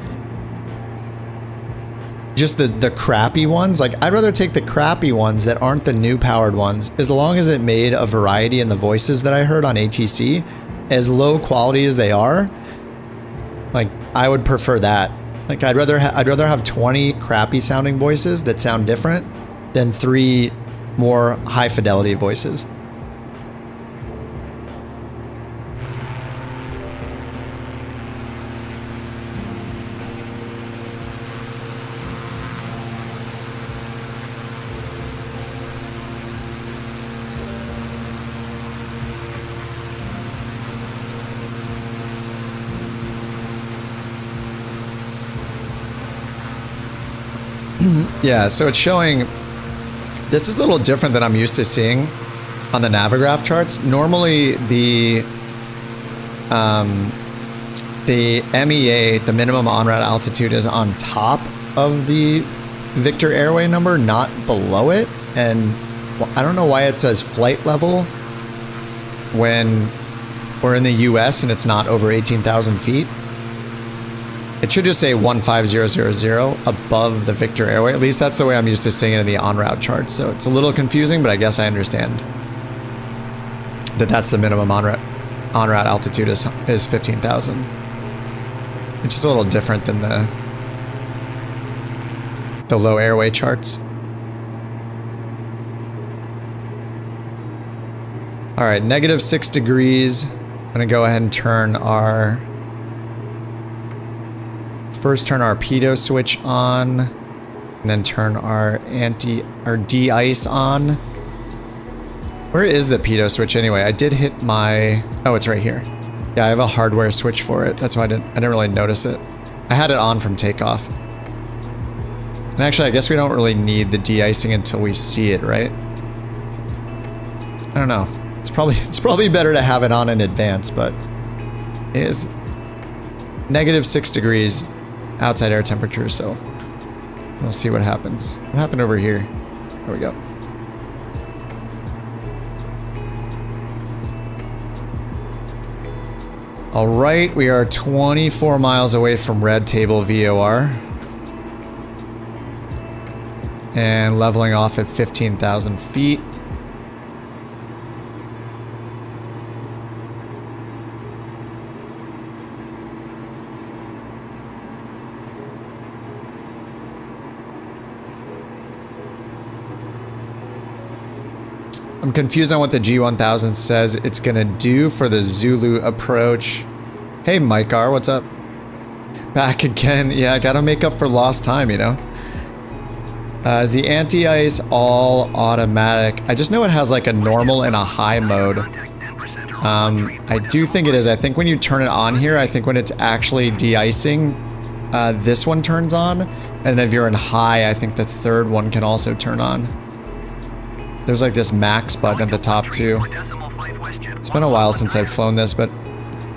Just the crappy ones? Like I'd rather take the crappy ones that aren't the new powered ones, as long as it made a variety in the voices that I heard on ATC, as low quality as they are. Like I would prefer that. Like I'd rather have 20 crappy sounding voices that sound different than 3 more high fidelity voices. Yeah, so it's showing, this is a little different than I'm used to seeing on the Navigraph charts. Normally the MEA, the minimum on-route altitude, is on top of the Victor Airway number, not below it. And I don't know why it says flight level when we're in the US and it's not over 18,000 feet. It should just say 15000 above the Victor Airway. At least that's the way I'm used to seeing it in the en-route charts. So it's a little confusing, but I guess I understand that that's the minimum en-route altitude is 15,000. It's just a little different than the low airway charts. All right, -6 degrees. I'm gonna go ahead and turn our pitot switch on, and then turn our de-ice on. Where is the pitot switch anyway? I did hit my, oh, it's right here. Yeah, I have a hardware switch for it. That's why I didn't really notice it. I had it on from takeoff. And actually, I guess we don't really need the de-icing until we see it, right? I don't know. It's probably better to have it on in advance, but it is -6 degrees outside air temperature, so we'll see what happens. What happened over here? There we go. All right, we are 24 miles away from red table VOR. And leveling off at 15,000 feet. I'm confused on what the G1000 says it's gonna do for the Zulu approach. Hey, Mike R, what's up? Back again. Yeah, I gotta make up for lost time, you know? Is the anti-ice all automatic? I just know it has like a normal and a high mode. I do think it is. I think when you turn it on here, I think when it's actually de-icing, this one turns on. And if you're in high, I think the third one can also turn on. There's like this max button at the top too. It's been a while since I've flown this, but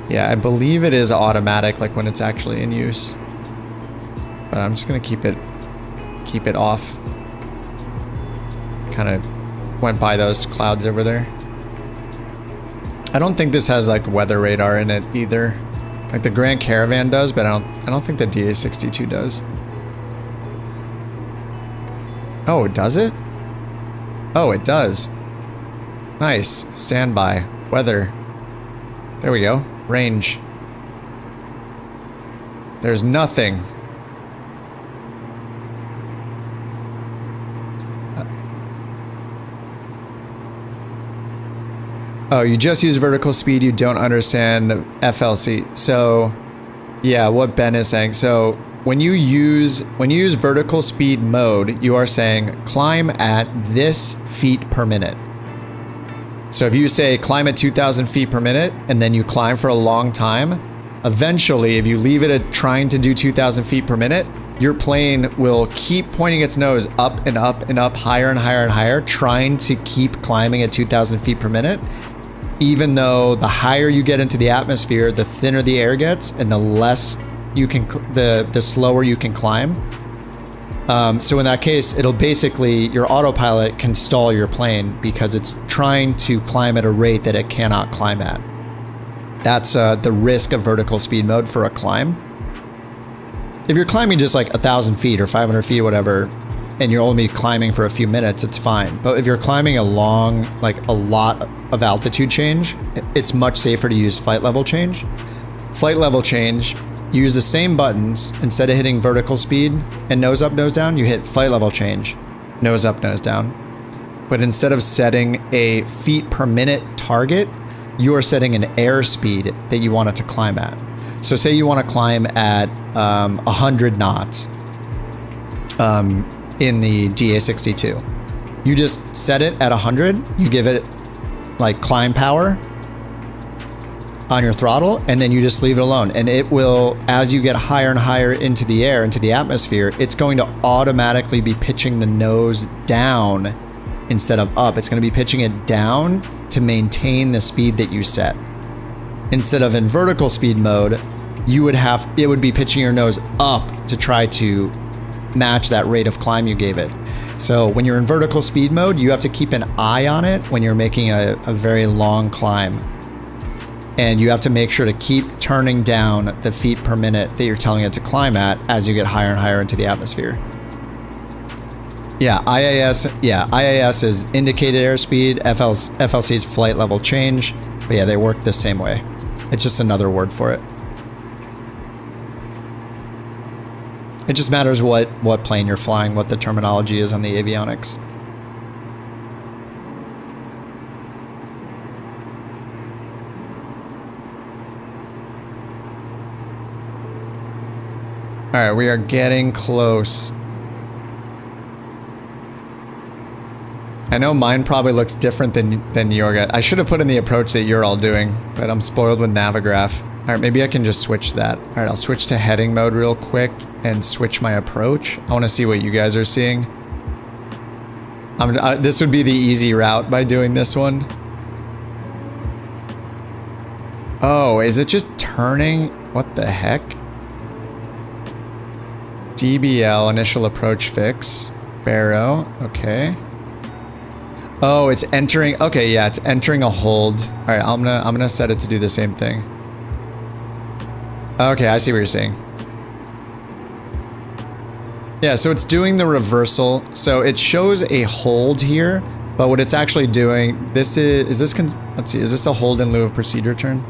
yeah, I believe it is automatic, like when it's actually in use. But I'm just gonna keep it off. Kind of went by those clouds over there. I don't think this has like weather radar in it either. Like the Grand Caravan does, but I don't think the DA62 does. Oh, does it? Oh, it does. Nice. Standby. Weather. There we go. Range. There's nothing. Oh, you just use vertical speed, you don't understand FLC. So, yeah, what Ben is saying. So, when you use vertical speed mode, you are saying climb at this feet per minute. So if you say climb at 2,000 feet per minute and then you climb for a long time, eventually, if you leave it at trying to do 2,000 feet per minute, your plane will keep pointing its nose up and up and up, higher and higher and higher, trying to keep climbing at 2,000 feet per minute. Even though the higher you get into the atmosphere, the thinner the air gets and the less you can, the slower you can climb. So in that case, it'll basically, your autopilot can stall your plane because it's trying to climb at a rate that it cannot climb at. That's the risk of vertical speed mode for a climb. If you're climbing just like 1,000 feet or 500 feet, whatever, and you're only climbing for a few minutes, it's fine. But if you're climbing a long, like a lot of altitude change, it's much safer to use flight level change. Flight level change, you use the same buttons. Instead of hitting vertical speed and nose up, nose down, you hit flight level change, nose up, nose down. But instead of setting a feet per minute target, you are setting an airspeed that you want it to climb at. So say you want to climb at 100 knots in the DA62. You just set it at 100, you give it like climb power on your throttle, and then you just leave it alone. And it will, as you get higher and higher into the air, into the atmosphere, it's going to automatically be pitching the nose down instead of up. It's going to be pitching it down to maintain the speed that you set. Instead of in vertical speed mode, it would be pitching your nose up to try to match that rate of climb you gave it. So when you're in vertical speed mode, you have to keep an eye on it when you're making a very long climb. And you have to make sure to keep turning down the feet per minute that you're telling it to climb at as you get higher and higher into the atmosphere. Yeah, IAS is indicated airspeed, FLC is flight level change. But yeah, they work the same way. It's just another word for it. It just matters what plane you're flying, what the terminology is on the avionics. All right, we are getting close. I know mine probably looks different than your guy. I should have put in the approach that you're all doing, but I'm spoiled with Navigraph. All right, maybe I can just switch that. All right, I'll switch to heading mode real quick and switch my approach. I want to see what you guys are seeing. This would be the easy route by doing this one. Oh, is it just turning? What the heck? DBL, initial approach fix. Barrow, okay. Oh, it's entering, okay, yeah, it's entering a hold. All right, I'm gonna set it to do the same thing. Okay, I see what you're saying. Yeah, so it's doing the reversal. So it shows a hold here, but what it's actually doing, let's see, is this a hold in lieu of procedure turn?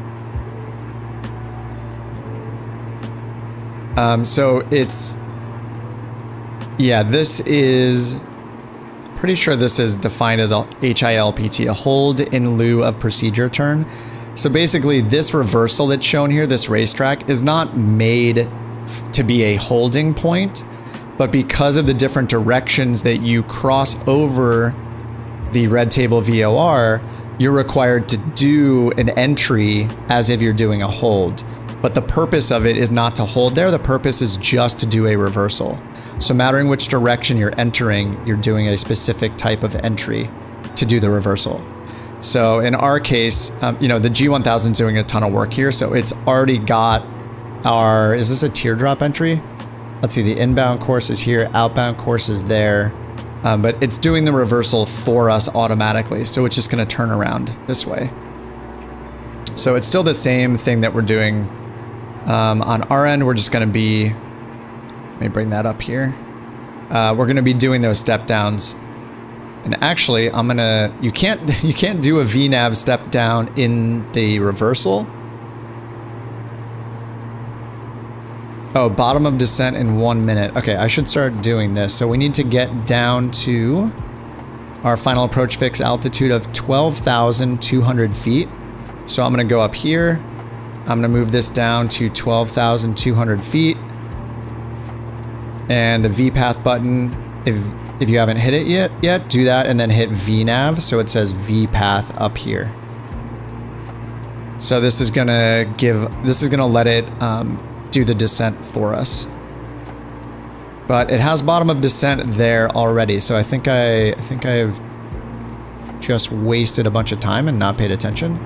So it's, yeah, this is, pretty sure this is defined as a HILPT, a hold in lieu of procedure turn. So basically this reversal that's shown here, this racetrack, is not made to be a holding point, but because of the different directions that you cross over the red table VOR, you're required to do an entry as if you're doing a hold. But the purpose of it is not to hold there, the purpose is just to do a reversal. So mattering which direction you're entering, you're doing a specific type of entry to do the reversal. So in our case, you know, the G1000 is doing a ton of work here. So it's already got our, is this a teardrop entry? Let's see, the inbound course is here, outbound course is there. But it's doing the reversal for us automatically. So it's just gonna turn around this way. So it's still the same thing that we're doing on our end. We're just gonna be, let me bring that up here. We're gonna be doing those step downs. And actually, you can't do a VNAV step down in the reversal. Oh, bottom of descent in 1 minute. Okay, I should start doing this. So we need to get down to our final approach fix altitude of 12,200 feet. So I'm gonna go up here. I'm gonna move this down to 12,200 feet. And the VPath button, if you haven't hit it yet, do that and then hit VNAV so it says VPath up here. So this is gonna let it do the descent for us. But it has bottom of descent there already, so I think I've just wasted a bunch of time and not paid attention.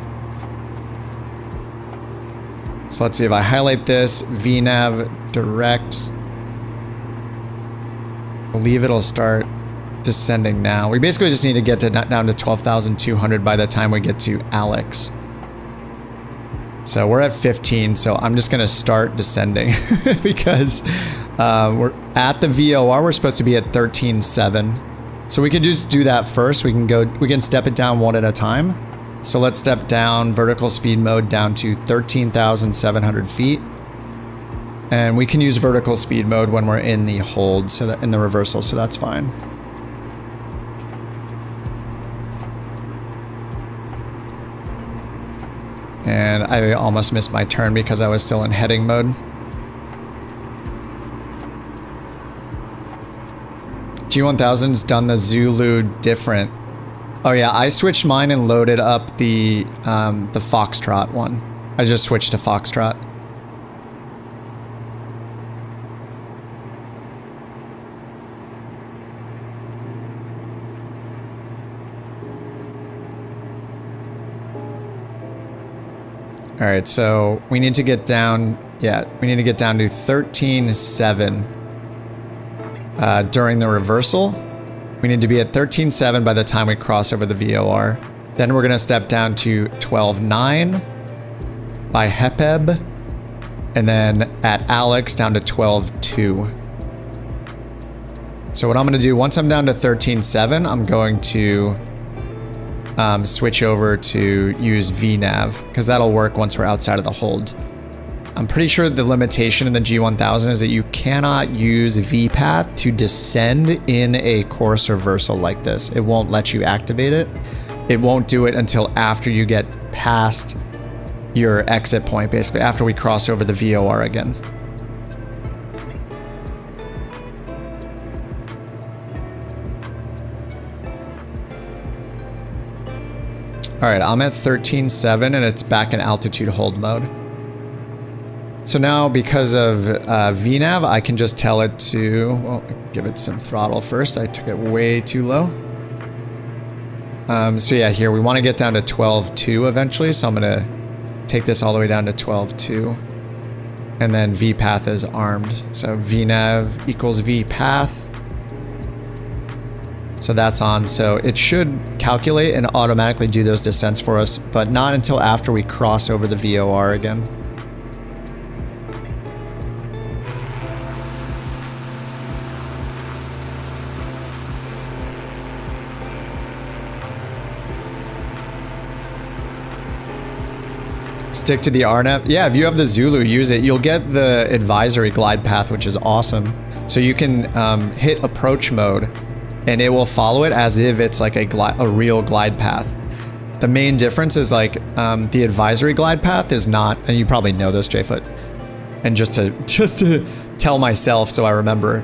So let's see if I highlight this, VNAV direct. I believe it'll start descending now. We basically just need to get down to 12,200 by the time we get to Alex. So we're at 15, so I'm just gonna start descending because we're at the VOR, we're supposed to be at 13.7. So we could just do that first. We can step it down one at a time. So let's step down vertical speed mode down to 13,700 feet. And we can use vertical speed mode when we're in the hold, so that in the reversal, so that's fine. And I almost missed my turn because I was still in heading mode. G1000's done the Zulu different. Oh yeah, I switched mine and loaded up the Foxtrot one. I just switched to Foxtrot. All right, so we need to get down, we need to get down to 13.7 during the reversal. We need to be at 13.7 by the time we cross over the VOR. Then we're gonna step down to 12.9 by HEPEB, and then at Alex down to 12.2. So what I'm gonna do, once I'm down to 13.7, I'm going to switch over to use VNAV, because that'll work once we're outside of the hold. I'm pretty sure the limitation in the G1000 is that you cannot use VPath to descend in a course reversal like this. It won't let you activate it. It won't do it until after you get past your exit point, basically, after we cross over the VOR again. All right, I'm at 13.7 and it's back in altitude hold mode. So now because of VNav, I can just tell it to, well, give it some throttle first. I took it way too low. So yeah, here we want to get down to 12.2 eventually. So I'm going to take this all the way down to 12.2. And then VPath is armed. So VNav equals VPath. So that's on. So it should calculate and automatically do those descents for us, but not until after we cross over the VOR again. Stick to the RNAV. Yeah, if you have the Zulu, use it. You'll get the advisory glide path, which is awesome. So you can hit approach mode, and it will follow it as if it's like a real glide path. The main difference is like the advisory glide path is not, and you probably know this, Jfoot. And just to tell myself so I remember,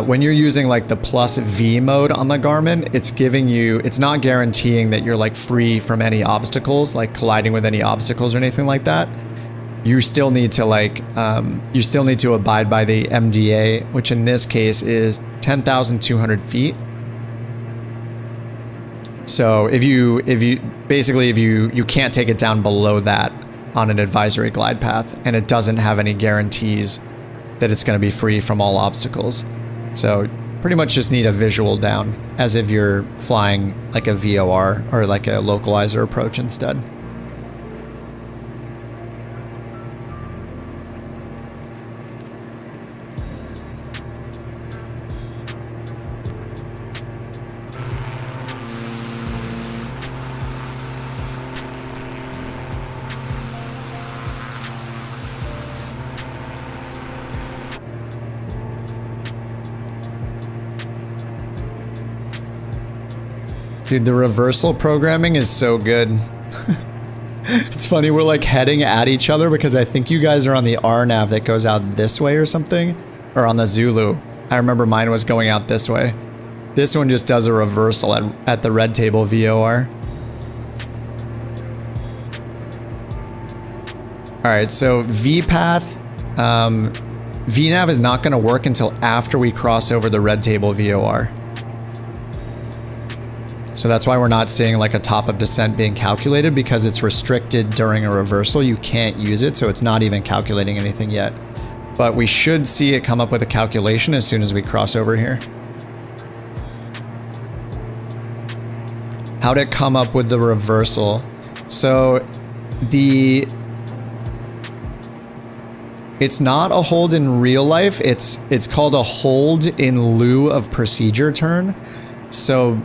when you're using like the plus V mode on the Garmin, it's giving you, it's not guaranteeing that you're like free from any obstacles, like colliding with any obstacles or anything like that. You still need to like, you still need to abide by the MDA, which in this case is 10,200 feet. So if you can't take it down below that on an advisory glide path, and it doesn't have any guarantees that it's going to be free from all obstacles. So pretty much just need a visual down as if you're flying like a VOR or like a localizer approach instead. Dude, the reversal programming is so good. It's funny, we're like heading at each other because I think you guys are on the RNAV that goes out this way or something, or on the Zulu. I remember mine was going out this way. This one just does a reversal at the red table VOR. All right, so VPath, VNav is not gonna work until after we cross over the red table VOR. So that's why we're not seeing like a top of descent being calculated, because it's restricted during a reversal. You can't use it, so it's not even calculating anything yet. But we should see it come up with a calculation as soon as we cross over here. How'd it come up with the reversal? So it's not a hold in real life. It's called a hold in lieu of procedure turn. So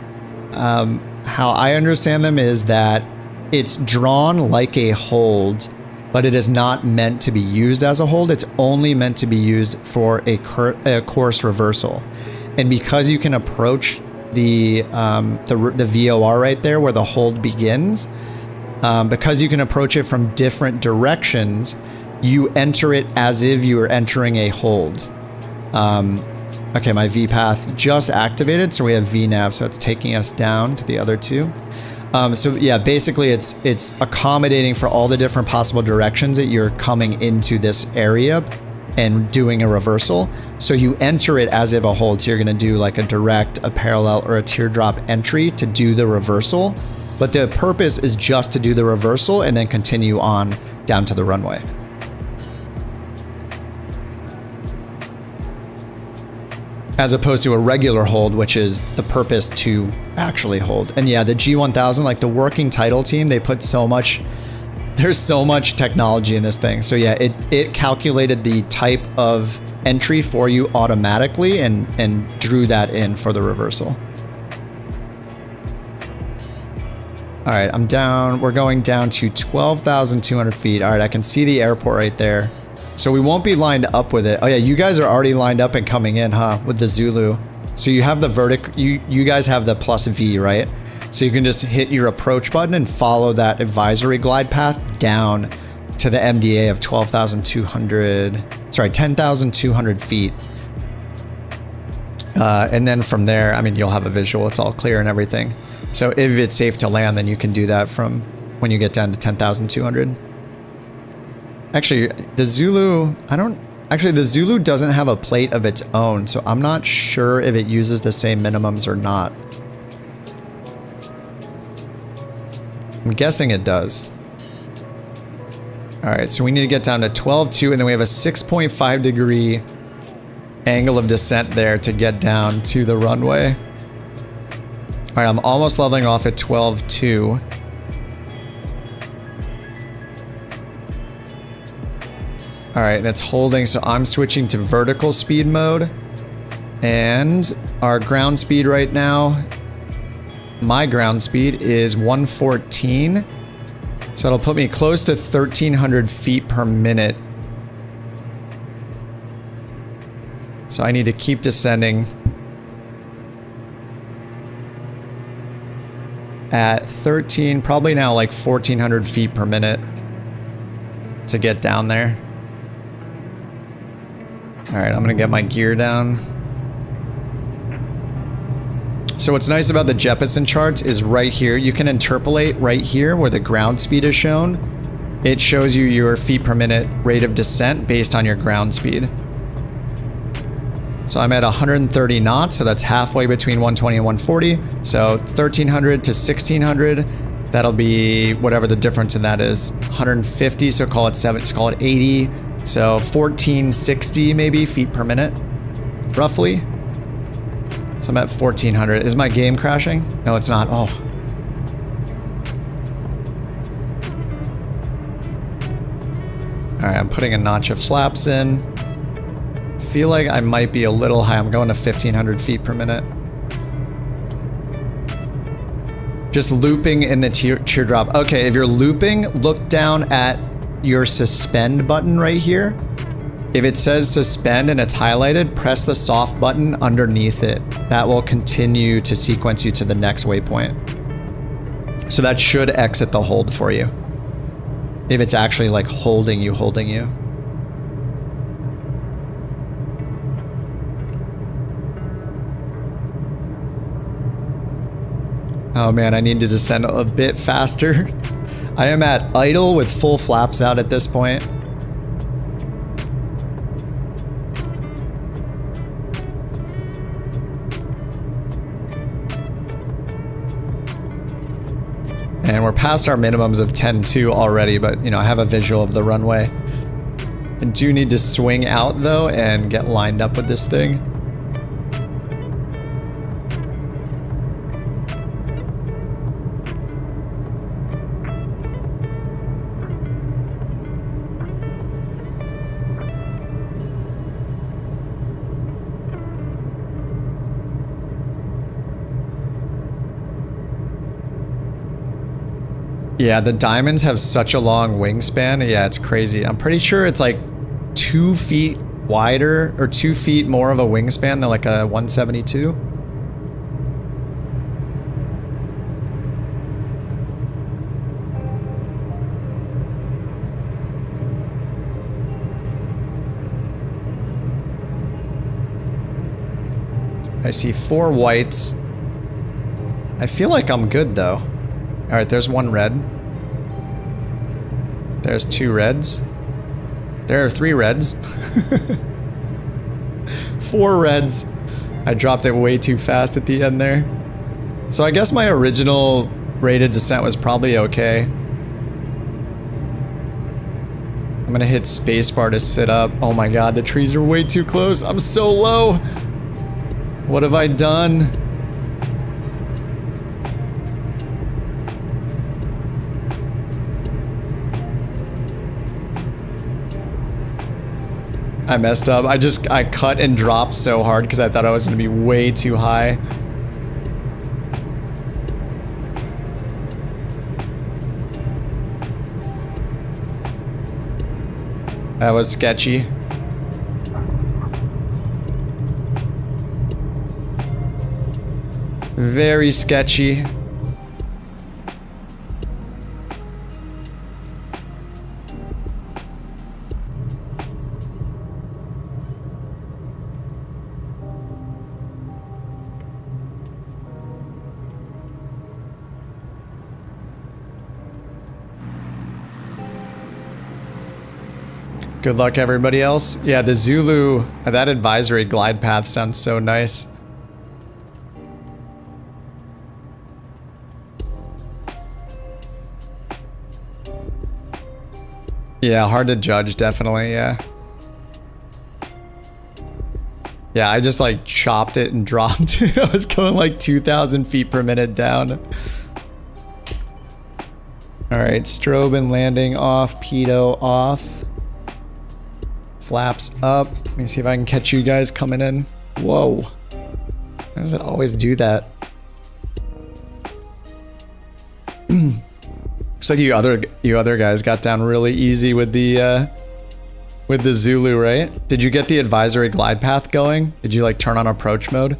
how I understand them is that it's drawn like a hold, but it is not meant to be used as a hold. It's only meant to be used for a course reversal. And because you can approach the VOR right there where the hold begins, because you can approach it from different directions, you enter it as if you were entering a hold. Okay, my VPath just activated, so we have VNav, so it's taking us down to the other two. So yeah, basically it's accommodating for all the different possible directions that you're coming into this area and doing a reversal. So you enter it as if a hold, so you're gonna do like a direct, a parallel, or a teardrop entry to do the reversal. But the purpose is just to do the reversal and then continue on down to the runway. As opposed to a regular hold, which is the purpose to actually hold. And yeah, the G1000, like the working title team, they put so much, there's so much technology in this thing. So yeah, it calculated the type of entry for you automatically and drew that in for the reversal. All right, I'm down, we're going down to 12,200 feet. All right, I can see the airport right there. So we won't be lined up with it. Oh yeah, you guys are already lined up and coming in, huh? With the Zulu. So you have the vertical, you guys have the plus V, right? So you can just hit your approach button and follow that advisory glide path down to the MDA of 10,200 feet. And then from there, I mean, you'll have a visual, it's all clear and everything. So if it's safe to land, then you can do that from when you get down to 10,200. Actually, the Zulu, actually the Zulu doesn't have a plate of its own, so I'm not sure if it uses the same minimums or not. I'm guessing it does. All right, so we need to get down to 12.2, and then we have a 6.5 degree angle of descent there to get down to the runway. All right, I'm almost leveling off at 12.2. All right, and it's holding, so I'm switching to vertical speed mode. And our ground speed right now, my ground speed is 114. So it'll put me close to 1,300 feet per minute. So I need to keep descending at 13, probably now like 1,400 feet per minute to get down there. All right, I'm gonna get my gear down. So what's nice about the Jeppesen charts is right here, you can interpolate right here where the ground speed is shown. It shows you your feet per minute rate of descent based on your ground speed. So I'm at 130 knots, so that's halfway between 120 and 140. So 1,300 to 1,600, that'll be whatever the difference in that is. 150, so call it 80. So 1,460 maybe feet per minute, roughly. So I'm at 1,400. Is my game crashing? No, it's not. Oh. All right, I'm putting a notch of flaps in. Feel like I might be a little high. I'm going to 1,500 feet per minute. Just looping in the teardrop. Okay, if you're looping, look down at your suspend button right here. If it says suspend and it's highlighted, press the soft button underneath it. That will continue to sequence you to the next waypoint. So that should exit the hold for you. If it's actually like holding you. Oh man, I need to descend a bit faster. I am at idle with full flaps out at this point. And we're past our minimums of 10.2 already, but you know, I have a visual of the runway. I do need to swing out though and get lined up with this thing. Yeah, the diamonds have such a long wingspan. Yeah, it's crazy. I'm pretty sure it's like 2 feet wider or 2 feet more of a wingspan than like a 172. I see 4 whites. I feel like I'm good though. All right, there's 1 red. There's 2 reds. There are 3 reds. 4 reds. I dropped it way too fast at the end there. So I guess my original rated descent was probably okay. I'm gonna hit spacebar to sit up. Oh my god, the trees are way too close. I'm so low. What have I done? I messed up. I cut and dropped so hard because I thought I was going to be way too high. That was sketchy. Very sketchy. Good luck, everybody else. Yeah, the Zulu, that advisory glide path sounds so nice. Yeah, hard to judge, definitely, yeah. Yeah, I just like chopped it and dropped it. I was going like 2,000 feet per minute down. Alright, strobe and landing off, pitot off. Flaps up. Let me see if I can catch you guys coming in. Whoa. How does it always do that? Looks like you other guys got down really easy with the Zulu, right? Did you get the advisory glide path going? Did you like turn on approach mode?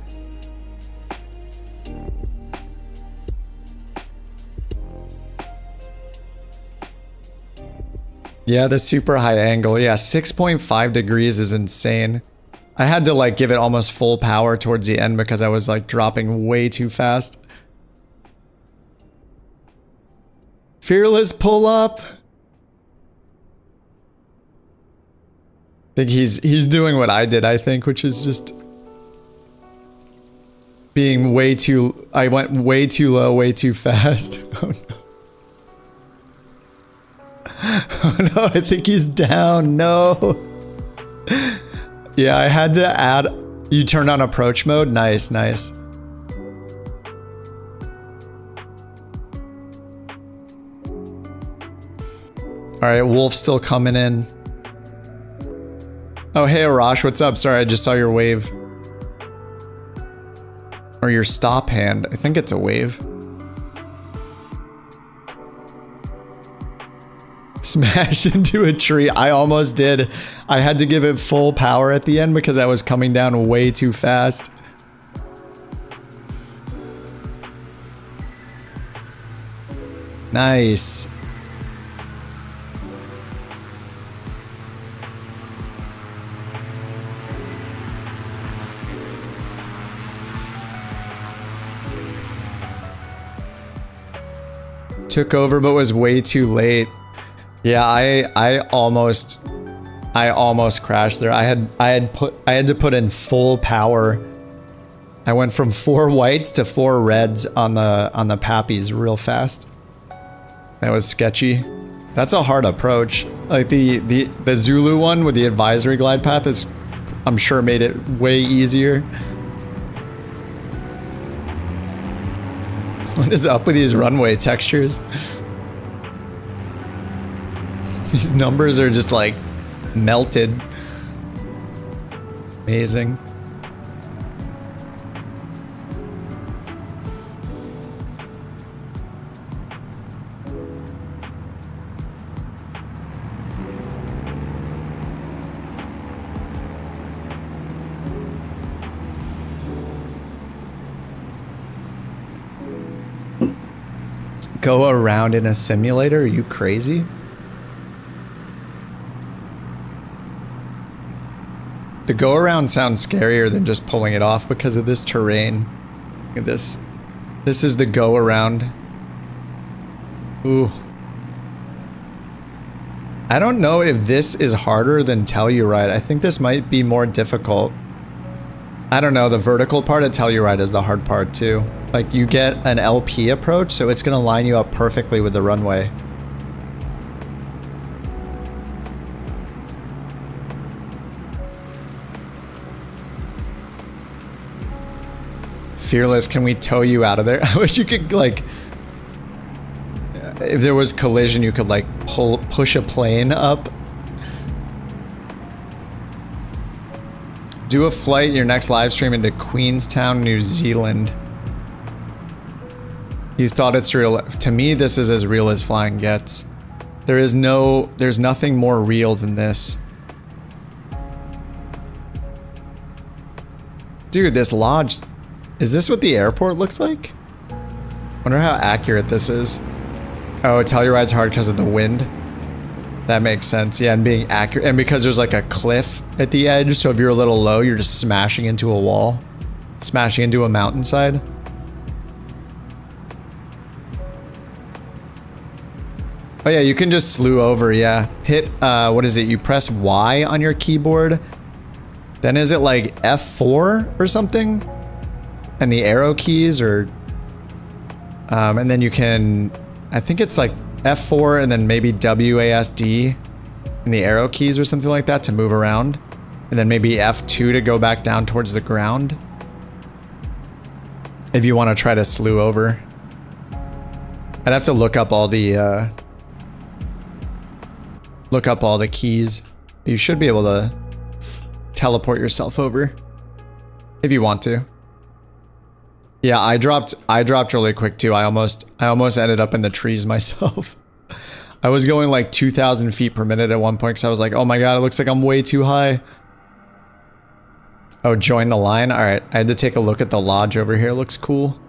Yeah, the super high angle. Yeah, 6.5 degrees is insane. I had to like give it almost full power towards the end because I was like dropping way too fast. Fearless pull up. I think he's doing what I did, I think, which is just being way too, I went way too low, way too fast. Oh no. Oh no, I think he's down. No. Yeah, I had to add. You turned on approach mode? Nice, nice. Alright, Wolf's still coming in. Oh, hey Arash, what's up? Sorry, I just saw your wave. Or your stop hand. I think it's a wave. Smash into a tree. I almost did. I had to give it full power at the end because I was coming down way too fast. Nice. Took over but was way too late. Yeah, I almost crashed there. I had to put in full power. I went from 4 whites to 4 reds on the pappies real fast. That was sketchy. That's a hard approach. Like the Zulu one with the advisory glide path is, I'm sure, made it way easier. What is up with these runway textures? These numbers are just like melted. Amazing. Go around in a simulator? Are you crazy? The go around sounds scarier than just pulling it off because of this terrain. Look at this. This is the go around. Ooh. I don't know if this is harder than Telluride. I think this might be more difficult. I don't know, the vertical part of Telluride is the hard part too. Like, you get an LP approach, so it's gonna line you up perfectly with the runway. Fearless, can we tow you out of there? I wish you could, like, if there was collision, you could, like, push a plane up. Do a flight, your next live stream, into Queenstown, New Zealand. You thought it's real. To me, this is as real as flying gets. There's nothing more real than this. Dude, this lodge, is this what the airport looks like? Wonder how accurate this is. Oh, Telluride's hard because of the wind. That makes sense. Yeah, and being accurate, and because there's like a cliff at the edge, so if you're a little low, you're just smashing into a wall, smashing into a mountainside. Oh yeah, you can just slew over, yeah. Hit, what is it? You press Y on your keyboard. Then is it like F4 or something? And the arrow keys or... and then you can... I think it's like F4 and then maybe WASD and the arrow keys or something like that to move around. And then maybe F2 to go back down towards the ground. If you want to try to slew over. I'd have to look up all the keys. You should be able to teleport yourself over if you want to. Yeah, I dropped really quick too. I almost ended up in the trees myself. I was going like 2,000 feet per minute at one point because I was like, oh my god, it looks like I'm way too high. Oh, join the line? Alright, I had to take a look at the lodge over here. Looks cool.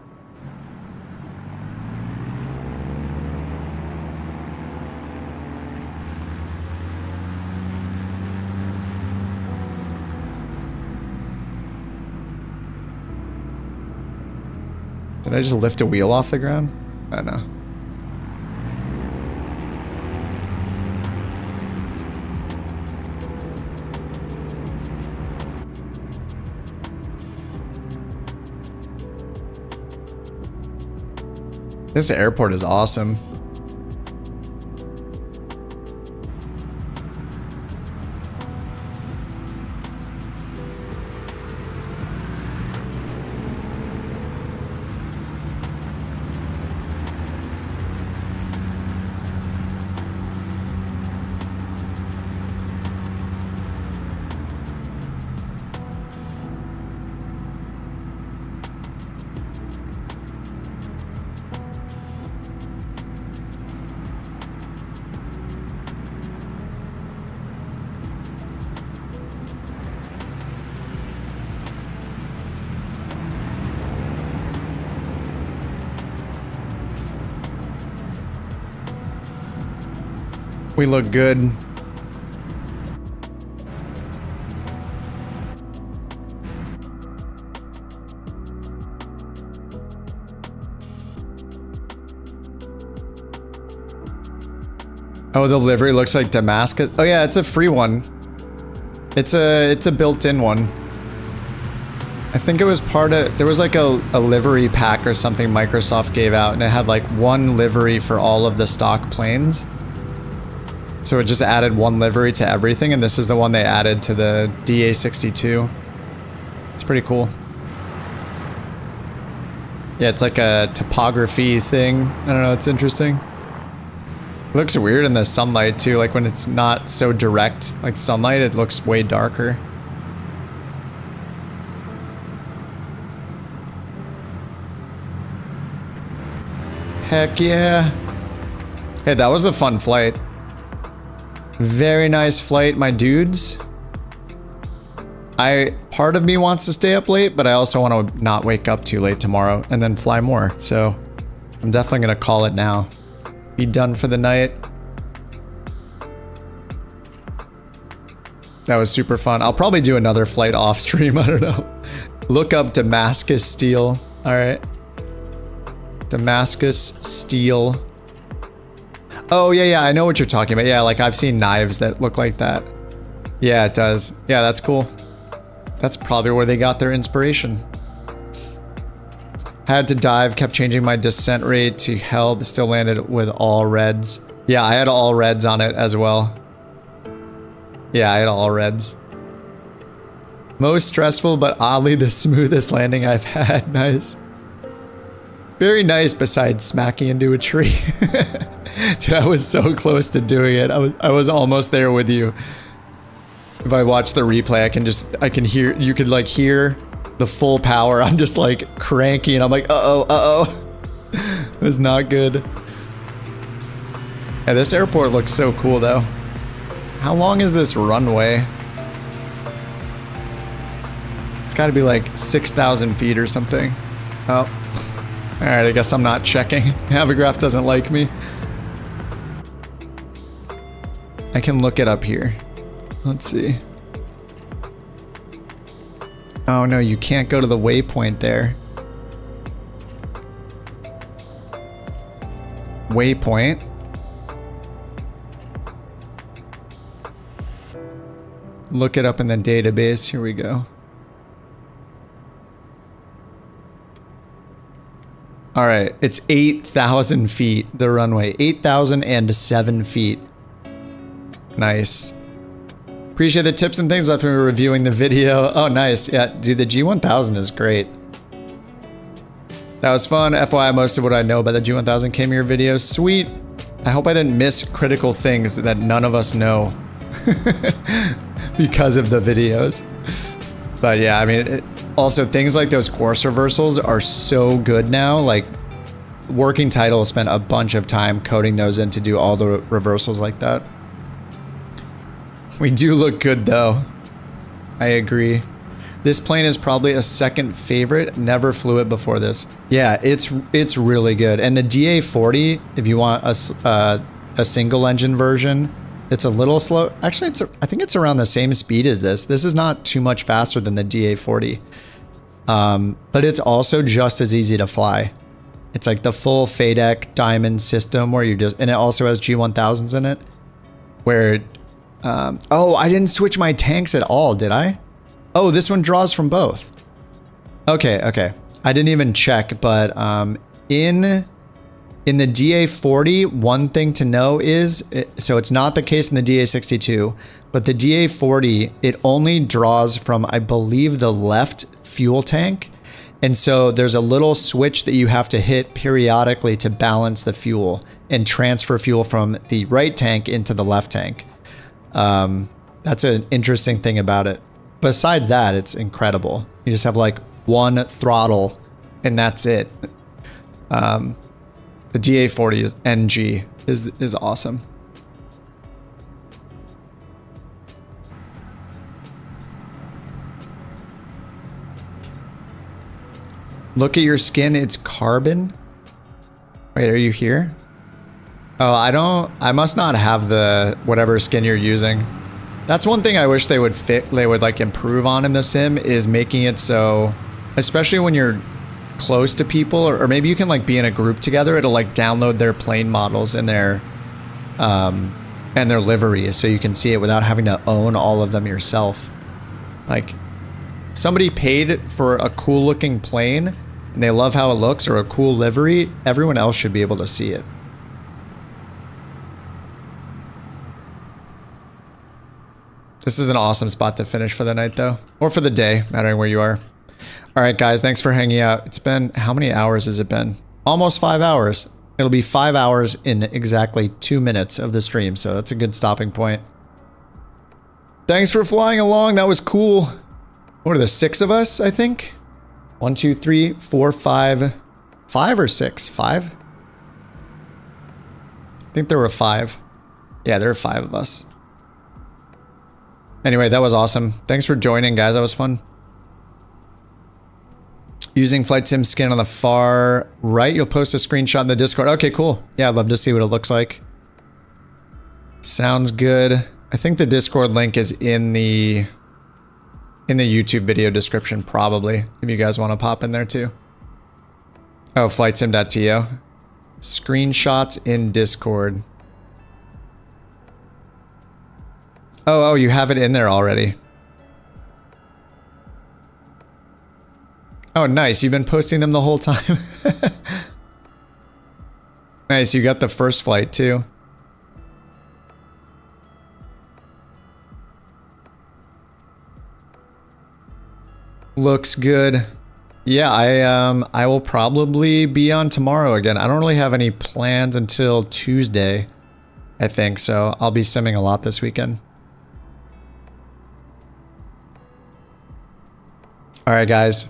Did I just lift a wheel off the ground? I don't know. This airport is awesome. We look good. Oh, the livery looks like Damascus. Oh yeah, it's a free one. It's a built-in one. I think it was part of, there was like a livery pack or something Microsoft gave out, and it had like one livery for all of the stock planes. So it just added one livery to everything, and this is the one they added to the DA62. It's pretty cool. Yeah, it's like a topography thing. I don't know, it's interesting. It looks weird in the sunlight too, like when it's not so direct, like sunlight, it looks way darker. Heck yeah. Hey, that was a fun flight. Very nice flight, my dudes. Part of me wants to stay up late, but I also want to not wake up too late tomorrow and then fly more. So I'm definitely gonna call it now. Be done for the night. That was super fun. I'll probably do another flight off stream, I don't know. Look up Damascus steel. All right. Damascus steel. Oh, yeah, I know what you're talking about. Yeah, like I've seen knives that look like that. Yeah, it does. Yeah, that's cool. That's probably where they got their inspiration. Had to dive, kept changing my descent rate to hell, but still landed with all reds. Yeah, I had all reds on it as well. Yeah, I had all reds. Most stressful, but oddly the smoothest landing I've had. Nice. Very nice besides smacking into a tree. Dude, I was so close to doing it. I was almost there with you. If I watch the replay, I can hear, you could like hear the full power. I'm just like cranky and I'm like, uh-oh. It was not good. Yeah, this airport looks so cool though. How long is this runway? It's gotta be like 6,000 feet or something. Oh. Alright, I guess I'm not checking. Havigraph doesn't like me. I can look it up here. Let's see. Oh no, you can't go to the waypoint there. Waypoint. look it up in the database. Here we go. All right, it's 8,000 feet, the runway. 8,007 feet. Nice. Appreciate the tips and things after we were reviewing the video. Oh, nice. Yeah, dude, the G1000 is great. That was fun. FYI, most of what I know about the G1000 came in your videos. Sweet. I hope I didn't miss critical things that none of us know because of the videos. But yeah, I mean, also things like those course reversals are so good now. Like, Working Title spent a bunch of time coding those in to do all the reversals like that. We do look good though. I agree. This plane is probably a second favorite. Never flew it before this. Yeah, it's really good. And the DA40, if you want a single engine version, it's a little slow. Actually, I think it's around the same speed as this. This is not too much faster than the DA40. But it's also just as easy to fly. It's like the full FADEC Diamond system where you just, and it also has G1000s in it. Where, oh, I didn't switch my tanks at all, did I? Oh, this one draws from both. Okay, okay. I didn't even check, but in the DA40, one thing to know is, so it's not the case in the DA62, but the DA40, it only draws from, I believe, the left fuel tank. And so there's a little switch that you have to hit periodically to balance the fuel and transfer fuel from the right tank into the left tank. That's an interesting thing about it. Besides that, it's incredible. You just have like one throttle and that's it. The DA40 is NG is awesome. Look at your skin, it's carbon. Wait, are you here? Oh, I must not have the whatever skin you're using. That's one thing I wish they would like improve on in the sim, is making it so, especially when you're close to people, or maybe you can like be in a group together, it'll like download their plane models and their liveries so you can see it without having to own all of them yourself. Like, somebody paid for a cool looking plane and they love how it looks, or a cool livery, everyone else should be able to see it. This is an awesome spot to finish for the night though, or for the day, mattering where you are. All right, guys, thanks for hanging out. It's been, how many hours has it been? Almost 5 hours. It'll be 5 hours in exactly 2 minutes of the stream, so that's a good stopping point. Thanks for flying along. That was cool. What are there, 6 of us, I think? 1, 2, 3, 4, 5. 5 or 6? 5? I think there were 5. Yeah, there are 5 of us. Anyway, that was awesome. Thanks for joining, guys. That was fun. Using Flight Sim skin on the far right. You'll post a screenshot in the Discord. Okay, cool. Yeah, I'd love to see what it looks like. Sounds good. I think the Discord link is in the YouTube video description, probably, if you guys want to pop in there too. Oh, flightsim.to. Screenshots in Discord. Oh, you have it in there already. Oh, nice. You've been posting them the whole time. Nice. You got the first flight too. Looks good. Yeah, I will probably be on tomorrow again. I don't really have any plans until Tuesday, I think, so I'll be simming a lot this weekend. All right, guys.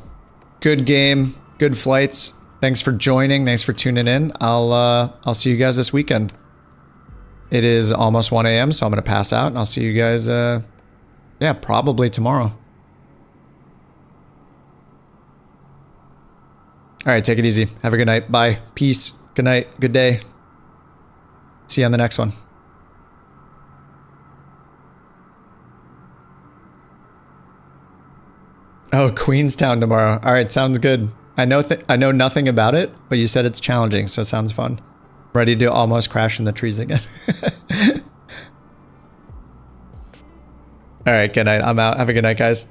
Good game, good flights. Thanks for joining. Thanks for tuning in. I'll see you guys this weekend. It is almost 1 a.m., so I'm gonna pass out, and I'll see you guys. Yeah, probably tomorrow. All right, take it easy. Have a good night. Bye. Peace. Good night. Good day. See you on the next one. Oh, Queenstown tomorrow. All right, sounds good. I know nothing about it, but you said it's challenging, so it sounds fun. Ready to almost crash in the trees again. All right, good night. I'm out. Have a good night, guys.